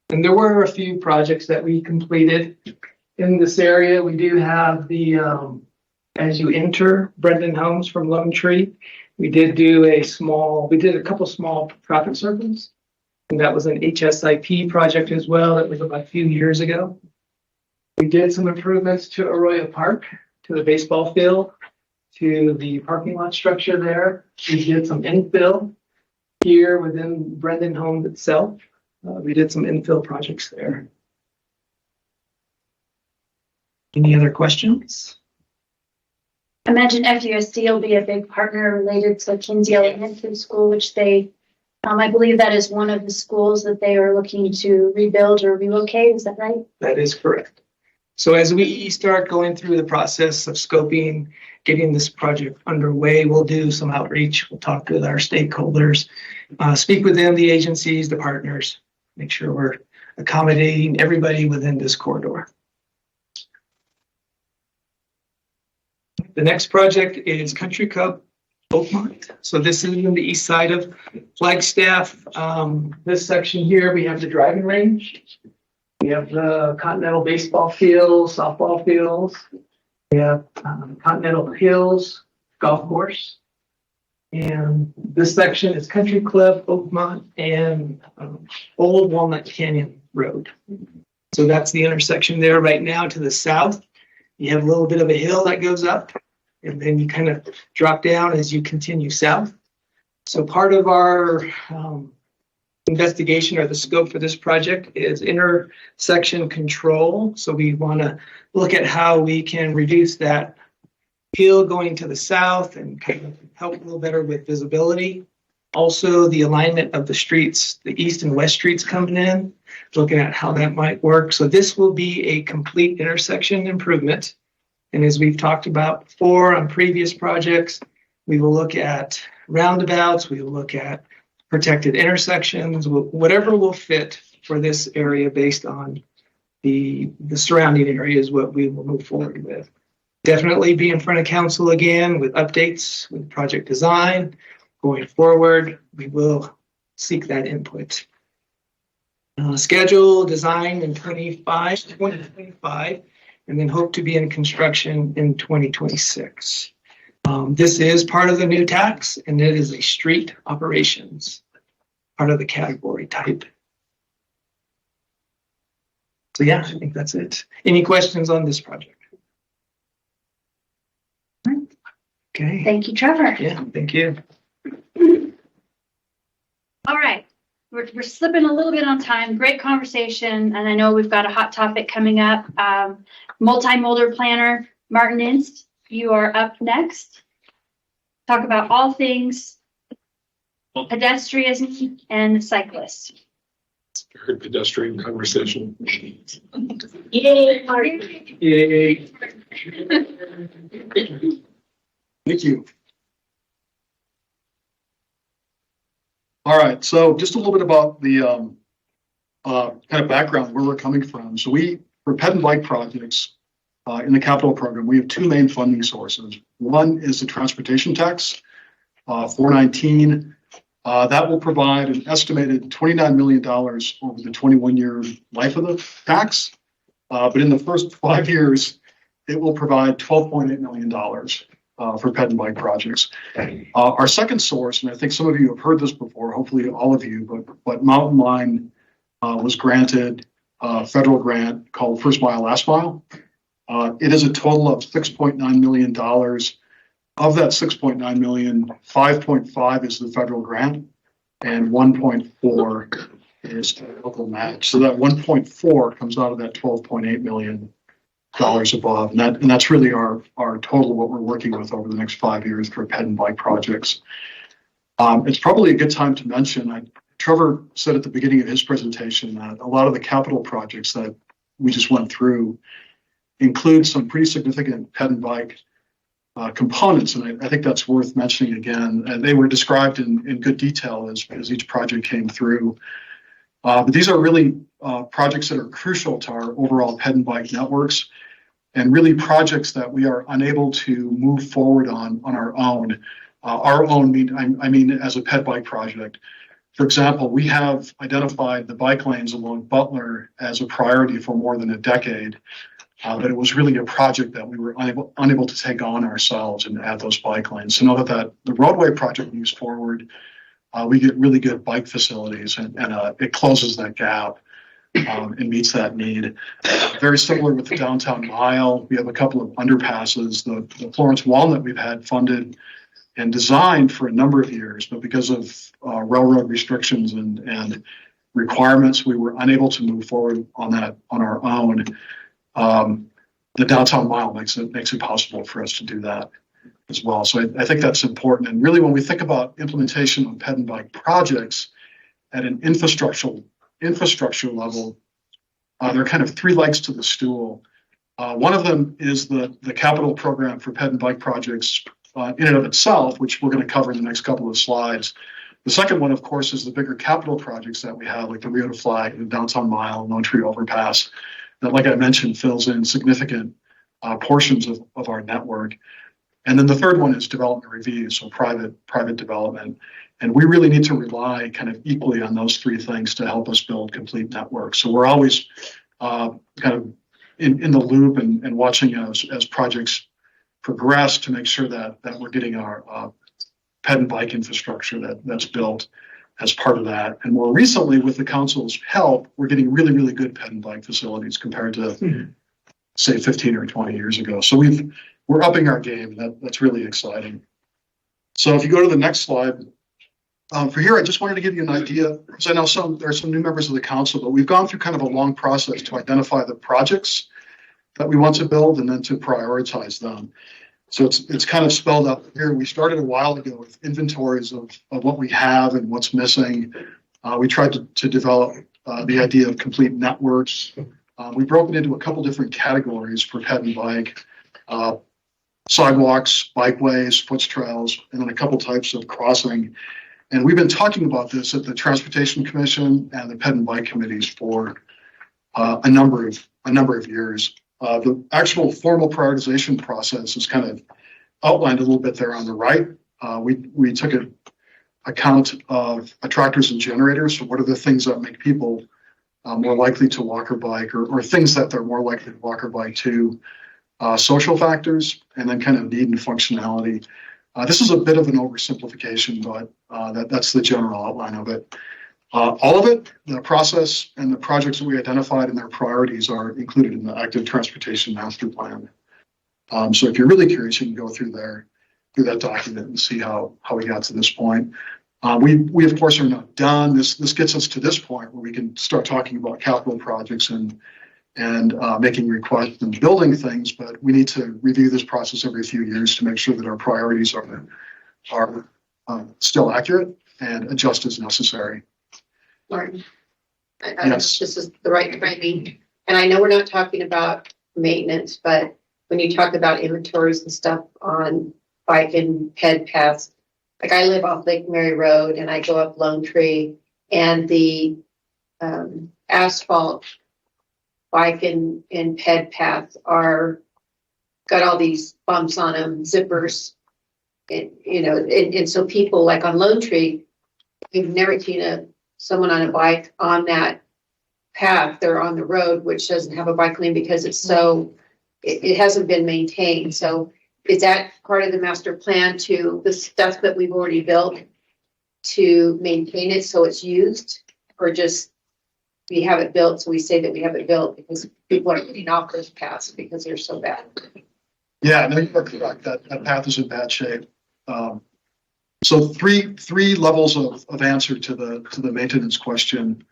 Speaker 21: there were a few projects that we completed in this area. We do have the, as you enter Brendan Homes from Lone Tree, we did a couple small traffic circles. And that was an HSIP project as well. That was about a few years ago. We did some improvements to Arroyo Park, to the baseball field, to the parking lot structure there. We did some infill here within Brendan Homes itself. We did some infill projects there. Any other questions?
Speaker 5: I imagine FUSD will be a big partner related to Kinsey Elementary School, which they, I believe that is one of the schools that they are looking to rebuild or relocate. Is that right?
Speaker 21: That is correct. So as we start going through the process of scoping, getting this project underway, we'll do some outreach. We'll talk with our stakeholders, speak with them, the agencies, the partners, make sure we're accommodating everybody within this corridor. The next project is Country Club Oakmont. So this is in the east side of Flagstaff. This section here, we have the driving range. We have the Continental baseball fields, softball fields. We have Continental Hills Golf Course. And this section is Country Club, Oakmont, and Old Walnut Canyon Road. So that's the intersection there right now. To the south, you have a little bit of a hill that goes up, and then you kind of drop down as you continue south. So part of our investigation or the scope for this project is intersection control. So we want to look at how we can reduce that hill going to the south and kind of help a little better with visibility. Also, the alignment of the streets, the east and west streets coming in, looking at how that might work. So this will be a complete intersection improvement. And as we've talked about before on previous projects, we will look at roundabouts, we will look at protected intersections, whatever will fit for this area based on the surrounding areas, what we will move forward with. Definitely be in front of council again with updates, with project design. Going forward, we will seek that input. Schedule design in 2025, and then hope to be in construction in 2026. This is part of the new tax, and it is a street operations, part of the category type. So yeah, I think that's it. Any questions on this project?
Speaker 5: Okay. Thank you, Trevor.
Speaker 21: Yeah, thank you.
Speaker 5: All right.
Speaker 1: we're slipping a little bit on time. Great conversation. And I know we've got a hot topic coming up. Multimodal planner, Martin Inst, you are up next. Talk about all things pedestrians and cyclists.
Speaker 14: Very pedestrian conversation.
Speaker 2: Yay, Marty.
Speaker 8: Yay. Thank you. All right, so just a little bit about the kind of background where we're coming from. So for ped and bike projects in the capital program, we have two main funding sources. One is the transportation tax, 419. That will provide an estimated $29 million over the 21-year life of the tax. But in the first 5 years, it will provide $12.8 million for ped and bike projects. Our second source, and I think some of you have heard this before, hopefully all of you, but Mountain Line was granted a federal grant called First Mile, Last Mile. It is a total of $6.9 million. Of that 6.9 million, 5.5 is the federal grant and 1.4 is the local match. So that 1.4 comes out of that $12.8 million above. And that's really our total, what we're working with over the next 5 years for ped and bike projects. It's probably a good time to mention, Trevor said at the beginning of his presentation that a lot of the capital projects that we just went through include some pretty significant ped and bike components, and I think that's worth mentioning again. And they were described in good detail as each project came through. But these are really projects that are crucial to our overall ped and bike networks, and really projects that we are unable to move forward on our own. I mean as a ped bike project. For example, we have identified the bike lanes along Butler as a priority for more than a decade. But it was really a project that we were unable to take on ourselves and add those bike lanes. So now that the roadway project moves forward, we get really good bike facilities and it closes that gap and meets that need. Very similar with the downtown mile. We have a couple of underpasses. The Florence Walnut we've had funded and designed for a number of years, but because of railroad restrictions and requirements, we were unable to move forward on that on our own. The downtown mile makes it possible for us to do that as well. So I think that's important. And really, when we think about implementation of ped and bike projects at an infrastructure level, there are kind of three legs to the stool. One of them is the capital program for ped and bike projects in and of itself, which we're going to cover in the next couple of slides. The second one, of course, is the bigger capital projects that we have, like the Rio to Flag, the downtown mile, Lone Tree Overpass, that, like I mentioned, fills in significant portions of our network. And then the third one is development review, so private development. And we really need to rely kind of equally on those three things to help us build complete networks. So we're always kind of in the loop and watching as projects progress to make sure that we're getting our ped and bike infrastructure that's built as part of that. And more recently, with the council's help, we're getting really, really good ped and bike facilities compared to, say, 15 or 20 years ago. So we're upping our game. That's really exciting. So if you go to the next slide, for here, I just wanted to give you an idea, because I know there are some new members of the council, but we've gone through kind of a long process to identify the projects that we want to build and then to prioritize them. So it's kind of spelled out here. We started a while ago with inventories of what we have and what's missing. We tried to develop the idea of complete networks. We broke it into a couple different categories for ped and bike, sidewalks, bikeways, foot trails, and then a couple types of crossing. And we've been talking about this at the Transportation Commission and the ped and bike committees for a number of years. The actual formal prioritization process is kind of outlined a little bit there on the right. We took account of attractors and generators. So what are the things that make people more likely to walk or bike, or things that they're more likely to walk or bike to, social factors, and then kind of need and functionality. This is a bit of an oversimplification, but that's the general outline of it. All of it, the process and the projects that we identified and their priorities are included in the Active Transportation Master Plan. So if you're really curious, you can go through that document and see how we got to this point. We of course are not done. This gets us to this point where we can start talking about capital projects and making requests and building things, but we need to review this process every few years to make sure that our priorities are still accurate and adjust as necessary.
Speaker 12: Martin, I don't know if
Speaker 8: Yes.
Speaker 12: this is the right framing, and I know we're not talking about maintenance, but when you talk about inventories and stuff on bike and ped paths, like I live off Lake Mary Road and I go up Lone Tree, and the asphalt bike and ped paths are got all these bumps on them, zippers, and so people like on Lone Tree, we've never seen someone on a bike on that path. They're on the road, which doesn't have a bike lane because it's it hasn't been maintained. So is that part of the master plan to the stuff that we've already built to maintain it so it's used, or just we have it built, so we say that we have it built because people are getting off those paths because they're so bad?
Speaker 8: Yeah, no, you're correct. That path is in bad shape. So three levels of answer to the maintenance question.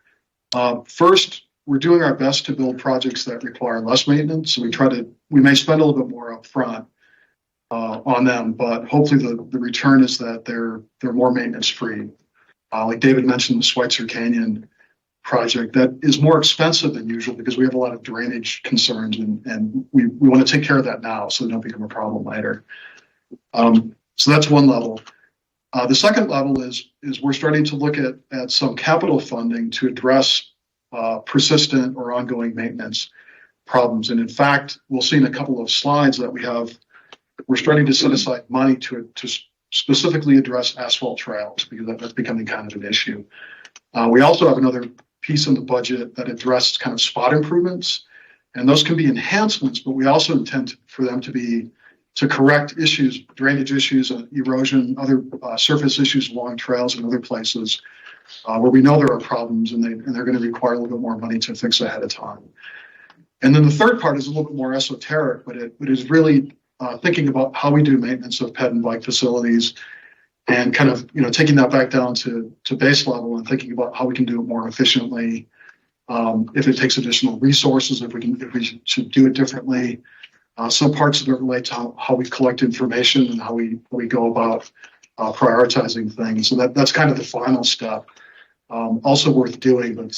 Speaker 8: First, we're doing our best to build projects that require less maintenance. So we may spend a little bit more upfront on them, but hopefully the return is that they're more maintenance free. Like David mentioned, the Schweitzer Canyon project that is more expensive than usual because we have a lot of drainage concerns, and we want to take care of that now so they don't become a problem later. So that's one level. The second level is we're starting to look at some capital funding to address persistent or ongoing maintenance problems. And in fact, we'll see in a couple of slides that we're starting to set aside money to specifically address asphalt trails because that's becoming kind of an issue. We also have another piece in the budget that addresses kind of spot improvements, and those can be enhancements, but we also intend for them to correct issues, drainage issues, erosion, other surface issues along trails and other places where we know there are problems, and they're going to require a little bit more money to fix ahead of time. And then the third part is a little bit more esoteric, but it is really thinking about how we do maintenance of ped and bike facilities, and kind of taking that back down to base level and thinking about how we can do it more efficiently. If it takes additional resources, if we should do it differently. Some parts of it relate to how we collect information and how we go about prioritizing things. So that's kind of the final step. Also worth doing, but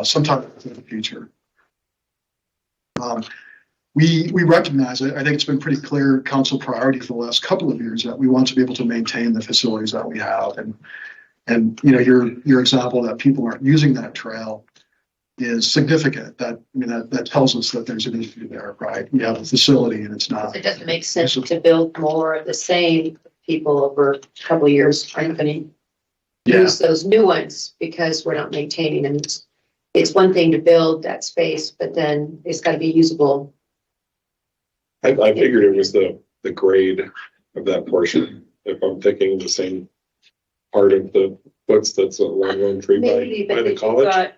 Speaker 8: sometime in the future. We recognize, I think it's been pretty clear council priority for the last couple of years that we want to be able to maintain the facilities that we have. And your example that people aren't using that trail is significant. That tells us that there's an issue there, right? You have a facility and it's not.
Speaker 12: It doesn't make sense to build more of the same. People over a couple of years aren't going to use those new ones because we're not maintaining them. It's one thing to build that space, but then it's got to be usable.
Speaker 14: I figured it was the grade of that portion, if I'm thinking the same part of the woods that's along Lone Tree by the college.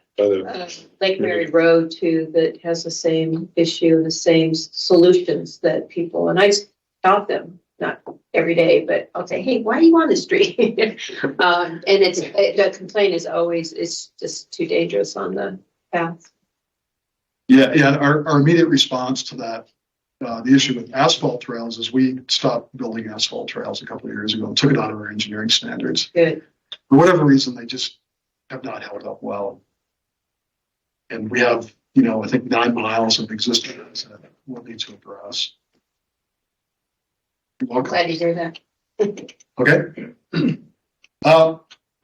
Speaker 12: Lake Mary Road too, that has the same issue and the same solutions that people, and I stop them, not every day, but I'll say, hey, why are you on the street? And the complaint is always, it's just too dangerous on the path.
Speaker 8: Yeah. Our immediate response to that, the issue with asphalt trails, is we stopped building asphalt trails a couple of years ago and took it out of our engineering standards.
Speaker 12: Good.
Speaker 8: For whatever reason, they just have not held up well. And we have, I think 9 miles of existing roads that we'll need to address. You're welcome.
Speaker 12: Glad to hear that.
Speaker 8: Okay.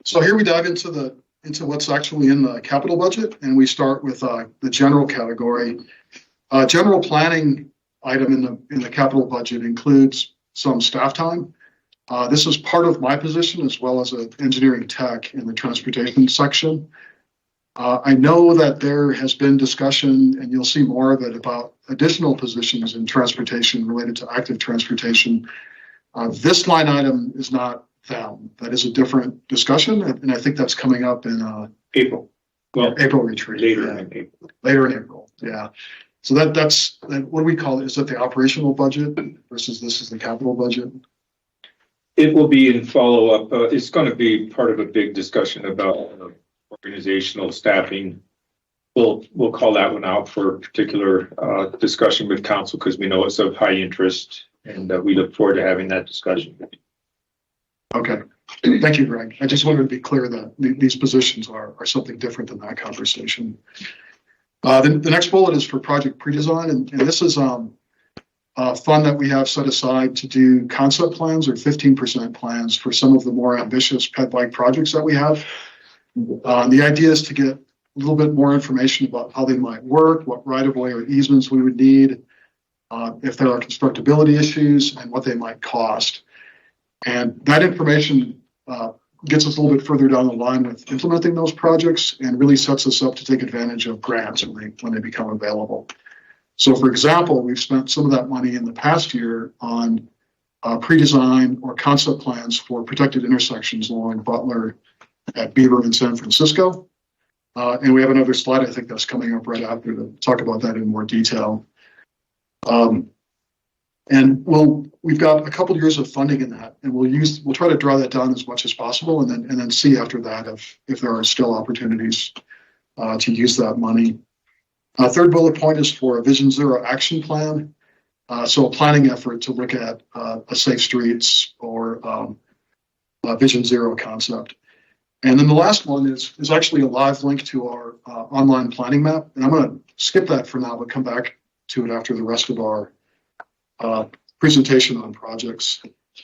Speaker 8: So here we dive into what's actually in the capital budget, and we start with the general category. General planning item in the capital budget includes some staff time. This is part of my position as well as an engineering tech in the transportation section. I know that there has been discussion, and you'll see more of it, about additional positions in transportation related to active transportation. This line item is not them. That is a different discussion, and I think that's coming up in
Speaker 17: April. Well,
Speaker 8: April retreat.
Speaker 17: Later in April.
Speaker 8: Later in April, yeah. So that's what do we call it? Is that the operational budget versus this is the capital budget?
Speaker 17: It will be in follow-up. It's going to be part of a big discussion about organizational staffing. We'll call that one out for particular discussion with council because we know it's of high interest, and we look forward to having that discussion.
Speaker 8: Okay, thank you, Greg. I just wanted to be clear that these positions are something different than that conversation. The next bullet is for project pre-design, and this is a fund that we have set aside to do concept plans or 15% plans for some of the more ambitious ped bike projects that we have. The idea is to get a little bit more information about how they might work, what right-of-way or easements we would need, if there are constructability issues, and what they might cost. And that information gets us a little bit further down the line with implementing those projects and really sets us up to take advantage of grants when they become available. So, for example, we've spent some of that money in the past year on pre-design or concept plans for protected intersections along Butler at Beaver in San Francisco. And we have another slide, I think, that's coming up right after to talk about that in more detail. And we've got a couple of years of funding in that, and we'll try to draw that down as much as possible, and then see after that if there are still opportunities to use that money. Third bullet point is for a Vision Zero action plan. So a planning effort to look at a safe streets or a Vision Zero concept. And then the last one is actually a live link to our online planning map. And I'm going to skip that for now, but come back to it after the rest of our presentation on projects.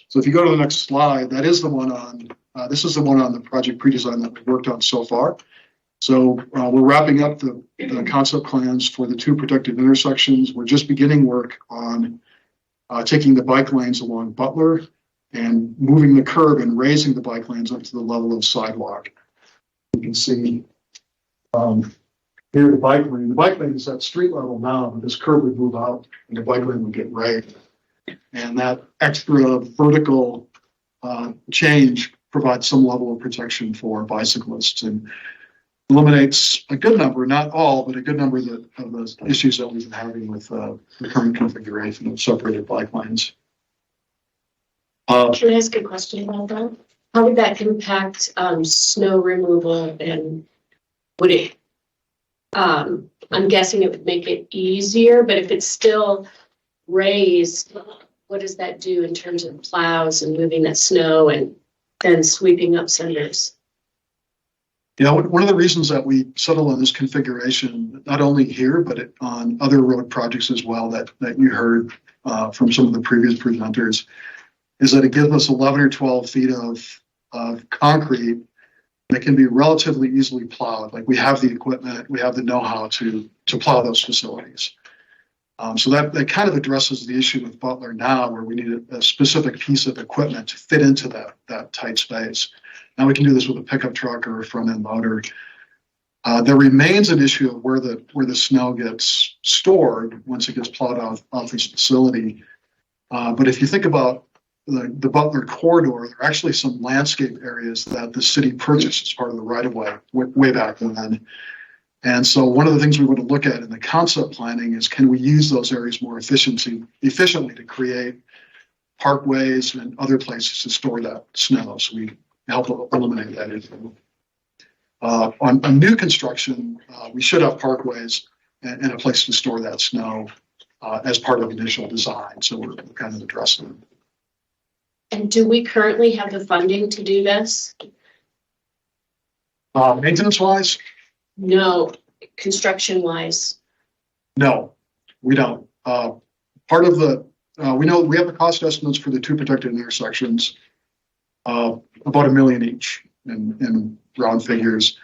Speaker 8: So if you go to the next slide, that is the one on, this is the one on the project pre-design that we've worked on so far. So we're wrapping up the concept plans for the 2 protected intersections. We're just beginning work on taking the bike lanes along Butler and moving the curb and raising the bike lanes up to the level of sidewalk. You can see here the bike lane. The bike lane is at street level now, but this curb would move out and the bike lane would get raised. And that extra vertical change provides some level of protection for bicyclists and eliminates a good number, not all, but a good number of those issues that we've been having with the current configuration of separated bike lanes.
Speaker 2: Can I ask a question about that? How would that impact snow removal, and would it, I'm guessing it would make it easier, but if it's still raised, what does that do in terms of plows and moving that snow and then sweeping up cinders?
Speaker 8: Yeah, one of the reasons that we settle on this configuration, not only here, but on other road projects as well that you heard from some of the previous presenters, is that it gives us 11 or 12 feet of concrete that can be relatively easily plowed. Like we have the equipment, we have the know-how to plow those facilities. So that kind of addresses the issue with Butler now, where we need a specific piece of equipment to fit into that tight space. Now we can do this with a pickup truck or a front-end loader. There remains an issue of where the snow gets stored once it gets plowed off this facility. But if you think about the Butler corridor, there are actually some landscape areas that the city purchased as part of the right-of-way way back then. And so one of the things we want to look at in the concept planning is, can we use those areas more efficiently to create parkways and other places to store that snow, so we help eliminate that issue. On new construction, we should have parkways and a place to store that snow as part of initial design. So we're kind of addressing it.
Speaker 2: And do we currently have the funding to do this?
Speaker 8: Maintenance-wise?
Speaker 2: No, construction-wise.
Speaker 8: No, we don't. Part of the, we know we have the cost estimates for the 2 protected intersections, about $1 million each in round figures.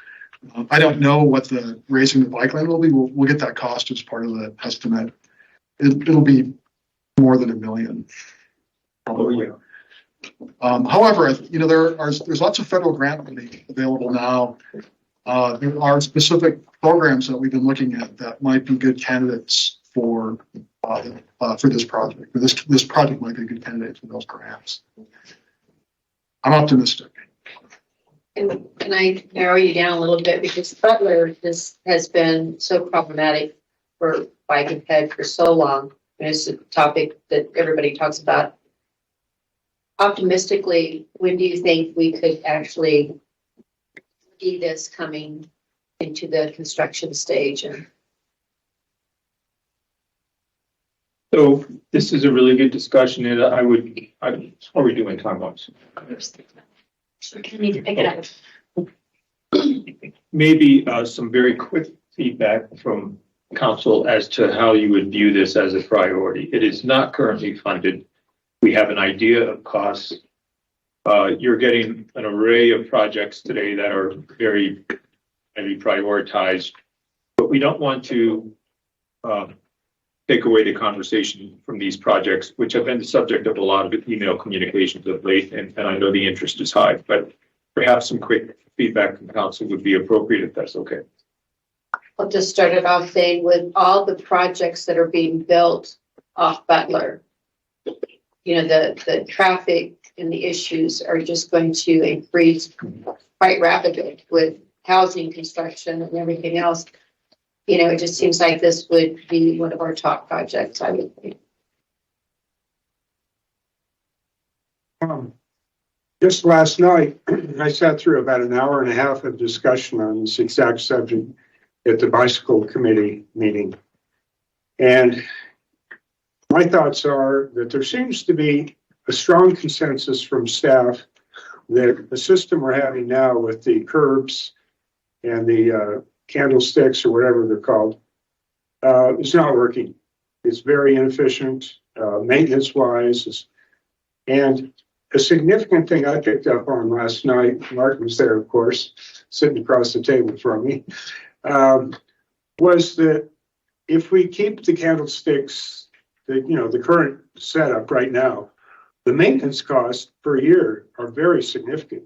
Speaker 8: I don't know what the raising the bike lane will be. We'll get that cost as part of the estimate. It'll be more than $1 million, probably. However, there's lots of federal grant money available now. There are specific programs that we've been looking at that might be good candidates for this project. This project might be a good candidate for those grants. I'm optimistic.
Speaker 12: And can I narrow you down a little bit, because Butler has been so problematic for bike and ped for so long. And it's a topic that everybody talks about. optimistically, when do you think we could actually see this coming into the construction stage? And
Speaker 17: So this is a really good discussion, and what are we doing time-wise?
Speaker 5: We're gonna need to pick it up.
Speaker 17: Maybe some very quick feedback from council as to how you would view this as a priority. It is not currently funded. We have an idea of costs. You're getting an array of projects today that are very maybe prioritized, but we don't want to take away the conversation from these projects, which have been the subject of a lot of email communications of late, and I know the interest is high, but perhaps some quick feedback from council would be appropriate if that's okay.
Speaker 12: I'll just start it off saying with all the projects that are being built off Butler, you know, the traffic and the issues are just going to increase quite rapidly with housing construction and everything else. You know, it just seems like this would be one of our top projects, I would think.
Speaker 15: Just last night, I sat through about an hour and a half of discussion on this exact subject at the bicycle committee meeting. And my thoughts are that there seems to be a strong consensus from staff that the system we're having now with the curbs and the candlesticks or whatever they're called is not working. It's very inefficient, maintenance-wise. And a significant thing I picked up on last night, Martin was there, of course, sitting across the table from me, was that if we keep the candlesticks, the current setup right now, the maintenance costs per year are very significant.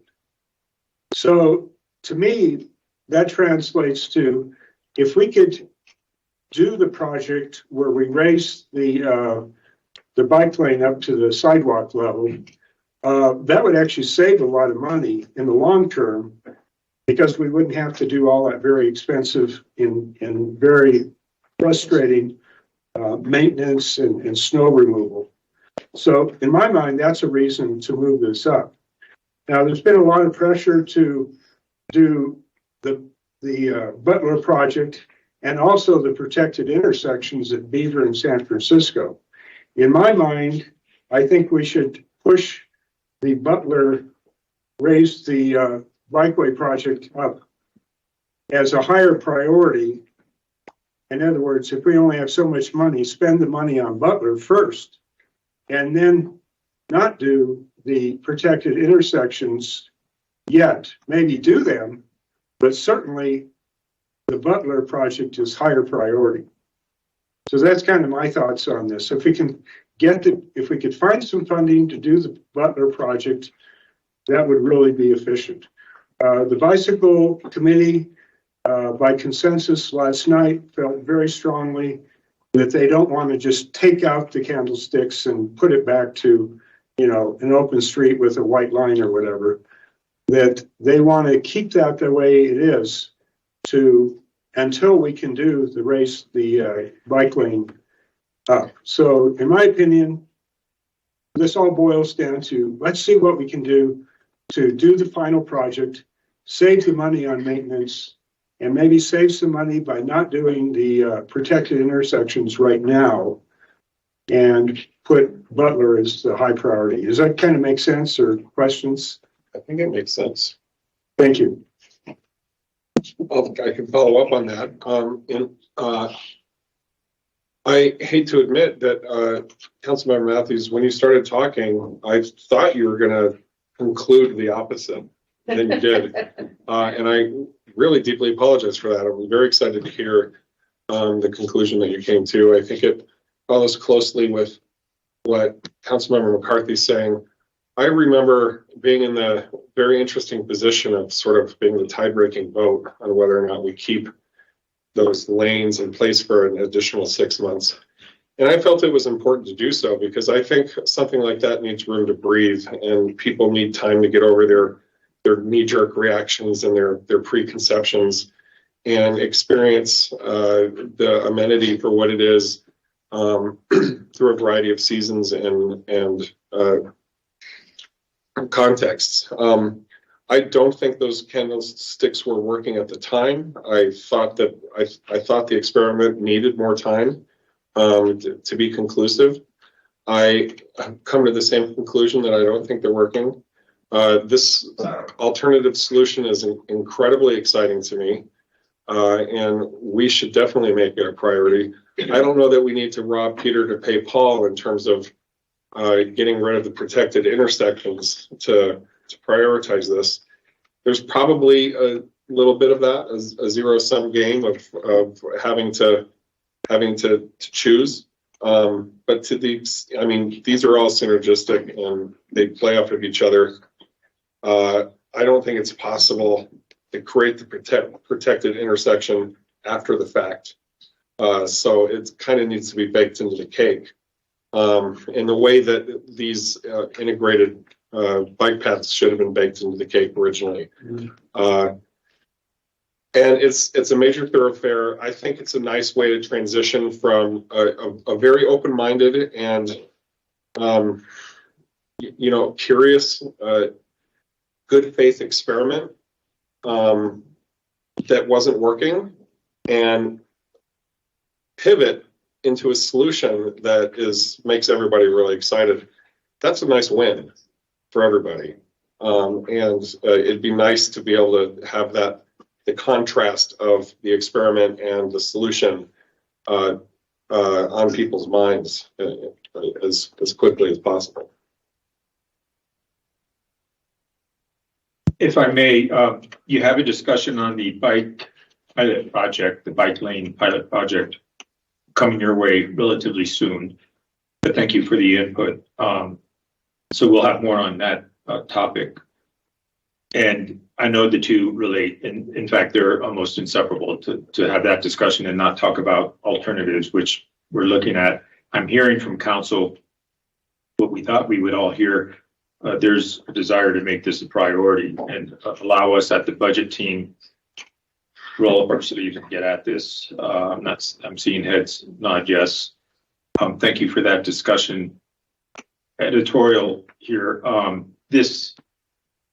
Speaker 15: So to me, that translates to, if we could do the project where we raise the bike lane up to the sidewalk level, that would actually save a lot of money in the long term, because we wouldn't have to do all that very expensive and very frustrating maintenance and snow removal. So in my mind, that's a reason to move this up. Now, there's been a lot of pressure to do the Butler project and also the protected intersections at Beaver and San Francisco. In my mind, I think we should push the Butler, raise the bikeway project up as a higher priority. In other words, if we only have so much money, spend the money on Butler first, and then not do the protected intersections yet. Maybe do them, but certainly the Butler project is higher priority. So that's kind of my thoughts on this. If we can if we could find some funding to do the Butler project, that would really be efficient. The bicycle committee, by consensus last night, felt very strongly that they don't want to just take out the candlesticks and put it back to, an open street with a white line or whatever, that they want to keep that the way it is until we can do the bike lane up. So in my opinion, this all boils down to, let's see what we can do to do the final project, save the money on maintenance, and maybe save some money by not doing the protected intersections right now, and put Butler as the high priority. Does that kind of make sense, or questions?
Speaker 14: I think it makes sense.
Speaker 15: Thank you.
Speaker 14: Well, I can follow up on that. I hate to admit that, Councilmember Matthews, when you started talking, I thought you were going to conclude the opposite than you did. And I really deeply apologize for that. I was very excited to hear the conclusion that you came to. I think it follows closely with what Councilmember McCarthy's saying. I remember being in the very interesting position of sort of being the tie-breaking vote on whether or not we keep those lanes in place for an additional 6 months. And I felt it was important to do so because I think something like that needs room to breathe, and people need time to get over their knee-jerk reactions and their preconceptions and experience the amenity for what it is through a variety of seasons and contexts. I don't think those candlesticks were working at the time. I thought the experiment needed more time to be conclusive. I have come to the same conclusion that I don't think they're working. This alternative solution is incredibly exciting to me, and we should definitely make it a priority. I don't know that we need to rob Peter to pay Paul in terms of getting rid of the protected intersections to prioritize this. There's probably a little bit of that, a zero-sum game of having to choose. But these are all synergistic and they play off of each other. I don't think it's possible to create the protected intersection after the fact. So it kind of needs to be baked into the cake. In the way that these integrated bike paths should have been baked into the cake originally. And it's a major thoroughfare. I think it's a nice way to transition from a very open-minded and curious, good faith experiment that wasn't working, and pivot into a solution that makes everybody really excited. That's a nice win for everybody. And it'd be nice to be able to have the contrast of the experiment and the solution on people's minds as quickly as possible.
Speaker 17: If I may, you have a discussion on the bike pilot project, the bike lane pilot project coming your way relatively soon. But thank you for the input. So we'll have more on that topic. And I know the two relate. In fact, they're almost inseparable to have that discussion and not talk about alternatives, which we're looking at. I'm hearing from council what we thought we would all hear. There's a desire to make this a priority and allow us at the budget team roll up our sleeves and get at this. I'm seeing heads nod yes. Thank you for that discussion. Editorial here. This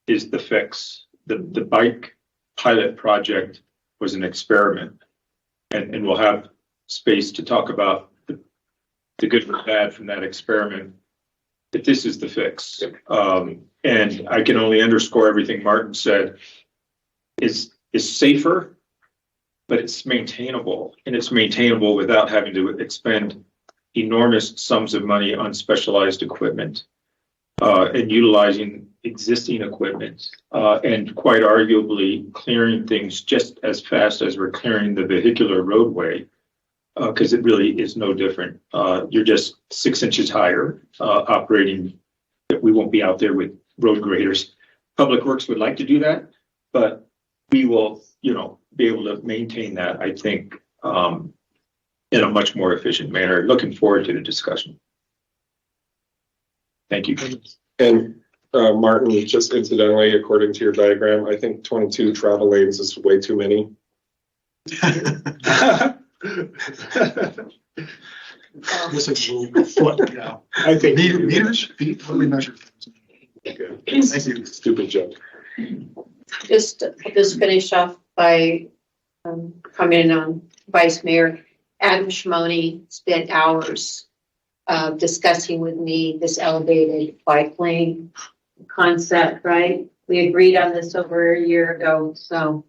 Speaker 17: is the fix. The bike pilot project was an experiment, and we'll have space to talk about the good and bad from that experiment. But this is the fix. And I can only underscore everything Martin said. Is safer, but it's maintainable, and it's maintainable without having to expend enormous sums of money on specialized equipment and utilizing existing equipment and quite arguably clearing things just as fast as we're clearing the vehicular roadway, because it really is no different. You're just 6 inches higher operating. We won't be out there with road graders. Public Works would like to do that, but we will, be able to maintain that, I think, in a much more efficient manner. Looking forward to the discussion. Thank you.
Speaker 14: And Martin, just incidentally, according to your diagram, I think 22 travel lanes is way too many.
Speaker 8: This is a little foot, yeah.
Speaker 14: I think
Speaker 8: meters, feet, what do we measure?
Speaker 14: Okay.
Speaker 8: Thank you.
Speaker 14: Stupid joke.
Speaker 12: Just finish off by commenting on Vice Mayor Adam Shimoni spent hours discussing with me this elevated bike lane concept, right? We agreed on this over a year ago, so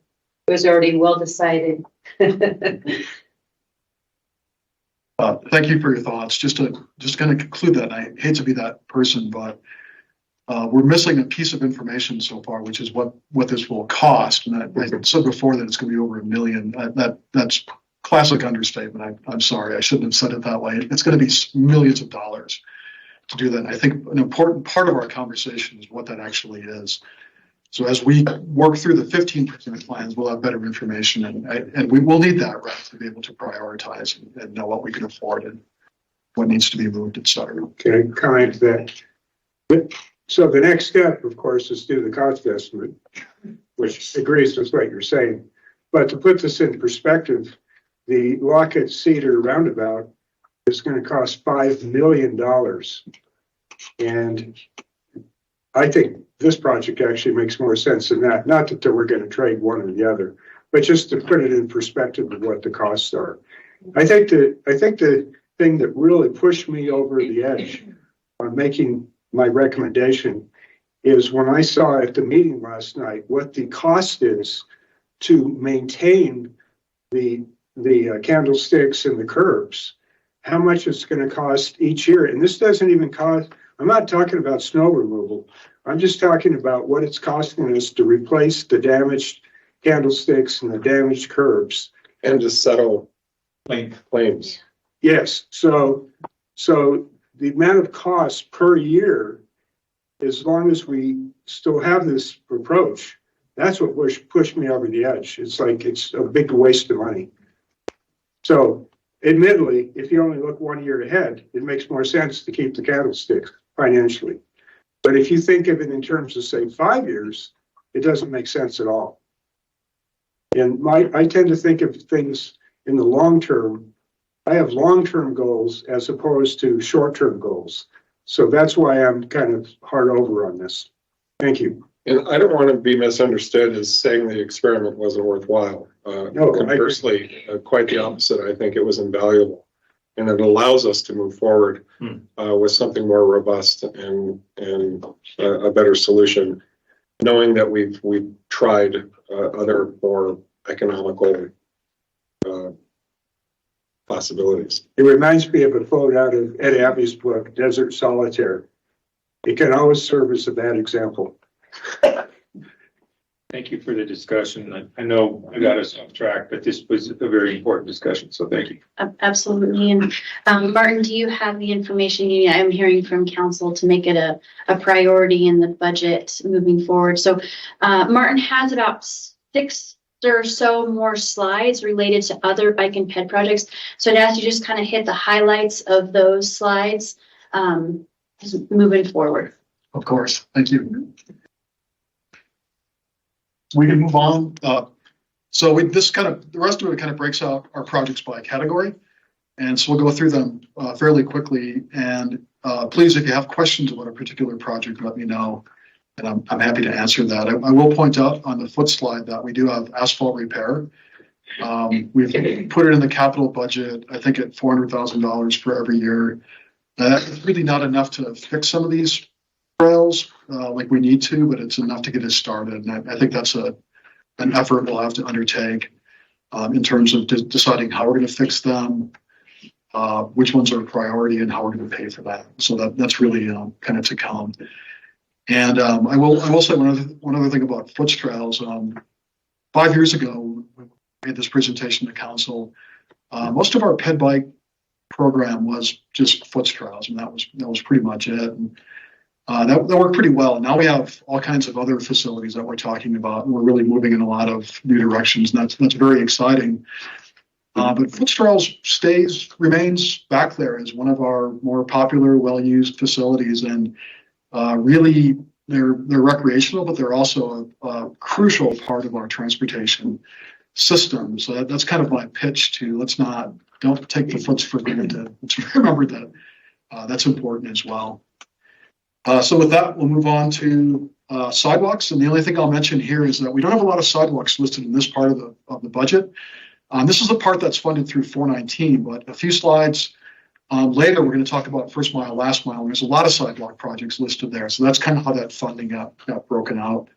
Speaker 12: it was already well decided.
Speaker 8: Thank you for your thoughts. Just going to conclude that, and I hate to be that person, but we're missing a piece of information so far, which is what this will cost. And I said before that it's going to be over $1 million. That's classic understatement. I'm sorry, I shouldn't have said it that way. It's going to be millions of dollars to do that. And I think an important part of our conversation is what that actually is. So as we work through the 15% plans, we'll have better information, and we will need that, right, to be able to prioritize and know what we can afford and what needs to be moved, et cetera.
Speaker 15: Can I comment to that? So the next step, of course, is to do the cost estimate, which agrees with what you're saying. But to put this in perspective, the Lockett Cedar roundabout is going to cost $5 million. And I think this project actually makes more sense than that. Not that we're going to trade one or the other, but just to put it in perspective of what the costs are. I think the thing that really pushed me over the edge on making my recommendation is when I saw at the meeting last night what the cost is to maintain the candlesticks and the curbs, how much it's going to cost each year. And this doesn't even cost, I'm not talking about snow removal. I'm just talking about what it's costing us to replace the damaged candlesticks and the damaged curbs.
Speaker 14: And to settle claims.
Speaker 15: Yes, so the amount of cost per year, as long as we still have this approach, that's what pushed me over the edge. It's like it's a big waste of money. So admittedly, if you only look 1 year ahead, it makes more sense to keep the candlesticks financially. But if you think of it in terms of, say, 5 years, it doesn't make sense at all. And I tend to think of things in the long term. I have long-term goals as opposed to short-term goals. So that's why I'm kind of hard over on this. Thank you.
Speaker 14: And I don't want to be misunderstood as saying the experiment wasn't worthwhile.
Speaker 15: No,
Speaker 14: conversely, quite the opposite. I think it was invaluable. And it allows us to move forward with something more robust and a better solution, knowing that we've tried other more economical possibilities.
Speaker 15: It reminds me of a quote out of Ed Abbey's book, Desert Solitaire. It can always serve as a bad example.
Speaker 17: Thank you for the discussion. I know I got us off track, but this was a very important discussion, so thank you.
Speaker 5: Absolutely. And Martin, do you have the information I'm hearing from council to make it a priority in the budget moving forward? So Martin has about 6 or so more slides related to other bike and ped projects. So I'd ask you just kind of hit the highlights of those slides moving forward.
Speaker 8: Of course. Thank you. We can move on. So the rest of it kind of breaks out our projects by category. And so we'll go through them fairly quickly. And please, if you have questions about a particular project, let me know. And I'm happy to answer that. I will point out on the foot slide that we do have asphalt repair. We've put it in the capital budget, I think at $400,000 for every year. It's really not enough to fix some of these trails like we need to, but it's enough to get us started. And I think that's an effort we'll have to undertake in terms of deciding how we're going to fix them, which ones are a priority, and how we're going to pay for that. So that's really kind of to come. And I will say one other thing about foot trails. 5 years ago, we made this presentation to council. Most of our ped bike program was just foot trails, and that was pretty much it. And that worked pretty well. Now we have all kinds of other facilities that we're talking about, and we're really moving in a lot of new directions, and that's very exciting. But foot trails remains back there as one of our more popular, well-used facilities, and really they're recreational, but they're also a crucial part of our transportation system. So that's kind of my pitch to don't take the foots for granted. Let's remember that that's important as well. So with that, we'll move on to sidewalks. And the only thing I'll mention here is that we don't have a lot of sidewalks listed in this part of the budget. This is the part that's funded through 419, but a few slides later, we're going to talk about first mile, last mile. And there's a lot of sidewalk projects listed there. So that's kind of how that funding got broken out.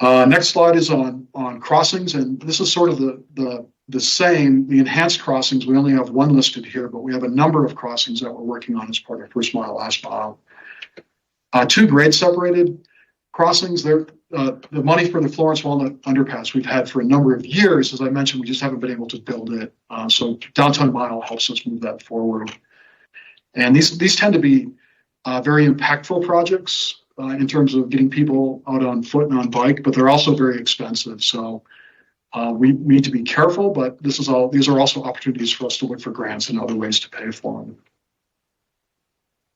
Speaker 8: Next slide is on crossings. And this is sort of the same, the enhanced crossings. We only have one listed here, but we have a number of crossings that we're working on as part of first mile, last mile. 2 grade separated crossings. The money for the Florence Walnut underpass we've had for a number of years. As I mentioned, we just haven't been able to build it. So downtown mile helps us move that forward. And these tend to be very impactful projects in terms of getting people out on foot and on bike, but they're also very expensive. So we need to be careful, but these are also opportunities for us to look for grants and other ways to pay for them.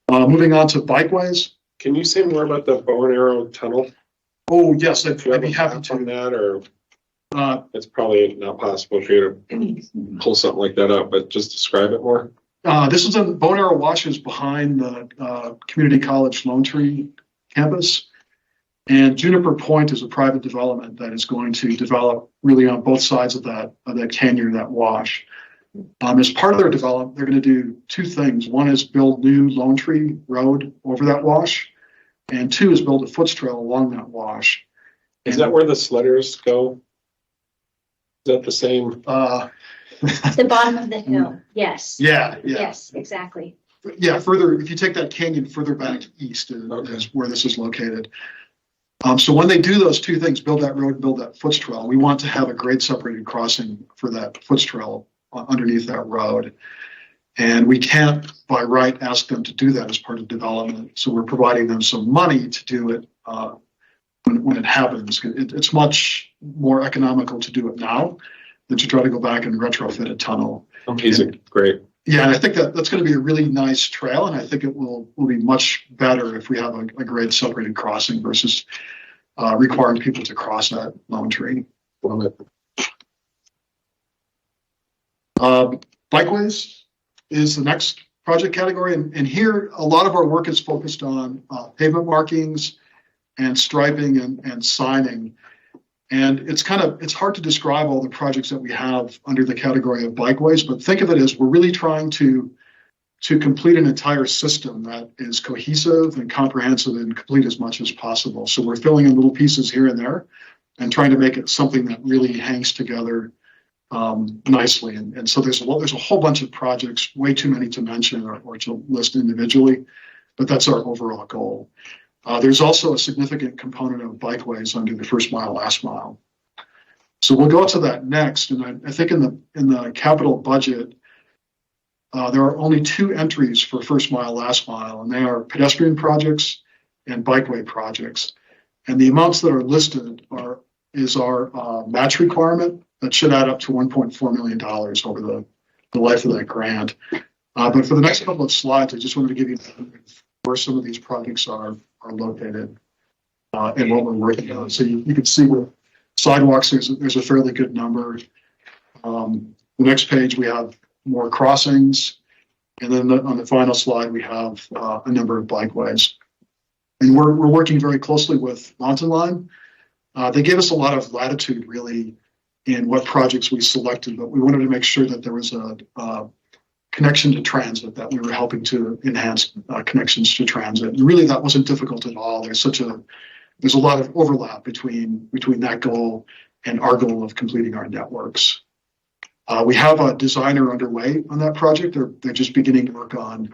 Speaker 8: Moving on to bikeways.
Speaker 14: Can you say more about the bow and arrow tunnel?
Speaker 8: Oh, yes, I'd be happy to.
Speaker 14: On that, or it's probably not possible for you to pull something like that up, but just describe it more.
Speaker 8: This is a bow and arrow washes behind the community college Lone Tree campus. And Juniper Point is a private development that is going to develop really on both sides of that canyon, that wash. As part of their development, they're going to do two things. One is build new Lone Tree Road over that wash, and two is build a foots trail along that wash.
Speaker 14: Is that where the sledders go? Is that the same?
Speaker 5: The bottom of the hill, yes.
Speaker 8: Yeah.
Speaker 5: Yes, exactly.
Speaker 8: Yeah, further, if you take that canyon further back east is where this is located. So when they do those two things, build that road, build that foots trail, we want to have a grade separated crossing for that foots trail underneath that road. And we can't by right ask them to do that as part of development. So we're providing them some money to do it when it happens. It's much more economical to do it now than to try to go back and retrofit a tunnel.
Speaker 14: Amazing, great.
Speaker 8: Yeah, and I think that's going to be a really nice trail, and I think it will be much better if we have a grade separated crossing versus requiring people to cross that Lone Tree.
Speaker 14: Love it.
Speaker 8: Bikeways is the next project category, and here a lot of our work is focused on pavement markings and striping and signing. And it's hard to describe all the projects that we have under the category of bikeways, but think of it as we're really trying to complete an entire system that is cohesive and comprehensive and complete as much as possible. So we're filling in little pieces here and there and trying to make it something that really hangs together nicely. And so there's a whole bunch of projects, way too many to mention or to list individually, but that's our overall goal. There's also a significant component of bikeways under the first mile, last mile. So we'll go to that next. And I think in the capital budget, there are only two entries for first mile, last mile, and they are pedestrian projects and bikeway projects. And the amounts that are listed is our match requirement that should add up to $1.4 million over the life of that grant. But for the next couple of slides, I just wanted to give you where some of these projects are located and what we're working on. So you can see with sidewalks, there's a fairly good number. The next page, we have more crossings. And then on the final slide, we have a number of bikeways. And we're working very closely with Mountain Line. They gave us a lot of latitude, really, in what projects we selected, but we wanted to make sure that there was a connection to transit, that we were helping to enhance connections to transit. And really, that wasn't difficult at all. There's a lot of overlap between that goal and our goal of completing our networks. We have a designer underway on that project. They're just beginning to work on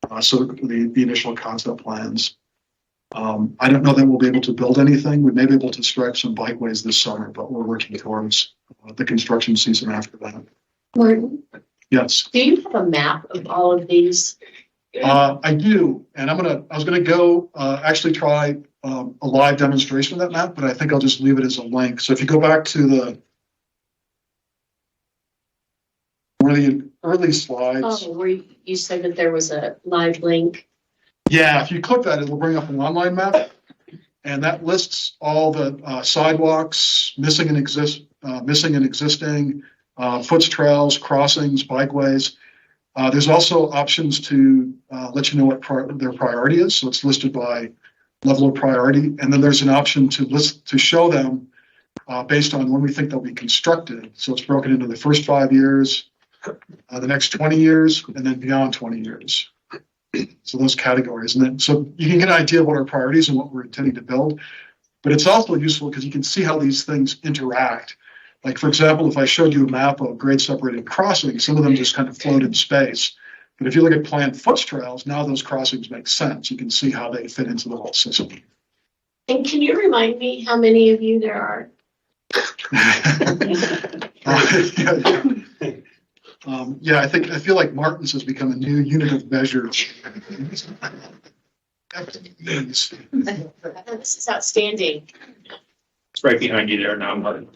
Speaker 8: the initial concept plans. I don't know that we'll be able to build anything. We may be able to stripe some bikeways this summer, but we're working towards the construction season after that.
Speaker 2: Martin,
Speaker 8: Yes.
Speaker 2: do you have a map of all of these?
Speaker 8: I do, and I was gonna go actually try a live demonstration of that map, but I think I'll just leave it as a link. So if you go back to one of the early slides.
Speaker 2: Oh, where you said that there was a live link.
Speaker 8: Yeah, if you click that, it'll bring up an online map, and that lists all the sidewalks missing and existing, foots trails, crossings, bikeways. There's also options to let you know what their priority is. So it's listed by level of priority. And then there's an option to show them based on when we think they'll be constructed. So it's broken into the first 5 years, the next 20 years, and then beyond 20 years. So those categories. And then so you can get an idea of what our priorities and what we're intending to build. But it's also useful because you can see how these things interact. Like, for example, if I showed you a map of grade separated crossings, some of them just kind of float in space. But if you look at planned foots trails, now those crossings make sense. You can see how they fit into the whole system.
Speaker 2: And can you remind me how many of you there are?
Speaker 8: Yeah, I feel like Martin's has become a new unit of measure.
Speaker 2: This is outstanding.
Speaker 17: It's right behind you there now, Martin.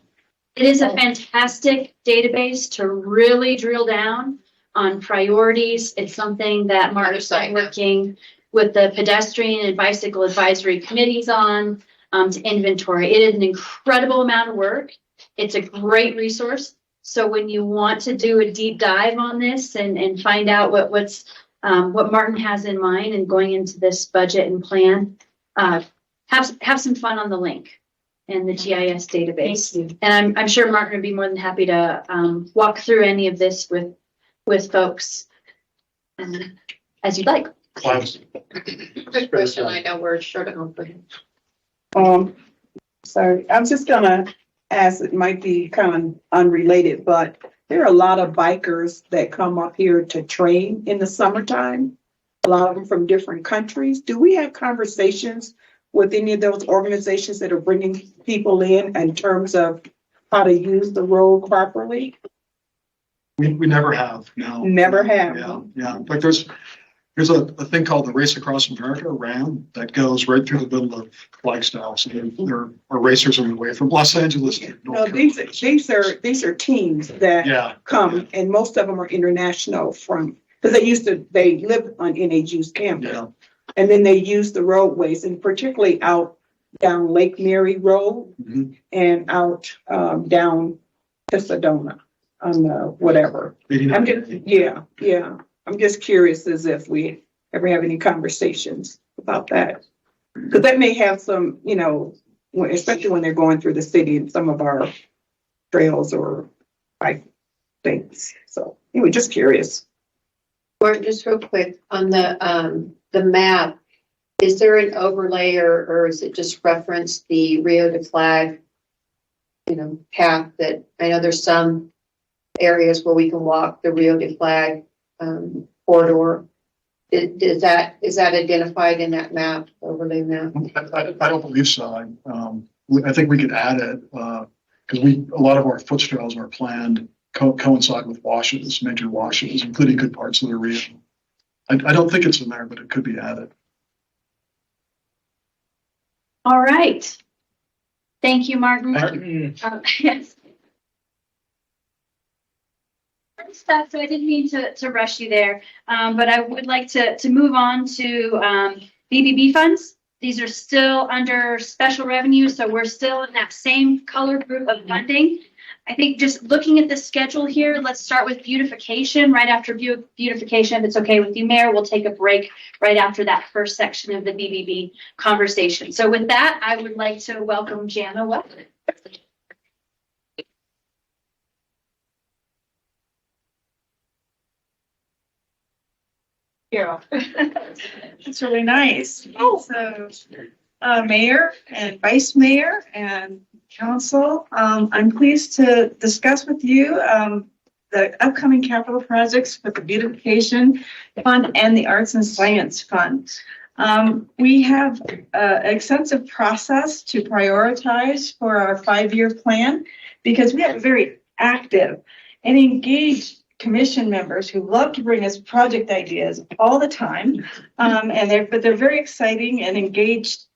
Speaker 5: It is a fantastic database to really drill down on priorities. It's something that Mark's been working with the pedestrian and bicycle advisory committees on to inventory. It is an incredible amount of work. It's a great resource. So when you want to do a deep dive on this and find out what Martin has in mind and going into this budget and plan, have some fun on the link in the GIS database. And I'm sure Martin would be more than happy to walk through any of this with folks as you'd like.
Speaker 12: Quick question, I know we're short on for him.
Speaker 4: Sorry, I'm just gonna ask, it might be kind of unrelated, but there are a lot of bikers that come up here to train in the summertime. A lot of them from different countries. Do we have conversations with any of those organizations that are bringing people in terms of how to use the road properly?
Speaker 8: We never have, no.
Speaker 4: Never have.
Speaker 8: Yeah. In fact, there's a thing called the Race Across America, RAM, that goes right through the middle of Flagstaff. So there are racers on the way from Los Angeles to
Speaker 4: No,
Speaker 8: North
Speaker 4: these
Speaker 8: Carolina.
Speaker 4: these are teams that come, and most of them are international from, because they live on NAU's campus.
Speaker 8: Yeah.
Speaker 4: And then they use the roadways, and particularly out down Lake Mary Road and out down to Sedona on the whatever. I'm just curious as if we ever have any conversations about that. Because that may have some, especially when they're going through the city and some of our trails or bike things. So anyway, just curious.
Speaker 12: Or just real quick on the map, is there an overlay or is it just reference the Rio de Flag, path that I know there's some areas where we can walk the Rio de Flag corridor. Is that identified in that map, overlay map?
Speaker 8: I don't believe so. I think we could add it because a lot of our foot trails are planned coincide with washes, major washes, including good parts of the Rio. I don't think it's in there, but it could be added.
Speaker 5: All right. Thank you, Martin. Yes. Stuff, so I didn't mean to rush you there, but I would like to move on to BBB funds. These are still under special revenue, so we're still in that same color group of funding. I think just looking at the schedule here, let's start with beautification. Right after beautification, if it's okay with you, Mayor, we'll take a break right after that first section of the BBB conversation. So with that, I would like to welcome Jana Weber.
Speaker 18: It's really nice. So, Mayor and Vice Mayor and Council, I'm pleased to discuss with you the upcoming capital projects for the Beautification Fund and the Arts and Science Fund. We have an extensive process to prioritize for our 5-year plan because we have very active and engaged commission members who love to bring us project ideas all the time. But they're very exciting and engaged,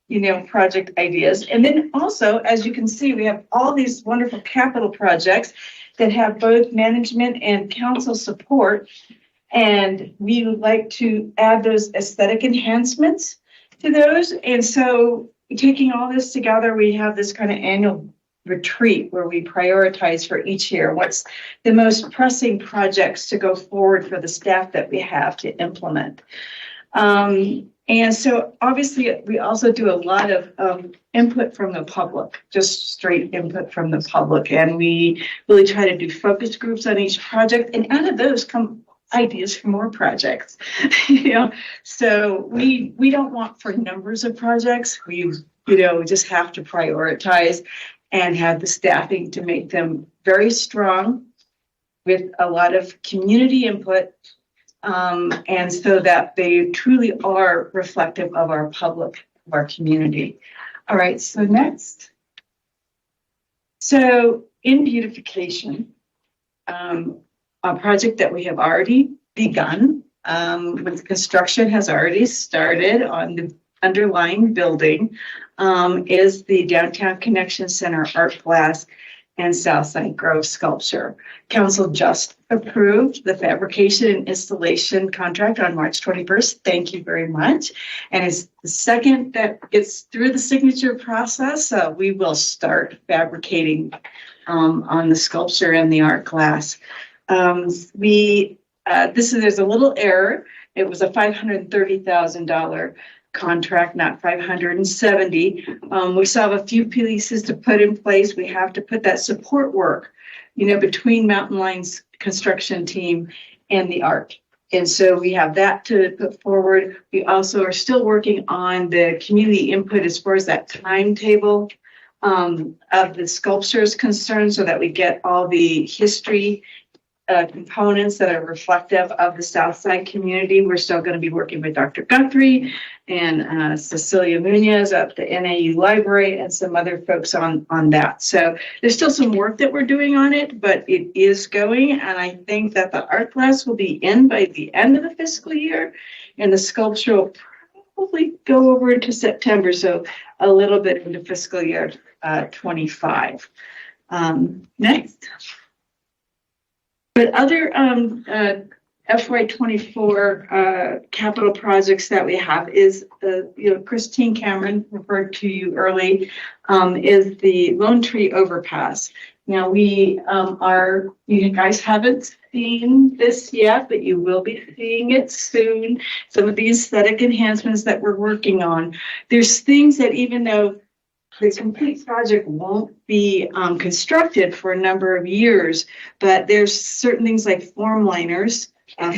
Speaker 18: project ideas. And then also, as you can see, we have all these wonderful capital projects that have both management and council support. And we would like to add those aesthetic enhancements to those. And so taking all this together, we have this kind of annual retreat where we prioritize for each year what's the most pressing projects to go forward for the staff that we have to implement. And so obviously we also do a lot of input from the public, just straight input from the public. And we really try to do focus groups on each project. And out of those come ideas for more projects. So we don't want for numbers of projects. We just have to prioritize and have the staffing to make them very strong with a lot of community input, and so that they truly are reflective of our public, of our community. All right, so next. So in beautification, a project that we have already begun, with construction has already started on the underlying building, is the Downtown Connection Center Art Glass and Southside Grove Sculpture. Council just approved the fabrication and installation contract on March 21st. Thank you very much. And it's the second that gets through the signature process, we will start fabricating on the sculpture and the art glass. There's a little error. It was a $530,000 contract, not 570. We still have a few pieces to put in place. We have to put that support work, between Mountain Line's construction team and the ARC. And so we have that to put forward. We also are still working on the community input as far as that timetable of the sculpture is concerned, so that we get all the history components that are reflective of the Southside community. We're still going to be working with Dr. Guthrie and Cecilia Munoz at the NAU Library and some other folks on that. So there's still some work that we're doing on it, but it is going. And I think that the art class will be in by the end of the fiscal year, and the sculpture will probably go over into September. So a little bit into fiscal year 25. Next. But other FY24 capital projects that we have is, Christine Cameron referred to you early, is the Lone Tree Overpass. Now you guys haven't seen this yet, but you will be seeing it soon. Some of the aesthetic enhancements that we're working on. There's things that even though the complete project won't be constructed for a number of years, but there's certain things like form liners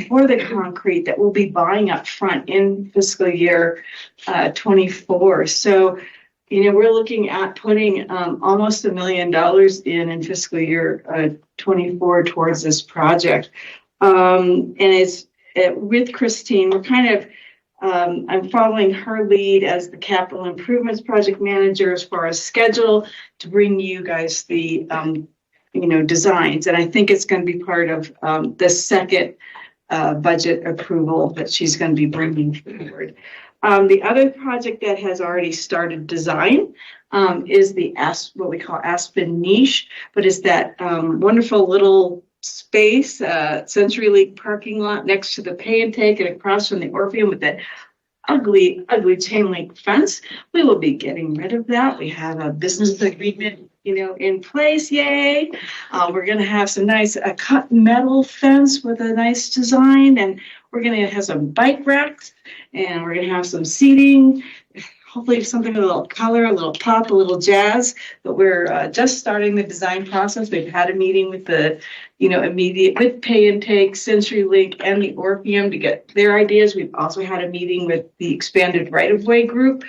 Speaker 18: for the concrete that we'll be buying up front in fiscal year 24. So, we're looking at putting almost $1 million in fiscal year 24 towards this project. And it's with Christine, we're kind of I'm following her lead as the capital improvements project manager as far as schedule to bring you guys the, designs. And I think it's going to be part of the second budget approval that she's going to be bringing forward. The other project that has already started design is what we call Aspen Niche, but it's that wonderful little space, CenturyLink parking lot next to the pay and take and across from the Orpheum with that ugly chain link fence. We will be getting rid of that. We have a business agreement, in place. Yay. We're going to have some nice cut metal fence with a nice design, and we're going to have some bike racks, and we're going to have some seating. Hopefully something with a little color, a little pop, a little jazz, but we're just starting the design process. We've had a meeting with the, with Pay and Take, CenturyLink, and the Orpheum to get their ideas. We've also had a meeting with the expanded right-of-way group.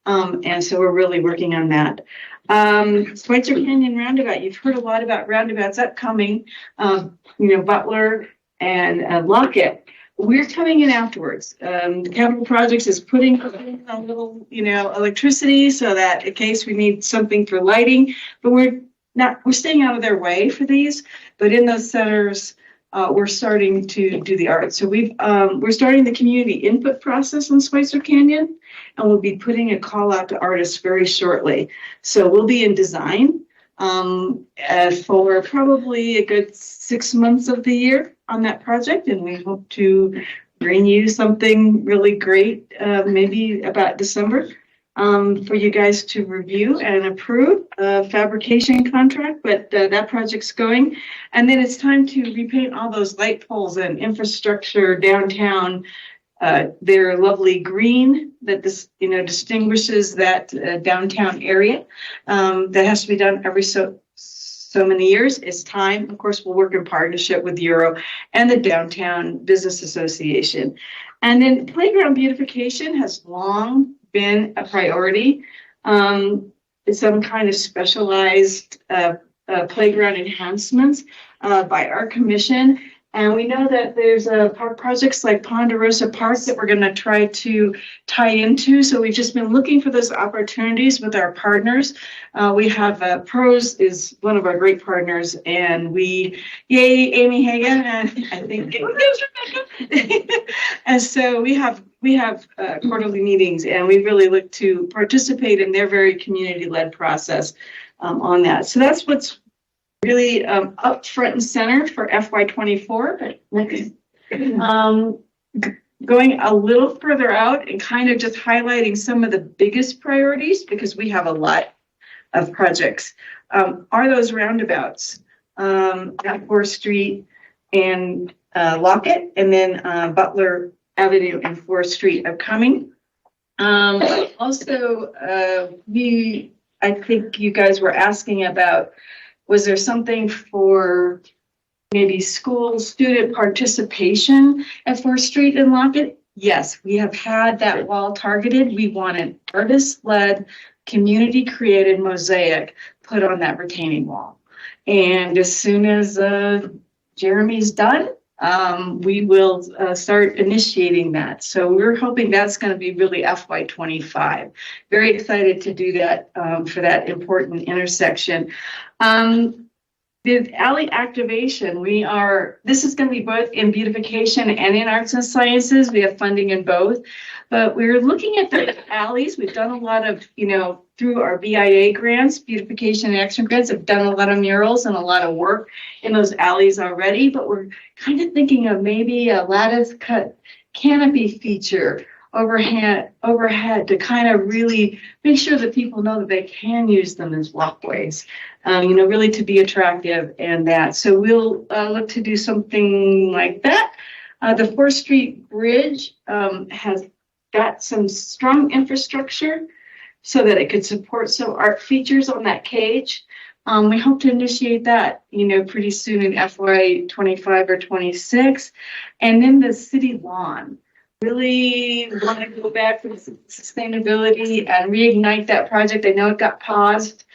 Speaker 18: And so we're really working on that. Schweitzer Canyon Roundabout, you've heard a lot about roundabouts upcoming, Butler and Lockett. We're coming in afterwards. The capital projects is putting a little, electricity so that in case we need something for lighting, but we're staying out of their way for these. But in those centers, we're starting to do the art. So we're starting the community input process on Schweitzer Canyon, and we'll be putting a call out to artists very shortly. So we'll be in design for probably a good 6 months of the year on that project, and we hope to bring you something really great, maybe about December, for you guys to review and approve a fabrication contract, but that project's going. And then it's time to repaint all those light poles and infrastructure downtown. They're lovely green that distinguishes that downtown area. That has to be done every so many years. It's time. Of course, we'll work in partnership with Euro and the Downtown Business Association. And then playground beautification has long been a priority. Some kind of specialized playground enhancements by our commission. And we know that there's projects like Ponderosa Park that we're going to try to tie into. So we've just been looking for those opportunities with our partners. We have Pros is one of our great partners, and yay, Amy Hagan, and I think and so we have quarterly meetings, and we really look to participate in their very community-led process on that. So that's what's really up front and center for FY24. Going a little further out and kind of just highlighting some of the biggest priorities, because we have a lot of projects, are those roundabouts at 4th Street and Lockett, and then Butler Avenue and 4th Street upcoming. Also, I think you guys were asking about, was there something for maybe school student participation at 4th Street and Lockett? Yes, we have had that wall targeted. We want an artist-led, community-created mosaic put on that retaining wall. And as soon as Jeremy's done, we will start initiating that. So we're hoping that's going to be really FY25. Very excited to do that for that important intersection. The alley activation, this is going to be both in beautification and in arts and sciences. We have funding in both, but we're looking at the alleys. We've done a lot of, through our BIA grants, beautification and action grants, have done a lot of murals and a lot of work in those alleys already, but we're kind of thinking of maybe a lattice cut canopy feature overhead to kind of really make sure that people know that they can use them as walkways, really to be attractive and that. So we'll look to do something like that. The 4th Street Bridge has got some strong infrastructure so that it could support some art features on that cage. We hope to initiate that, pretty soon in FY25 or 26. And then the city lawn. Really want to go back for sustainability and reignite that project. I know it got paused,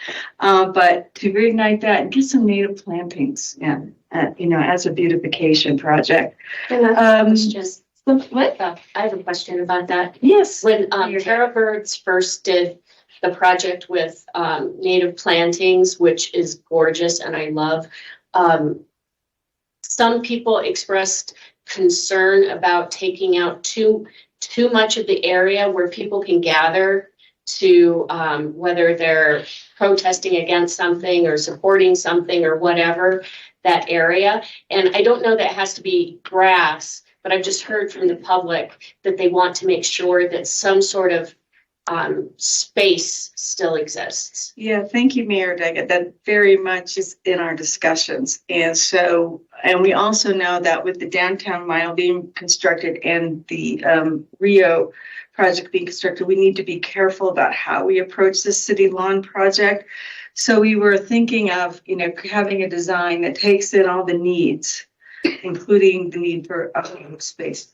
Speaker 18: but to reignite that and get some native plantings in, as a beautification project.
Speaker 2: Just
Speaker 18: what?
Speaker 2: I have a question about that.
Speaker 18: Yes.
Speaker 2: When Tara Birds first did the project with native plantings, which is gorgeous and I love, some people expressed concern about taking out too much of the area where people can gather to whether they're protesting against something or supporting something or whatever, that area. And I don't know that it has to be grass, but I've just heard from the public that they want to make sure that some sort of space still exists.
Speaker 18: Yeah, thank you, Mayor Daggett. That very much is in our discussions. And we also know that with the downtown mile being constructed and the Rio project being constructed, we need to be careful about how we approach this city lawn project. So we were thinking of, having a design that takes in all the needs, including the need for space.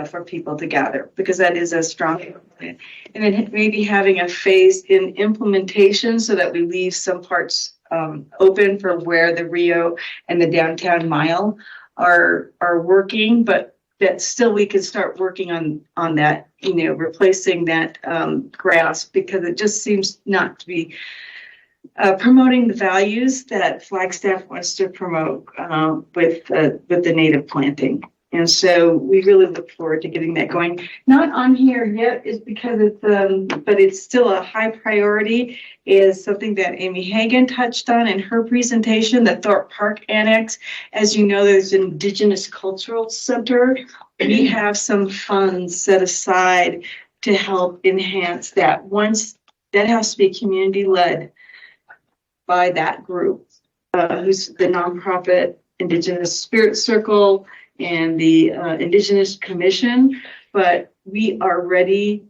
Speaker 18: For people to gather, because that is a strong plan. And then maybe having a phase in implementation so that we leave some parts open for where the Rio and the downtown mile are working, but that still we can start working on that, replacing that grass, because it just seems not to be promoting the values that Flagstaff wants to promote with the native planting. And so we really look forward to getting that going. Not on here yet is because but it's still a high priority, is something that Amy Hagan touched on in her presentation, the Thorpe Park Annex. As you know, there's an Indigenous Cultural Center. We have some funds set aside to help enhance that. Once that has to be community led by that group, who's the nonprofit Indigenous Spirit Circle and the Indigenous Commission, but we are ready,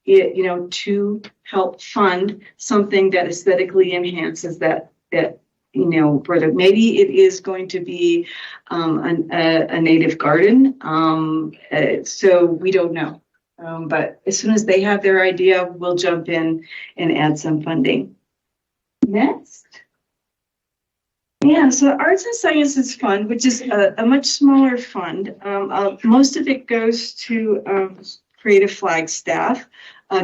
Speaker 18: to help fund something that aesthetically enhances that further. Maybe it is going to be a native garden, so we don't know. But as soon as they have their idea, we'll jump in and add some funding. Next. Yeah, so Arts and Sciences Fund, which is a much smaller fund. Most of it goes to Creative Flagstaff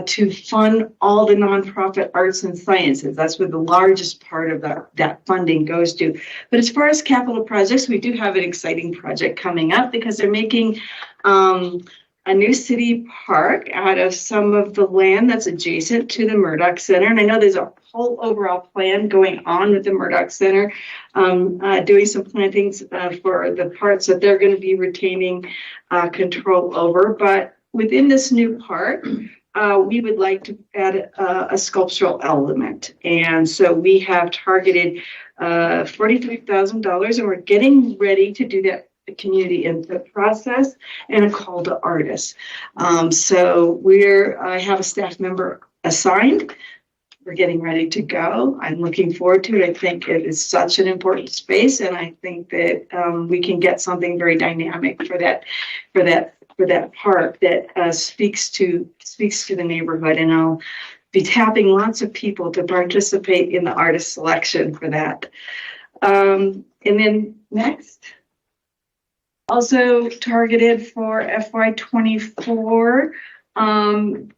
Speaker 18: to fund all the nonprofit arts and sciences. That's where the largest part of that funding goes to. But as far as capital projects, we do have an exciting project coming up because they're making a new city park out of some of the land that's adjacent to the Murdoch Center. And I know there's a whole overall plan going on with the Murdoch Center, doing some plantings for the parts that they're going to be retaining control over. But within this new park, we would like to add a sculptural element. And so we have targeted $43,000, and we're getting ready to do that community input process and a call to artists. So I have a staff member assigned. We're getting ready to go. I'm looking forward to it. I think it is such an important space, and I think that we can get something very dynamic for that park that speaks to the neighborhood. And I'll be tapping lots of people to participate in the artist selection for that. And then next, also targeted for FY24.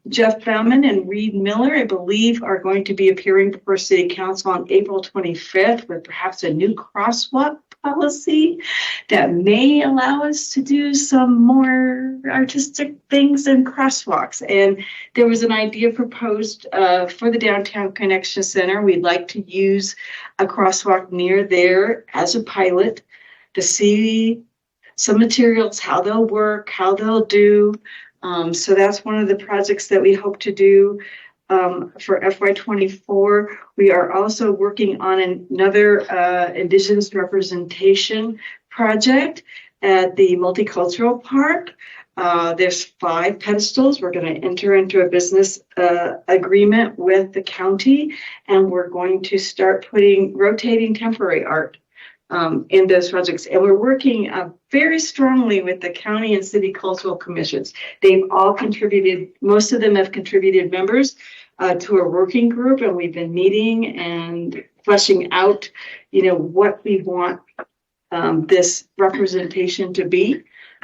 Speaker 18: Jeff Bauman and Reed Miller, I believe, are going to be appearing before City Council on April 25th with perhaps a new crosswalk policy that may allow us to do some more artistic things in crosswalks. And there was an idea proposed for the Downtown Connection Center. We'd like to use a crosswalk near there as a pilot to see some materials, how they'll work, how they'll do. So that's one of the projects that we hope to do for FY24. We are also working on another Indigenous representation project at the Multicultural Park. There's 5 pedestals. We're going to enter into a business agreement with the county, and we're going to start putting rotating temporary art in those projects. And we're working very strongly with the county and city cultural commissions. They've all contributed, most of them have contributed members to a working group, and we've been meeting and fleshing out, what we want this representation to be.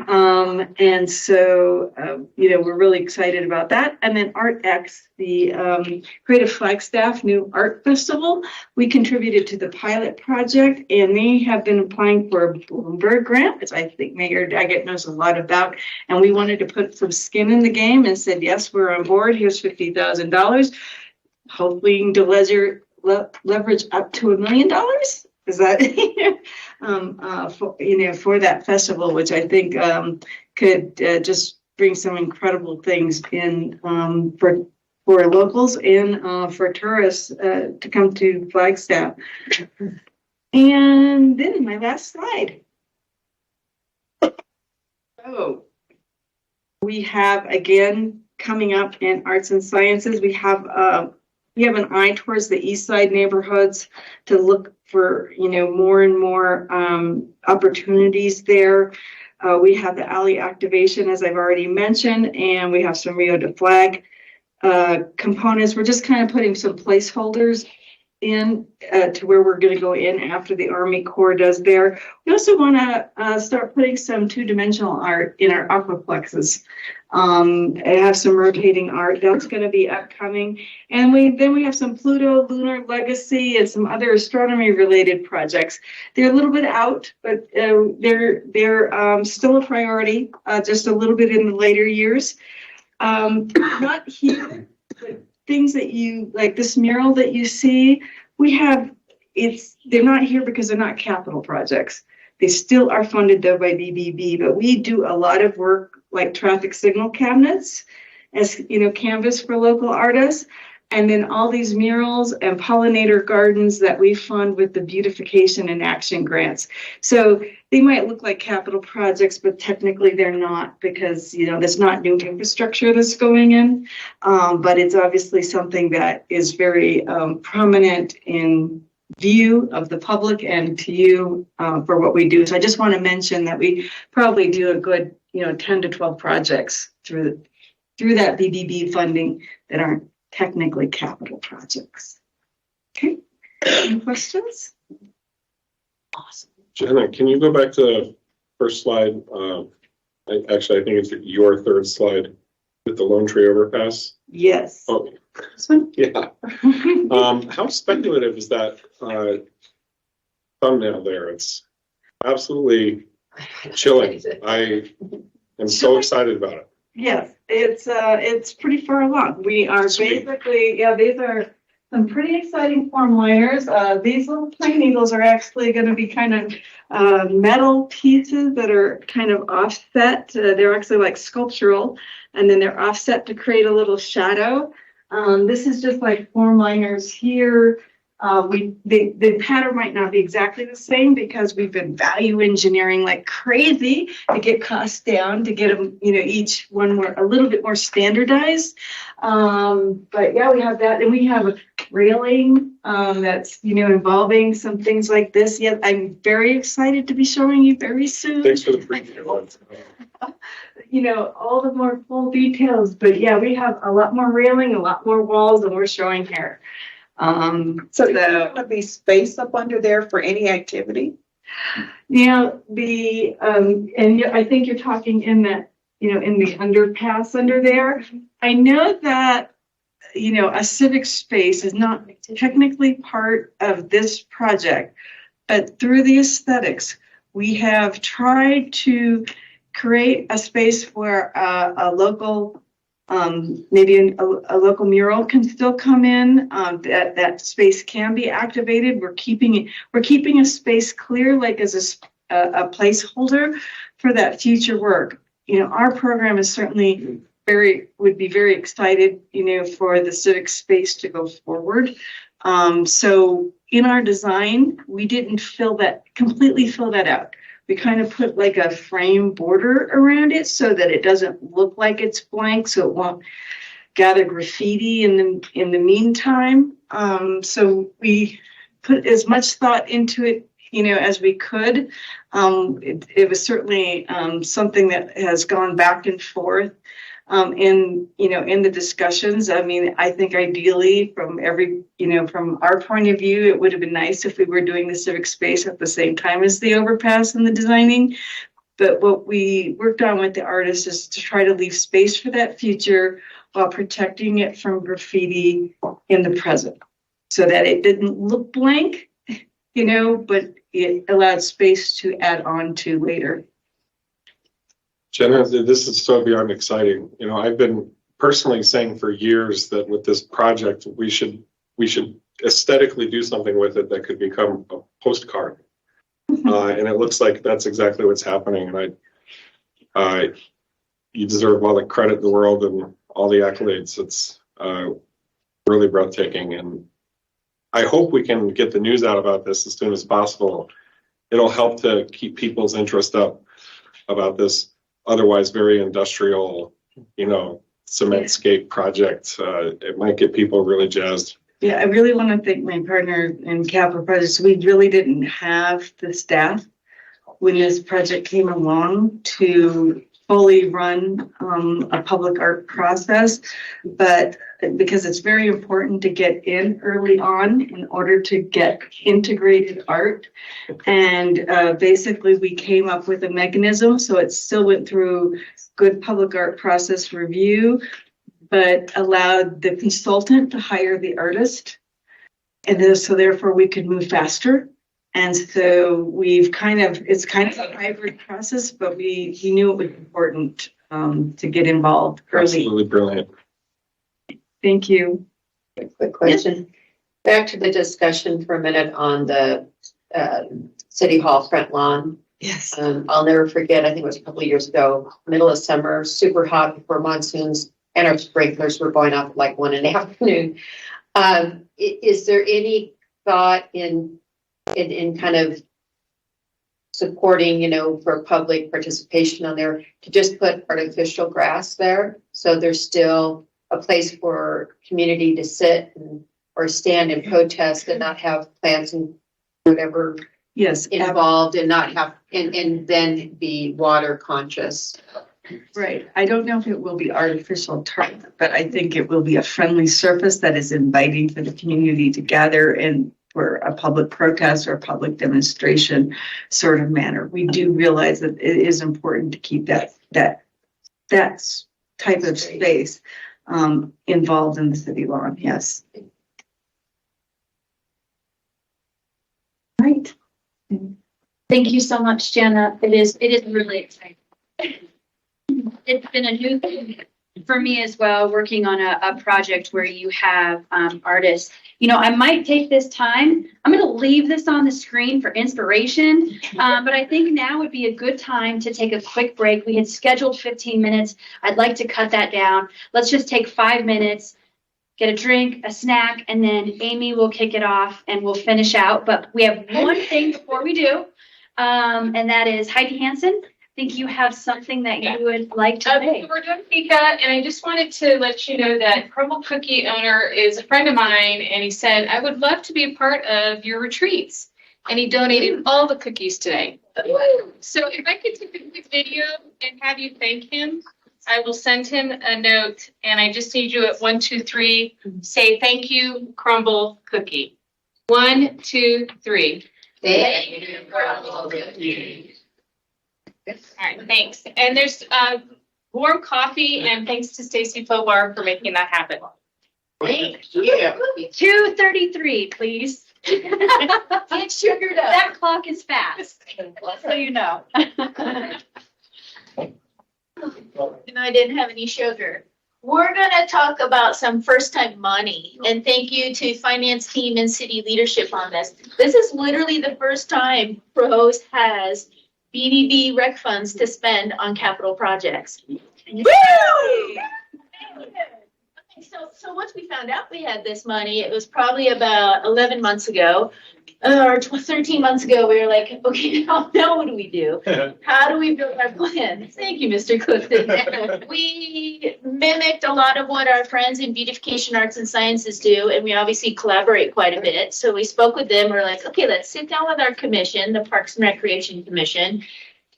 Speaker 18: And so, we're really excited about that. And then ArtX, the Creative Flagstaff New Art Festival, we contributed to the pilot project, and they have been applying for a Bloomberg grant, which I think Mayor Daggett knows a lot about. And we wanted to put some skin in the game and said, yes, we're on board. Here's $50,000. Hopefully you can leverage up to $1 million. Is that, for that festival, which I think could just bring some incredible things in for locals and for tourists to come to Flagstaff. And then my last slide. So we have, again, coming up in arts and sciences, we have an eye towards the east side neighborhoods to look for, more and more opportunities there. We have the alley activation, as I've already mentioned, and we have some Rio de Flag components. We're just kind of putting some placeholders in to where we're going to go in after the Army Corps does there. We also want to start putting some 2-dimensional art in our aquaplexes. I have some rotating art that's going to be upcoming, and we have some Pluto Lunar Legacy and some other astronomy related projects. They're a little bit out, but they're still a priority. Just a little bit in the later years. Not here, but things that you like, this mural that you see, they're not here because they're not capital projects. They still are funded though by BBB, but we do a lot of work like traffic signal cabinets as, canvas for local artists. And then all these murals and pollinator gardens that we fund with the beautification and action grants. So they might look like capital projects, but technically they're not because, there's not new infrastructure that's going in. But it's obviously something that is very prominent in view of the public and to you for what we do. So I just want to mention that we probably do a good, 10 to 12 projects through that BBB funding that aren't technically capital projects. Okay, any questions? Awesome.
Speaker 14: Jenna, can you go back to the first slide? Actually, I think it's your third slide with the Lone Tree Overpass.
Speaker 18: Yes.
Speaker 14: Oh,
Speaker 18: this one?
Speaker 14: yeah. How speculative is that thumbnail there? It's absolutely chilling. I am so excited about it.
Speaker 18: Yes, it's pretty far along. We are basically, these are some pretty exciting form liners. These little plane eagles are actually going to be kind of metal pieces that are kind of offset. They're actually like sculptural, and then they're offset to create a little shadow. This is just like form liners here. The pattern might not be exactly the same because we've been value engineering like crazy to get costs down, to get them, each one more, a little bit more standardized. But yeah, we have that, and we have a railing, that's, involving some things like this. Yeah, I'm very excited to be showing you very soon.
Speaker 14: Thanks for the preview.
Speaker 18: All the more full details, but yeah, we have a lot more railing, a lot more walls than we're showing here.
Speaker 4: So there's gonna be space up under there for any activity?
Speaker 18: And I think you're talking in that, in the underpass under there. I know that, a civic space is not technically part of this project, but through the aesthetics, we have tried to create a space where a local, maybe a local mural can still come in. That space can be activated. We're keeping a space clear, like as a placeholder for that future work. Our program is certainly would be very excited, for the civic space to go forward. So in our design, we didn't completely fill that out. We kind of put like a frame border around it so that it doesn't look like it's blank, so it won't gather graffiti in the meantime. So we put as much thought into it, as we could. It was certainly something that has gone back and forth in the discussions. I mean, I think ideally from from our point of view, it would have been nice if we were doing the civic space at the same time as the overpass and the designing. But what we worked on with the artists is to try to leave space for that future while protecting it from graffiti in the present, so that it didn't look blank, but it allowed space to add on to later.
Speaker 14: Jenna, this is so beyond exciting. I've been personally saying for years that with this project, we should aesthetically do something with it that could become a postcard. And it looks like that's exactly what's happening. And you deserve all the credit in the world and all the accolades. It's really breathtaking. And I hope we can get the news out about this as soon as possible. It'll help to keep people's interest up about this otherwise very industrial, cementscape project. It might get people really jazzed.
Speaker 18: Yeah, I really want to thank my partner in capital projects. We really didn't have the staff when this project came along to fully run a public art process, but because it's very important to get in early on in order to get integrated art. And basically we came up with a mechanism, so it still went through good public art process review, but allowed the consultant to hire the artist. And then, so therefore we could move faster. And so it's kind of a hybrid process, but we knew it was important to get involved early.
Speaker 14: Absolutely brilliant.
Speaker 18: Thank you.
Speaker 12: Quick question. Back to the discussion for a minute on the City Hall front lawn.
Speaker 18: Yes.
Speaker 12: I'll never forget, I think it was a couple of years ago, middle of summer, super hot before monsoons, and our sprinklers were going off like 1 in the afternoon. Is there any thought in kind of supporting, for public participation on there, to just put artificial grass there, so there's still a place for community to sit or stand and protest, and not have plants and whatever involved, and not have and then be water conscious?
Speaker 18: Right. I don't know if it will be artificial turf, but I think it will be a friendly surface that is inviting for the community to gather in for a public protest or a public demonstration sort of manner. We do realize that it is important to keep that type of space involved in the city lawn. Yes.
Speaker 5: Right. Thank you so much, Jana. It is really exciting. It's been a new thing for me as well, working on a project where you have artists. I might take this time. I'm going to leave this on the screen for inspiration, but I think now would be a good time to take a quick break. We had scheduled 15 minutes. I'd like to cut that down. Let's just take 5 minutes,
Speaker 1: get a drink, a snack, and then Amy will kick it off and we'll finish out. But we have one thing before we do, and that is Heidi Hansen. I think you have something that you would like to say.
Speaker 6: We're doing Fika, and I just wanted to let you know that Crumble Cookie owner is a friend of mine, and he said, I would love to be a part of your retreats. And he donated all the cookies today. So if I could take a quick video and have you thank him, I will send him a note, and I just need you at 1, 2, 3, say thank you, Crumble Cookie. 1, 2, 3.
Speaker 12: Thank you, Crumble Cookie.
Speaker 6: All right, thanks. And there's warm coffee, and thanks to Stacy Fobar for making that happen.
Speaker 12: Thank you.
Speaker 1: 2:33, please.
Speaker 12: Get sugared up.
Speaker 1: That clock is fast, so you know.
Speaker 22: And I didn't have any sugar. We're gonna talk about some first-time money, and thank you to finance team and city leadership on this. This is literally the first time Pros has BBB rec funds to spend on capital projects. Woo! So once we found out we had this money, it was probably about 11 months ago, or 13 months ago, we were like, okay, now what do we do? How do we build our plan? Thank you, Mr. Clifton. We mimicked a lot of what our friends in beautification arts and sciences do, and we obviously collaborate quite a bit. So we spoke with them. We're like, okay, let's sit down with our commission, the Parks and Recreation Commission,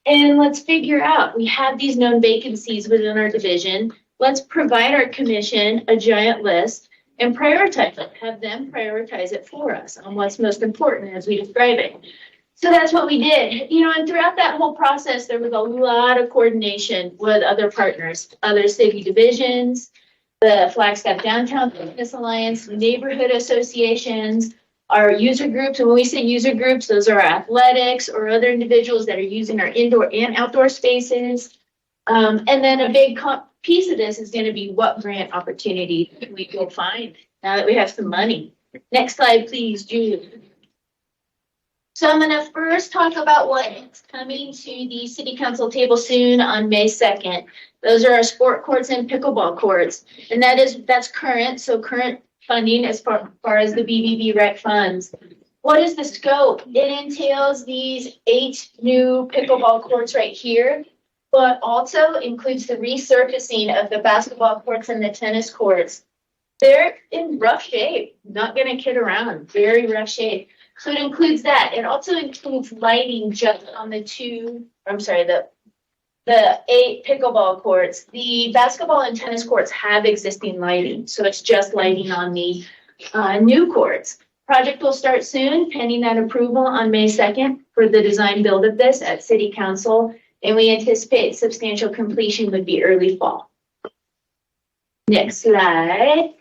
Speaker 22: and let's figure out, we have these known vacancies within our division. Let's provide our commission a giant list and prioritize it, have them prioritize it for us on what's most important as we describe it. So that's what we did. You know, and throughout that whole process, there was a lot of coordination with other partners, other city divisions, the Flagstaff Downtown Business Alliance, neighborhood associations, our user groups. And when we say user groups, those are athletics or other individuals that are using our indoor and outdoor spaces. And then a big piece of this is going to be what grant opportunity we will find now that we have some money. Next slide, please, Julie. So I'm going to first talk about what's coming to the city council table soon on May 2nd. Those are our sport courts and pickleball courts. And that's current. So current funding as far as the BBB rec funds. What is the scope? It entails these 8 new pickleball courts right here, but also includes the resurfacing of the basketball courts and the tennis courts. They're in rough shape, not gonna kid around, very rough shape. So it includes that. It also includes lighting just on the 8 pickleball courts. The basketball and tennis courts have existing lighting, so it's just lighting on the new courts. Project will start soon, pending that approval on May 2nd for the design build of this at City Council. And we anticipate substantial completion would be early fall. Next slide.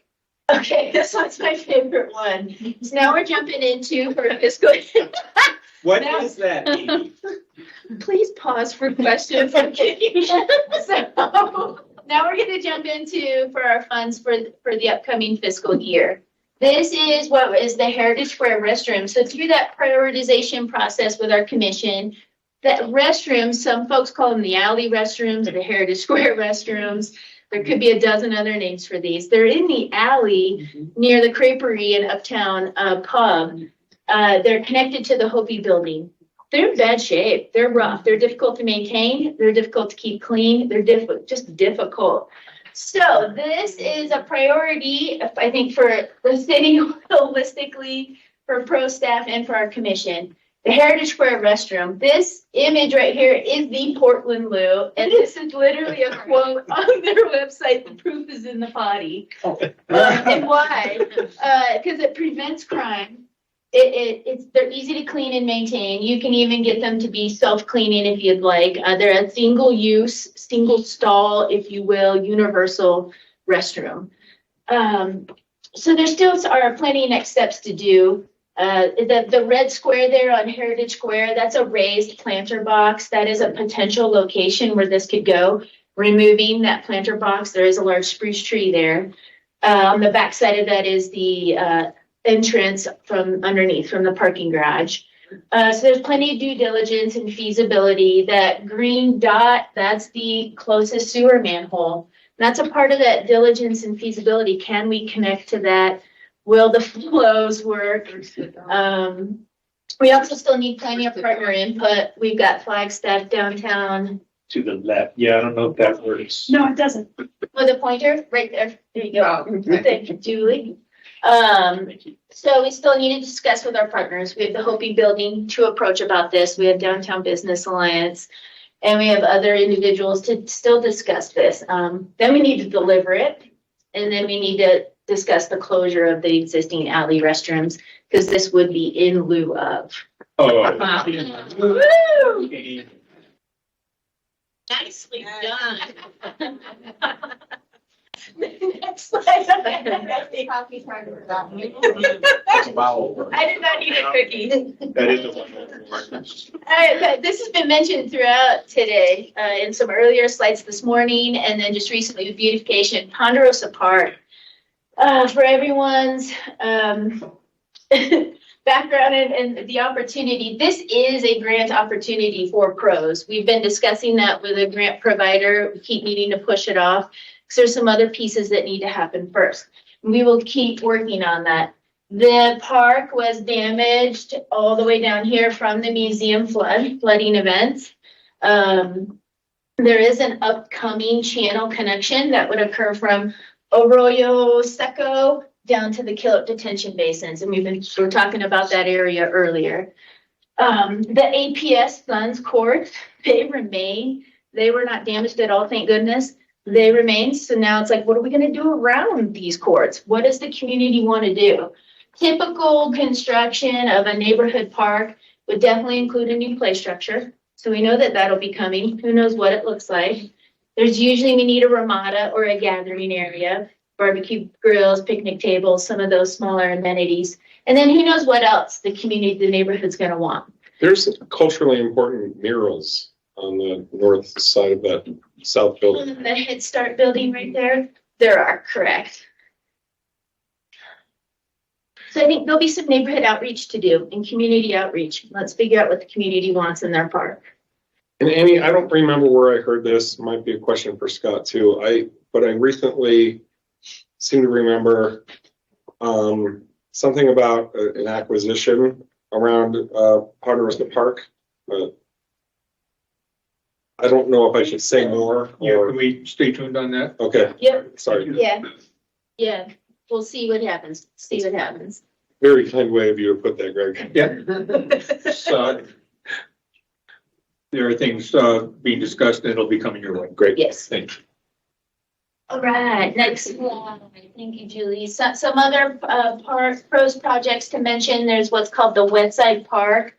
Speaker 22: Okay, this one's my favorite one. So now we're jumping into for fiscal.
Speaker 17: What is that?
Speaker 22: Please pause for questions. I'm kidding. So now we're going to jump into for our funds for the upcoming fiscal year. This is what is the Heritage Square restroom. So through that prioritization process with our commission, that restrooms, some folks call them the alley restrooms or the Heritage Square restrooms. There could be a dozen other names for these. They're in the alley near the Creperie and Uptown pub. They're connected to the Hopi building. They're in bad shape. They're rough. They're difficult to maintain. They're difficult to keep clean. They're just difficult. So this is a priority, I think, for the city holistically, for pro staff and for our commission. The Heritage Square restroom. This image right here is the Portland Loo, and this is literally a quote on their website. The proof is in the potty. And why? Because it prevents crime. They're easy to clean and maintain. You can even get them to be self-cleaning if you'd like. They're a single-use, single stall, if you will, universal restroom. So there still are plenty of next steps to do. The red square there on Heritage Square, that's a raised planter box. That is a potential location where this could go. Removing that planter box, there is a large spruce tree there. On the back side of that is the entrance from underneath, from the parking garage. So there's plenty of due diligence and feasibility. That green dot, that's the closest sewer manhole. That's a part of that diligence and feasibility. Can we connect to that? Will the flows work? We also still need plenty of partner input. We've got Flagstaff downtown.
Speaker 17: To the left. Yeah, I don't know if that works.
Speaker 1: No, it doesn't.
Speaker 22: With a pointer, right there. There you go. Thank you, Julie. So we still need to discuss with our partners. We have the Hopi Building to approach about this. We have Downtown Business Alliance. And we have other individuals to still discuss this. Then we need to deliver it. And then we need to discuss the closure of the existing alley restrooms, because this would be in lieu of.
Speaker 17: Oh.
Speaker 22: Woo! Nicely done. Next slide. I did not need a cookie.
Speaker 17: That is a wonderful.
Speaker 22: But this has been mentioned throughout today, in some earlier slides this morning, and then just recently with beautification, Ponderosa Park. For everyone's background and the opportunity, this is a grant opportunity for pros. We've been discussing that with a grant provider. We keep needing to push it off because there's some other pieces that need to happen first. We will keep working on that. The park was damaged all the way down here from the museum flooding events. There is an upcoming channel connection that would occur from Arroyo Seco down to the Killip detention basins, and we were talking about that area earlier. The APS funds courts, they remain. They were not damaged at all, thank goodness. They remain. So now it's like, what are we going to do around these courts? What does the community want to do? Typical construction of a neighborhood park would definitely include a new play structure. So we know that that'll be coming. Who knows what it looks like? There's usually, we need a ramada or a gathering area, barbecue grills, picnic tables, some of those smaller amenities. And then who knows what else the community, the neighborhood's going to want.
Speaker 14: There's culturally important murals on the north side of that south building.
Speaker 22: The Head Start building right there, there are, correct. So I think there'll be some neighborhood outreach to do and community outreach. Let's figure out what the community wants in their park.
Speaker 14: And Amy, I don't remember where I heard this. Might be a question for Scott too. But I recently seem to remember something about an acquisition around Ponderosa Park. I don't know if I should say more.
Speaker 15: Yeah,
Speaker 14: Or
Speaker 15: can we stay tuned on that?
Speaker 14: okay,
Speaker 22: Yep.
Speaker 14: sorry.
Speaker 22: Yeah. We'll see what happens. See what happens.
Speaker 14: Very kind way of you to put that, Greg.
Speaker 15: Yeah. So there are things being discussed and it'll be coming your way.
Speaker 14: Great.
Speaker 22: Yes.
Speaker 14: Thanks.
Speaker 22: All right, next slide. Thank you, Julie. Some other pros projects to mention. There's what's called the Westside Park.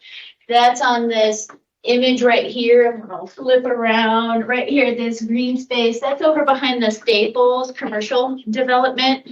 Speaker 22: That's on this image right here. I'll flip around right here. This green space that's over behind the Staples commercial development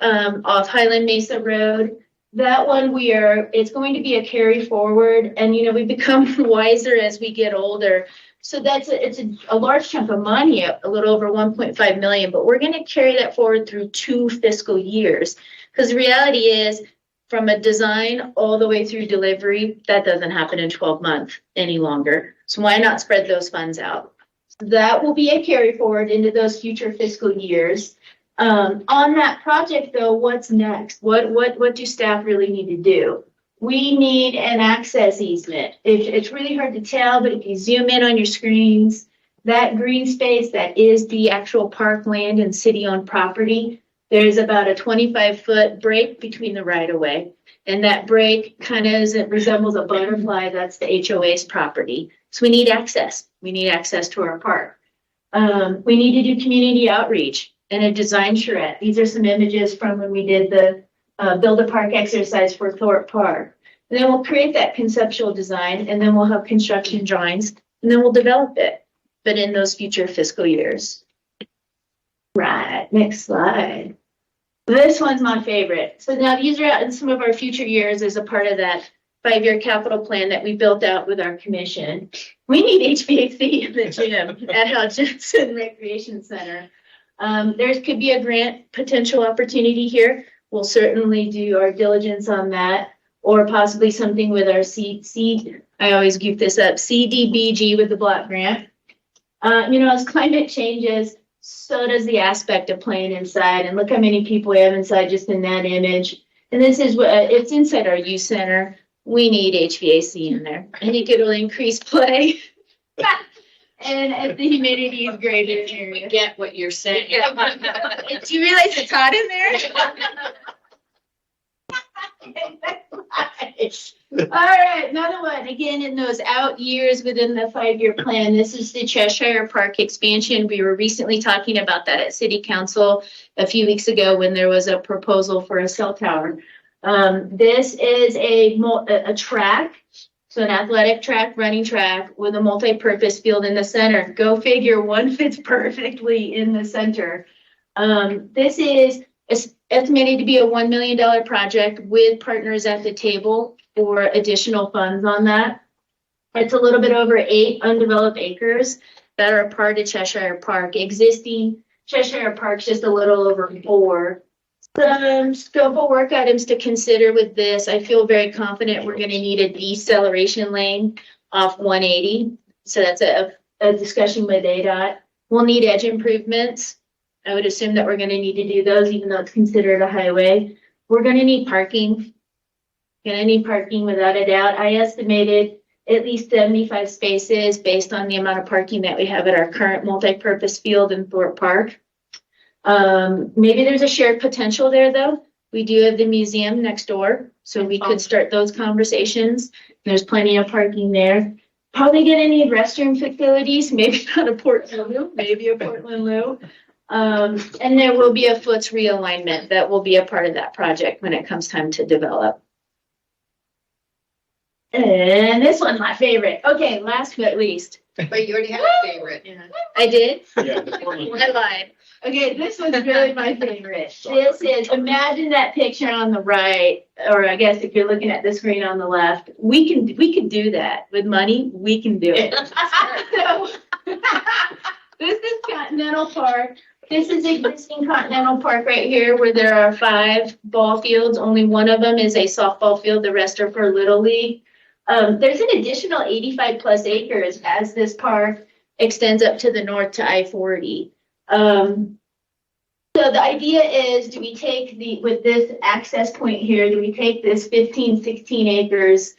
Speaker 22: off Highland Mesa Road. That one it's going to be a carry forward, and we become wiser as we get older. So it's a large chunk of money, a little over 1.5 million, but we're going to carry that forward through 2 fiscal years. Because the reality is, from a design all the way through delivery, that doesn't happen in 12 months any longer. So why not spread those funds out? So that will be a carry forward into those future fiscal years. On that project, though, what's next? What do staff really need to do? We need an access easement. It's really hard to tell, but if you zoom in on your screens, that green space that is the actual parkland and city-owned property, there's about a 25-foot break between the right-of-way. And that break kind of resembles a butterfly. That's the HOA's property. So we need access. We need access to our park. We need to do community outreach and a design charrette. These are some images from when we did the build a park exercise for Thorpe Park. And then we'll create that conceptual design, and then we'll have construction drawings, and then we'll develop it, but in those future fiscal years. Right, next slide. This one's my favorite. So now these are out in some of our future years as a part of that 5-year capital plan that we built out with our commission. We need HVAC in the gym at Hal Jensen Recreation Center. There could be a grant potential opportunity here. We'll certainly do our diligence on that, or possibly something with our I always goof this up, CDBG with the block grant. As climate changes, so does the aspect of playing inside. And look how many people we have inside just in that image. And this is what it's inside our youth center. We need HVAC in there. I think it'll increase play. And if the humidity is greater in the area.
Speaker 2: Get what you're saying.
Speaker 22: Do you realize it's hot in there? All right, another one. Again, in those out years within the 5-year plan, this is the Cheshire Park expansion. We were recently talking about that at City Council a few weeks ago when there was a proposal for a cell tower. This is a track, so an athletic track, running track with a multi-purpose field in the center. Go figure, one fits perfectly in the center. This is estimated to be a $1 million project with partners at the table for additional funds on that. It's a little bit over 8 undeveloped acres that are part of Cheshire Park. Existing Cheshire Park's just a little over 4. Some scope of work items to consider with this. I feel very confident we're going to need a deceleration lane off 180. So that's a discussion with ADOT. We'll need edge improvements. I would assume that we're going to need to do those, even though it's considered a highway. We're going to need parking. Going to need parking without a doubt. I estimated at least 75 spaces based on the amount of parking that we have at our current multi-purpose field in Thorpe Park. Maybe there's a shared potential there, though. We do have the museum next door, so we could start those conversations. There's plenty of parking there. Probably going to need restroom facilities, maybe not a Portland Loo, maybe a Portland Loo. And there will be a foots realignment that will be a part of that project when it comes time to develop. And this one's my favorite. Okay, last but least.
Speaker 12: But you already had a favorite.
Speaker 22: Yeah. I did?
Speaker 7: Yeah.
Speaker 22: I lied. Okay, this one's really my favorite. This is, imagine that picture on the right, or I guess if you're looking at the screen on the left, we can do that with money. We can do it. So, this is Continental Park. This is existing Continental Park right here where there are 5 ball fields. Only one of them is a softball field. The rest are for Little League. There's an additional 85 plus acres as this park extends up to the north to I-40. So the idea is, do we take with this access point here, do we take this 15, 16 acres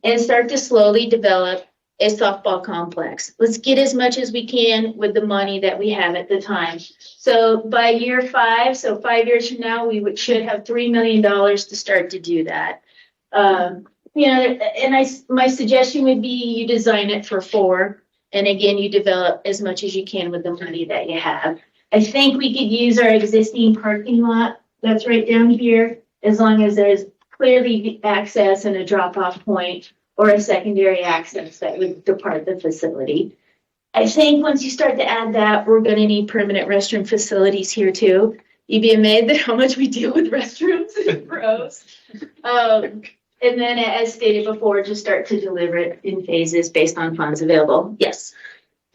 Speaker 22: and start to slowly develop a softball complex? Let's get as much as we can with the money that we have at the time. So by year 5, so 5 years from now, we should have $3 million to start to do that. And my suggestion would be you design it for 4. And again, you develop as much as you can with the money that you have. I think we could use our existing parking lot that's right down here, as long as there's clearly access and a drop-off point or a secondary access that would depart the facility. I think once you start to add that, we're going to need permanent restroom facilities here too. You'd be amazed at how much we deal with restrooms and pros. And then, as stated before, just start to deliver it in phases based on funds available. Yes.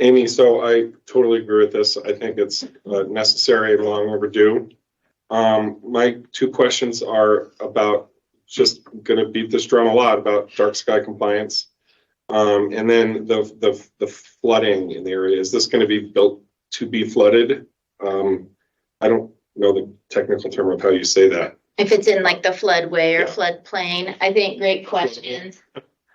Speaker 3: Amy, so I totally agree with this. I think it's necessary and long overdue. My 2 questions are about, just going to beat this drum a lot, about dark sky compliance. And then the flooding in the area. Is this going to be built to be flooded? I don't know the technical term of how you say that.
Speaker 22: If it's in like the floodway or floodplain, I think great questions.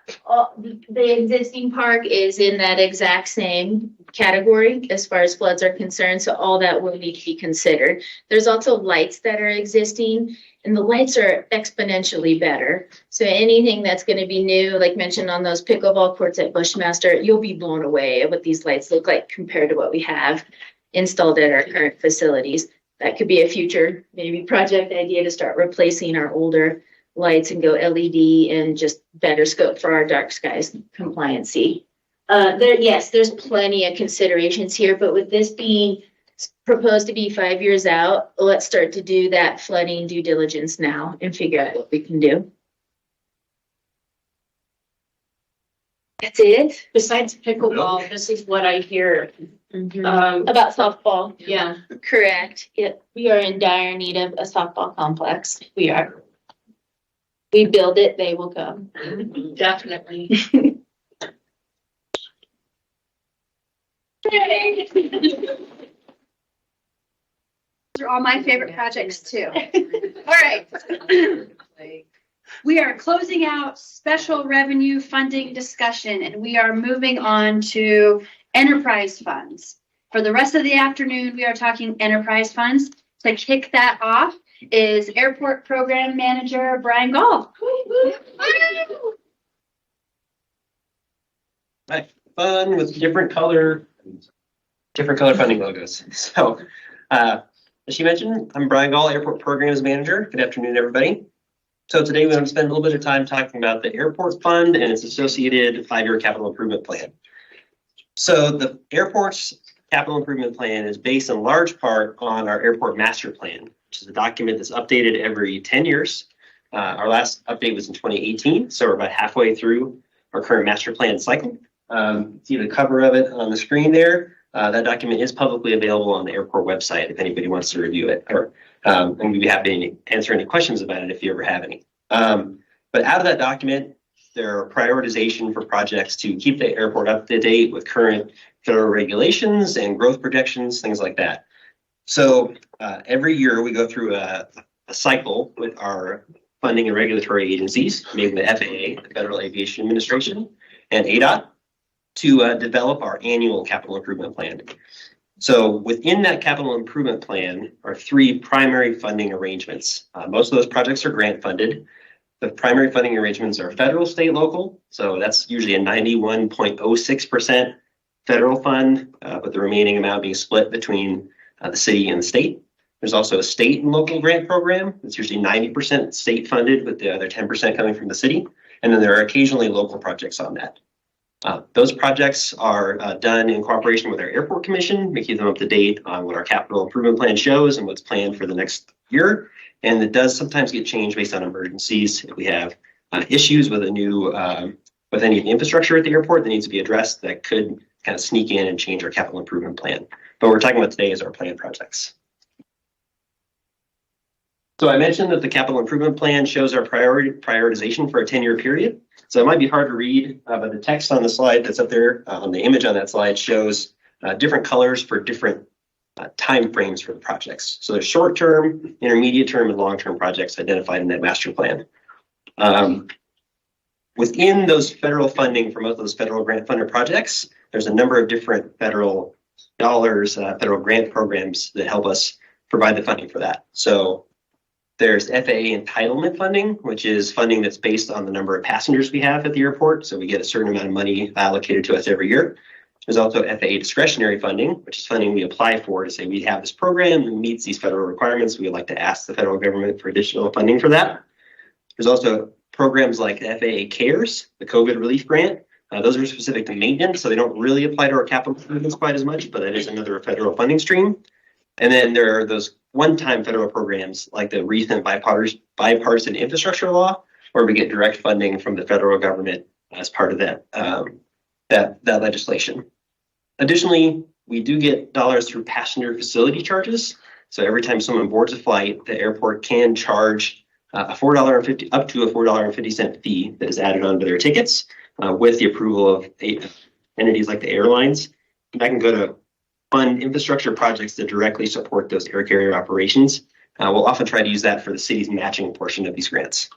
Speaker 22: The existing park is in that exact same category as far as floods are concerned, so all that will need to be considered. There's also lights that are existing, and the lights are exponentially better. So anything that's going to be new, like mentioned on those pickleball courts at Bushmaster, you'll be blown away at what these lights look like compared to what we have installed at our current facilities. That could be a future maybe project idea to start replacing our older lights and go LED and just better scope for our dark skies compliancy. There's plenty of considerations here, but with this being proposed to be 5 years out, let's start to do that flooding due diligence now and figure out what we can do. That's it.
Speaker 2: Besides pickleball, this is what I hear.
Speaker 22: About softball.
Speaker 2: Yeah.
Speaker 22: Correct. We are in dire need of a softball complex. We are. We build it, they will come.
Speaker 2: Definitely.
Speaker 1: Those are all my favorite projects too. All right. We are closing out special revenue funding discussion and we are moving on to enterprise funds. For the rest of the afternoon, we are talking enterprise funds. To kick that off is Airport Program Manager Brian Gall.
Speaker 9: Fun with different color funding logos. So, as she mentioned, I'm Brian Gall, Airport Programs Manager. Good afternoon, everybody. So today we're going to spend a little bit of time talking about the Airport Fund and its associated 5-year capital improvement plan. So the airport's capital improvement plan is based in large part on our airport master plan, which is a document that's updated every 10 years. Our last update was in 2018, so we're about halfway through our current master plan cycle. See the cover of it on the screen there. That document is publicly available on the airport website if anybody wants to review it, and we'd be happy to answer any questions about it if you ever have any. But out of that document, there are prioritization for projects to keep the airport up to date with current federal regulations and growth projections, things like that. So every year we go through a cycle with our funding and regulatory agencies, mainly the FAA, the Federal Aviation Administration, and ADOT, to develop our annual capital improvement plan. So within that capital improvement plan are 3 primary funding arrangements. Most of those projects are grant funded. The primary funding arrangements are federal, state, local. So that's usually a 91.06% federal fund, with the remaining amount being split between the city and the state. There's also a state and local grant program. It's usually 90% state funded with the other 10% coming from the city. And then there are occasionally local projects on that. Those projects are done in cooperation with our airport commission, making them up to date on what our capital improvement plan shows and what's planned for the next year. And it does sometimes get changed based on emergencies. If we have issues with a new, with any of the infrastructure at the airport that needs to be addressed, that could kind of sneak in and change our capital improvement plan. But what we're talking about today is our planned projects. So I mentioned that the capital improvement plan shows our prioritization for a 10-year period. So it might be hard to read, but the text on the slide that's up there, on the image on that slide, shows different colors for different time frames for the projects. So there's short-term, intermediate-term, and long-term projects identified in that master plan. Within those federal funding for most of those federal grant funded projects, there's a number of different federal dollars, federal grant programs that help us provide the funding for that. So there's FAA entitlement funding, which is funding that's based on the number of passengers we have at the airport. So we get a certain amount of money allocated to us every year. There's also FAA discretionary funding, which is funding we apply for to say we have this program that meets these federal requirements. We would like to ask the federal government for additional funding for that. There's also programs like FAA CARES, the COVID relief grant. Those are specific to maintenance, so they don't really apply to our capital improvements quite as much, but that is another federal funding stream. And then there are those one-time federal programs like the recent bipartisan infrastructure law, where we get direct funding from the federal government as part of that, that legislation. Additionally, we do get dollars through passenger facility charges. So every time someone boards a flight, the airport can charge up to a $4.50 fee that is added onto their tickets with the approval of entities like the airlines. And that can go to fund infrastructure projects that directly support those air carrier operations. We'll often try to use that for the city's matching portion of these grants.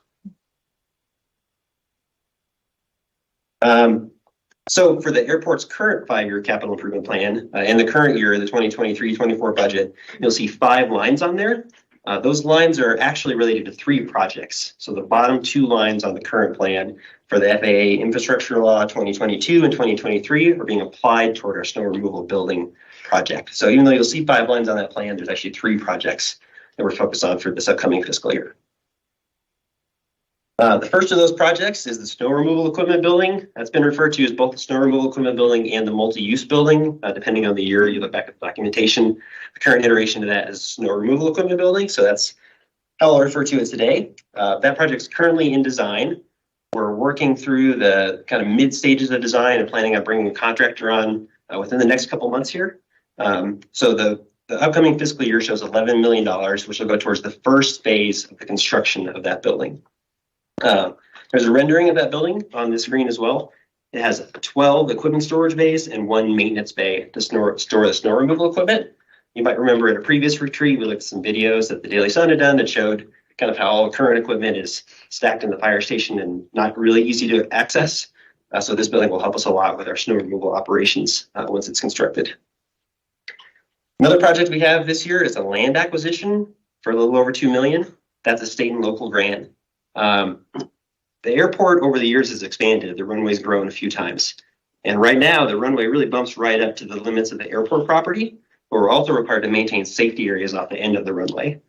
Speaker 9: So for the airport's current 5-year capital improvement plan, in the current year, the 2023-24 budget, you'll see 5 lines on there. Those lines are actually related to 3 projects. So the bottom 2 lines on the current plan for the FAA infrastructure law 2022 and 2023 are being applied toward our snow removal building project. So even though you'll see 5 lines on that plan, there's actually 3 projects that we're focused on for this upcoming fiscal year. The first of those projects is the snow removal equipment building. That's been referred to as both the snow removal equipment building and the multi-use building, depending on the year you look back at the documentation. The current iteration of that is snow removal equipment building, so that's how I'll refer to it today. That project's currently in design. We're working through the kind of mid stages of design and planning on bringing a contractor on within the next couple months here. So the upcoming fiscal year shows $11 million, which will go towards the first phase of the construction of that building. There's a rendering of that building on the screen as well. It has 12 equipment storage bays and 1 maintenance bay to store the snow removal equipment. You might remember at a previous retreat, we looked at some videos that the Daily Sun had done that showed kind of how all current equipment is stacked in the fire station and not really easy to access. So this building will help us a lot with our snow removal operations once it's constructed. Another project we have this year is a land acquisition for a little over 2 million. That's a state and local grant. The airport over the years has expanded. The runway's grown a few times. And right now, the runway really bumps right up to the limits of the airport property, but we're also required to maintain safety areas off the end of the runway.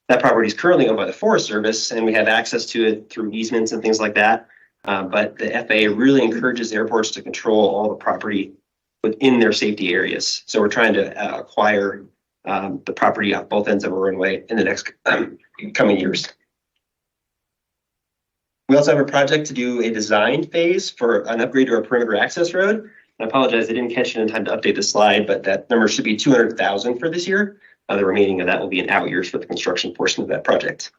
Speaker 9: That property is currently owned by the Forest Service, and we have access to it through easements and things like that. But the FAA really encourages airports to control all the property within their safety areas. So we're trying to acquire the property off both ends of a runway in the next coming years. We also have a project to do a design phase for an upgrade to our perimeter access road. I apologize, I didn't catch it in time to update the slide, but that number should be 200,000 for this year. The remaining of that will be in out years for the construction portion of that project.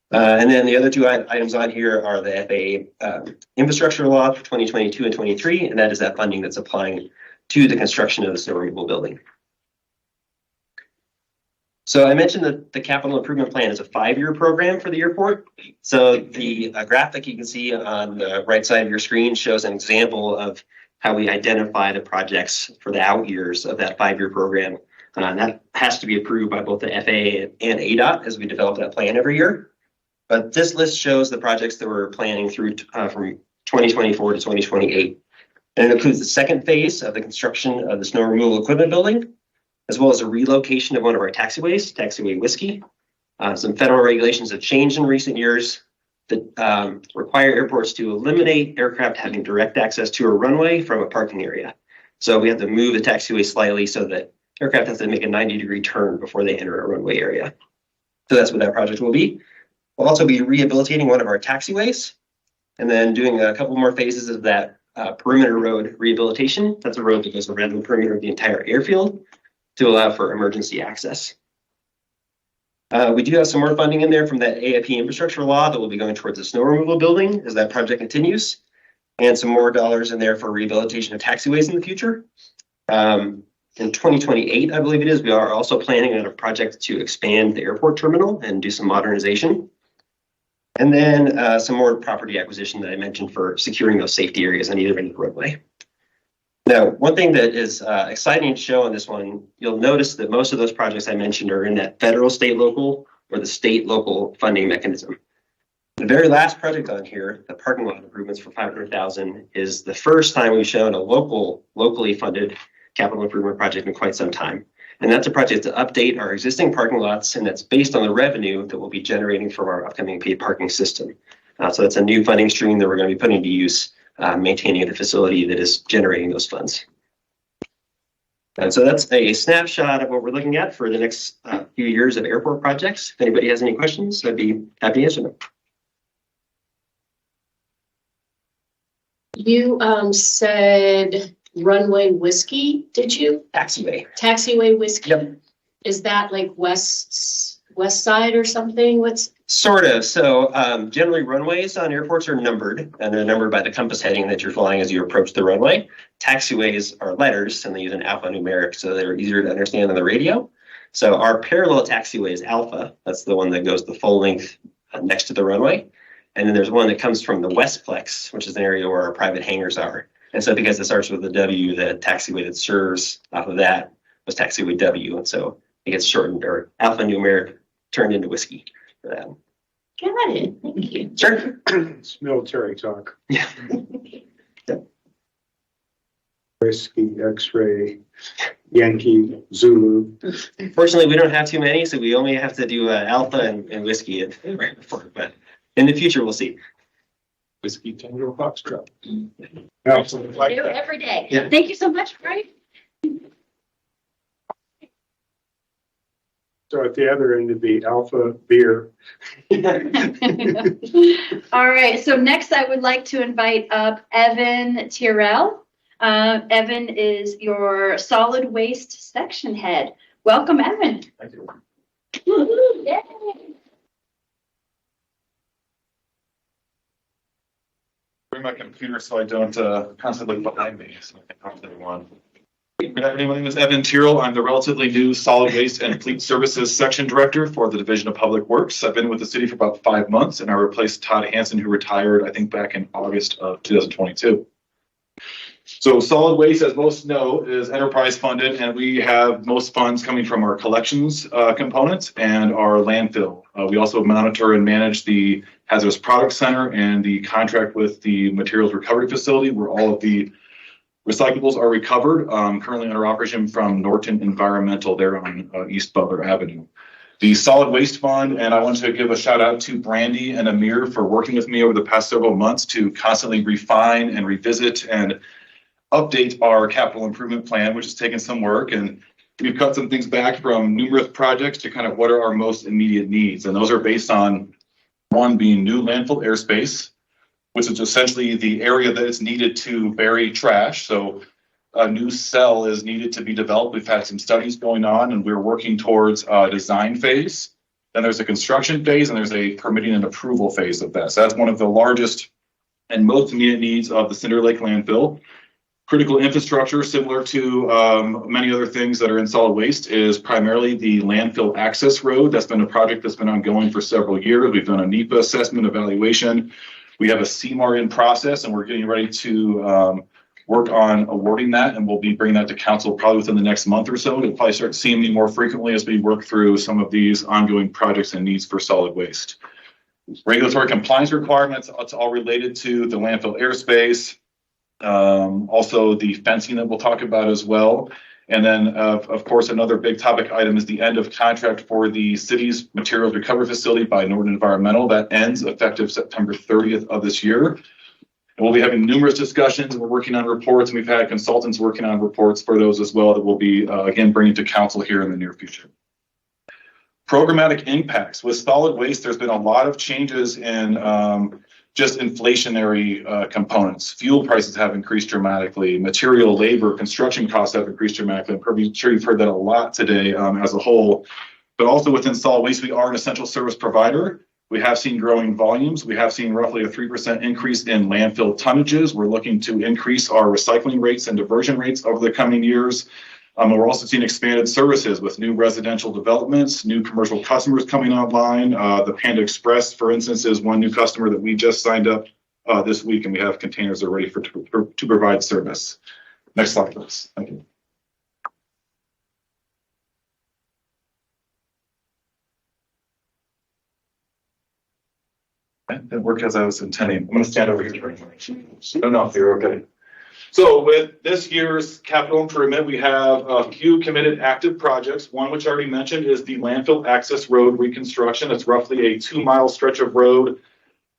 Speaker 9: And then the other two items on here are the FAA infrastructure law for 2022 and 23, and that is that funding that's applying to the construction of the snow removal building. So I mentioned that the capital improvement plan is a 5-year program for the airport. So the graphic you can see on the right side of your screen shows an example of how we identify the projects for the out years of that 5-year program. That has to be approved by both the FAA and ADOT as we develop that plan every year. But this list shows the projects that we're planning through from 2024 to 2028. And it includes the second phase of the construction of the snow removal equipment building, as well as a relocation of one of our taxiways, Taxiway Whiskey. Some federal regulations have changed in recent years that require airports to eliminate aircraft having direct access to a runway from a parking area. So we have to move the taxiway slightly so that aircraft have to make a 90-degree turn before they enter a runway area. So that's what that project will be. We'll also be rehabilitating one of our taxiways and then doing a couple more phases of that perimeter road rehabilitation. That's a road that goes around the perimeter of the entire airfield to allow for emergency access. We do have some more funding in there from that AIP infrastructure law that will be going towards the snow removal building as that project continues, and some more dollars in there for rehabilitation of taxiways in the future. In 2028, I believe it is, we are also planning on a project to expand the airport terminal and do some modernization. And then some more property acquisition that I mentioned for securing those safety areas on either end of the roadway. Now, one thing that is exciting to show on this one, you'll notice that most of those projects I mentioned are in that federal, state, local, or the state local funding mechanism. The very last project on here, the parking lot improvements for 500,000, is the first time we've shown a locally funded capital improvement project in quite some time. And that's a project to update our existing parking lots, and that's based on the revenue that we'll be generating from our upcoming paid parking system. So that's a new funding stream that we're going to be putting to use, maintaining the facility that is generating those funds. And so that's a snapshot of what we're looking at for the next few years of airport projects. If anybody has any questions, I'd be happy to answer them.
Speaker 2: You said Runway Whiskey, did you?
Speaker 9: Taxiway.
Speaker 2: Taxiway Whiskey?
Speaker 9: Yep.
Speaker 2: Is that like west side or something? What's?
Speaker 9: Sort of. So generally runways on airports are numbered, and they're numbered by the compass heading that you're flying as you approach the runway. Taxiways are letters, and they use an alphanumeric, so they're easier to understand on the radio. So our parallel taxiway is Alpha. That's the one that goes the full length next to the runway. And then there's one that comes from the Westplex, which is an area where our private hangars are. And so because it starts with a W, the taxiway that serves off of that was Taxiway W. And so it gets shortened, or alphanumeric turned into whiskey for that.
Speaker 2: Got it. Thank you.
Speaker 9: Sure.
Speaker 15: It's military talk.
Speaker 9: Yeah.
Speaker 15: Whiskey, X-ray, Yankee, Zulu.
Speaker 9: Fortunately, we don't have too many, so we only have to do Alpha and whiskey right before. But in the future, we'll see.
Speaker 14: Whiskey Tango Foxtrot.
Speaker 15: Absolutely.
Speaker 2: I do every day.
Speaker 9: Yeah.
Speaker 2: Thank you so much, Frank.
Speaker 15: So at the other end would be Alpha Beer.
Speaker 1: All right, so next I would like to invite up Evan Tyrrell. Evan is your solid waste section head. Welcome, Evan.
Speaker 14: Thank you.
Speaker 1: Woo-hoo, yay.
Speaker 3: Bring my computer so I don't constantly look behind me, so I can talk to everyone.
Speaker 13: Good afternoon. My name is Evan Tyrrell. I'm the relatively new Solid Waste and Fleet Services Section Director for the Division of Public Works. I've been with the city for about 5 months, and I replaced Todd Hansen, who retired, I think, back in August of 2022. So solid waste, as most know, is enterprise funded, and we have most funds coming from our collections components and our landfill. We also monitor and manage the Hazardous Products Center and the contract with the Materials Recovery Facility, where all of the recyclables are recovered, currently under operation from Norton Environmental there on East Butler Avenue. The Solid Waste Fund, and I want to give a shout out to Brandy and Amir for working with me over the past several months to constantly refine and revisit and update our capital improvement plan, which has taken some work. And we've cut some things back from numerous projects to kind of what are our most immediate needs. And those are based on one being new landfill airspace, which is essentially the area that is needed to bury trash. So a new cell is needed to be developed. We've had some studies going on, and we're working towards a design phase. Then there's a construction phase, and there's a permitting and approval phase of that. So that's one of the largest and most immediate needs of the Cinder Lake landfill. Critical infrastructure, similar to many other things that are in solid waste, is primarily the landfill access road. That's been a project that's been ongoing for several years. We've done a NEPA assessment evaluation. We have a CMAR in process, and we're getting ready to work on awarding that, and we'll be bringing that to council probably within the next month or so. You'll probably start seeing me more frequently as we work through some of these ongoing projects and needs for solid waste. Regulatory compliance requirements, it's all related to the landfill airspace, also the fencing that we'll talk about as well. And then, of course, another big topic item is the end of contract for the city's materials recovery facility by Norton Environmental. That ends effective September 30th of this year. And we'll be having numerous discussions. We're working on reports, and we've had consultants working on reports for those as well that we'll be, again, bringing to council here in the near future. Programmatic impacts. With solid waste, there's been a lot of changes in just inflationary components. Fuel prices have increased dramatically. Material, labor, construction costs have increased dramatically. I'm pretty sure you've heard that a lot today as a whole. But also within solid waste, we are an essential service provider. We have seen growing volumes. We have seen roughly a 3% increase in landfill tonnages. We're looking to increase our recycling rates and diversion rates over the coming years. And we're also seeing expanded services with new residential developments, new commercial customers coming online. The Panda Express, for instance, is one new customer that we just signed up this week, and we have containers that are ready to provide service. Next slide, please. Thank you. That worked as I was intending. I'm going to stand over here. No, you're okay. So with this year's capital improvement, we have a few committed active projects. One, which I already mentioned, is the landfill access road reconstruction. It's roughly a 2-mile stretch of road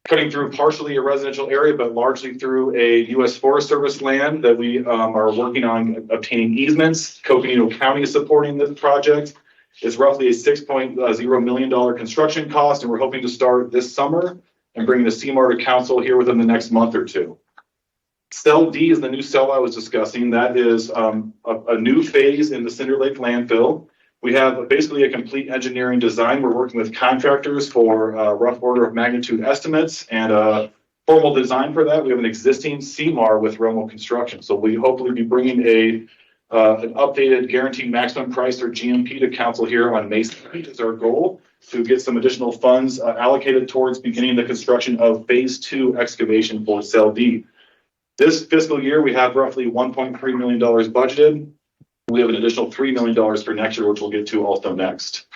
Speaker 13: cutting through partially a residential area, but largely through a U.S. Forest Service land that we are working on obtaining easements. Coconino County is supporting this project. It's roughly a $6.0 million construction cost, and we're hoping to start this summer and bring the CMAR to council here within the next month or two. Cell D is the new cell I was discussing. That is a new phase in the Cinder Lake landfill. We have basically a complete engineering design. We're working with contractors for rough order of magnitude estimates and a formal design for that. We have an existing CMAR with Romo Construction. So we hopefully be bringing an updated guaranteed maximum price or GMP to council here on May 2nd is our goal to get some additional funds allocated towards beginning the construction of phase 2 excavation for Cell D. This fiscal year, we have roughly $1.3 million budgeted. We have an additional $3 million for next year, which we'll get to also next.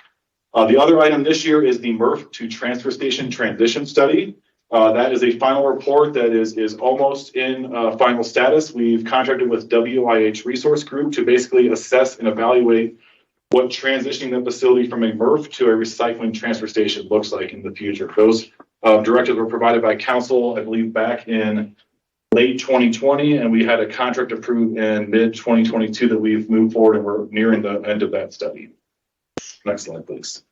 Speaker 13: The other item this year is the MRF to transfer station transition study. That is a final report that is almost in final status. We've contracted with WIH Resource Group to basically assess and evaluate what transitioning the facility from a MRF to a recycling transfer station looks like in the future. Those directives were provided by council, I believe, back in late 2020, and we had a contract approved in mid 2022 that we've moved forward, and we're nearing the end of that study. Next slide, please.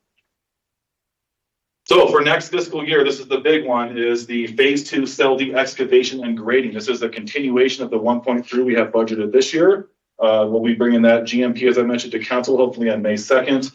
Speaker 13: So for next fiscal year, this is the big one, is the phase 2 Cell D excavation and grading. This is a continuation of the 1.3 we have budgeted this year. We'll be bringing that GMP, as I mentioned, to council hopefully on May 2nd.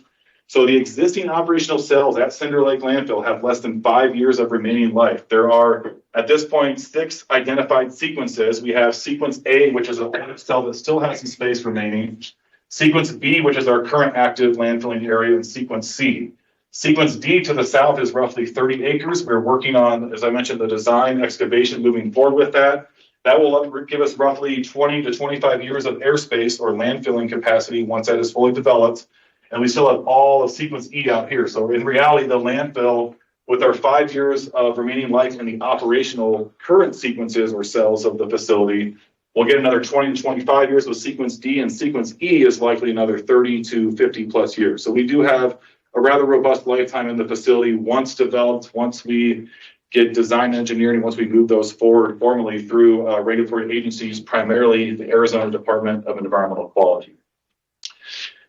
Speaker 13: So the existing operational cells at Cinder Lake landfill have less than 5 years of remaining life. There are, at this point, 6 identified sequences. We have sequence A, which is a cell that still has some space remaining. Sequence B, which is our current active landfilling area, and sequence C. Sequence D to the south is roughly 30 acres. We're working on, as I mentioned, the design excavation moving forward with that. That will give us roughly 20 to 25 years of airspace or landfilling capacity once that is fully developed. And we still have all of sequence E out here. So in reality, the landfill, with our 5 years of remaining life in the operational current sequences or cells of the facility, we'll get another 20 to 25 years with sequence D, and sequence E is likely another 30 to 50 plus years. So we do have a rather robust lifetime in the facility once developed, once we get design engineering, once we move those forward formally through regulatory agencies, primarily the Arizona Department of Environmental Quality.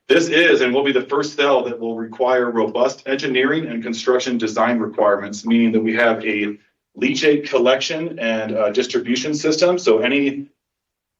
Speaker 13: This is and will be the first cell that will require robust engineering and construction design requirements, meaning that we have a leachate collection and distribution system. So any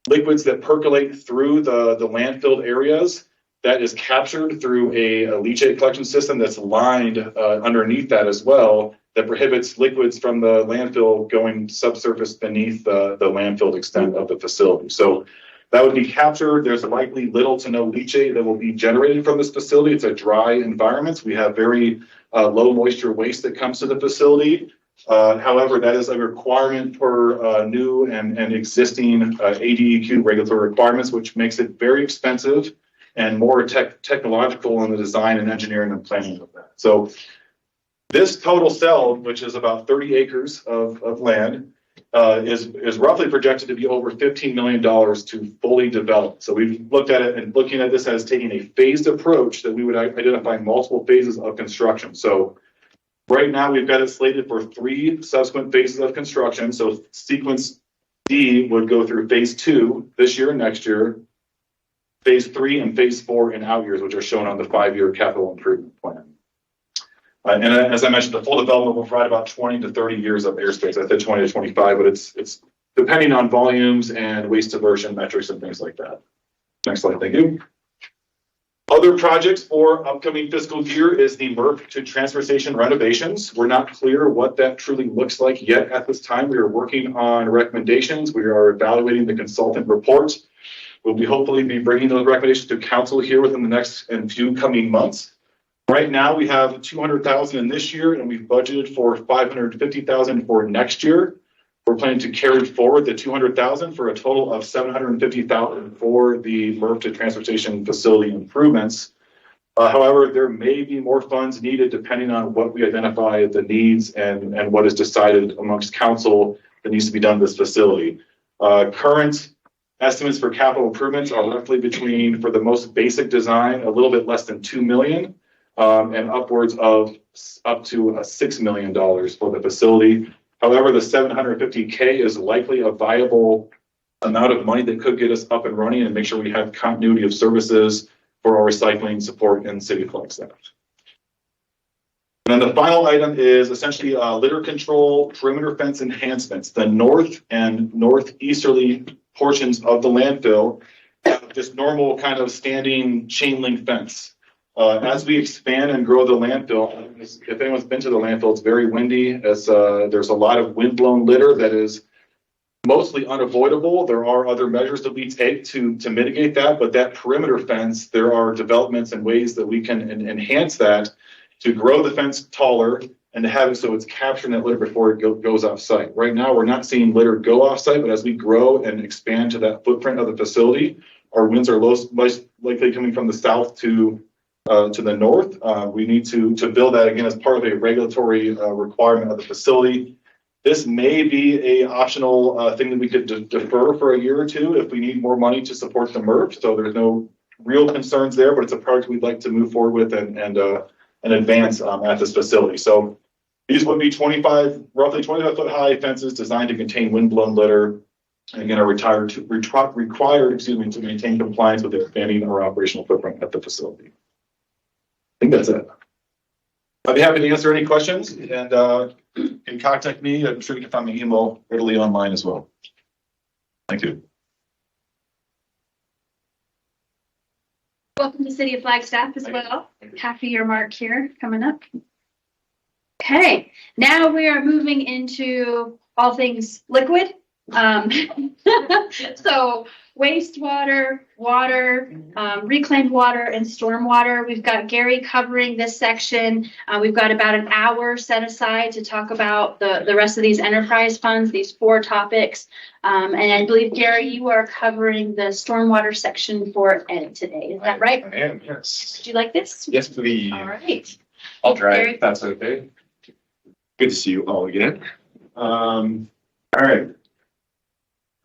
Speaker 13: liquids that percolate through the landfill areas, that is captured through a leachate collection system that's lined underneath that as well, that prohibits liquids from the landfill going subsurface beneath the landfill extent of the facility. So that would be captured. There's likely little to no leachate that will be generated from this facility. It's a dry environment. We have very low moisture waste that comes to the facility. However, that is a requirement for new and existing ADEQ regulatory requirements, which makes it very expensive and more technological in the design and engineering and planning of that. So this total cell, which is about 30 acres of land, is roughly projected to be over $15 million to fully develop. So we've looked at it and looking at this as taking a phased approach that we would identify multiple phases of construction. So right now we've got it slated for 3 subsequent phases of construction. So sequence D would go through phase 2 this year and next year, phase 3 and phase 4 in out years, which are shown on the 5-year capital improvement plan. And as I mentioned, the full development will provide about 20 to 30 years of airspace. I said 20 to 25, but it's depending on volumes and waste diversion metrics and things like that. Next slide, thank you. Other projects for upcoming fiscal year is the MRF to transfer station renovations. We're not clear what that truly looks like yet at this time. We are working on recommendations. We are evaluating the consultant reports. We'll be hopefully bringing those recommendations to council here within the next and few coming months. Right now, we have $200,000 in this year, and we've budgeted for $550,000 for next year. We're planning to carry forward the $200,000 for a total of $750,000 for the MRF to transfer station facility improvements. However, there may be more funds needed depending on what we identify the needs and what is decided amongst council that needs to be done to this facility. Current estimates for capital improvements are roughly between, for the most basic design, a little bit less than $2 million. And upwards of up to $6 million for the facility. However, the $750K is likely a viable amount of money that could get us up and running and make sure we have continuity of services for our recycling support in the city of Flagstaff. And then the final item is essentially litter control perimeter fence enhancements. The north and northeasterly portions of the landfill have just normal kind of standing chain link fence. As we expand and grow the landfill, if anyone's been to the landfill, it's very windy. There's a lot of windblown litter that is mostly unavoidable. There are other measures that we take to mitigate that, but that perimeter fence, there are developments and ways that we can enhance that to grow the fence taller and to have it so it's capturing that litter before it goes off site. Right now, we're not seeing litter go off site, but as we grow and expand to that footprint of the facility, our winds are most likely coming from the south to the north. We need to build that again as part of a regulatory requirement of the facility. This may be a optional thing that we could defer for a year or two if we need more money to support the MRF. So there's no real concerns there, but it's a project we'd like to move forward with and advance at this facility. So these would be roughly 25 foot high fences designed to contain windblown litter. And again, are required to maintain compliance with expanding our operational footprint at the facility. I think that's it. I'd be happy to answer any questions and can contact me. I'm sure you can find my email readily online as well. Thank you.
Speaker 1: Welcome to City of Flagstaff as well. Half a year mark here coming up. Okay, now we are moving into all things liquid. So wastewater, water, reclaimed water, and stormwater. We've got Gary covering this section. We've got about an hour set aside to talk about the rest of these enterprise funds, these 4 topics. And I believe, Gary, you are covering the stormwater section for Ed today. Is that right?
Speaker 3: I am, yes.
Speaker 1: Would you like this?
Speaker 3: Yes, please.
Speaker 1: All right.
Speaker 3: I'll try
Speaker 1: Very
Speaker 3: it, if that's okay. Good to see you all again. All right.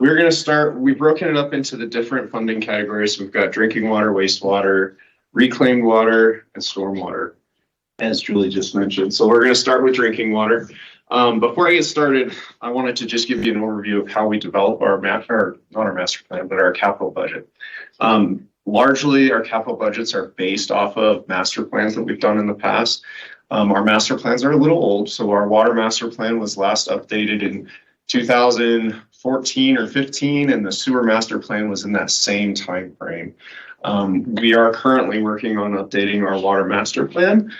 Speaker 3: We're going to start, we've broken it up into the different funding categories. We've got drinking water, wastewater, reclaimed water, and stormwater, as Julie just mentioned. So we're going to start with drinking water. Before I get started, I wanted to just give you an overview of how we develop our not our master plan, but our capital budget. Largely, our capital budgets are based off of master plans that we've done in the past. Our master plans are a little old, so our water master plan was last updated in 2014 or 15, and the sewer master plan was in that same time frame. We are currently working on updating our water master plan.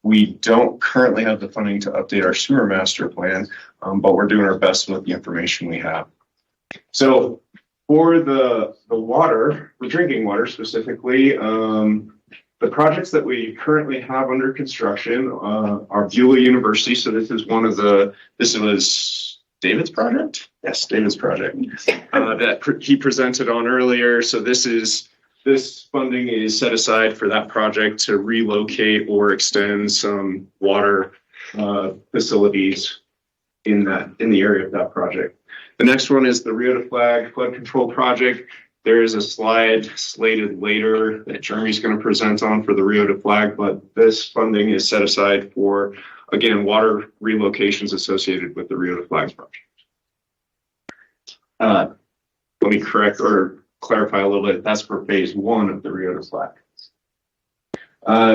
Speaker 3: We don't currently have the funding to update our sewer master plan, but we're doing our best with the information we have. So for the water, the drinking water specifically, the projects that we currently have under construction are Beulah University. So this was David's project? Yes, David's project that he presented on earlier. So this funding is set aside for that project to relocate or extend some water facilities in the area of that project. The next one is the Rio de Flag flood control project. There is a slide slated later that Jeremy's going to present on for the Rio de Flag, but this funding is set aside for, again, water relocations associated with the Rio de Flag project. Let me correct or clarify a little bit. That's for phase 1 of the Rio de Flag.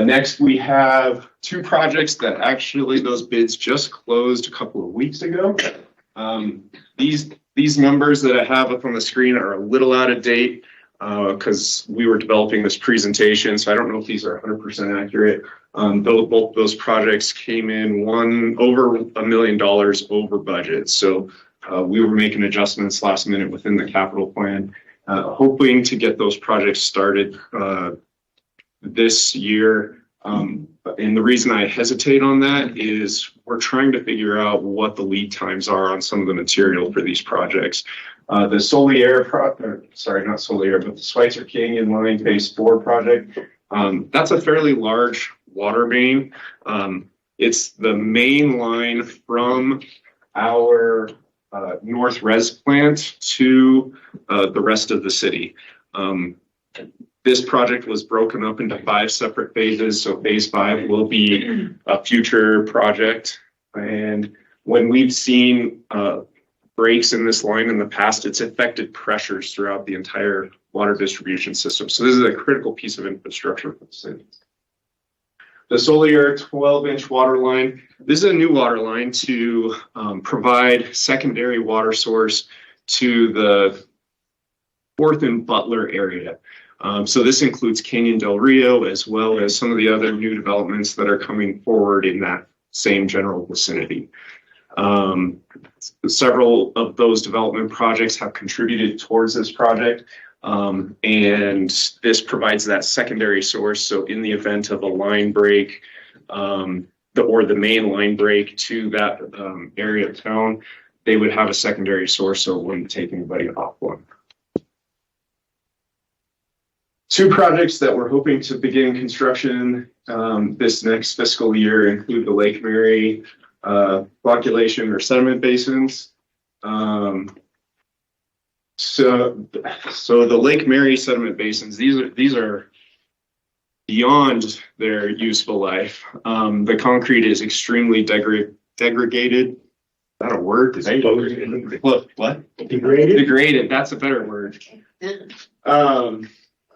Speaker 3: Next, we have 2 projects that actually those bids just closed a couple of weeks ago. These numbers that I have up on the screen are a little out of date because we were developing this presentation, so I don't know if these are 100% accurate. Both those projects came in over $1 million over budget. So we were making adjustments last minute within the capital plan, hoping to get those projects started this year. And the reason I hesitate on that is we're trying to figure out what the lead times are on some of the material for these projects. The Solier, not Solier, but the Schweitzer Canyon Line Phase 4 project, that's a fairly large water main. It's the main line from our North Res plant to the rest of the city. This project was broken up into 5 separate phases. So phase 5 will be a future project. And when we've seen breaks in this line in the past, it's affected pressures throughout the entire water distribution system. So this is a critical piece of infrastructure for the city. The Solier 12-inch water line. This is a new water line to provide secondary water source to the 4th and Butler area. So this includes Canyon del Rio, as well as some of the other new developments that are coming forward in that same general vicinity. Several of those development projects have contributed towards this project, and this provides that secondary source. So in the event of a line break, or the main line break to that area of town, they would have a secondary source, so it wouldn't take anybody off one. 2 projects that we're hoping to begin construction this next fiscal year include the Lake Mary flocculation or sediment basins. So the Lake Mary sediment basins, these are beyond their useful life. The concrete is extremely degraded. Is that a word? What? Degraded? Degraded. That's a better word.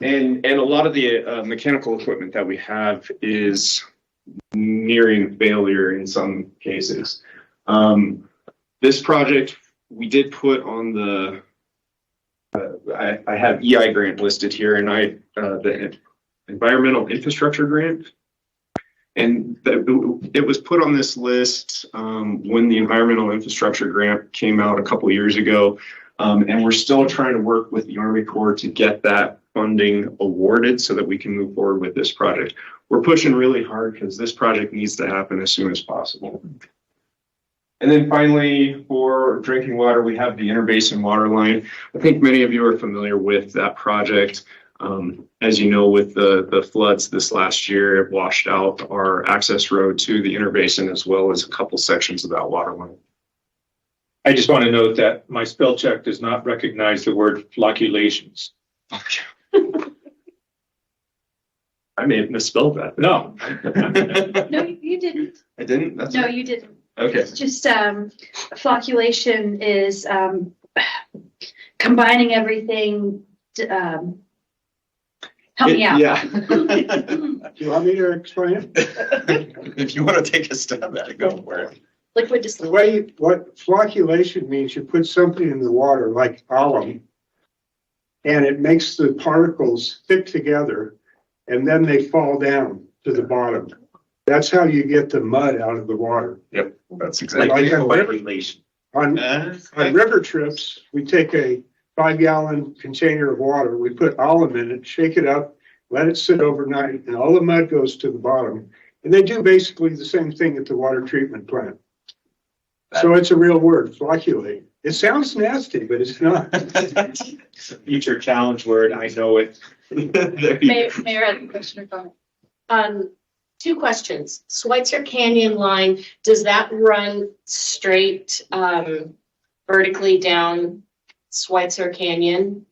Speaker 3: And a lot of the mechanical equipment that we have is nearing failure in some cases. This project we did put on the
Speaker 17: I have EI grant listed here, and the environmental infrastructure grant. And it was put on this list when the environmental infrastructure grant came out a couple years ago. And we're still trying to work with the Army Corps to get that funding awarded so that we can move forward with this project. We're pushing really hard because this project needs to happen as soon as possible. And then finally, for drinking water, we have the interbasin water line. I think many of you are familiar with that project. As you know, with the floods this last year, it washed out our access road to the interbasin as well as a couple sections of that water line. I just want to note that my spell check does not recognize the word flocculations. I may have misspelled that. No.
Speaker 1: No, you didn't.
Speaker 17: I didn't? That's
Speaker 1: No,
Speaker 17: right.
Speaker 1: you didn't.
Speaker 17: Okay.
Speaker 1: It's just, flocculation is, combining everything, help me out.
Speaker 17: Yeah.
Speaker 15: Do you want me to explain it?
Speaker 17: If you want to take a stab at it, go for it.
Speaker 1: Liquid
Speaker 15: The
Speaker 1: distillation.
Speaker 15: way, what flocculation means, you put something in the water like alum, and it makes the particles stick together, and then they fall down to the bottom. That's how you get the mud out of the water.
Speaker 17: Yep, that's exactly
Speaker 15: Like on river-
Speaker 17: flocculation.
Speaker 15: On river trips, we take a 5-gallon container of water, we put alum in it, shake it up, let it sit overnight, and all the mud goes to the bottom. And they do basically the same thing at the water treatment plant. So it's a real word, flocculate. It sounds nasty, but it's not.
Speaker 17: It's a future challenge word. I know it. There you go.
Speaker 1: Mayor had a question or comment.
Speaker 2: 2 questions. Schweitzer Canyon line, does that run straight vertically down Schweitzer Canyon?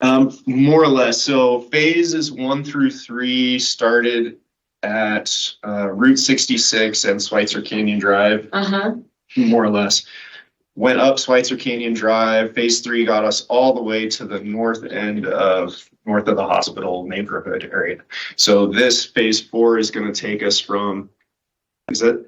Speaker 17: More or less. So phases 1 through 3 started at Route 66 and Schweitzer Canyon Drive, more or less. Went up Schweitzer Canyon Drive. Phase 3 got us all the way to the north of the hospital neighborhood area. So this phase 4 is going to take us from, is that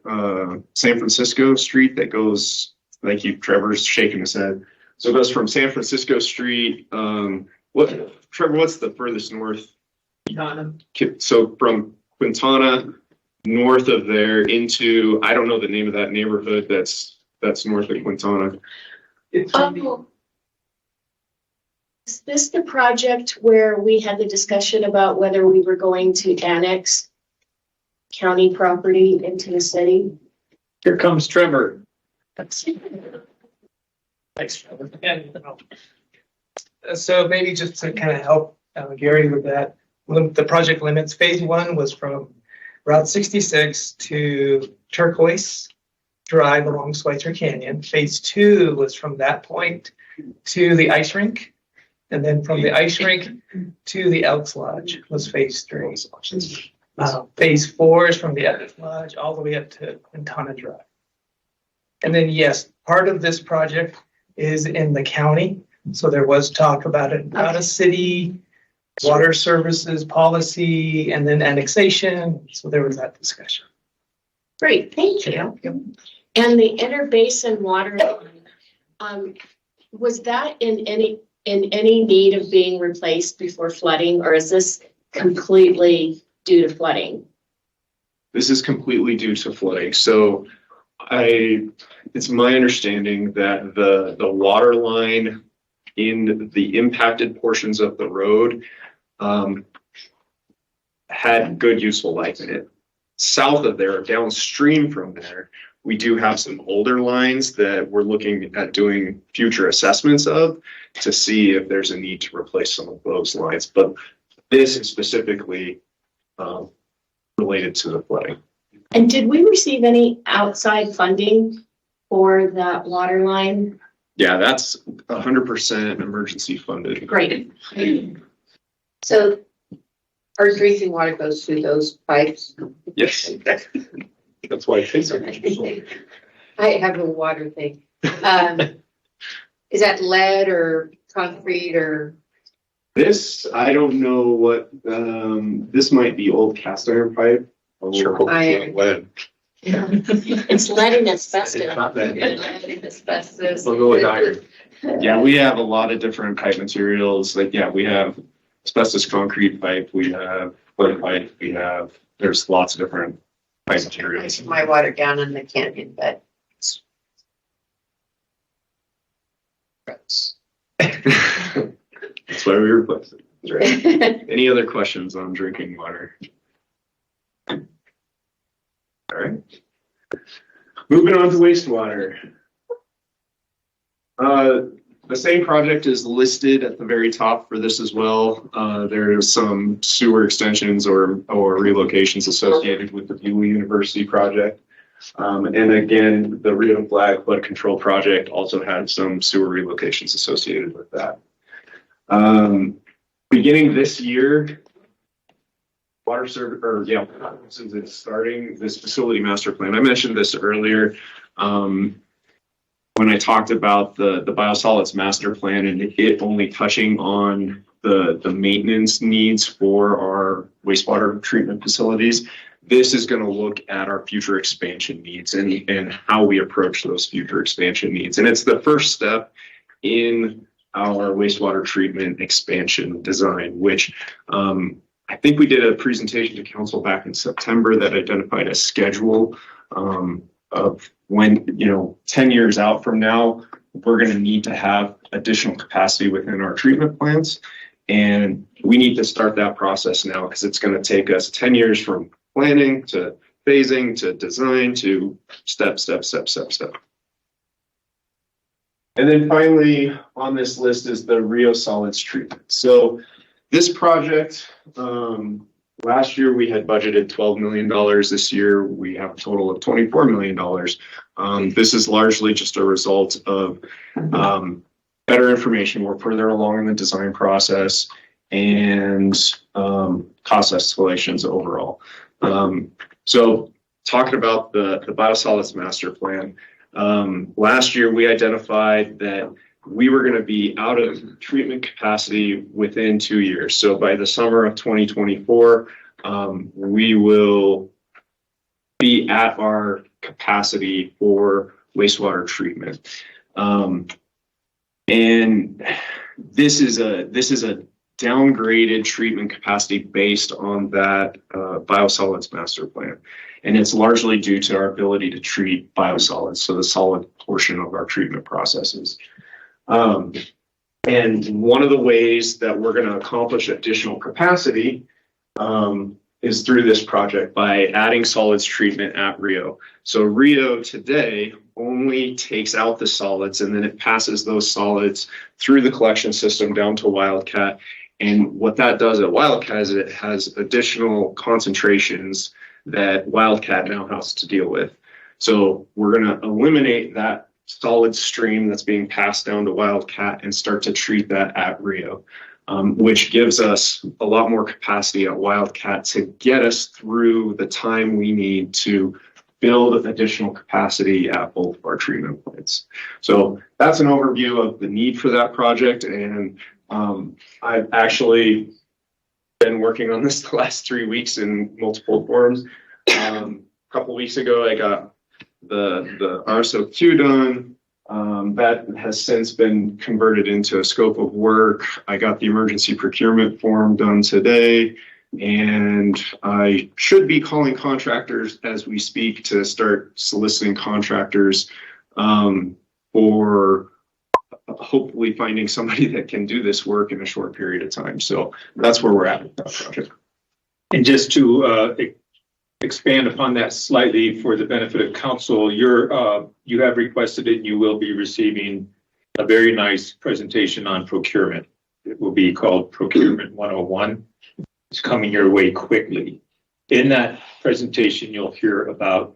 Speaker 17: San Francisco Street that goes, thank you, Trevor's shaking his head. So it goes from San Francisco Street, Trevor, what's the furthest north? So from Quintana, north of there into, I don't know the name of that neighborhood that's north of Quintana.
Speaker 2: Is this the project where we had the discussion about whether we were going to annex county property into the city?
Speaker 17: Here comes Trevor.
Speaker 21: Thanks, Trevor. So maybe just to kind of help Gary with that, the project limits, phase 1 was from Route 66 to Turquoise Drive along Schweitzer Canyon. Phase 2 was from that point to the ice rink. And then from the ice rink to the Elks Lodge was phase 3. Phase 4 is from the Elks Lodge all the way up to Quintana Drive. And then, yes, part of this project is in the county. So there was talk about it, about a city, water services policy, and then annexation. So there was that discussion.
Speaker 2: Great, thank you. And the interbasin water line, was that in any need of being replaced before flooding, or is this completely due to flooding?
Speaker 17: This is completely due to flooding. So it's my understanding that the water line in the impacted portions of the road had good useful life in it. South of there, downstream from there, we do have some older lines that we're looking at doing future assessments of to see if there's a need to replace some of those lines. But this is specifically related to the flooding.
Speaker 2: And did we receive any outside funding for that water line?
Speaker 17: Yeah, that's 100% emergency funded.
Speaker 2: Great.
Speaker 12: So our drinking water goes through those pipes.
Speaker 17: Yes. That's why it takes so much.
Speaker 12: I have a water thing. Is that lead or concrete or?
Speaker 17: This, I don't know what, this might be old cast iron pipe.
Speaker 12: Iron.
Speaker 17: Lead.
Speaker 2: It's lead and asbestos.
Speaker 7: It's not that.
Speaker 2: Lead and asbestos.
Speaker 7: We'll go with iron. Yeah, we have a lot of different pipe materials. Like, yeah, we have asbestos concrete pipe, we have wood pipe, there's lots of different pipe materials.
Speaker 12: My water down in the canyon, but
Speaker 7: That's why we replaced it. That's right. Any other questions on drinking water? All right. Moving on to wastewater. The same project is listed at the very top for this as well. There's some sewer extensions or relocations associated with the Buell University project. And again, the Rio Flag flood control project also had some sewer relocations associated with that. Beginning this year, water service, or yeah, since it's starting this facility master plan, I mentioned this earlier. When I talked about the biosolids master plan and it only touching on the maintenance needs for our wastewater treatment facilities, this is going to look at our future expansion needs and how we approach those future expansion needs. And it's the first step in our wastewater treatment expansion design, which I think we did a presentation to council back in September that identified a schedule of when, 10 years out from now, we're going to need to have additional capacity within our treatment plants. And we need to start that process now because it's going to take us 10 years from planning to phasing to design to step. And then finally on this list is the Rio solids treatment. So this project, last year we had budgeted $12 million. This year we have a total of $24 million. This is largely just a result of better information. We're further along in the design process and cost escalations overall. So talking about the biosolids master plan, last year we identified that we were going to be out of treatment capacity within 2 years. So by the summer of 2024, we will be at our capacity for wastewater treatment. And this is a downgraded treatment capacity based on that biosolids master plan. And it's largely due to our ability to treat biosolids, so the solid portion of our treatment processes. And one of the ways that we're going to accomplish additional capacity is through this project by adding solids treatment at Rio. So Rio today only takes out the solids and then it passes those solids through the collection system down to Wildcat. And what that does at Wildcat is it has additional concentrations that Wildcat now has to deal with. So we're going to eliminate that solid stream that's being passed down to Wildcat and start to treat that at Rio, which gives us a lot more capacity at Wildcat to get us through the time we need to build additional capacity at both of our treatment plants. So that's an overview of the need for that project. And I've actually been working on this the last 3 weeks in multiple forums. A couple weeks ago, I got the RSOQ done. That has since been converted into a scope of work. I got the emergency procurement form done today, and I should be calling contractors as we speak to start soliciting contractors for hopefully finding somebody that can do this work in a short period of time. So that's where we're at with that project.
Speaker 17: And just to expand upon that slightly for the benefit of council, you have requested it and you will be receiving a very nice presentation on procurement. It will be called Procurement 101. It's coming your way quickly. In that presentation, you'll hear about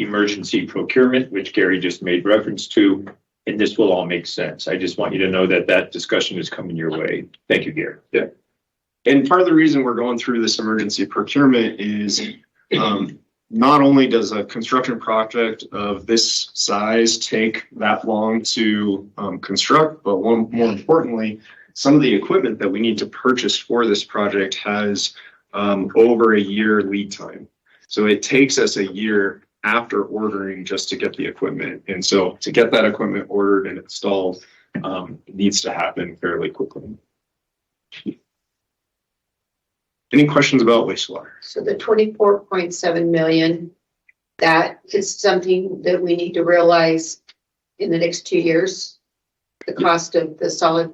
Speaker 17: emergency procurement, which Gary just made reference to, and this will all make sense. I just want you to know that that discussion is coming your way. Thank you, Gary.
Speaker 7: Yeah. And part of the reason we're going through this emergency procurement is not only does a construction project of this size take that long to construct, but more importantly, some of the equipment that we need to purchase for this project has over a year lead time. So it takes us a year
Speaker 3: after ordering just to get the equipment. And so to get that equipment ordered and installed, it needs to happen fairly quickly. Any questions about wastewater?
Speaker 12: So the 24.7 million, that is something that we need to realize in the next 2 years, the cost of the solid.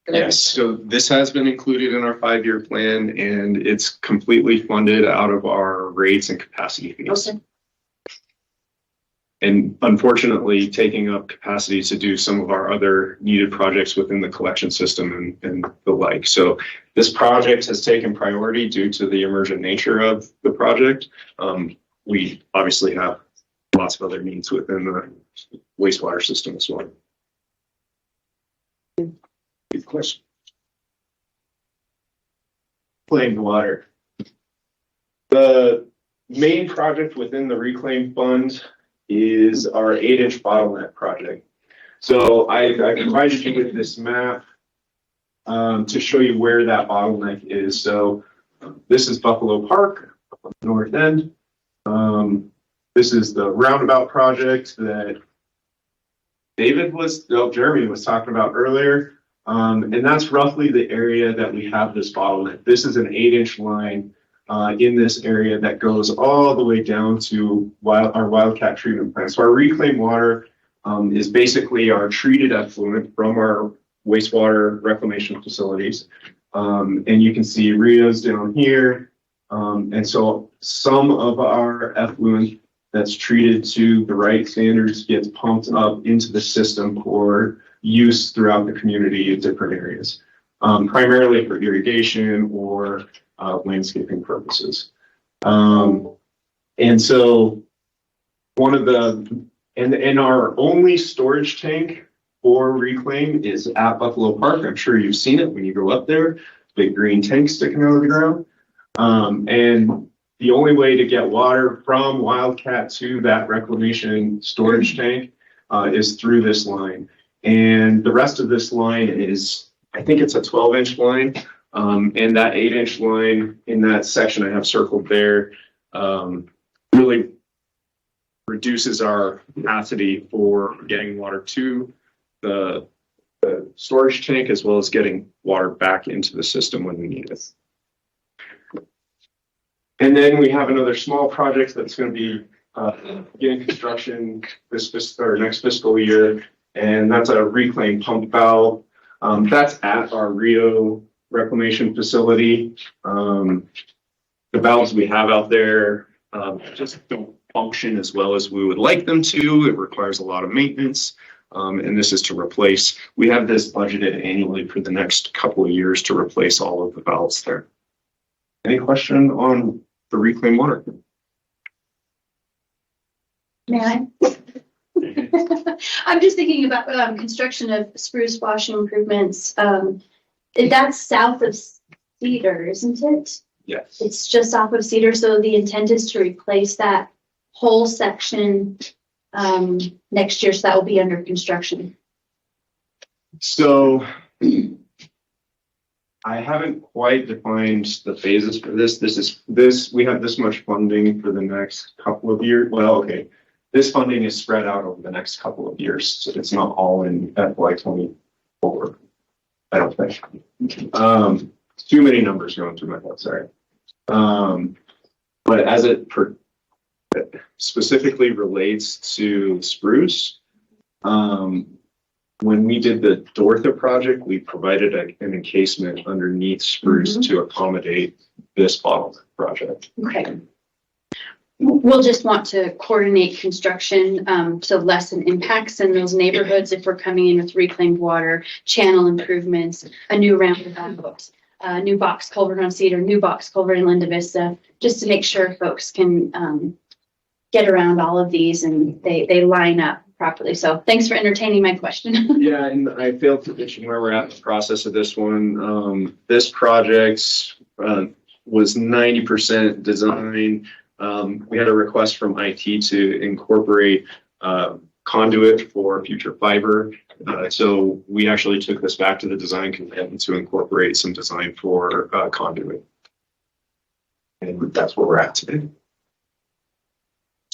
Speaker 3: Yes, so this has been included in our 5-year plan, and it's completely funded out of our rates and capacity fees.
Speaker 12: Okay.
Speaker 3: And unfortunately, taking up capacity to do some of our other needed projects within the collection system and the like. So this project has taken priority due to the emergent nature of the project. We obviously have lots of other needs within the wastewater system as well. Good question. Reclaimed water. The main project within the reclaim fund is our 8-inch bottleneck project. So I provided you with this map to show you where that bottleneck is. So this is Buffalo Park up on the north end. This is the roundabout project that Jeremy was talking about earlier. And that's roughly the area that we have this bottleneck. This is an 8-inch line in this area that goes all the way down to our wildcat treatment plant. So our reclaimed water is basically our treated effluent from our wastewater reclamation facilities. And you can see Rio's down here. And so some of our effluent that's treated to the right standards gets pumped up into the system for use throughout the community in different areas, primarily for irrigation or landscaping purposes. And so one of and our only storage tank for reclaim is at Buffalo Park. I'm sure you've seen it when you go up there, big green tank sticking out of the ground. And the only way to get water from Wildcat to that reclamation storage tank is through this line. And the rest of this line is, I think it's a 12-inch line. And that 8-inch line in that section I have circled there really reduces our capacity for getting water to the storage tank, as well as getting water back into the system when we need it. And then we have another small project that's going to be beginning construction next fiscal year, and that's a reclaim pump valve. That's at our Rio reclamation facility. The valves we have out there just don't function as well as we would like them to. It requires a lot of maintenance, and this is to replace. We have this budgeted annually for the next couple of years to replace all of the valves there. Any question on the reclaimed water?
Speaker 1: May I? I'm just thinking about construction of spruce washing improvements. That's south of Cedar, isn't it?
Speaker 3: Yes.
Speaker 1: It's just off of Cedar, so the intent is to replace that whole section next year, so that will be under construction.
Speaker 3: So I haven't quite defined the phases for this. We have this much funding for the next couple of years. Well, okay. This funding is spread out over the next couple of years, so it's not all in FY24. I don't think. Too many numbers going through my head, sorry. But as it specifically relates to spruce, when we did the Dortha project, we provided an encasement underneath spruce to accommodate this bottleneck project.
Speaker 1: Okay. We'll just want to coordinate construction to lessen impacts in those neighborhoods if we're coming in with reclaimed water, channel improvements, a new roundabout, a new box culvert on Cedar, new box culvert in Linda Vista, just to make sure folks can get around all of these and they line up properly. So thanks for entertaining my question. Yeah, and I failed to mention where we're at in the process of this one. This project was 90% design. We had a request from IT to incorporate conduit for future fiber. So we actually took this back to the design committee to incorporate some design for conduit. And that's where we're at today.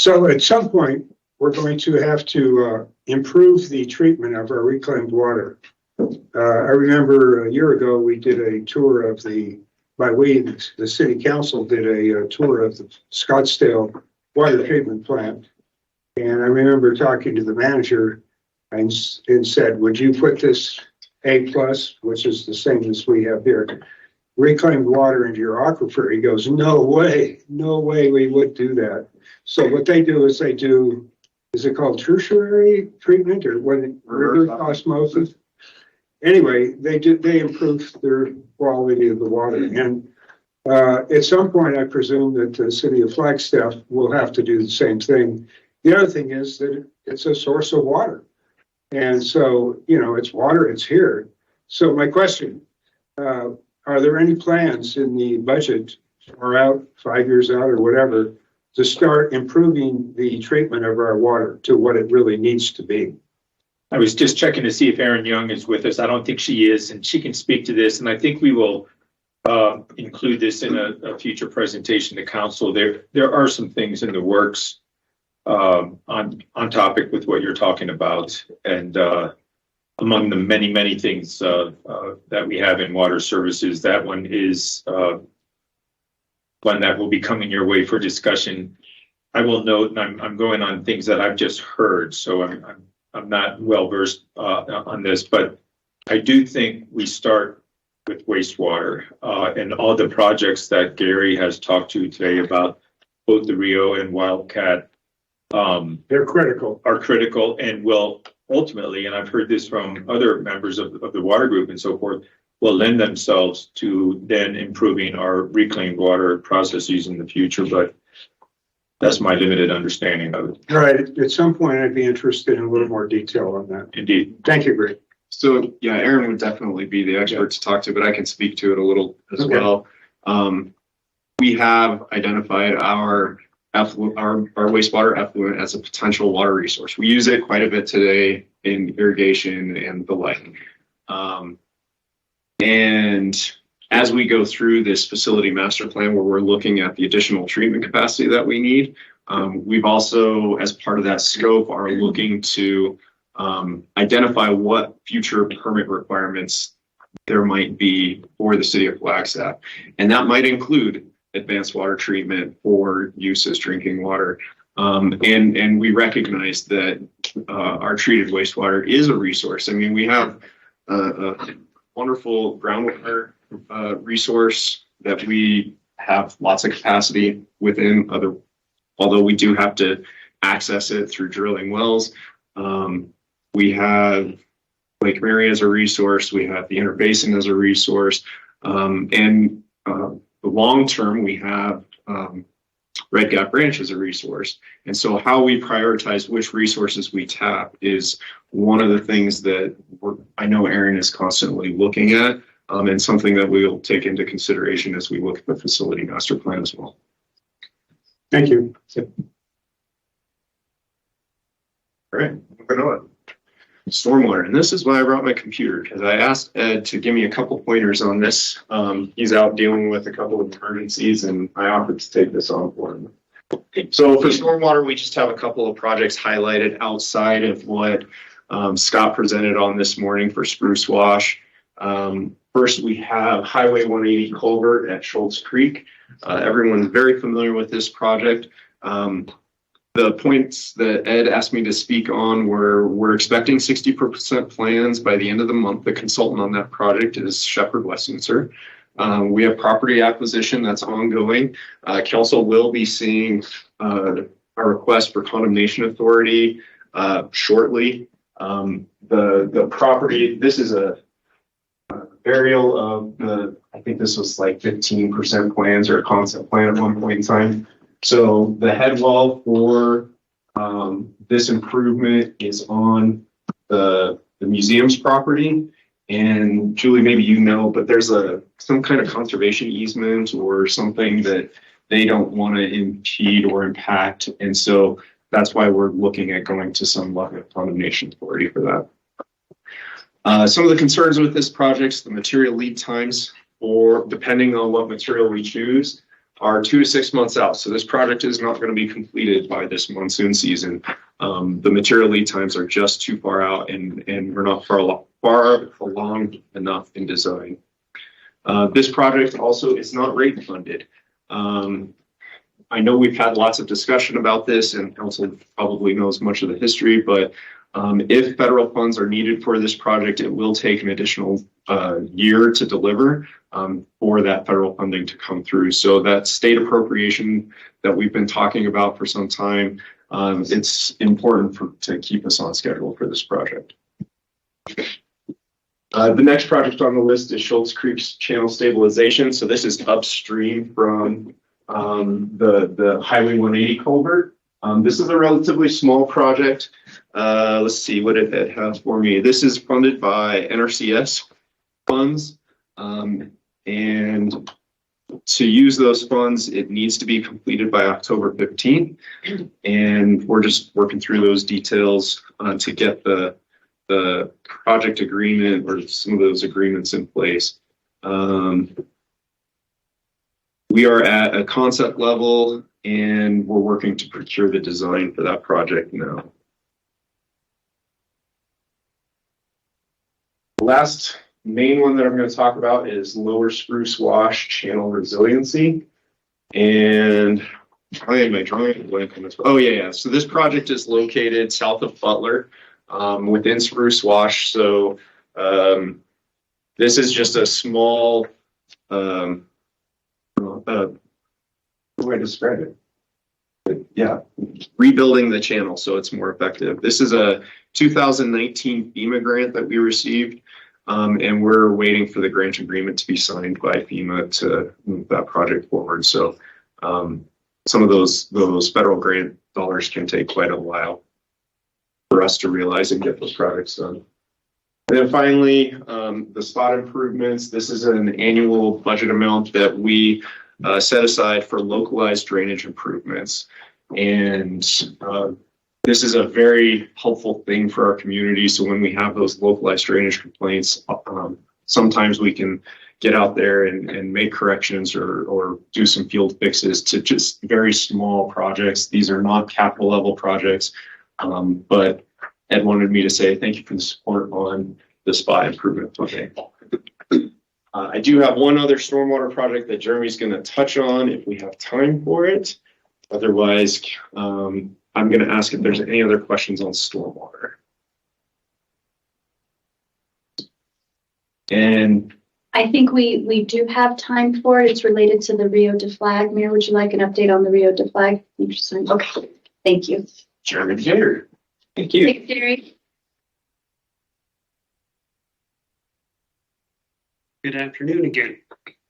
Speaker 15: So at some point, we're going to have to improve the treatment of our reclaimed water. I remember a year ago, we did a tour of the city council did a tour of the Scottsdale water treatment plant. And I remember talking to the manager and said, would you put this A+, which is the same as we have here, reclaimed water into your aquifer? He goes, no way we would do that. So what they do is is it called tertiary treatment or what? Reverse osmosis? Anyway, they improved their quality of the water. And at some point, I presume that the city of Flagstaff will have to do the same thing. The other thing is that it's a source of water. And so, it's water, it's here. So my question, are there any plans in the budget or out 5 years out or whatever to start improving the treatment of our water to what it really needs to be?
Speaker 17: I was just checking to see if Erin Young is with us. I don't think she is, and she can speak to this. And I think we will include this in a future presentation to council. There are some things in the works on topic with what you're talking about, and among the many things that we have in water services, that one is one that will be coming your way for discussion. I will note, and I'm going on things that I've just heard, so I'm not well versed on this, but I do think we start with wastewater and all the projects that Gary has talked to today about, both the Rio and Wildcat.
Speaker 15: They're critical.
Speaker 17: Are critical and will ultimately, and I've heard this from other members of the water group and so forth, will lend themselves to then improving our reclaimed water processes in the future. But that's my limited understanding of it.
Speaker 15: Right. At some point, I'd be interested in a little more detail on that.
Speaker 17: Indeed.
Speaker 15: Thank you, Greg.
Speaker 19: So yeah, Aaron would definitely be the expert to talk to, but I can speak to it a little as well. We have identified our wastewater effluent as a potential water resource. We use it quite a bit today in irrigation and the like. And as we go through this facility master plan where we're looking at the additional treatment capacity that we need, we've also, as part of that scope, are looking to identify what future permit requirements there might be for the city of Flagstaff. And that might include advanced water treatment for use as drinking water. And we recognize that our treated wastewater is a resource. I mean, we have a wonderful groundwater resource that we have lots of capacity within, although we do have to access it through drilling wells. We have Lake Mary as a resource. We have the Interbasin as a resource. And the long term, we have Red Gap Branch as a resource. And so how we prioritize which resources we tap is one of the things that I know Aaron is constantly looking at, and something that we'll take into consideration as we look at the facility master plan as well.
Speaker 15: Thank you.
Speaker 19: All right, moving on. Stormwater, and this is why I brought my computer, because I asked Ed to give me a couple pointers on this. He's out dealing with a couple of emergencies, and I offered to take this on for him. So for stormwater, we just have a couple of projects highlighted outside of what Scott presented on this morning for Spruce Wash. First, we have Highway 180 culvert at Schultz Creek. Everyone's very familiar with this project. The points that Ed asked me to speak on were we're expecting 60% plans by the end of the month. The consultant on that project is Shepherd Westminster. We have property acquisition that's ongoing. Council will be seeing a request for condemnation authority shortly. The property, this is a burial of I think this was like 15% plans or a concept plan at one point in time. So the head wall for this improvement is on the museum's property. And Julie, maybe you know, but there's some kind of conservation easement or something that they don't want to impede or impact. And so that's why we're looking at going to some level of condemnation authority for that. Some of the concerns with this project, the material lead times, or depending on what material we choose, are 2 to 6 months out. So this project is not going to be completed by this monsoon season. The material lead times are just too far out, and we're not far along enough in design. This project also is not rate funded. I know we've had lots of discussion about this, and council probably knows much of the history, but if federal funds are needed for this project, it will take an additional year to deliver for that federal funding to come through. So that state appropriation that we've been talking about for some time, it's important to keep us on schedule for this project. The next project on the list is Schultz Creek Channel Stabilization. So this is upstream from the Highway 180 culvert. This is a relatively small project. Let's see, what did it have for me? This is funded by NRCS funds. And to use those funds, it needs to be completed by October 15th. And we're just working through those details to get the project agreement or some of those agreements in place. We are at a concept level, and we're working to procure the design for that project now. The last main one that I'm going to talk about is Lower Spruce Wash Channel Resiliency. And I am drawing a blank on this. Oh yeah. So this project is located south of Butler, within Spruce Wash. So this is just a small, how do I describe it? Yeah, rebuilding the channel so it's more effective. This is a 2019 FEMA grant that we received, and we're waiting for the grant agreement to be signed by FEMA to move that project forward. So some of those federal grant dollars can take quite a while for us to realize and get those projects done. And then finally, the spot improvements. This is an annual budget amount that we set aside for localized drainage improvements. And this is a very helpful thing for our community. So when we have those localized drainage complaints, sometimes we can get out there and make corrections or do some field fixes to just very small projects. These are not capital level projects, but Ed wanted me to say thank you for the support on the spot improvement project. I do have one other stormwater project that Jeremy's going to touch on if we have time for it. Otherwise, I'm going to ask if there's any other questions on stormwater. And
Speaker 5: I think we do have time for it. It's related to the Rio de Flag. Mayor, would you like an update on the Rio de Flag? Interesting. Okay, thank you.
Speaker 19: Jeremy Taylor. Thank you.
Speaker 5: Thanks, Jerry.
Speaker 16: Good afternoon again.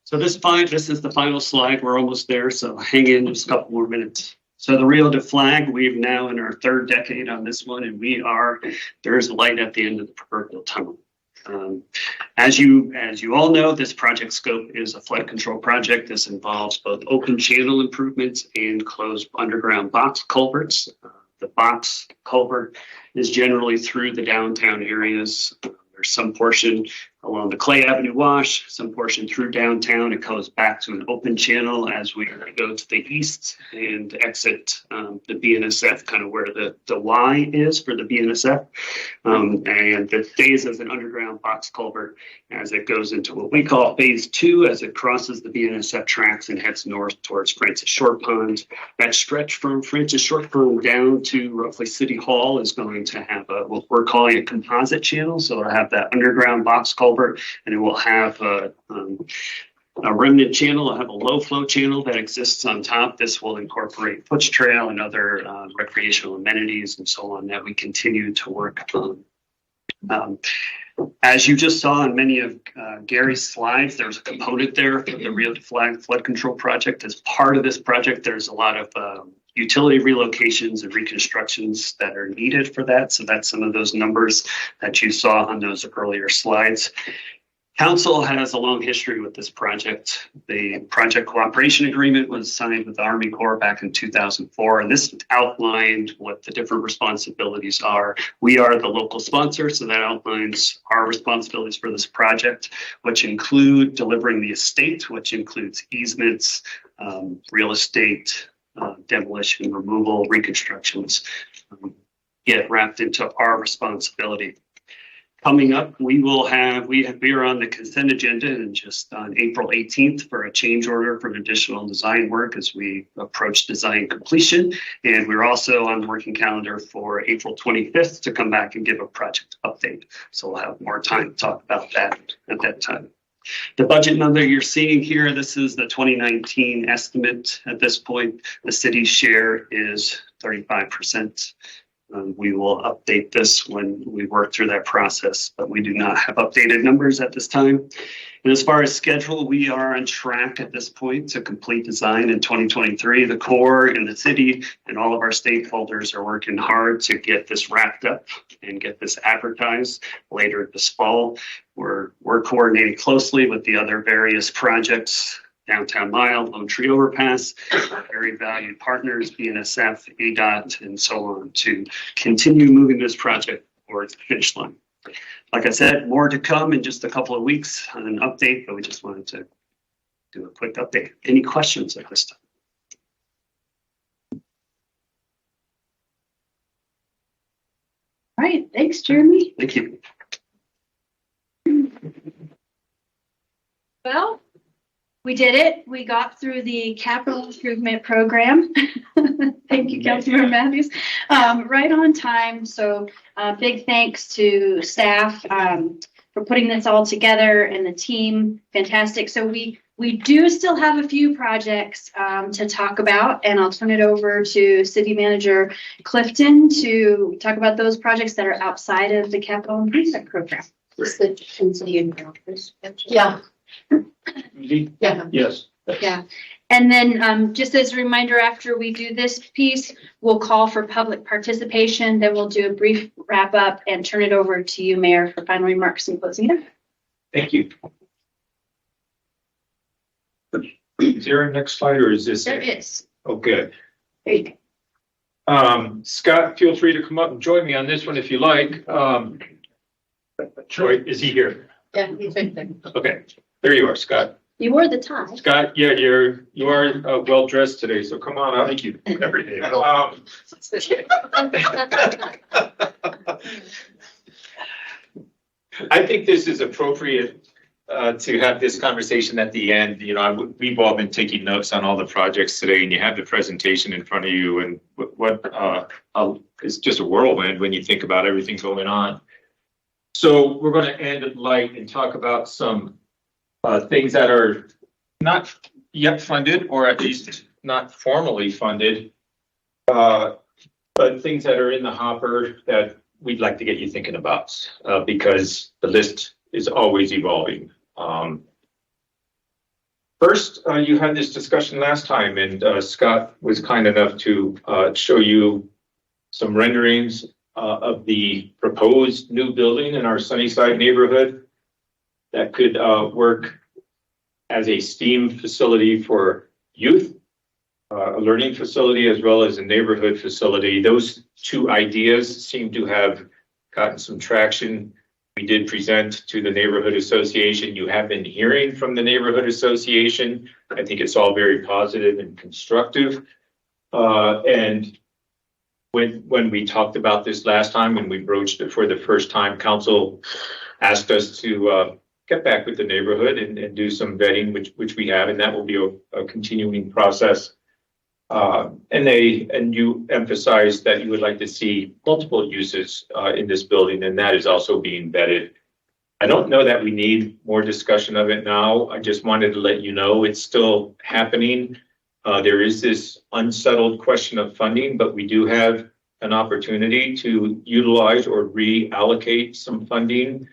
Speaker 16: So this is the final slide. We're almost there, so hang in just a couple more minutes. So the Rio de Flag, we've now in our third decade on this one, and there's light at the end of the proverbial tunnel. As you all know, this project scope is a flood control project. This involves both open channel improvements and closed underground box culverts. The box culvert is generally through the downtown areas. There's some portion along the Clay Avenue wash, some portion through downtown. It goes back to an open channel as we go to the east and exit the BNSF, kind of where the Y is for the BNSF. And it stays as an underground box culvert as it goes into what we call phase 2, as it crosses the BNSF tracks and heads north towards Francis Short Pond. That stretch from Francis Short Pond down to roughly City Hall is going to have what we're calling a composite channel. So it'll have that underground box culvert, and it will have a remnant channel. It'll have a low flow channel that exists on top. This will incorporate Foots Trail and other recreational amenities and so on that we continue to work on. As you just saw in many of Gary's slides, there's a component there for the Rio de Flag flood control project. As part of this project, there's a lot of utility relocations and reconstructions that are needed for that. So that's some of those numbers that you saw on those earlier slides. Council has a long history with this project. The project cooperation agreement was signed with the Army Corps back in 2004, and this outlined what the different responsibilities are. We are the local sponsor, so that outlines our responsibilities for this project, which include delivering the estate, which includes easements, real estate, demolition, removal, reconstructions, get wrapped into our responsibility. Coming up, we are on the consent agenda and just on April 18th for a change order for additional design work as we approach design completion. And we're also on the working calendar for April 25th to come back and give a project update. So we'll have more time to talk about that at that time. The budget number you're seeing here, this is the 2019 estimate at this point. The city's share is 35%. We will update this when we work through that process, but we do not have updated numbers at this time. And as far as schedule, we are on track at this point to complete design in 2023. The Corps and the city and all of our stakeholders are working hard to get this wrapped up and get this advertised later this fall. We're coordinating closely with the other various projects, Downtown Mile, Lone Tree Overpass, very valued partners, BNSF, ADOT, and so on, to continue moving this project towards the finish line. Like I said, more to come in just a couple of weeks on an update, but we just wanted to do a quick update. Any questions at this time?
Speaker 1: All right, thanks, Jeremy.
Speaker 16: Thank you.
Speaker 1: Well, we did it. We got through the capital improvement program. Thank you, Councilmember Matthews. Right on time. So big thanks to staff for putting this all together and the team. Fantastic. So we do still have a few projects to talk about, and I'll turn it over to City Manager Clifton to talk about those projects that are outside of the capital improvement program.
Speaker 12: Is the city in your office?
Speaker 2: Yeah.
Speaker 12: Yeah.
Speaker 17: Yes.
Speaker 1: Yeah. And then just as a reminder, after we do this piece, we'll call for public participation. Then we'll do a brief wrap up and turn it over to you, Mayor, for final remarks and closing it up.
Speaker 17: Thank you. Is there a next slide or is this?
Speaker 1: There is.
Speaker 17: Okay.
Speaker 1: There you go.
Speaker 17: Scott, feel free to come up and join me on this one if you like. Troy, is he here?
Speaker 12: Yeah, he's right there.
Speaker 17: Okay, there you are, Scott.
Speaker 1: You wore the tie.
Speaker 17: Scott, yeah, you are well dressed today, so come on up.
Speaker 19: Thank you.
Speaker 17: Every day. I think this is appropriate to have this conversation at the end. You know, we've all been taking notes on all the projects today, and you have the presentation in front of you, and it's just a whirlwind when you think about everything going on. So we're going to end it light and talk about some things that are not yet funded, or at least not formally funded, but things that are in the hopper that we'd like to get you thinking about, because the list is always evolving. First, you had this discussion last time, and Scott was kind enough to show you some renderings of the proposed new building in our Sunnyside neighborhood that could work as a STEAM facility for youth, a learning facility, as well as a neighborhood facility. Those two ideas seem to have gotten some traction. We did present to the neighborhood association. You have been hearing from the neighborhood association. I think it's all very positive and constructive. And when we talked about this last time, when we broached it for the first time, council asked us to get back with the neighborhood and do some vetting, which we have, and that will be a continuing process. And you emphasized that you would like to see multiple uses in this building, and that is also being vetted. I don't know that we need more discussion of it now. I just wanted to let you know it's still happening. There is this unsettled question of funding, but we do have an opportunity to utilize or reallocate some funding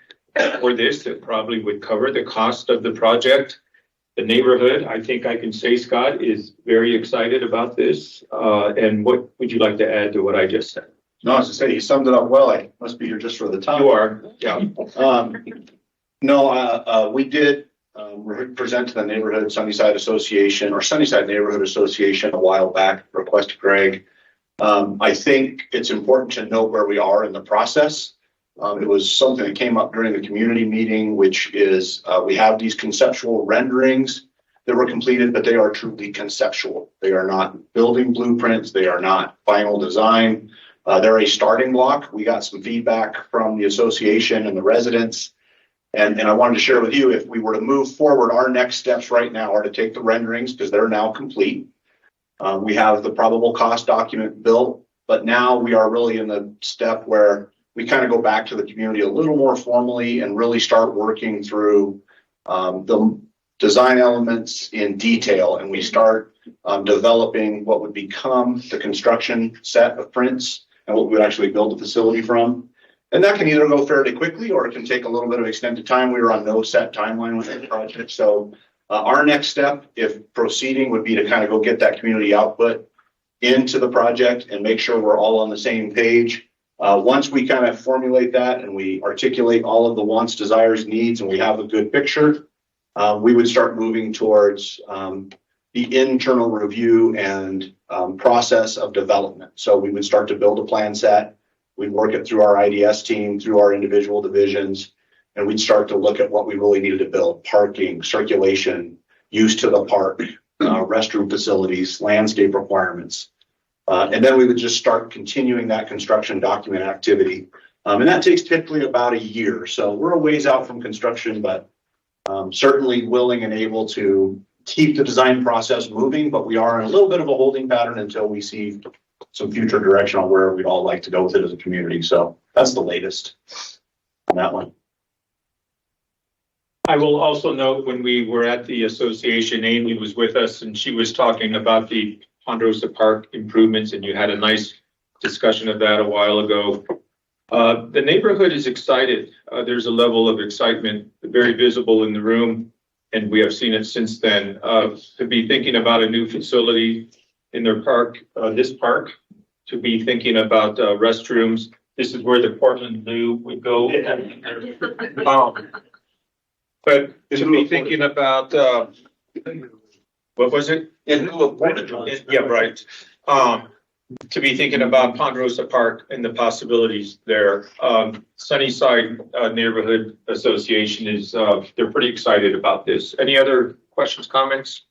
Speaker 17: for this that probably would cover the cost of the project. The neighborhood, I think I can say, Scott, is very excited about this. And what would you like to add to what I just said?
Speaker 19: No, as I say, you summed it up well. I must be here just for the time.
Speaker 17: You are, yeah.
Speaker 10: No, we did present to the neighborhood Sunnyside Association or Sunnyside Neighborhood Association a while back, request Greg. I think it's important to note where we are in the process. It was something that came up during the community meeting, which is we have these conceptual renderings that were completed, but they are truly conceptual. They are not building blueprints. They are not final design. They're a starting block. We got some feedback from the association and the residents. And I wanted to share with you, if we were to move forward, our next steps right now are to take the renderings because they're now complete. We have the probable cost document built, but now we are really in the step where we kind of go back to the community a little more formally and really start working through the design elements in detail. And we start developing what would become the construction set of prints and what we would actually build the facility from. And that can either go fairly quickly or it can take a little bit of extended time. We were on no set timeline with the project. So our next step, if proceeding, would be to kind of go get that community output into the project and make sure we're all on the same page. Once we kind of formulate that and we articulate all of the wants, desires, needs, and we have a good picture, we would start moving towards the internal review and process of development. So we would start to build a plan set. We'd work it through our IDS team, through our individual divisions, and we'd start to look at what we really needed to build: parking, circulation, use to the park, restroom facilities, landscape requirements. And then we would just start continuing that construction document activity. And that takes typically about a year. So we're a ways out from construction, but certainly willing and able to keep the design process moving, but we are in a little bit of a holding pattern until we see some future direction on where we'd all like to go with it as a community. So that's the latest on that one.
Speaker 17: I will also note when we were at the association, Amy was with us and she was talking about the Ponderosa Park improvements, and you had a nice discussion of that a while ago. The neighborhood is excited. There's a level of excitement very visible in the room, and we have seen it since then, to be thinking about a new facility in their park, this park, to be thinking about restrooms. This is where the Portland Zoo would go. But to be thinking about, what was it? Yeah, right. To be thinking about Ponderosa Park and the possibilities there. Sunnyside Neighborhood Association is, they're pretty excited about this. Any other questions, comments?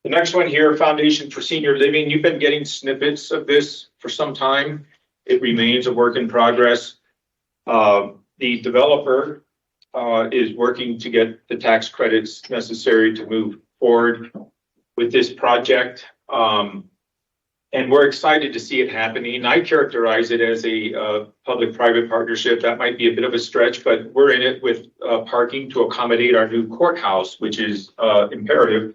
Speaker 17: The next one here, Foundation for Senior Living. You've been getting snippets of this for some time. It remains a work in progress. The developer is working to get the tax credits necessary to move forward with this project. And we're excited to see it happening. I characterize it as a public-private partnership. That might be a bit of a stretch, but we're in it with parking to accommodate our new courthouse, which is imperative.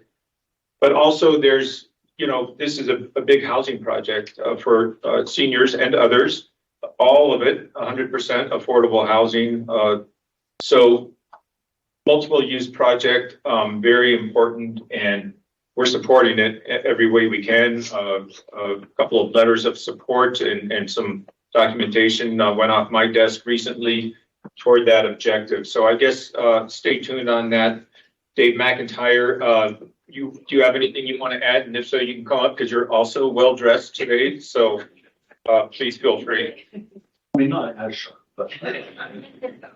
Speaker 17: But also there's, you know, this is a big housing project for seniors and others. All of it, 100% affordable housing. So multiple use project, very important, and we're supporting it every way we can. A couple of letters of support and some documentation went off my desk recently toward that objective. So I guess stay tuned on that. Dave McIntyre, do you have anything you want to add? And if so, you can come up because you're also well dressed today. So please feel free.
Speaker 7: I mean, not as sharp, but.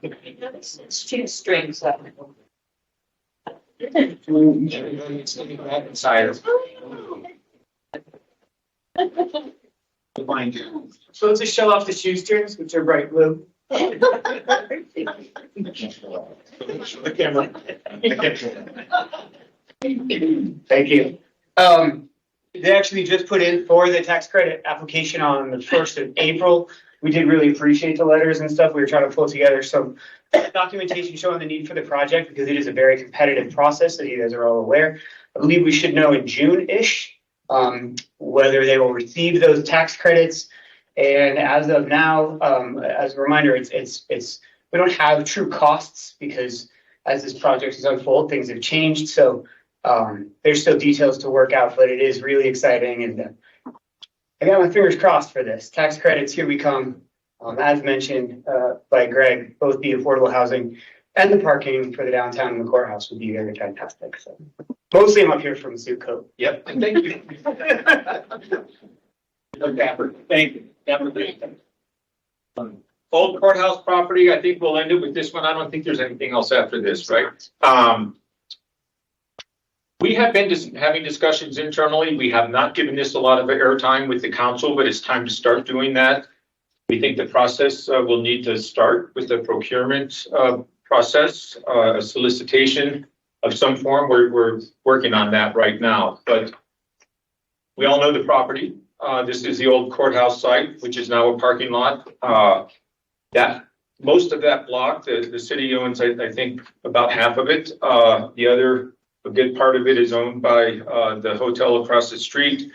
Speaker 12: It's two strings up.
Speaker 21: So to show off the shoestrings, which are bright blue.
Speaker 17: The camera.
Speaker 20: Thank you. They actually just put in for the tax credit application on the 1st of April. We did really appreciate the letters and stuff. We were trying to pull together some documentation showing the need for the project because it is a very competitive process that you guys are all aware. I believe we should know in June-ish whether they will receive those tax credits. And as of now, as a reminder, it's we don't have true costs because as this project is unfold, things have changed. So there's still details to work out, but it is really exciting. And I got my fingers crossed for this. Tax credits, here we come. As mentioned by Greg, both the affordable housing And the parking for the downtown and the courthouse would be very fantastic. So mostly I'm up here from Sioux Code.
Speaker 17: Yep, thank you. Dapper, thank you. Dapper, thank you. Old courthouse property, I think we'll end it with this one. I don't think there's anything else after this, right? We have been having discussions internally. We have not given this a lot of airtime with the council, but it's time to start doing that. We think the process will need to start with the procurement process, a solicitation of some form. We're working on that right now, but we all know the property. This is the old courthouse site, which is now a parking lot. That most of that block, the city owns, I think, about half of it. The other, a good part of it is owned by the hotel across the street.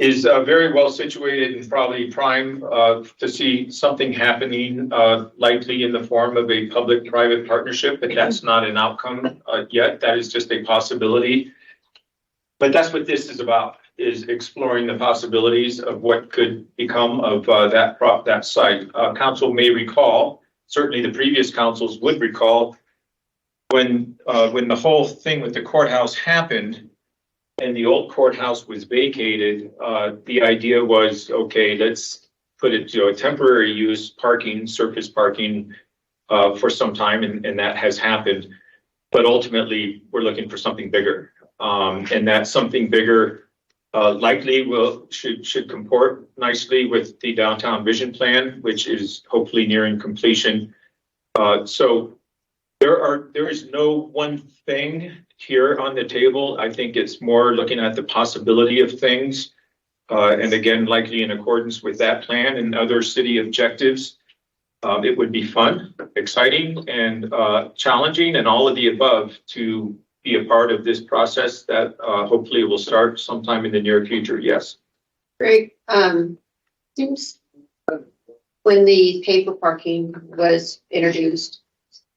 Speaker 17: Is very well situated and probably prime to see something happening, likely in the form of a public-private partnership, but that's not an outcome yet. That is just a possibility. But that's what this is about, is exploring the possibilities of what could become of that site. Council may recall, certainly the previous councils would recall, when the whole thing with the courthouse happened, and the old courthouse was vacated, the idea was, okay, let's put it to a temporary use parking, surface parking for some time, and that has happened. But ultimately, we're looking for something bigger. And that something bigger likely should comport nicely with the downtown vision plan, which is hopefully nearing completion. So there is no one thing here on the table. I think it's more looking at the possibility of things. And again, likely in accordance with that plan and other city objectives. It would be fun, exciting, and challenging, and all of the above to be a part of this process that hopefully will start sometime in the near future. Yes.
Speaker 12: Greg, seems when the paper parking was introduced,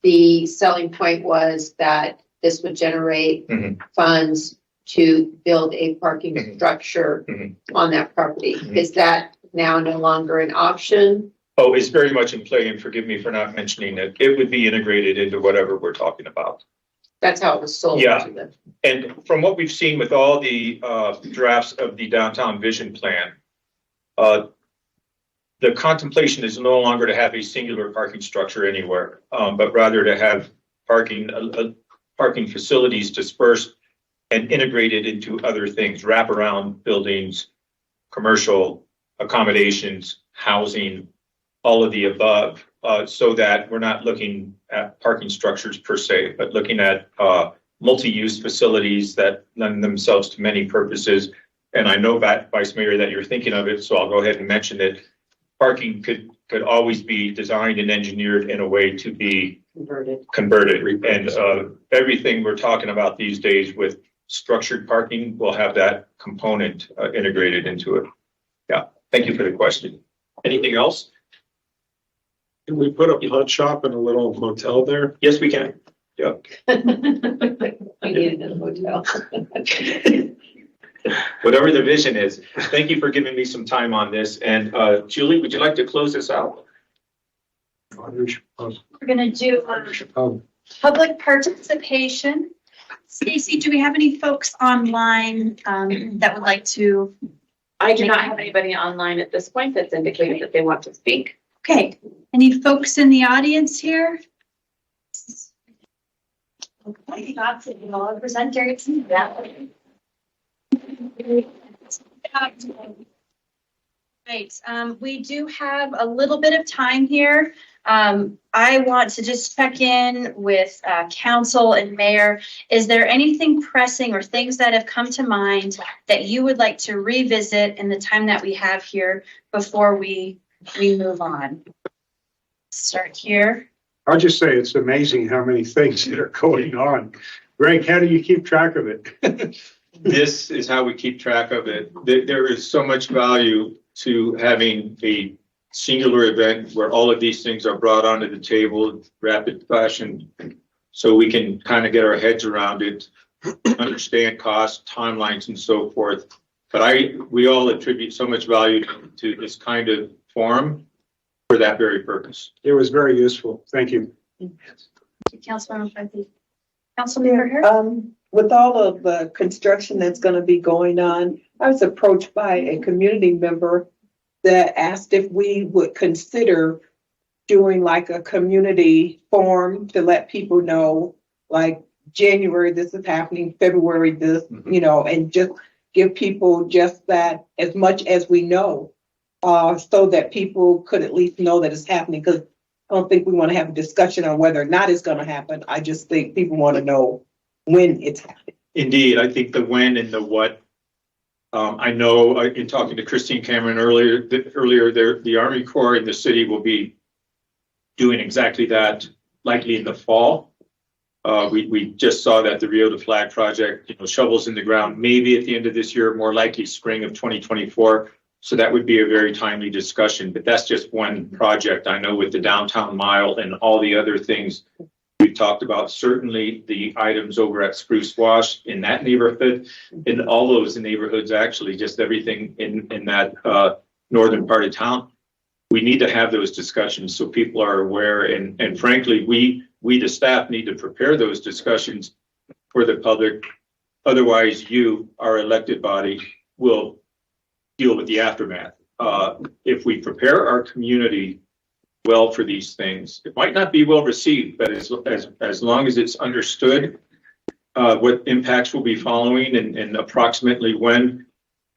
Speaker 12: the selling point was that this would generate funds to build a parking structure on that property. Is that now no longer an option?
Speaker 17: Oh, it's very much in play, and forgive me for not mentioning it. It would be integrated into whatever we're talking about.
Speaker 12: That's how it was sold.
Speaker 17: Yeah, and from what we've seen with all the drafts of the downtown vision plan, the contemplation is no longer to have a singular parking structure anywhere, but rather to have parking facilities dispersed and integrated into other things, wraparound buildings, commercial accommodations, housing, all of the above, so that we're not looking at parking structures per se, but looking at multi-use facilities that lend themselves to many purposes. And I know, Vice Mayor, that you're thinking of it, so I'll go ahead and mention it. Parking could always be designed and engineered in a way to be converted. And everything we're talking about these days with structured parking will have that component integrated into it. Yeah, thank you for the question. Anything else?
Speaker 14: Can we put a hot shop and a little motel there?
Speaker 17: Yes, we can. Yeah.
Speaker 12: We need a hotel.
Speaker 17: Whatever the vision is. Thank you for giving me some time on this. And Julie, would you like to close this out?
Speaker 5: We're gonna do public participation. Stacy, do we have any folks online that would like to?
Speaker 8: I do not have anybody online at this point that's indicated that they want to speak.
Speaker 5: Okay, any folks in the audience here? Okay, that's it. I'll present Erickson that way. Right, we do have a little bit of time here. I want to just check in with council and mayor. Is there anything pressing or things that have come to mind that you would like to revisit in the time that we have here before we move on? Start here.
Speaker 15: I'll just say it's amazing how many things that are going on. Greg, how do you keep track of it?
Speaker 17: This is how we keep track of it. There is so much value to having a singular event where all of these things are brought onto the table in rapid fashion, so we can kind of get our heads around it, understand costs, timelines, and so forth. But we all attribute so much value to this kind of forum for that very purpose.
Speaker 15: It was very useful. Thank you.
Speaker 5: Councilmember McCarthy. Councilmember Harris?
Speaker 4: With all of the construction that's gonna be going on, I was approached by a community member that asked if we would consider doing like a community forum to let people know, like January, this is happening, February, this, and just give people just that as much as we know, so that people could at least know that it's happening. Because I don't think we want to have a discussion on whether or not it's going to happen. I just think people want to know when it's happening.
Speaker 17: Indeed, I think the when and the what. I know in talking to Christine Cameron earlier, the Army Corps and the city will be doing exactly that, likely in the fall. We just saw that the Rio de Flag project, shovels in the ground, maybe at the end of this year, more likely spring of 2024. So that would be a very timely discussion, but that's just one project. I know with the downtown mile and all the other things we've talked about, certainly the items over at Spruce Wash in that neighborhood, in all those neighborhoods, actually, just everything in that northern part of town. We need to have those discussions so people are aware. And frankly, we the staff need to prepare those discussions for the public. Otherwise, you, our elected body, will deal with the aftermath. If we prepare our community well for these things, it might not be well received, but as long as it's understood what impacts will be following and approximately when,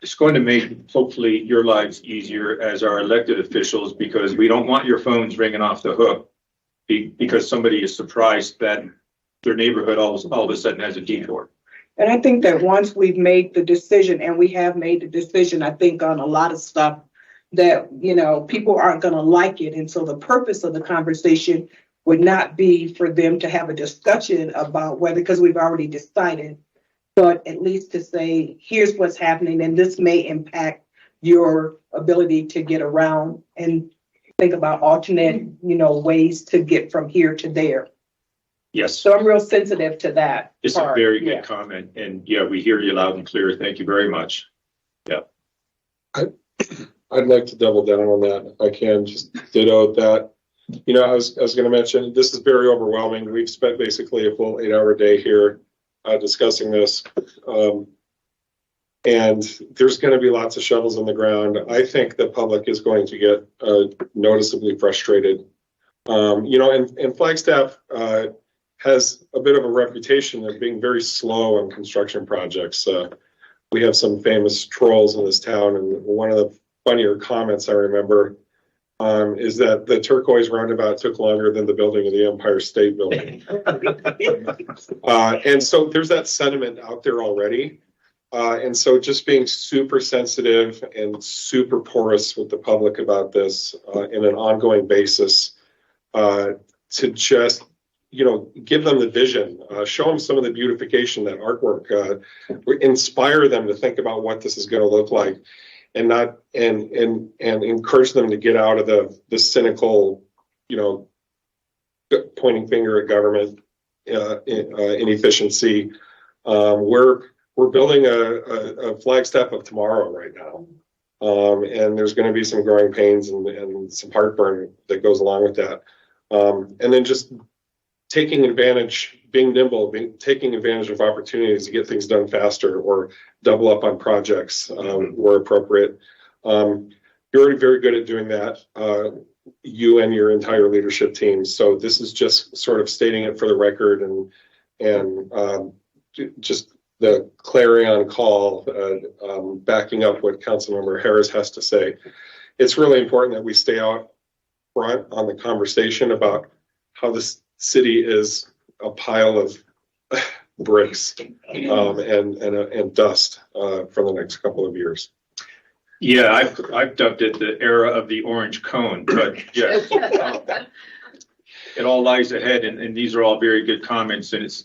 Speaker 17: it's going to make hopefully your lives easier as our elected officials, because we don't want your phones ringing off the hook because somebody is surprised that their neighborhood all of a sudden has a detour.
Speaker 4: And I think that once we've made the decision, and we have made the decision, I think on a lot of stuff that, people aren't going to like it. And so the purpose of the conversation would not be for them to have a discussion about whether, because we've already decided, but at least to say, here's what's happening, and this may impact your ability to get around and think about alternate, ways to get from here to there.
Speaker 17: Yes.
Speaker 4: So I'm real sensitive to that.
Speaker 17: It's
Speaker 4: part.
Speaker 17: a very good comment. And yeah, we hear you loud and clear. Thank you very much. Yeah.
Speaker 14: I'd like to double down on that. If I can just ditto that. I was going to mention, this is very overwhelming. We've spent basically a full 8-hour day here discussing this. And there's going to be lots of shovels in the ground. I think the public is going to get noticeably frustrated. And Flagstaff has a bit of a reputation of being very slow on construction projects. We have some famous trolls in this town, and one of the funnier comments I remember is that the turquoise roundabout took longer than the building of the Empire State Building. And so there's that sentiment out there already. And so just being super sensitive and super porous with the public about this in an ongoing basis to just, give them the vision, show them some of the beautification, that artwork, inspire them to think about what this is going to look like, and not and encourage them to get out of the cynical, pointing finger at government inefficiency. We're building a Flagstaff of tomorrow right now. And there's going to be some growing pains and some heartburn that goes along with that. And then just taking advantage, being nimble, taking advantage of opportunities to get things done faster or double up on projects where appropriate. You're already very good at doing that, you and your entire leadership team. So this is just sort of stating it for the record and just the clarion call, backing up what Councilmember Harris has to say. It's really important that we stay out front on the conversation about how this city is a pile of bricks and dust for the next couple of years.
Speaker 17: Yeah, I've dubbed it the era of the orange cone, but yes, it all lies ahead, and these are all very good comments, and it's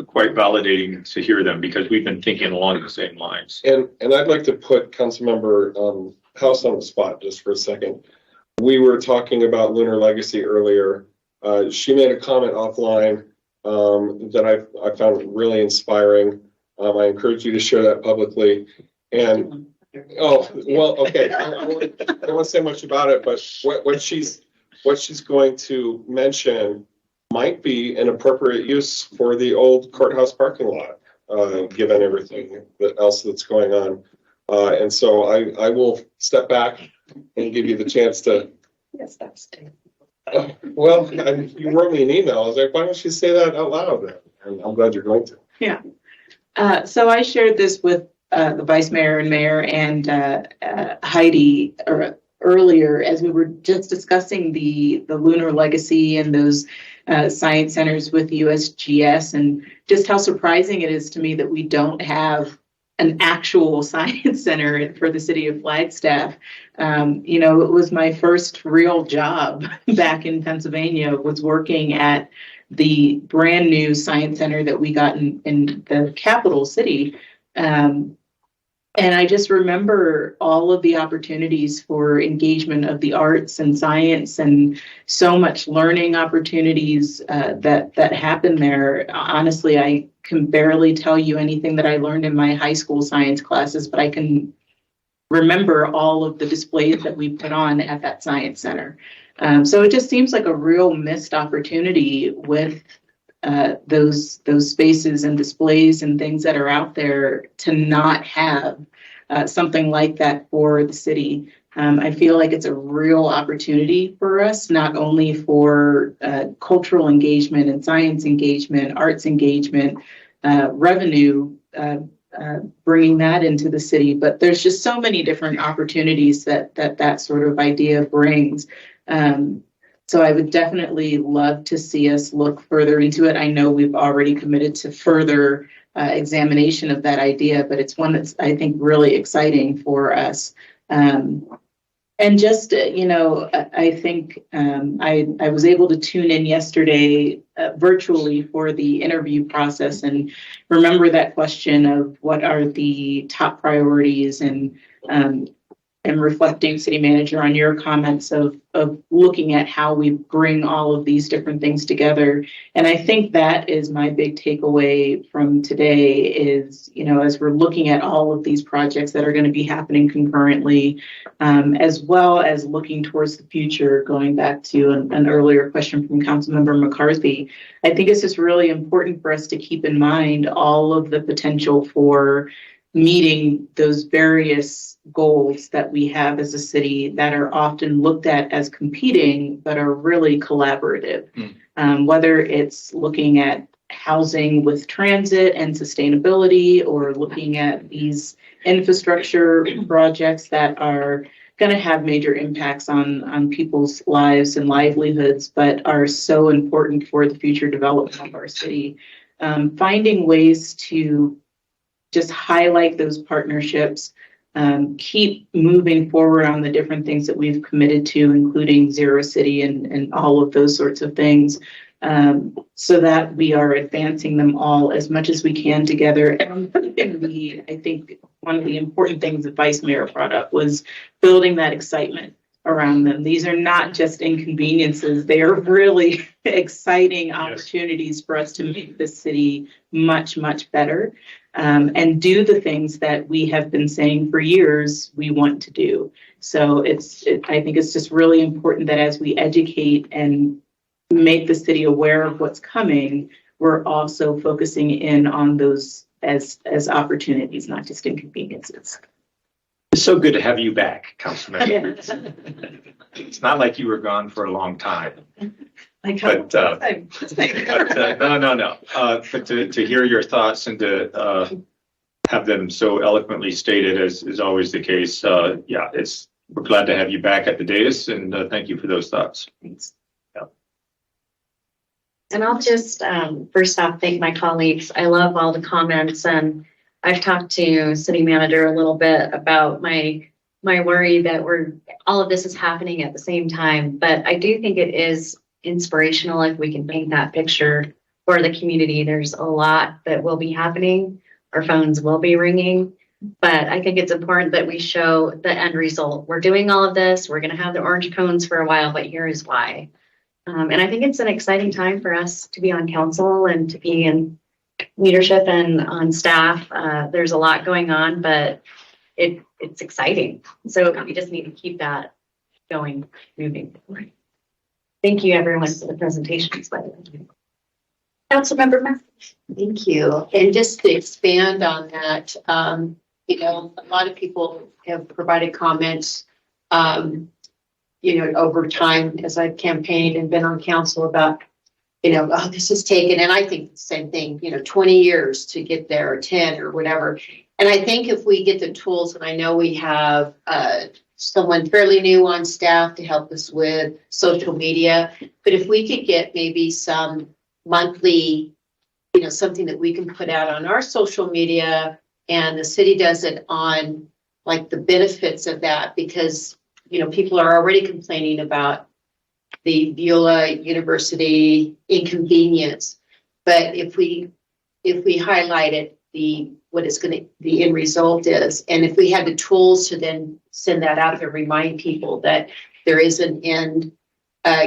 Speaker 17: quite validating to hear them because we've been thinking along the same lines.
Speaker 14: And I'd like to put Councilmember House on the spot just for a second. We were talking about Lunar Legacy earlier. She made a comment offline that I found really inspiring. I encourage you to share that publicly. And okay. I don't want to say much about it, but what she's going to mention might be an appropriate use for the old courthouse parking lot, given everything else that's going on. And so I will step back and give you the chance to.
Speaker 4: Yes, that's true.
Speaker 14: Well, you wrote me an email. I was like, why don't you say that out loud then? And I'm glad you're going to.
Speaker 11: Yeah. So I shared this with the vice mayor and mayor and Heidi earlier as we were just discussing the lunar legacy and those science centers with USGS, and just how surprising it is to me that we don't have an actual science center for the city of Flagstaff. You know, it was my first real job back in Pennsylvania, was working at the brand new science center that we got in the capital city. And I just remember all of the opportunities for engagement of the arts and science, and so much learning opportunities that happened there. Honestly, I can barely tell you anything that I learned in my high school science classes, but I can remember all of the displays that we put on at that science center. So it just seems like a real missed opportunity with those spaces and displays and things that are out there to not have something like that for the city. I feel like it's a real opportunity for us, not only for cultural engagement and science engagement, arts engagement, revenue, bringing that into the city, but there's just so many different opportunities that sort of idea brings. So I would definitely love to see us look further into it. I know we've already committed to further examination of that idea, but it's one that's, I think, really exciting for us. And just, I think I was able to tune in yesterday virtually for the interview process and remember that question of what are the top priorities, and reflecting, city manager, on your comments of looking at how we bring all of these different things together. And I think that is my big takeaway from today is, as we're looking at all of these projects that are going to be happening concurrently, as well as looking towards the future, going back to an earlier question from Councilmember McCarthy, I think it's just really important for us to keep in mind all of the potential for meeting those various goals that we have as a city that are often looked at as competing, but are really collaborative. Whether it's looking at housing with transit and sustainability, or looking at these infrastructure projects that are going to have major impacts on people's lives and livelihoods, but are so important for the future development of our city. Finding ways to just highlight those partnerships, keep moving forward on the different things that we've committed to, including Zero City and all of those sorts of things, so that we are advancing them all as much as we can together. And I think one of the important things that Vice Mayor brought up was building that excitement around them. These are not just inconveniences. They are really exciting opportunities for us to make this city much, much better, and do the things that we have been saying for years we want to do. So I think it's just really important that as we educate and make the city aware of what's coming, we're also focusing in on those as opportunities, not just inconveniences.
Speaker 17: It's so good to have you back, Councilman. It's not like you were gone for a long time. But no. But to hear your thoughts and to have them so eloquently stated, as is always the case, we're glad to have you back at the dais, and thank you for those thoughts.
Speaker 5: Thanks. And I'll just first off thank my colleagues. I love all the comments, and I've talked to city manager a little bit about my worry that all of this is happening at the same time. But I do think it is inspirational if we can paint that picture for the community. There's a lot that will be happening. Our phones will be ringing, but I think it's important that we show the end result. We're doing all of this. We're going to have the orange cones for a while, but here is why. And I think it's an exciting time for us to be on council and to be in leadership and on staff. There's a lot going on, but it's exciting. So we just need to keep that going, moving forward.
Speaker 8: Thank you, everyone, for the presentations.
Speaker 1: Councilmember Matthews.
Speaker 12: Thank you. And just to expand on that, you know, a lot of people have provided comments, you know, over time as I've campaigned and been on council about, you know, oh, this is taken. And I think the same thing, you know, 20 years to get there or 10 or whatever. And I think if we get the tools, and I know we have someone fairly new on staff to help us with social media, but if we could get maybe some monthly, you know, something that we can put out on our social media and the city does it on like the benefits of that, because, you know, people are already complaining about the Beulah University inconvenience. But if we highlighted what it's going to, the end result is, and if we had the tools to then send that out to remind people that there is an end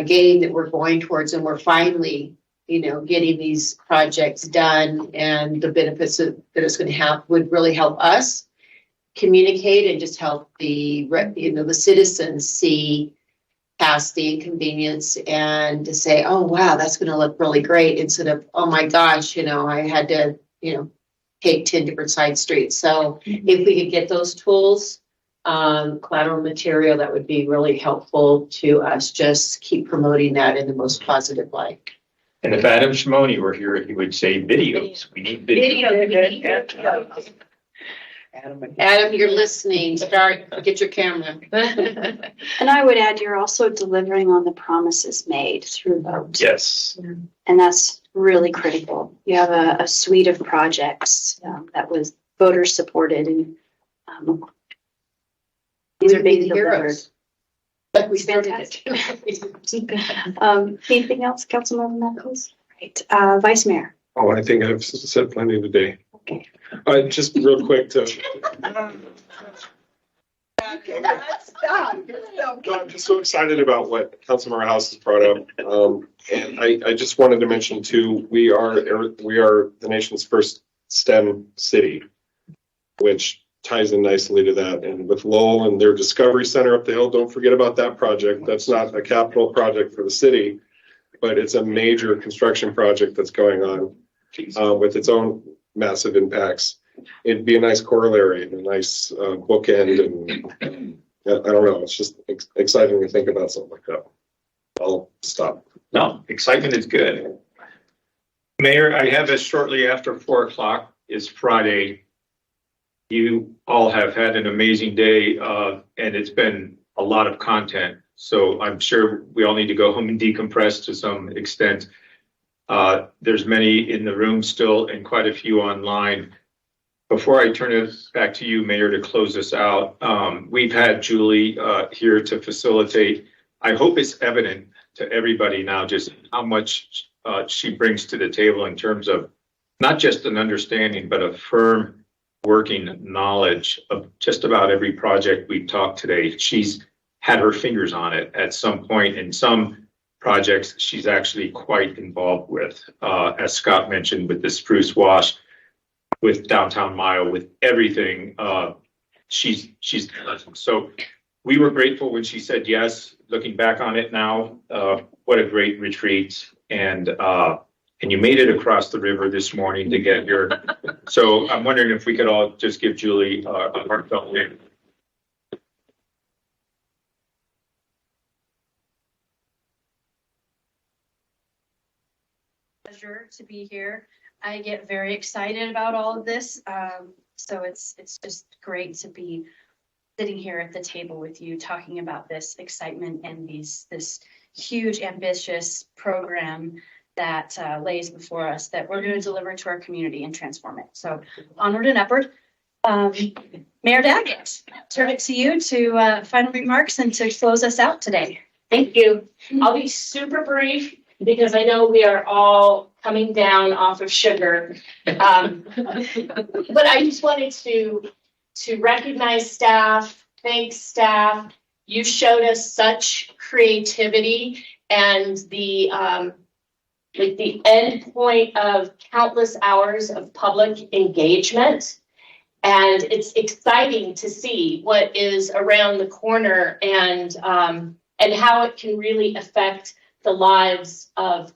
Speaker 12: game that we're going towards, and we're finally, you know, getting these projects done, and the benefits that it's going to have would really help us communicate and just help the, you know, the citizens see past the inconvenience and to say, oh, wow, that's going to look really great, instead of, oh my gosh, you know, I had to, you know, take 10 different side streets. So if we could get those tools, collateral material, that would be really helpful to us. Just keep promoting that in the most positive light.
Speaker 17: And if Adam Shimoni were here, he would say videos. We need videos.
Speaker 12: Adam, you're listening. Get your camera.
Speaker 5: And I would add, you're also delivering on the promises made through vote.
Speaker 17: Yes.
Speaker 5: And that's really critical. You have a suite of projects that was voter supported, and these are being delivered.
Speaker 12: But we started
Speaker 5: Anything else, Councilmember Matthews? Right. Vice Mayor.
Speaker 14: Oh, I think I've said plenty today.
Speaker 5: Okay.
Speaker 14: Just real quick to. I'm just so excited about what Councilmember House has brought up. And I just wanted to mention too, we are the nation's first STEM city, which ties in nicely to that. And with Lowell and their Discovery Center up the hill, don't forget about that project. That's not a capital project for the city, but it's a major construction project that's going on with its own massive impacts. It'd be a nice corollary and a nice bookend. And I don't know, it's just exciting to think about something like that. I'll stop.
Speaker 17: No, excitement is good. Mayor, I have this shortly after 4:00 is Friday. You all have had an amazing day, and it's been a lot of content. So I'm sure we all need to go home and decompress to some extent. There's many in the room still and quite a few online. Before I turn it back to you, Mayor, to close us out, we've had Julie here to facilitate. I hope it's evident to everybody now just how much she brings to the table in terms of not just an understanding, but a firm working knowledge of just about every project we've talked today. She's had her fingers on it at some point, in some projects she's actually quite involved with, as Scott mentioned, with the Spruce Wash, with Downtown Mile, with everything. She's so we were grateful when she said yes. Looking back on it now, what a great retreat. And you made it across the river this morning to get here. So I'm wondering if we could all just give Julie a heartfelt thank you.
Speaker 1: Pleasure to be here. I get very excited about all of this. So it's just great to be sitting here at the table with you, talking about this excitement and this huge, ambitious program that lays before us that we're going to deliver to our community and transform it. So onward and upward. Mayor Daggett, turn it to you to final remarks and to close us out today.
Speaker 2: Thank you. I'll be super brief because I know we are all coming down off of sugar. But I just wanted to recognize staff, thank staff. You showed us such creativity and the end point of countless hours of public engagement. And it's exciting to see what is around the corner and how it can really affect the lives of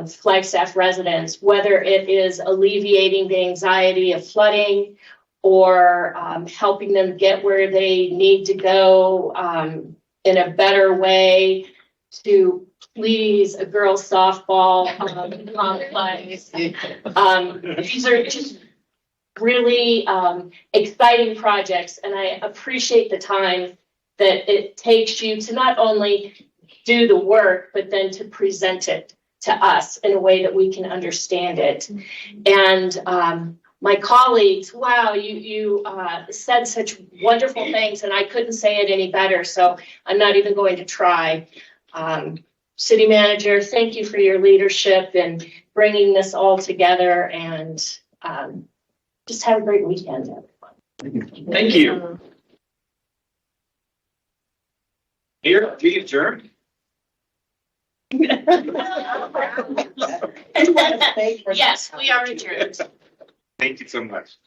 Speaker 2: Flagstaff residents, whether it is alleviating the anxiety of flooding or helping them get where they need to go in a better way to please a girls softball complex. These are just really exciting projects, and I appreciate the time that it takes you to not only do the work, but then to present it to us in a way that we can understand it. And my colleagues, wow, you said such wonderful things, and I couldn't say it any better, so I'm not even going to try. City manager, thank you for your leadership and bringing this all together, and just have a great weekend, everyone.
Speaker 7: Thank you. Here, we adjourn.
Speaker 2: Yes, we are adjourned.
Speaker 13: Thank you so much.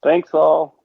Speaker 6: Thanks all.